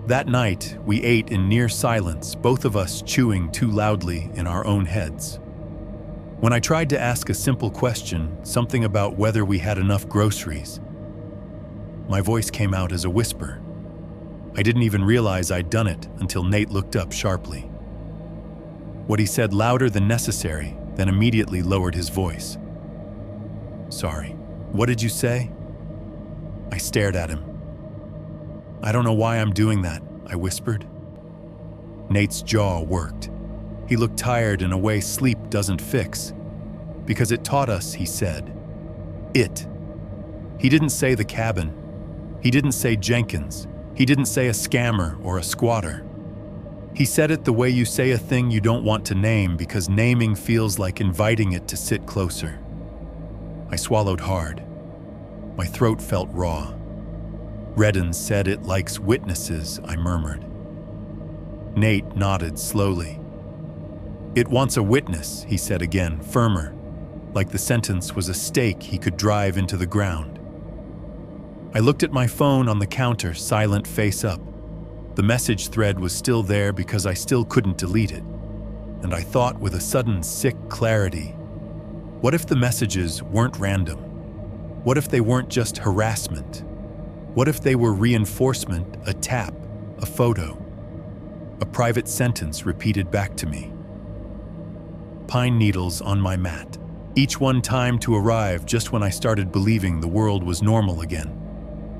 That night, we ate in near silence, both of us chewing too loudly in our own heads. When I tried to ask a simple question, something about whether we had enough groceries, my voice came out as a whisper. I didn't even realize I'd done it until Nate looked up sharply. What he said louder than necessary, then immediately lowered his voice. "Sorry, what did you say?" I stared at him. "I don't know why I'm doing that," I whispered. Nate's jaw worked. He looked tired in a way sleep doesn't fix. "Because it taught us," he said. "It." He didn't say the cabin. He didn't say Jenkins. He didn't say a scammer or a squatter. He said it the way you say a thing you don't want to name because naming feels like inviting it to sit closer. I swallowed hard. My throat felt raw. "Redden said it likes witnesses," I murmured. Nate nodded slowly. "It wants a witness," he said again, firmer, like the sentence was a stake he could drive into the ground. I looked at my phone on the counter, silent, face up. The message thread was still there because I still couldn't delete it. And I thought with a sudden sick clarity, what if the messages weren't random? What if they weren't just harassment? What if they were reinforcement, a tap, a photo, a private sentence repeated back to me? Pine needles on my mat, each one timed to arrive just when I started believing the world was normal again.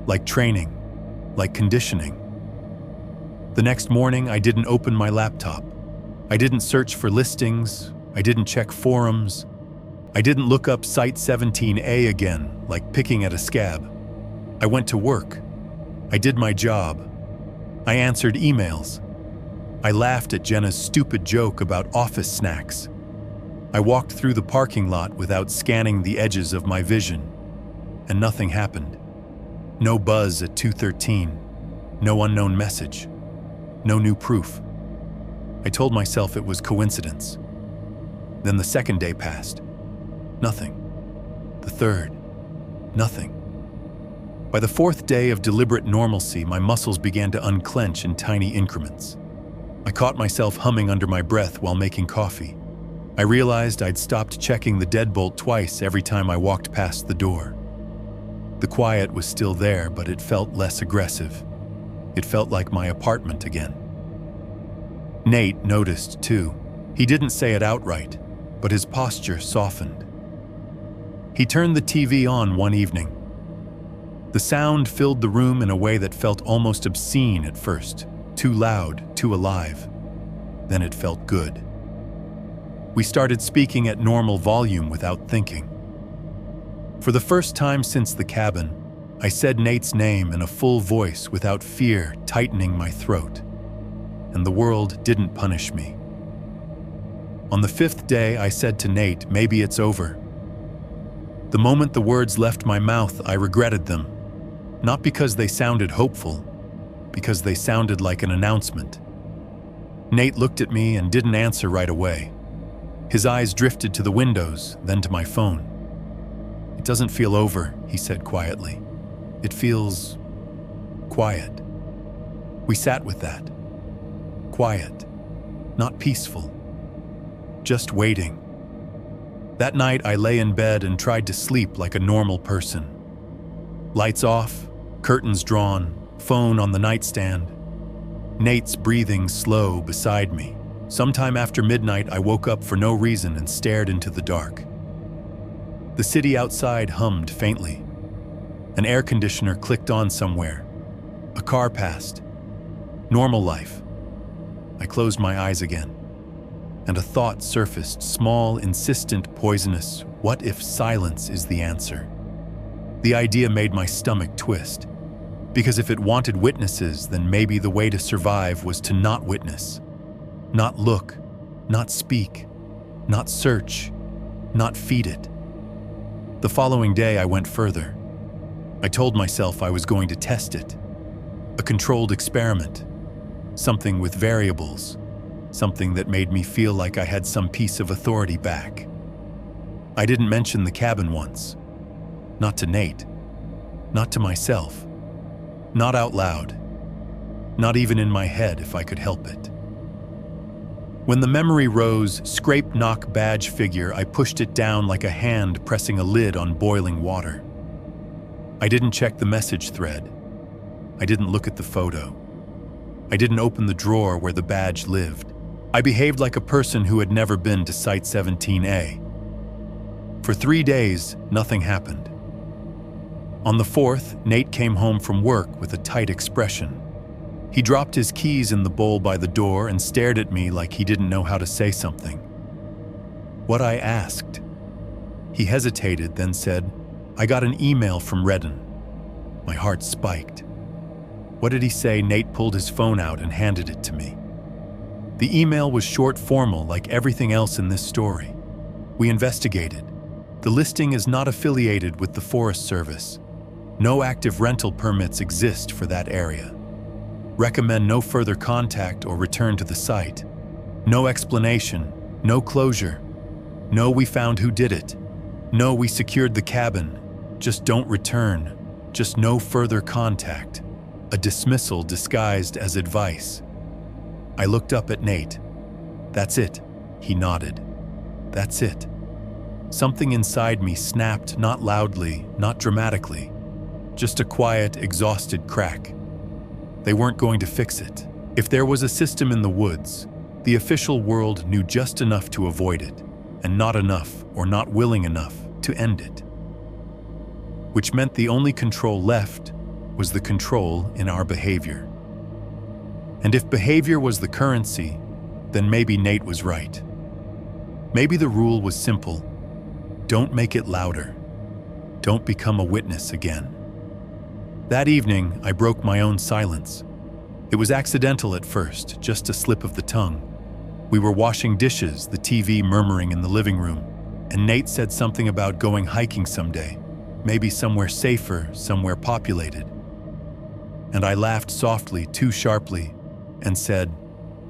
Like training, like conditioning. The next morning, I didn't open my laptop. I didn't search for listings. I didn't check forums. I didn't look up Site 17A again, like picking at a scab. I went to work. I did my job. I answered emails. I laughed at Jenna's stupid joke about office snacks. I walked through the parking lot without scanning the edges of my vision, and nothing happened. No buzz at 2:13, no unknown message, no new proof. I told myself it was coincidence. Then the second day passed. Nothing. The third. Nothing. By the fourth day of deliberate normalcy, my muscles began to unclench in tiny increments. I caught myself humming under my breath while making coffee. I realized I'd stopped checking the deadbolt twice every time I walked past the door. The quiet was still there, but it felt less aggressive. It felt like my apartment again. Nate noticed, too. He didn't say it outright, but his posture softened. He turned the TV on one evening. The sound filled the room in a way that felt almost obscene at first, too loud, too alive. then it felt good. We started speaking at normal volume without thinking. For the first time since the cabin, I said Nate's name in a full voice without fear tightening my throat, and the world didn't punish me. On the 5th day, I said to Nate, maybe it's over. The moment the words left my mouth, I regretted them, not because they sounded hopeful, because they sounded like an announcement. Nate looked at me and didn't answer right away. His eyes drifted to the windows, then to my phone. "It doesn't feel over," he said quietly. "It feels quiet." We sat with that. Quiet, not peaceful, just waiting. That night I lay in bed and tried to sleep like a normal person. Lights off, curtains drawn, phone on the nightstand. Nate's breathing slow beside me. Sometime after midnight, I woke up for no reason and stared into the dark. The city outside hummed faintly. An air conditioner clicked on somewhere. A car passed. Normal life. I closed my eyes again, and a thought surfaced, small, insistent, poisonous. What if silence is the answer? The idea made my stomach twist, because if it wanted witnesses, then maybe the way to survive was to not witness. Not look, not speak, not search, not feed it. The following day I went further. I told myself I was going to test it. A controlled experiment. Something with variables. Something that made me feel like I had some piece of authority back. I didn't mention the cabin once. Not to Nate. Not to myself. Not out loud. Not even in my head if I could help it. When the memory rose, scrape knock badge figure, I pushed it down like a hand pressing a lid on boiling water. I didn't check the message thread. I didn't look at the photo. I didn't open the drawer where the badge lived. I behaved like a person who had never been to Site 17A. For 3 days, nothing happened. On the 4th, Nate came home from work with a tight expression. He dropped his keys in the bowl by the door and stared at me like he didn't know how to say something. What I asked? He hesitated, then said, "I got an email from Redden." My heart spiked. What did he say? Nate pulled his phone out and handed it to me. The email was short, formal, like everything else in this story. We investigated. The listing is not affiliated with the Forest Service. No active rental permits exist for that area. Recommend no further contact or return to the site. No explanation, no closure. No, we found who did it. No, we secured the cabin. Just don't return. Just no further contact. A dismissal disguised as advice. I looked up at Nate. "That's it," he nodded. "That's it." Something inside me snapped, not loudly, not dramatically. Just a quiet, exhausted crack. They weren't going to fix it. If there was a system in the woods, the official world knew just enough to avoid it, and not enough or not willing enough to end it. Which meant the only control left was the control in our behavior. And if behavior was the currency, then maybe Nate was right. Maybe the rule was simple. Don't make it louder. Don't become a witness again. That evening, I broke my own silence. It was accidental at first, just a slip of the tongue. We were washing dishes, the TV murmuring in the living room, and Nate said something about going hiking someday, maybe somewhere safer, somewhere populated. And I laughed softly, too sharply, and said,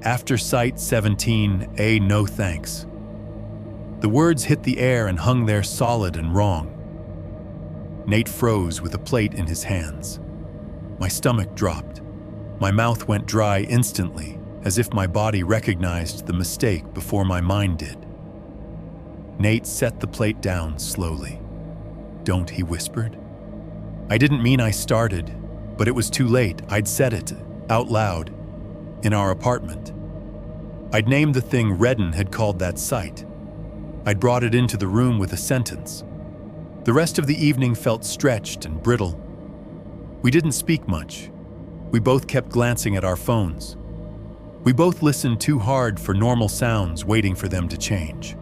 "After Site 17A, no thanks." The words hit the air and hung there solid and wrong. Nate froze with a plate in his hands. My stomach dropped. My mouth went dry instantly, as if my body recognized the mistake before my mind did. Nate set the plate down slowly. "Don't," he whispered. I didn't mean I started, but it was too late. I'd said it, out loud, in our apartment. I'd named the thing Redden had called that site. I'd brought it into the room with a sentence. The rest of the evening felt stretched and brittle. We didn't speak much. We both kept glancing at our phones. We both listened too hard for normal sounds, waiting for them to change.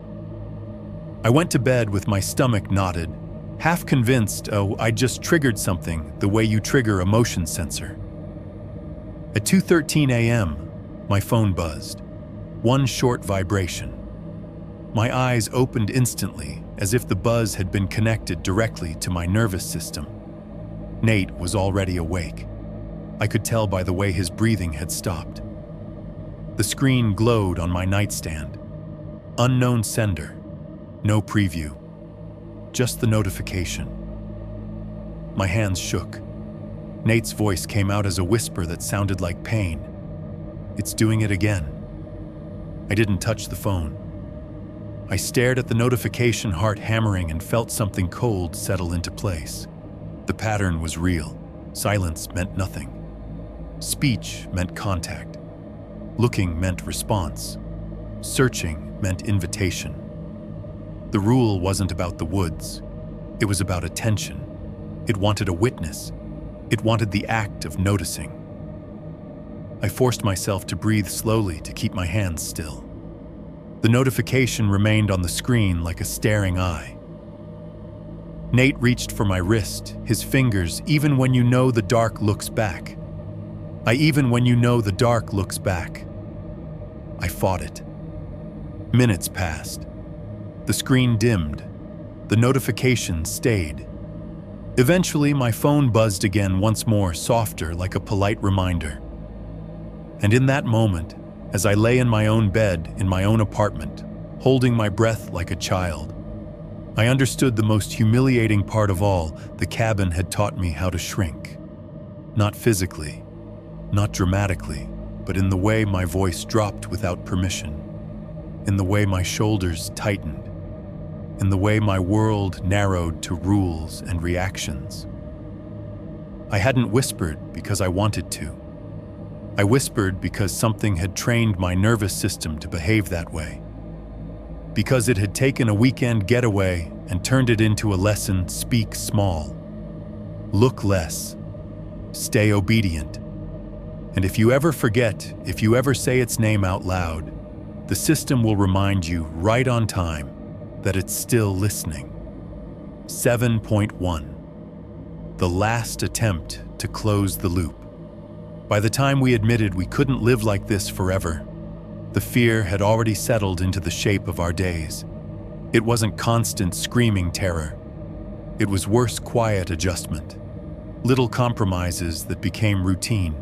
I went to bed with my stomach knotted, half convinced, I just triggered something the way you trigger a motion sensor. At 2:13 a.m., my phone buzzed. One short vibration. My eyes opened instantly, as if the buzz had been connected directly to my nervous system. Nate was already awake. I could tell by the way his breathing had stopped. The screen glowed on my nightstand. Unknown sender. No preview. Just the notification. My hands shook. Nate's voice came out as a whisper that sounded like pain. It's doing it again. I didn't touch the phone. I stared at the notification, heart hammering, and felt something cold settle into place. The pattern was real. Silence meant nothing. Speech meant contact. Looking meant response. Searching meant invitation. The rule wasn't about the woods. It was about attention. It wanted a witness. It wanted the act of noticing. I forced myself to breathe slowly to keep my hands still. The notification remained on the screen like a staring eye. Nate reached for my wrist, his fingers, even when you know the dark looks back. Even when you know the dark looks back. I fought it. Minutes passed. The screen dimmed. The notification stayed. Eventually, my phone buzzed again once more, softer, like a polite reminder. And in that moment, as I lay in my own bed, in my own apartment, holding my breath like a child, I understood the most humiliating part of all. The cabin had taught me how to shrink. Not physically, not dramatically, but in the way my voice dropped without permission, in the way my shoulders tightened, in the way my world narrowed to rules and reactions. I hadn't whispered because I wanted to. I whispered because something had trained my nervous system to behave that way. Because it had taken a weekend getaway and turned it into a lesson: speak small, look less, stay obedient. And if you ever forget, if you ever say its name out loud, the system will remind you right on time that it's still listening. 7.1. The last attempt to close the loop. By the time we admitted we couldn't live like this forever, the fear had already settled into the shape of our days. It wasn't constant screaming terror. It was worse, quiet adjustment. Little compromises that became routine.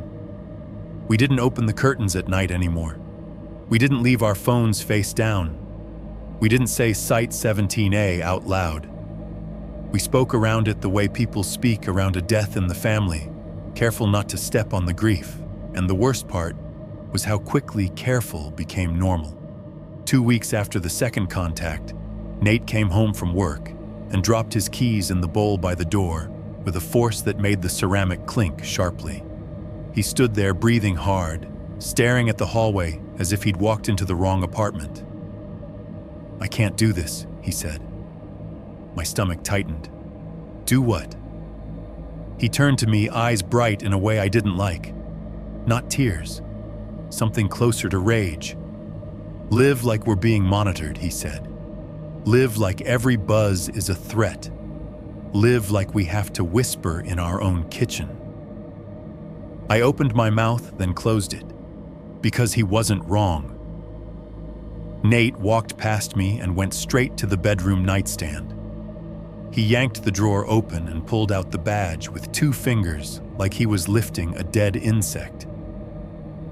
We didn't open the curtains at night anymore. We didn't leave our phones face down. We didn't say Site 17A out loud. We spoke around it the way people speak around a death in the family, careful not to step on the grief. And the worst part was how quickly careful became normal. 2 weeks after the second contact, Nate came home from work and dropped his keys in the bowl by the door with a force that made the ceramic clink sharply. He stood there breathing hard, staring at the hallway as if he'd walked into the wrong apartment. "I can't do this," he said. My stomach tightened. "Do what?" He turned to me, eyes bright in a way I didn't like. Not tears. Something closer to rage. "Live like we're being monitored," he said. "Live like every buzz is a threat. Live like we have to whisper in our own kitchen." I opened my mouth, then closed it. Because he wasn't wrong. Nate walked past me and went straight to the bedroom nightstand. He yanked the drawer open and pulled out the badge with 2 fingers, like he was lifting a dead insect.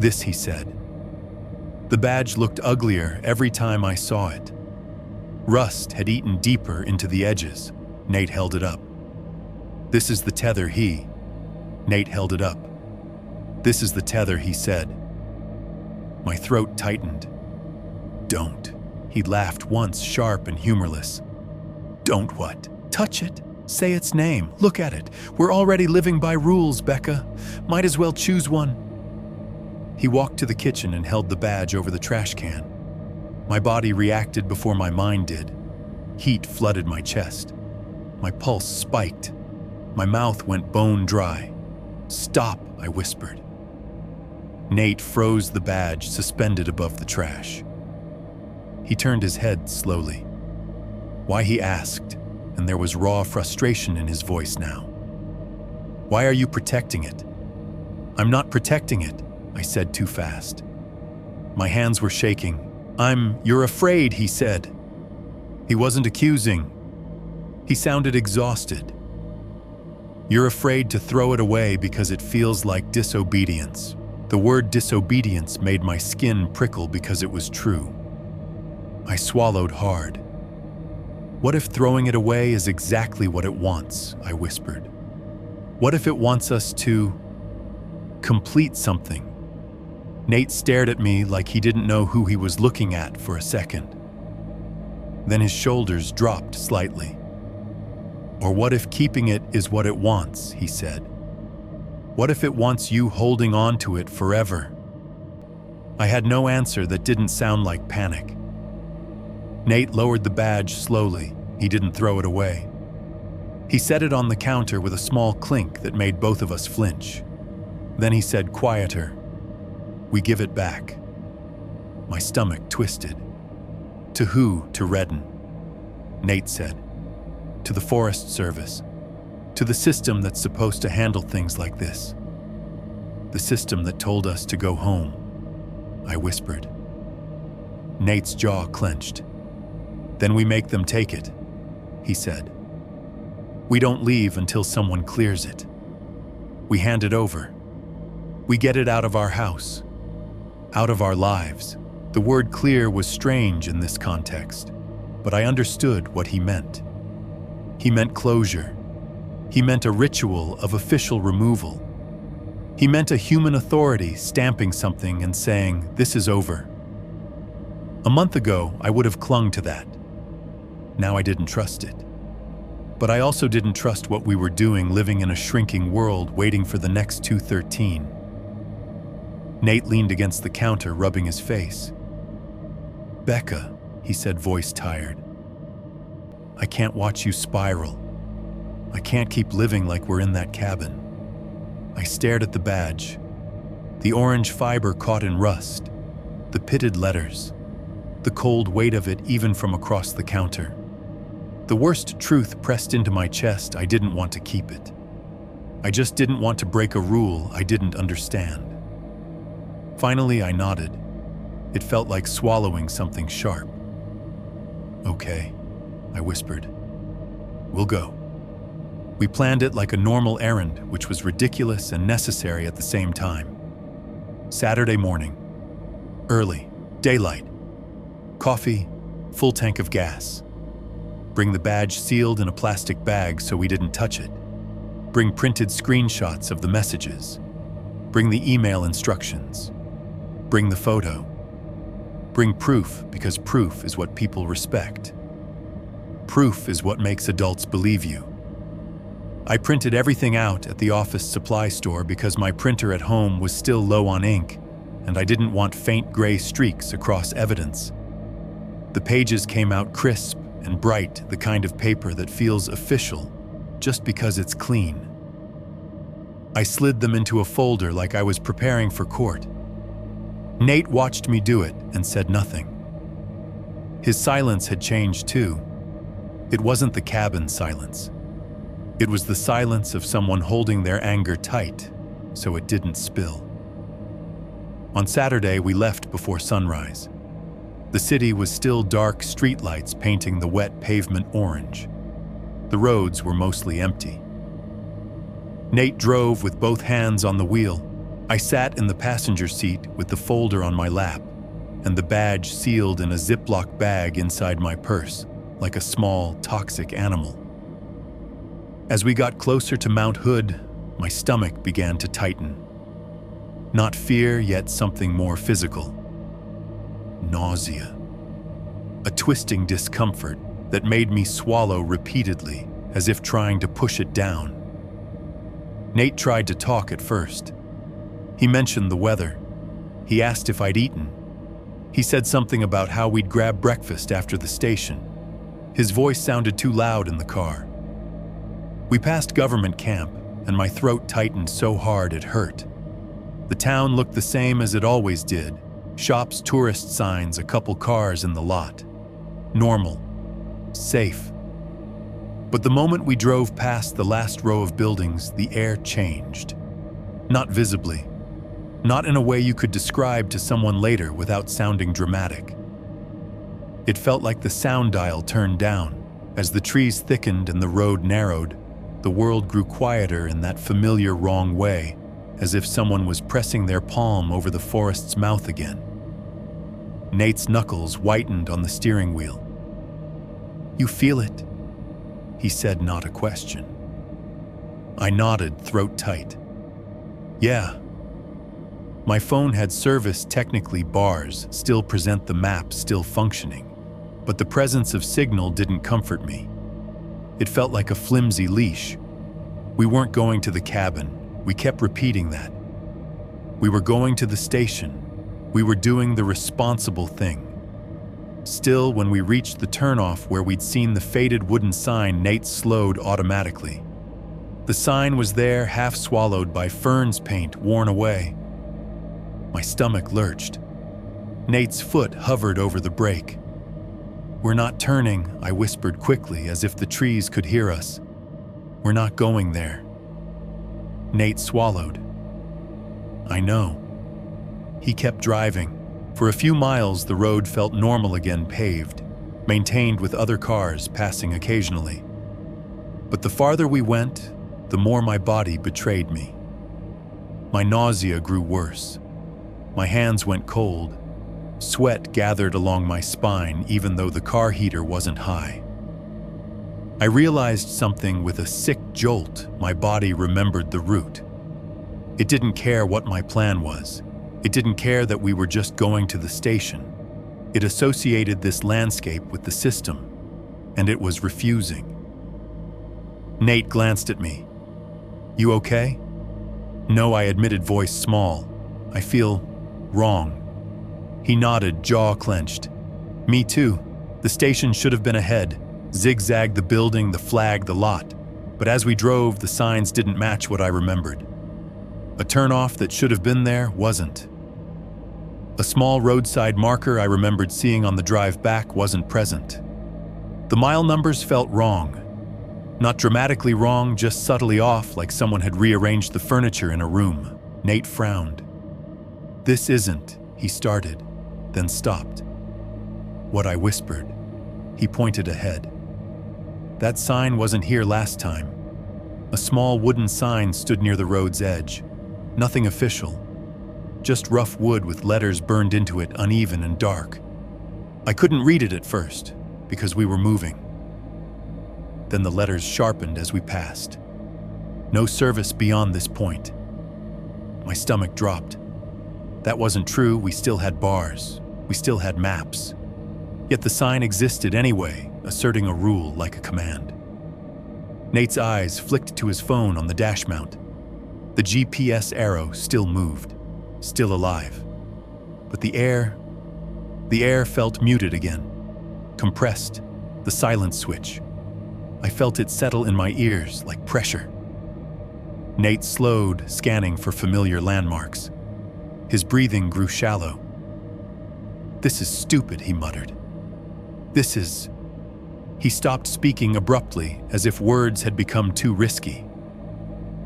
"This," he said. The badge looked uglier every time I saw it. Rust had eaten deeper into the edges. Nate held it up. "This is the tether," Nate held it up. "This is the tether," he said. My throat tightened. "Don't." He laughed once, sharp and humorless. "Don't what? Touch it. Say its name. Look at it. We're already living by rules, Becca. Might as well choose one." He walked to the kitchen and held the badge over the trash can. My body reacted before my mind did. Heat flooded my chest. My pulse spiked. My mouth went bone dry. "Stop," I whispered. Nate froze the badge suspended above the trash. He turned his head slowly. Why, he asked, and there was raw frustration in his voice now. Why are you protecting it? I'm not protecting it, I said too fast. My hands were shaking. You're afraid, he said. He wasn't accusing. He sounded exhausted. You're afraid to throw it away because it feels like disobedience. The word disobedience made my skin prickle because it was true. I swallowed hard. What if throwing it away is exactly what it wants? I whispered. What if it wants us to complete something? Nate stared at me like he didn't know who he was looking at for a second. Then his shoulders dropped slightly. Or what if keeping it is what it wants, he said. What if it wants you holding on to it forever? I had no answer that didn't sound like panic. Nate lowered the badge slowly. He didn't throw it away. He set it on the counter with a small clink that made both of us flinch. Then he said quieter, "We give it back." My stomach twisted. To who? To Redden. Nate said. To the Forest Service. To the system that's supposed to handle things like this. The system that told us to go home, I whispered. Nate's jaw clenched. Then we make them take it, he said. We don't leave until someone clears it. We hand it over. We get it out of our house, out of our lives. The word clear was strange in this context, but I understood what he meant. He meant closure. He meant a ritual of official removal. He meant a human authority stamping something and saying, "This is over." A month ago, I would have clung to that. Now I didn't trust it. But I also didn't trust what we were doing, living in a shrinking world, waiting for the next 213. Nate leaned against the counter, rubbing his face. Becca, he said, voice tired. I can't watch you spiral. I can't keep living like we're in that cabin. I stared at the badge. The orange fiber caught in rust, the pitted letters, the cold weight of it even from across the counter. The worst truth pressed into my chest. I didn't want to keep it. I just didn't want to break a rule I didn't understand. Finally, I nodded. It felt like swallowing something sharp. Okay, I whispered. We'll go. We planned it like a normal errand, which was ridiculous and necessary at the same time. Saturday morning. Early. Daylight. Coffee. Full tank of gas. Bring the badge sealed in a plastic bag so we didn't touch it. Bring printed screenshots of the messages. Bring the email instructions. Bring the photo. Bring proof, because proof is what people respect. Proof is what makes adults believe you. I printed everything out at the office supply store because my printer at home was still low on ink, and I didn't want faint gray streaks across evidence. The pages came out crisp and bright, the kind of paper that feels official just because it's clean. I slid them into a folder like I was preparing for court. Nate watched me do it and said nothing. His silence had changed too. It wasn't the cabin silence. It was the silence of someone holding their anger tight so it didn't spill. On Saturday, we left before sunrise. The city was still dark streetlights painting the wet pavement orange. The roads were mostly empty. Nate drove with both hands on the wheel. I sat in the passenger seat with the folder on my lap and the badge sealed in a Ziploc bag inside my purse, like a small, toxic animal. As we got closer to Mount Hood, my stomach began to tighten. Not fear, yet something more physical. Nausea. A twisting discomfort that made me swallow repeatedly, as if trying to push it down. Nate tried to talk at first. He mentioned the weather. He asked if I'd eaten. He said something about how we'd grab breakfast after the station. His voice sounded too loud in the car. We passed government camp, and my throat tightened so hard it hurt. The town looked the same as it always did. Shops, tourist signs, a couple cars in the lot. Normal. Safe. But the moment we drove past the last row of buildings, the air changed. Not visibly. Not in a way you could describe to someone later without sounding dramatic. It felt like the sound dial turned down. As the trees thickened and the road narrowed, the world grew quieter in that familiar wrong way, as if someone was pressing their palm over the forest's mouth again. Nate's knuckles whitened on the steering wheel. "You feel it?" he said, not a question. I nodded, throat tight. "Yeah." My phone had service, technically bars, still present the map, still functioning. But the presence of signal didn't comfort me. It felt like a flimsy leash. We weren't going to the cabin. We kept repeating that. We were going to the station. We were doing the responsible thing. Still, when we reached the turnoff where we'd seen the faded wooden sign, Nate slowed automatically. The sign was there, half swallowed by Fern's paint worn away. My stomach lurched. Nate's foot hovered over the brake. "We're not turning," I whispered quickly, as if the trees could hear us. "We're not going there." Nate swallowed. "I know." He kept driving. For a few miles, the road felt normal again, paved, maintained with other cars passing occasionally. But the farther we went, the more my body betrayed me. My nausea grew worse. My hands went cold. Sweat gathered along my spine, even though the car heater wasn't high. I realized something with a sick jolt. My body remembered the route. It didn't care what my plan was. It didn't care that we were just going to the station. It associated this landscape with the system, and it was refusing. Nate glanced at me. "You okay?" "No," I admitted, voice small. "I feel wrong." He nodded, jaw clenched. "Me too. The station should have been ahead. Zigzagged the building, the flag, the lot. But as we drove, the signs didn't match what I remembered. A turnoff that should have been there wasn't. A small roadside marker I remembered seeing on the drive back wasn't present. The mile numbers felt wrong. Not dramatically wrong, just subtly off, like someone had rearranged the furniture in a room. Nate frowned. "This isn't," he started, then stopped. "What?" I whispered. He pointed ahead. "That sign wasn't here last time." A small wooden sign stood near the road's edge. Nothing official. Just rough wood with letters burned into it, uneven and dark. I couldn't read it at first, because we were moving. Then the letters sharpened as we passed. No service beyond this point. My stomach dropped. That wasn't true. We still had bars. We still had maps. Yet the sign existed anyway, asserting a rule like a command. Nate's eyes flicked to his phone on the dash mount. The GPS arrow still moved, still alive. But the air felt muted again, compressed, the silence switch. I felt it settle in my ears like pressure. Nate slowed, scanning for familiar landmarks. His breathing grew shallow. "This is stupid," he muttered. "This is..." He stopped speaking abruptly, as if words had become too risky.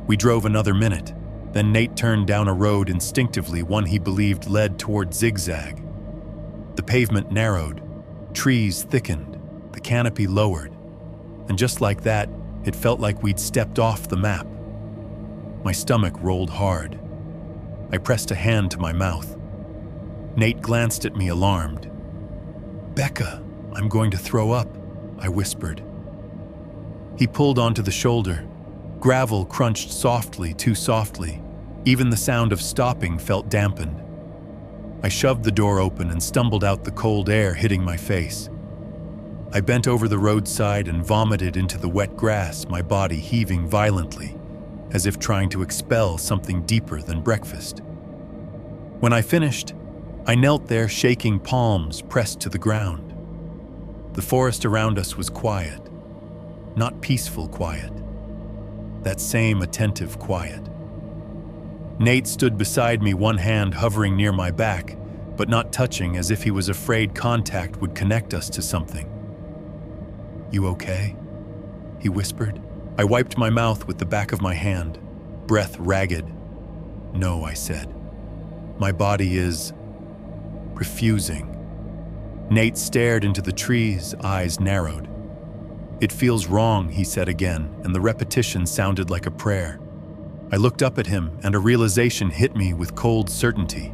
We drove another minute. Then Nate turned down a road instinctively, one he believed led toward Zigzag. The pavement narrowed, trees thickened, the canopy lowered. And just like that, it felt like we'd stepped off the map. My stomach rolled hard. I pressed a hand to my mouth. Nate glanced at me, alarmed. "Becca, I'm going to throw up," I whispered. He pulled onto the shoulder. Gravel crunched softly, too softly. Even the sound of stopping felt dampened. I shoved the door open and stumbled out, the cold air hitting my face. I bent over the roadside and vomited into the wet grass, my body heaving violently, as if trying to expel something deeper than breakfast. When I finished, I knelt there, shaking, palms pressed to the ground. The forest around us was quiet, not peaceful quiet. That same attentive quiet. Nate stood beside me, one hand hovering near my back, but not touching, as if he was afraid contact would connect us to something. "You okay?" he whispered. I wiped my mouth with the back of my hand, breath ragged. "No," I said. "My body is refusing." Nate stared into the trees, eyes narrowed. "It feels wrong," he said again, and the repetition sounded like a prayer. I looked up at him, and a realization hit me with cold certainty.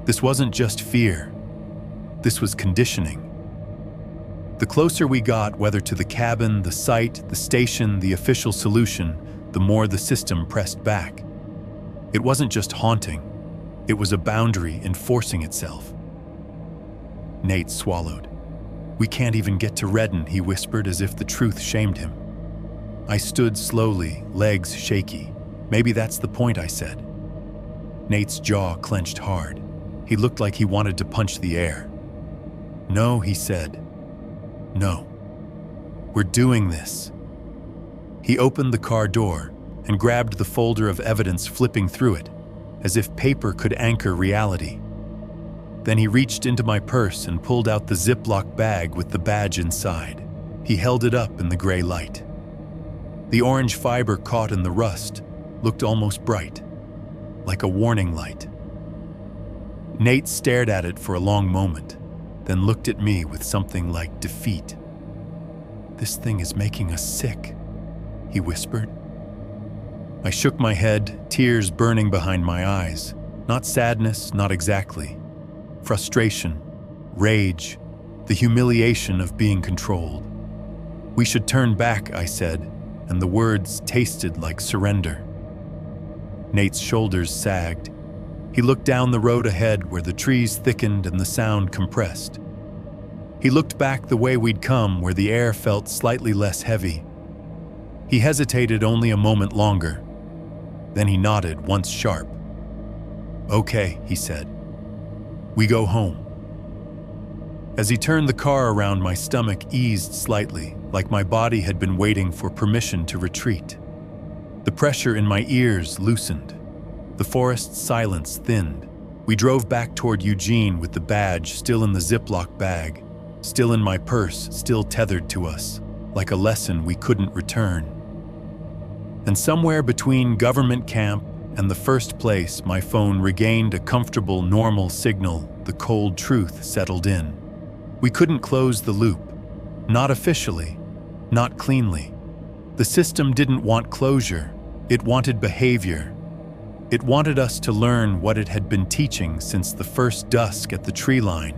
This wasn't just fear. This was conditioning. The closer we got, whether to the cabin, the site, the station, the official solution, the more the system pressed back. It wasn't just haunting. It was a boundary enforcing itself. Nate swallowed. "We can't even get to Redden," he whispered, as if the truth shamed him. I stood slowly, legs shaky. "Maybe that's the point," I said. Nate's jaw clenched hard. He looked like he wanted to punch the air. "No," he said. "No. We're doing this." He opened the car door and grabbed the folder of evidence, flipping through it, as if paper could anchor reality. Then he reached into my purse and pulled out the Ziploc bag with the badge inside. He held it up in the gray light. The orange fiber caught in the rust looked almost bright, like a warning light. Nate stared at it for a long moment, then looked at me with something like defeat. "This thing is making us sick," he whispered. I shook my head, tears burning behind my eyes. Not sadness, not exactly. Frustration, rage, the humiliation of being controlled. "We should turn back," I said, and the words tasted like surrender. Nate's shoulders sagged. He looked down the road ahead, where the trees thickened and the sound compressed. He looked back the way we'd come, where the air felt slightly less heavy. He hesitated only a moment longer. Then he nodded, once sharp. "Okay," he said. "We go home." As he turned the car around, my stomach eased slightly, like my body had been waiting for permission to retreat. The pressure in my ears loosened. The forest's silence thinned. We drove back toward Eugene with the badge still in the Ziploc bag, still in my purse, still tethered to us, like a lesson we couldn't return. And somewhere between government camp and the first place, my phone regained a comfortable, normal signal. The cold truth settled in. We couldn't close the loop. Not officially, not cleanly. The system didn't want closure. It wanted behavior. It wanted us to learn what it had been teaching since the first dusk at the tree line,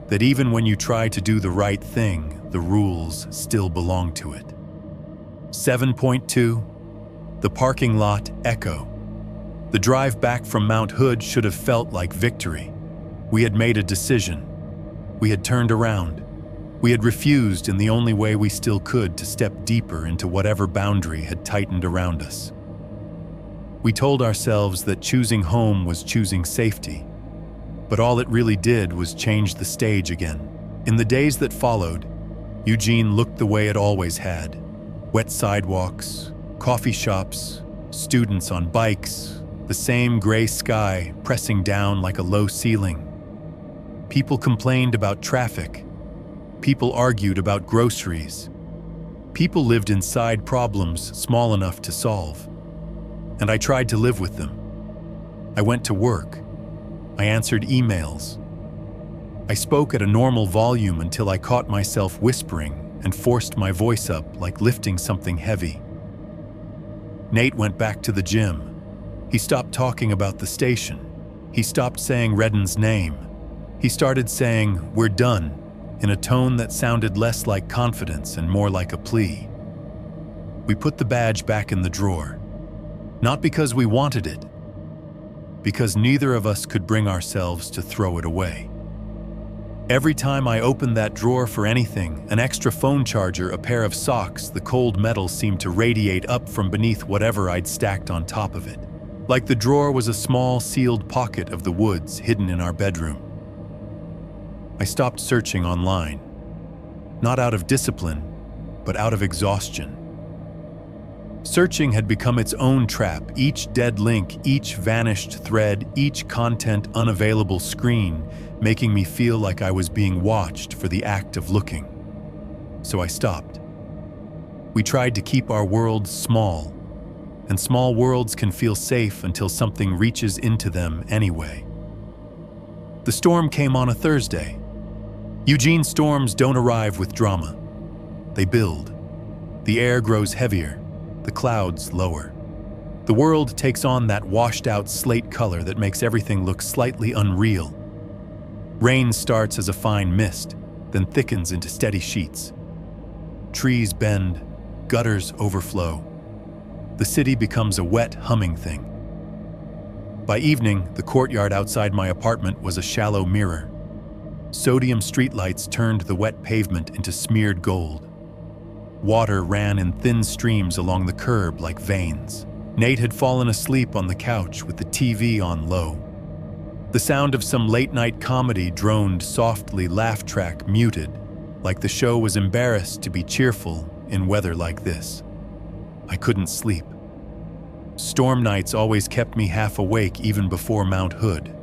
that even when you try to do the right thing, the rules still belong to it. 7.2. The parking lot echo. The drive back from Mount Hood should have felt like victory. We had made a decision. We had turned around. We had refused in the only way we still could to step deeper into whatever boundary had tightened around us. We told ourselves that choosing home was choosing safety, but all it really did was change the stage again. In the days that followed, Eugene looked the way it always had. Wet sidewalks, coffee shops, students on bikes, the same gray sky pressing down like a low ceiling. People complained about traffic. People argued about groceries. People lived inside problems small enough to solve. And I tried to live with them. I went to work. I answered emails. I spoke at a normal volume until I caught myself whispering and forced my voice up like lifting something heavy. Nate went back to the gym. He stopped talking about the station. He stopped saying Redden's name. He started saying, "We're done," in a tone that sounded less like confidence and more like a plea. We put the badge back in the drawer. Not because we wanted it, because neither of us could bring ourselves to throw it away. Every time I opened that drawer for anything, an extra phone charger, a pair of socks, the cold metal seemed to radiate up from beneath whatever I'd stacked on top of it. Like the drawer was a small, sealed pocket of the woods hidden in our bedroom. I stopped searching online, not out of discipline, but out of exhaustion. Searching had become its own trap, each dead link, each vanished thread, each content unavailable screen, making me feel like I was being watched for the act of looking. So I stopped. We tried to keep our worlds small, and small worlds can feel safe until something reaches into them anyway. The storm came on a Thursday. Eugene storms don't arrive with drama. They build. The air grows heavier, the clouds lower. The world takes on that washed-out slate color that makes everything look slightly unreal. Rain starts as a fine mist, then thickens into steady sheets. Trees bend, gutters overflow. The city becomes a wet, humming thing. By evening, the courtyard outside my apartment was a shallow mirror. Sodium streetlights turned the wet pavement into smeared gold. Water ran in thin streams along the curb like veins. Nate had fallen asleep on the couch with the TV on low. The sound of some late-night comedy droned softly, laugh track muted, like the show was embarrassed to be cheerful in weather like this. I couldn't sleep. Storm nights always kept me half awake even before Mount Hood.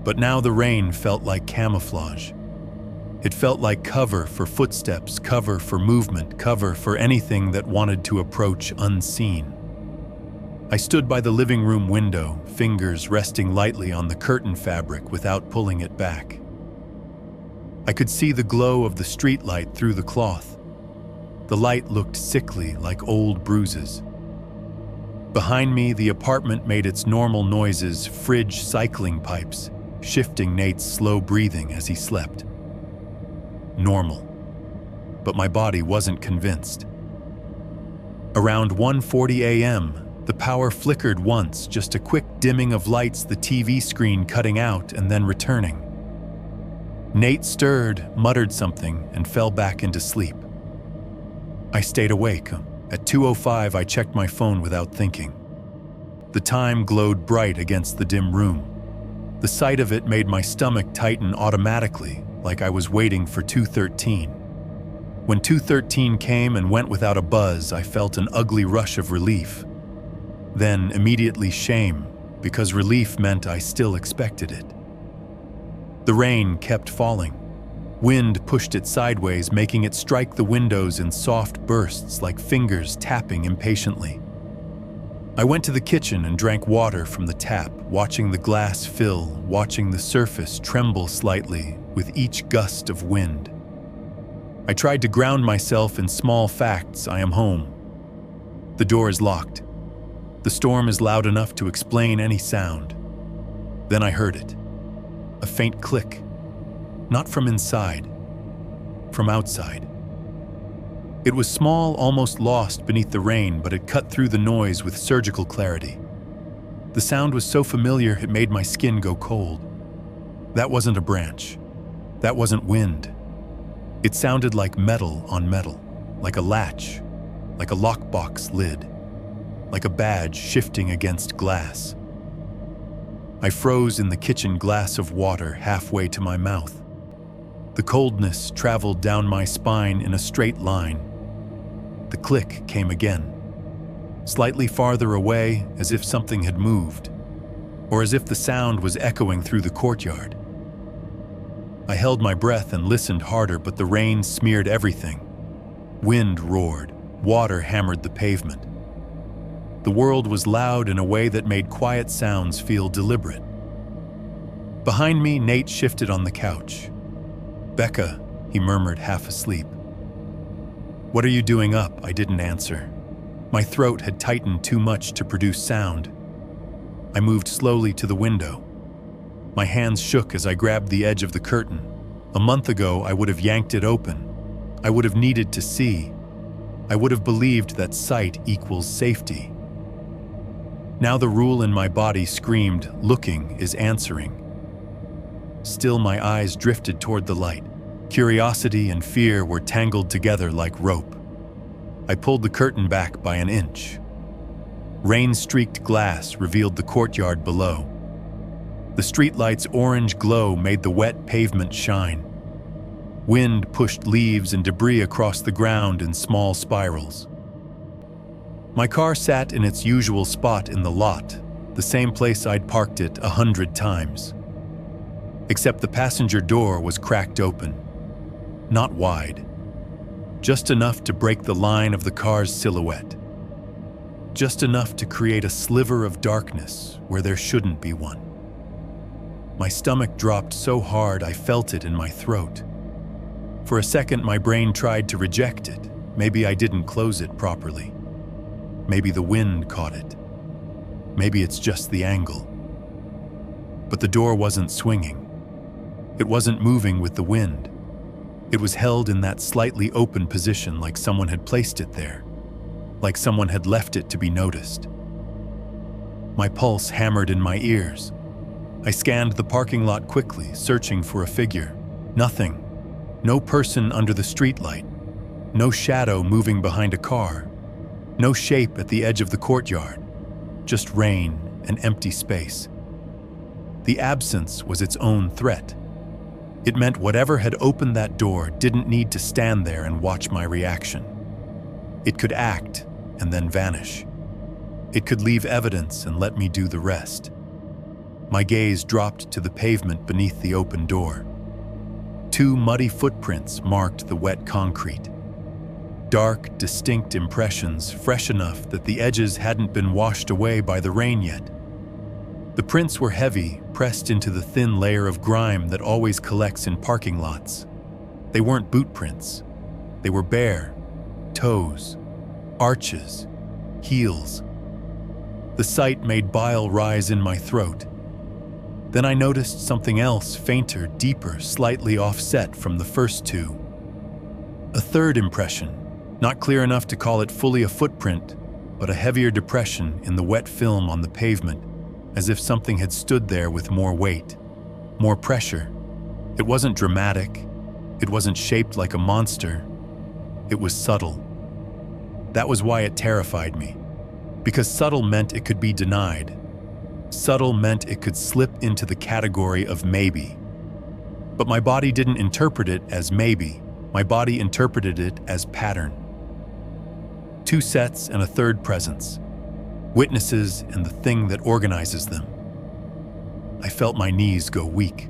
But now the rain felt like camouflage. It felt like cover for footsteps, cover for movement, cover for anything that wanted to approach unseen. I stood by the living room window, fingers resting lightly on the curtain fabric without pulling it back. I could see the glow of the streetlight through the cloth. The light looked sickly, like old bruises. Behind me, the apartment made its normal noises, fridge cycling pipes, shifting Nate's slow breathing as he slept. Normal. But my body wasn't convinced. Around 1:40 a.m., the power flickered once, just a quick dimming of lights, the TV screen cutting out and then returning. Nate stirred, muttered something, and fell back into sleep. I stayed awake. At 2:05, I checked my phone without thinking. The time glowed bright against the dim room. The sight of it made my stomach tighten automatically, like I was waiting for 2:13. When 2:13 came and went without a buzz, I felt an ugly rush of relief. Then immediately shame, because relief meant I still expected it. The rain kept falling. Wind pushed it sideways, making it strike the windows in soft bursts like fingers tapping impatiently. I went to the kitchen and drank water from the tap, watching the glass fill, watching the surface tremble slightly with each gust of wind. I tried to ground myself in small facts. I am home. The door is locked. The storm is loud enough to explain any sound. Then I heard it. A faint click. Not from inside, from outside. It was small, almost lost beneath the rain, but it cut through the noise with surgical clarity. The sound was so familiar it made my skin go cold. That wasn't a branch. That wasn't wind. It sounded like metal on metal, like a latch, like a lockbox lid, like a badge shifting against glass. I froze in the kitchen glass of water halfway to my mouth. The coldness traveled down my spine in a straight line. The click came again, slightly farther away, as if something had moved, or as if the sound was echoing through the courtyard. I held my breath and listened harder, but the rain smeared everything. Wind roared, water hammered the pavement. The world was loud in a way that made quiet sounds feel deliberate. Behind me, Nate shifted on the couch. "Becca," he murmured, half asleep. "What are you doing up?" I didn't answer. My throat had tightened too much to produce sound. I moved slowly to the window. My hands shook as I grabbed the edge of the curtain. A month ago, I would have yanked it open. I would have needed to see. I would have believed that sight equals safety. Now the rule in my body screamed, looking is answering. Still, my eyes drifted toward the light. Curiosity and fear were tangled together like rope. I pulled the curtain back by an inch. Rain-streaked glass revealed the courtyard below. The streetlight's orange glow made the wet pavement shine. Wind pushed leaves and debris across the ground in small spirals. My car sat in its usual spot in the lot, the same place I'd parked it 100 times. Except the passenger door was cracked open. Not wide. Just enough to break the line of the car's silhouette. Just enough to create a sliver of darkness where there shouldn't be one. My stomach dropped so hard I felt it in my throat. For a second, my brain tried to reject it. Maybe I didn't close it properly. Maybe the wind caught it. Maybe it's just the angle. But the door wasn't swinging. It wasn't moving with the wind. It was held in that slightly open position, like someone had placed it there, like someone had left it to be noticed. My pulse hammered in my ears. I scanned the parking lot quickly, searching for a figure. Nothing. No person under the streetlight. No shadow moving behind a car. No shape at the edge of the courtyard. Just rain and empty space. The absence was its own threat. It meant whatever had opened that door didn't need to stand there and watch my reaction. It could act and then vanish. It could leave evidence and let me do the rest. My gaze dropped to the pavement beneath the open door. 2 muddy footprints marked the wet concrete. Dark, distinct impressions, fresh enough that the edges hadn't been washed away by the rain yet. The prints were heavy, pressed into the thin layer of grime that always collects in parking lots. They weren't boot prints. They were bare, toes, arches, heels. The sight made bile rise in my throat. Then I noticed something else, fainter, deeper, slightly offset from the first 2. A third impression, not clear enough to call it fully a footprint, but a heavier depression in the wet film on the pavement, as if something had stood there with more weight, more pressure. It wasn't dramatic. It wasn't shaped like a monster. It was subtle. That was why it terrified me, because subtle meant it could be denied. Subtle meant it could slip into the category of maybe. But my body didn't interpret it as maybe. My body interpreted it as pattern. 2 sets and a third presence. Witnesses and the thing that organizes them. I felt my knees go weak.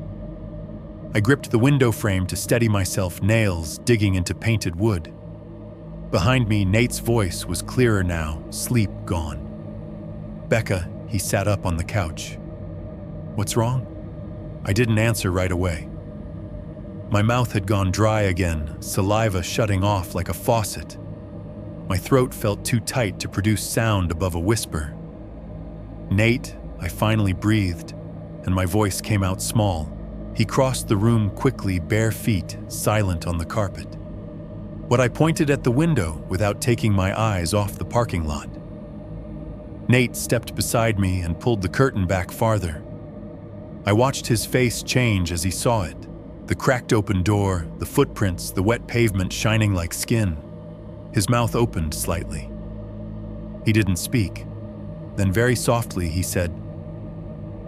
I gripped the window frame to steady myself, nails digging into painted wood. Behind me, Nate's voice was clearer now, sleep gone. "Becca," he sat up on the couch. "What's wrong?" I didn't answer right away. My mouth had gone dry again, saliva shutting off like a faucet. My throat felt too tight to produce sound above a whisper. "Nate," I finally breathed, and my voice came out small. He crossed the room quickly, bare feet, silent on the carpet. But I pointed at the window without taking my eyes off the parking lot. Nate stepped beside me and pulled the curtain back farther. I watched his face change as he saw it. The cracked open door, the footprints, the wet pavement shining like skin. His mouth opened slightly. He didn't speak. Then very softly he said,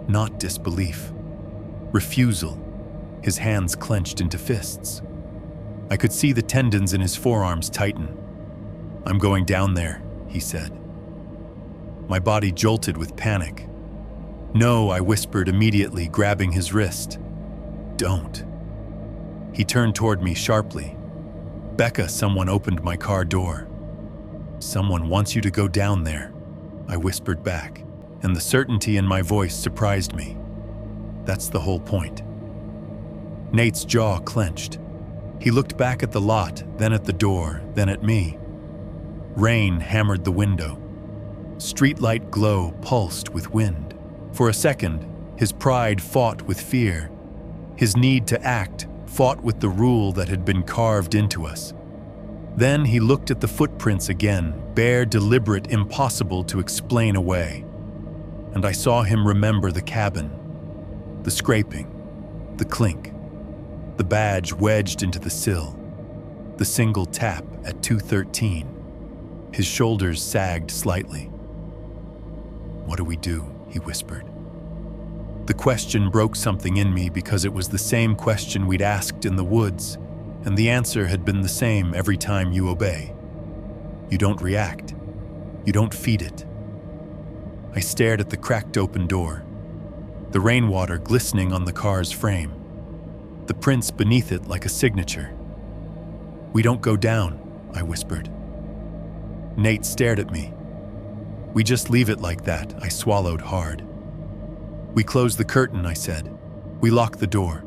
"Not disbelief. Refusal." His hands clenched into fists. I could see the tendons in his forearms tighten. "I'm going down there," he said. My body jolted with panic. "No," I whispered immediately, grabbing his wrist. "Don't." He turned toward me sharply. "Becca, someone opened my car door." "Someone wants you to go down there," I whispered back, and the certainty in my voice surprised me. That's the whole point. Nate's jaw clenched. He looked back at the lot, then at the door, then at me. Rain hammered the window. Streetlight glow pulsed with wind. For a second, his pride fought with fear. His need to act fought with the rule that had been carved into us. Then he looked at the footprints again, bare, deliberate, impossible to explain away. And I saw him remember the cabin, the scraping, the clink, the badge wedged into the sill, the single tap at 2:13. His shoulders sagged slightly. "What do we do?" he whispered. The question broke something in me because it was the same question we'd asked in the woods, and the answer had been the same every time: you obey. You don't react. You don't feed it. I stared at the cracked open door, the rainwater glistening on the car's frame, the prints beneath it like a signature. We don't go down, I whispered. Nate stared at me. We just leave it like that, I swallowed hard. We close the curtain, I said. We lock the door.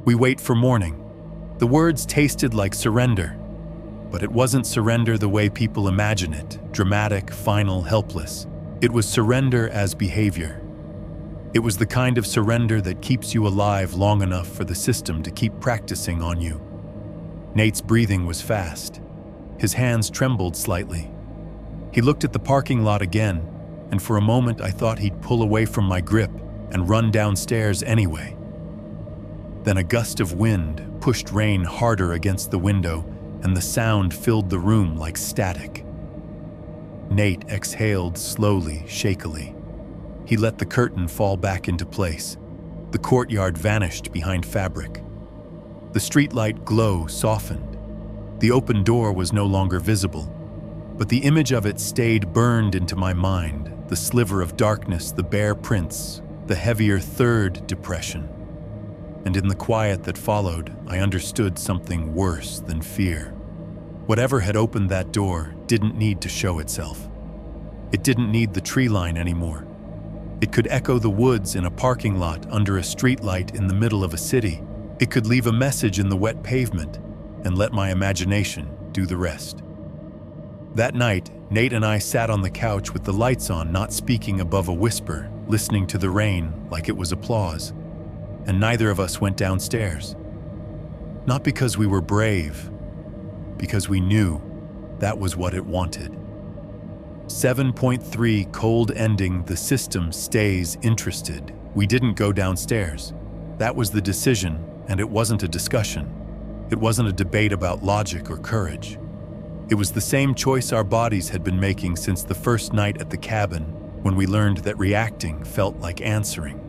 We wait for morning. The words tasted like surrender, but it wasn't surrender the way people imagine it, dramatic, final, helpless. It was surrender as behavior. It was the kind of surrender that keeps you alive long enough for the system to keep practicing on you. Nate's breathing was fast. His hands trembled slightly. He looked at the parking lot again, and for a moment I thought he'd pull away from my grip and run downstairs anyway. Then a gust of wind pushed rain harder against the window, and the sound filled the room like static. Nate exhaled slowly, shakily. He let the curtain fall back into place. The courtyard vanished behind fabric. The streetlight glow softened. The open door was no longer visible, but the image of it stayed burned into my mind, the sliver of darkness, the bare prints, the heavier third depression. And in the quiet that followed, I understood something worse than fear. Whatever had opened that door didn't need to show itself. It didn't need the tree line anymore. It could echo the woods in a parking lot under a streetlight in the middle of a city. It could leave a message in the wet pavement and let my imagination do the rest. That night, Nate and I sat on the couch with the lights on, not speaking above a whisper, listening to the rain like it was applause. And neither of us went downstairs. Not because we were brave, because we knew that was what it wanted. 7.3 cold ending, the system stays interested. We didn't go downstairs. That was the decision, and it wasn't a discussion. It wasn't a debate about logic or courage. It was the same choice our bodies had been making since the first night at the cabin, when we learned that reacting felt like answering.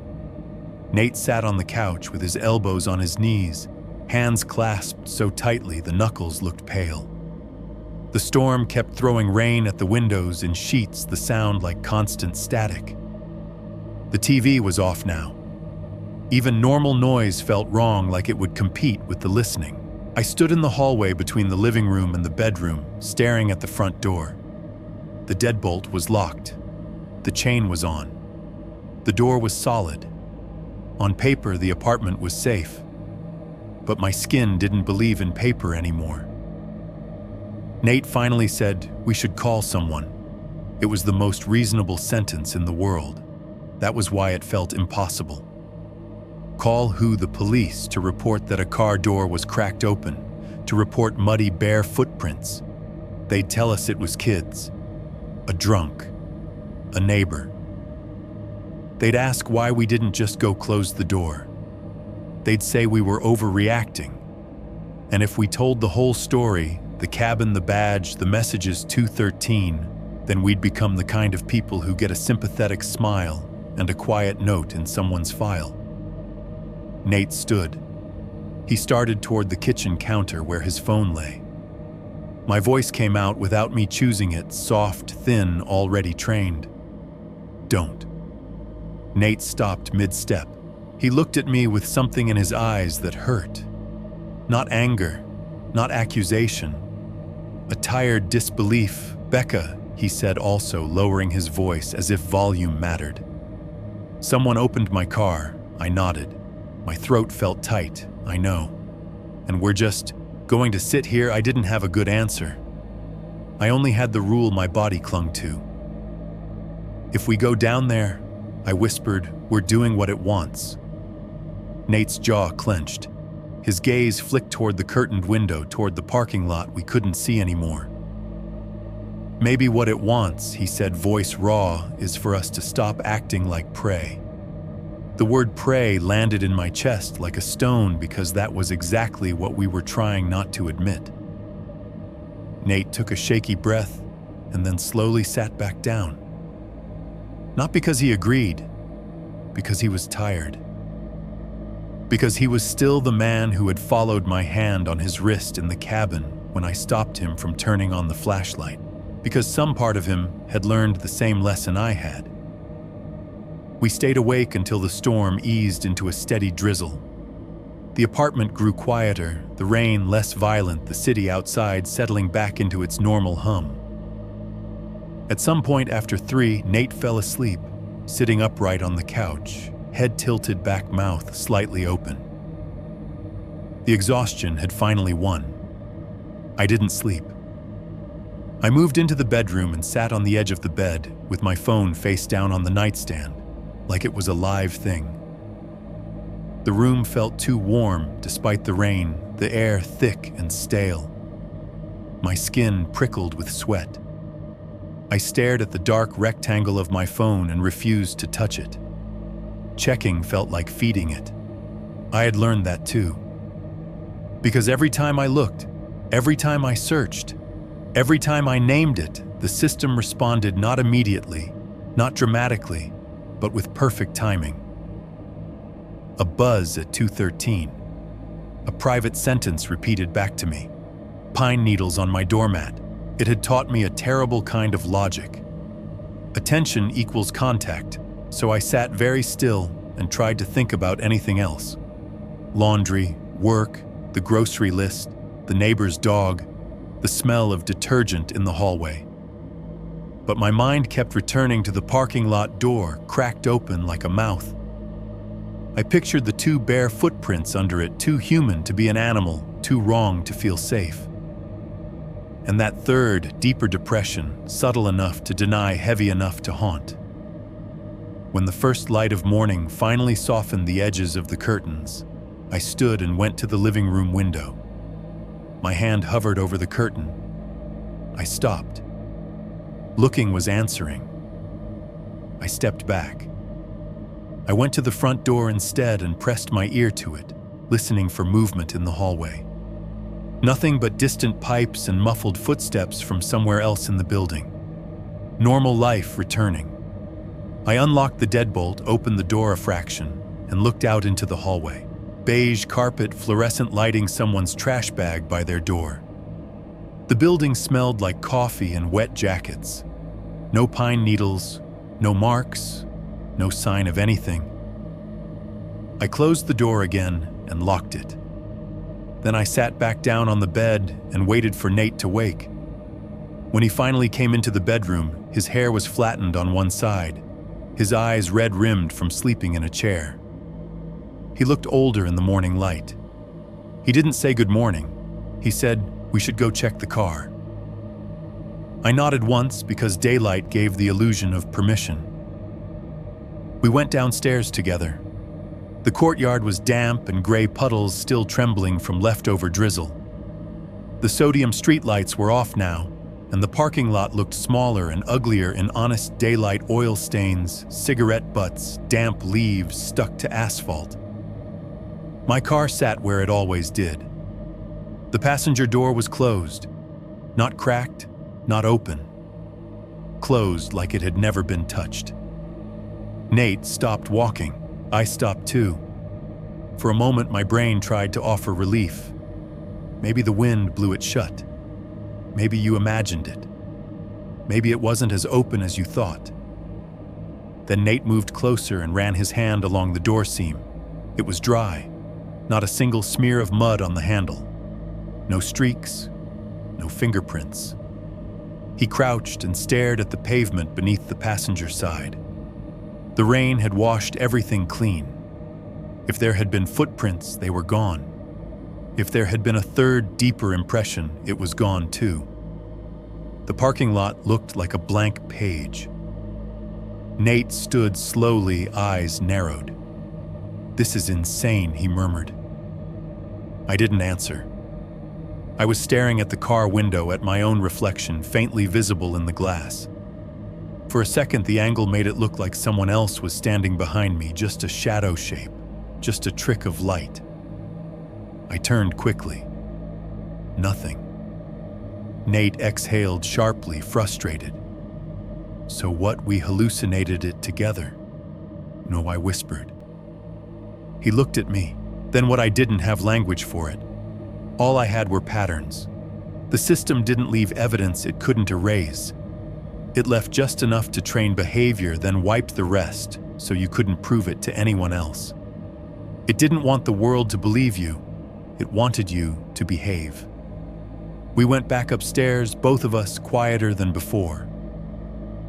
Nate sat on the couch with his elbows on his knees, hands clasped so tightly the knuckles looked pale. The storm kept throwing rain at the windows in sheets, the sound like constant static. The TV was off now. Even normal noise felt wrong, like it would compete with the listening. I stood in the hallway between the living room and the bedroom, staring at the front door. The deadbolt was locked. The chain was on. The door was solid. On paper, the apartment was safe. But my skin didn't believe in paper anymore. Nate finally said we should call someone. It was the most reasonable sentence in the world. That was why it felt impossible. Call who? The police, to report that a car door was cracked open, to report muddy, bare footprints. They'd tell us it was kids, a drunk, a neighbor. They'd ask why we didn't just go close the door. They'd say we were overreacting. And if we told the whole story, the cabin, the badge, the messages 213, then we'd become the kind of people who get a sympathetic smile and a quiet note in someone's file. Nate stood. He started toward the kitchen counter where his phone lay. My voice came out without me choosing it, soft, thin, already trained. Don't. Nate stopped mid-step. He looked at me with something in his eyes that hurt. Not anger, not accusation. A tired disbelief. Becca, he said, also lowering his voice as if volume mattered. Someone opened my car. I nodded. My throat felt tight, I know. And we're just going to sit here? I didn't have a good answer. I only had the rule my body clung to. If we go down there, I whispered, we're doing what it wants. Nate's jaw clenched. His gaze flicked toward the curtained window, toward the parking lot we couldn't see anymore. Maybe what it wants, he said, voice raw, is for us to stop acting like prey. The word prey landed in my chest like a stone because that was exactly what we were trying not to admit. Nate took a shaky breath and then slowly sat back down. Not because he agreed, because he was tired. Because he was still the man who had followed my hand on his wrist in the cabin when I stopped him from turning on the flashlight. because some part of him had learned the same lesson I had. We stayed awake until the storm eased into a steady drizzle. The apartment grew quieter, the rain less violent, the city outside settling back into its normal hum. At some point after 3, Nate fell asleep, sitting upright on the couch, head tilted back, mouth slightly open. The exhaustion had finally won. I didn't sleep. I moved into the bedroom and sat on the edge of the bed with my phone face down on the nightstand, like it was a live thing. The room felt too warm despite the rain, the air thick and stale. My skin prickled with sweat. I stared at the dark rectangle of my phone and refused to touch it. Checking felt like feeding it. I had learned that too. Because every time I looked, every time I searched, every time I named it, the system responded not immediately, not dramatically, but with perfect timing. A buzz at 2:13. A private sentence repeated back to me. Pine needles on my doormat. It had taught me a terrible kind of logic. Attention equals contact, so I sat very still and tried to think about anything else. Laundry, work, the grocery list, the neighbor's dog, the smell of detergent in the hallway. But my mind kept returning to the parking lot door, cracked open like a mouth. I pictured the 2 bare footprints under it, too human to be an animal, too wrong to feel safe. And that third, deeper depression, subtle enough to deny, heavy enough to haunt. When the first light of morning finally softened the edges of the curtains, I stood and went to the living room window. My hand hovered over the curtain. I stopped. Looking was answering. I stepped back. I went to the front door instead and pressed my ear to it, listening for movement in the hallway. Nothing but distant pipes and muffled footsteps from somewhere else in the building. Normal life returning. I unlocked the deadbolt, opened the door a fraction, and looked out into the hallway. Beige carpet, fluorescent lighting, someone's trash bag by their door. The building smelled like coffee and wet jackets. No pine needles, no marks, no sign of anything. I closed the door again and locked it. Then I sat back down on the bed and waited for Nate to wake. When he finally came into the bedroom, his hair was flattened on one side, his eyes red-rimmed from sleeping in a chair. He looked older in the morning light. He didn't say good morning. He said, "We should go check the car." I nodded once because daylight gave the illusion of permission. We went downstairs together. The courtyard was damp and gray puddles still trembling from leftover drizzle. The sodium streetlights were off now, and the parking lot looked smaller and uglier in honest daylight, oil stains, cigarette butts, damp leaves stuck to asphalt. My car sat where it always did. The passenger door was closed, not cracked, not open. Closed like it had never been touched. Nate stopped walking. I stopped too. For a moment, my brain tried to offer relief. Maybe the wind blew it shut. Maybe you imagined it. Maybe it wasn't as open as you thought. Then Nate moved closer and ran his hand along the door seam. It was dry, not a single smear of mud on the handle. No streaks, no fingerprints. He crouched and stared at the pavement beneath the passenger side. The rain had washed everything clean. If there had been footprints, they were gone. If there had been a third, deeper impression, it was gone too. The parking lot looked like a blank page. Nate stood slowly, eyes narrowed. "This is insane," he murmured. I didn't answer. I was staring at the car window, at my own reflection, faintly visible in the glass. For a second, the angle made it look like someone else was standing behind me, just a shadow shape, just a trick of light. I turned quickly. Nothing. Nate exhaled sharply, frustrated. "So what, we hallucinated it together?" "No," I whispered. He looked at me, then what I didn't have language for it. All I had were patterns. The system didn't leave evidence it couldn't erase. It left just enough to train behavior, then wiped the rest, so you couldn't prove it to anyone else. It didn't want the world to believe you. It wanted you to behave. We went back upstairs, both of us quieter than before.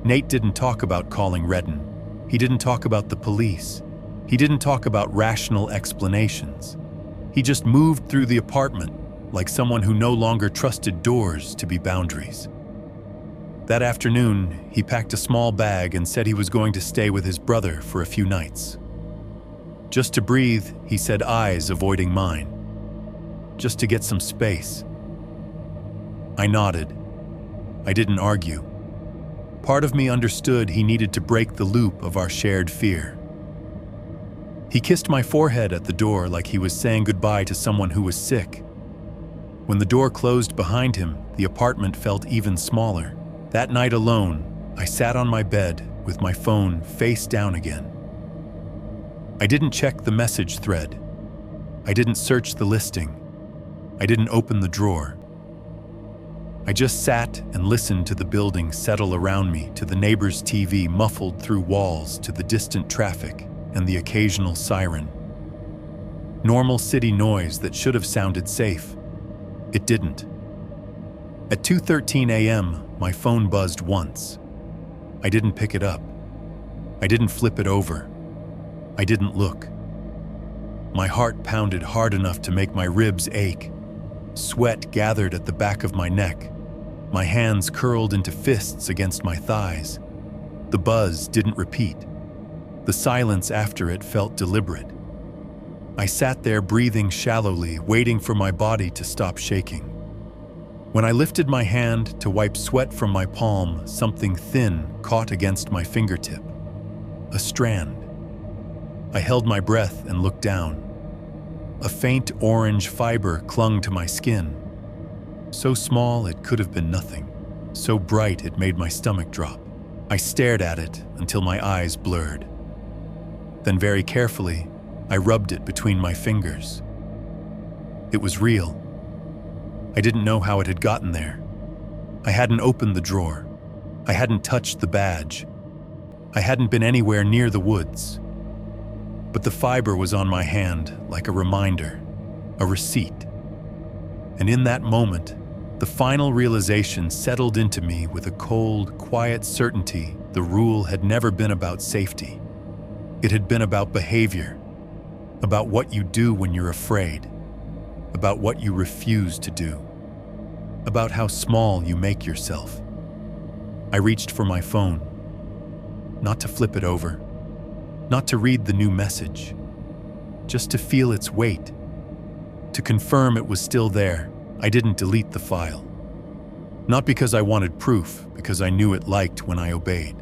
Nate didn't talk about calling Redden. He didn't talk about the police. He didn't talk about rational explanations. He just moved through the apartment like someone who no longer trusted doors to be boundaries. That afternoon, he packed a small bag and said he was going to stay with his brother for a few nights. Just to breathe, he said, eyes avoiding mine. Just to get some space. I nodded. I didn't argue. Part of me understood he needed to break the loop of our shared fear. He kissed my forehead at the door like he was saying goodbye to someone who was sick. When the door closed behind him, the apartment felt even smaller. That night alone, I sat on my bed with my phone face down again. I didn't check the message thread. I didn't search the listing. I didn't open the drawer. I just sat and listened to the building settle around me, to the neighbor's TV muffled through walls, to the distant traffic and the occasional siren. Normal city noise that should have sounded safe. It didn't. At 2:13 a.m., my phone buzzed once. I didn't pick it up. I didn't flip it over. I didn't look. My heart pounded hard enough to make my ribs ache. Sweat gathered at the back of my neck. My hands curled into fists against my thighs. The buzz didn't repeat. The silence after it felt deliberate. I sat there breathing shallowly, waiting for my body to stop shaking. When I lifted my hand to wipe sweat from my palm, something thin caught against my fingertip. A strand. I held my breath and looked down. A faint orange fiber clung to my skin. So small it could have been nothing. So bright it made my stomach drop. I stared at it until my eyes blurred. Then very carefully, I rubbed it between my fingers. It was real. I didn't know how it had gotten there. I hadn't opened the drawer. I hadn't touched the badge. I hadn't been anywhere near the woods. But the fiber was on my hand like a reminder, a receipt. And in that moment, the final realization settled into me with a cold, quiet certainty. The rule had never been about safety. It had been about behavior, about what you do when you're afraid, about what you refuse to do, about how small you make yourself. I reached for my phone, not to flip it over, not to read the new message, just to feel its weight, to confirm it was still there. I didn't delete the file. Not because I wanted proof, because I knew it liked when I obeyed.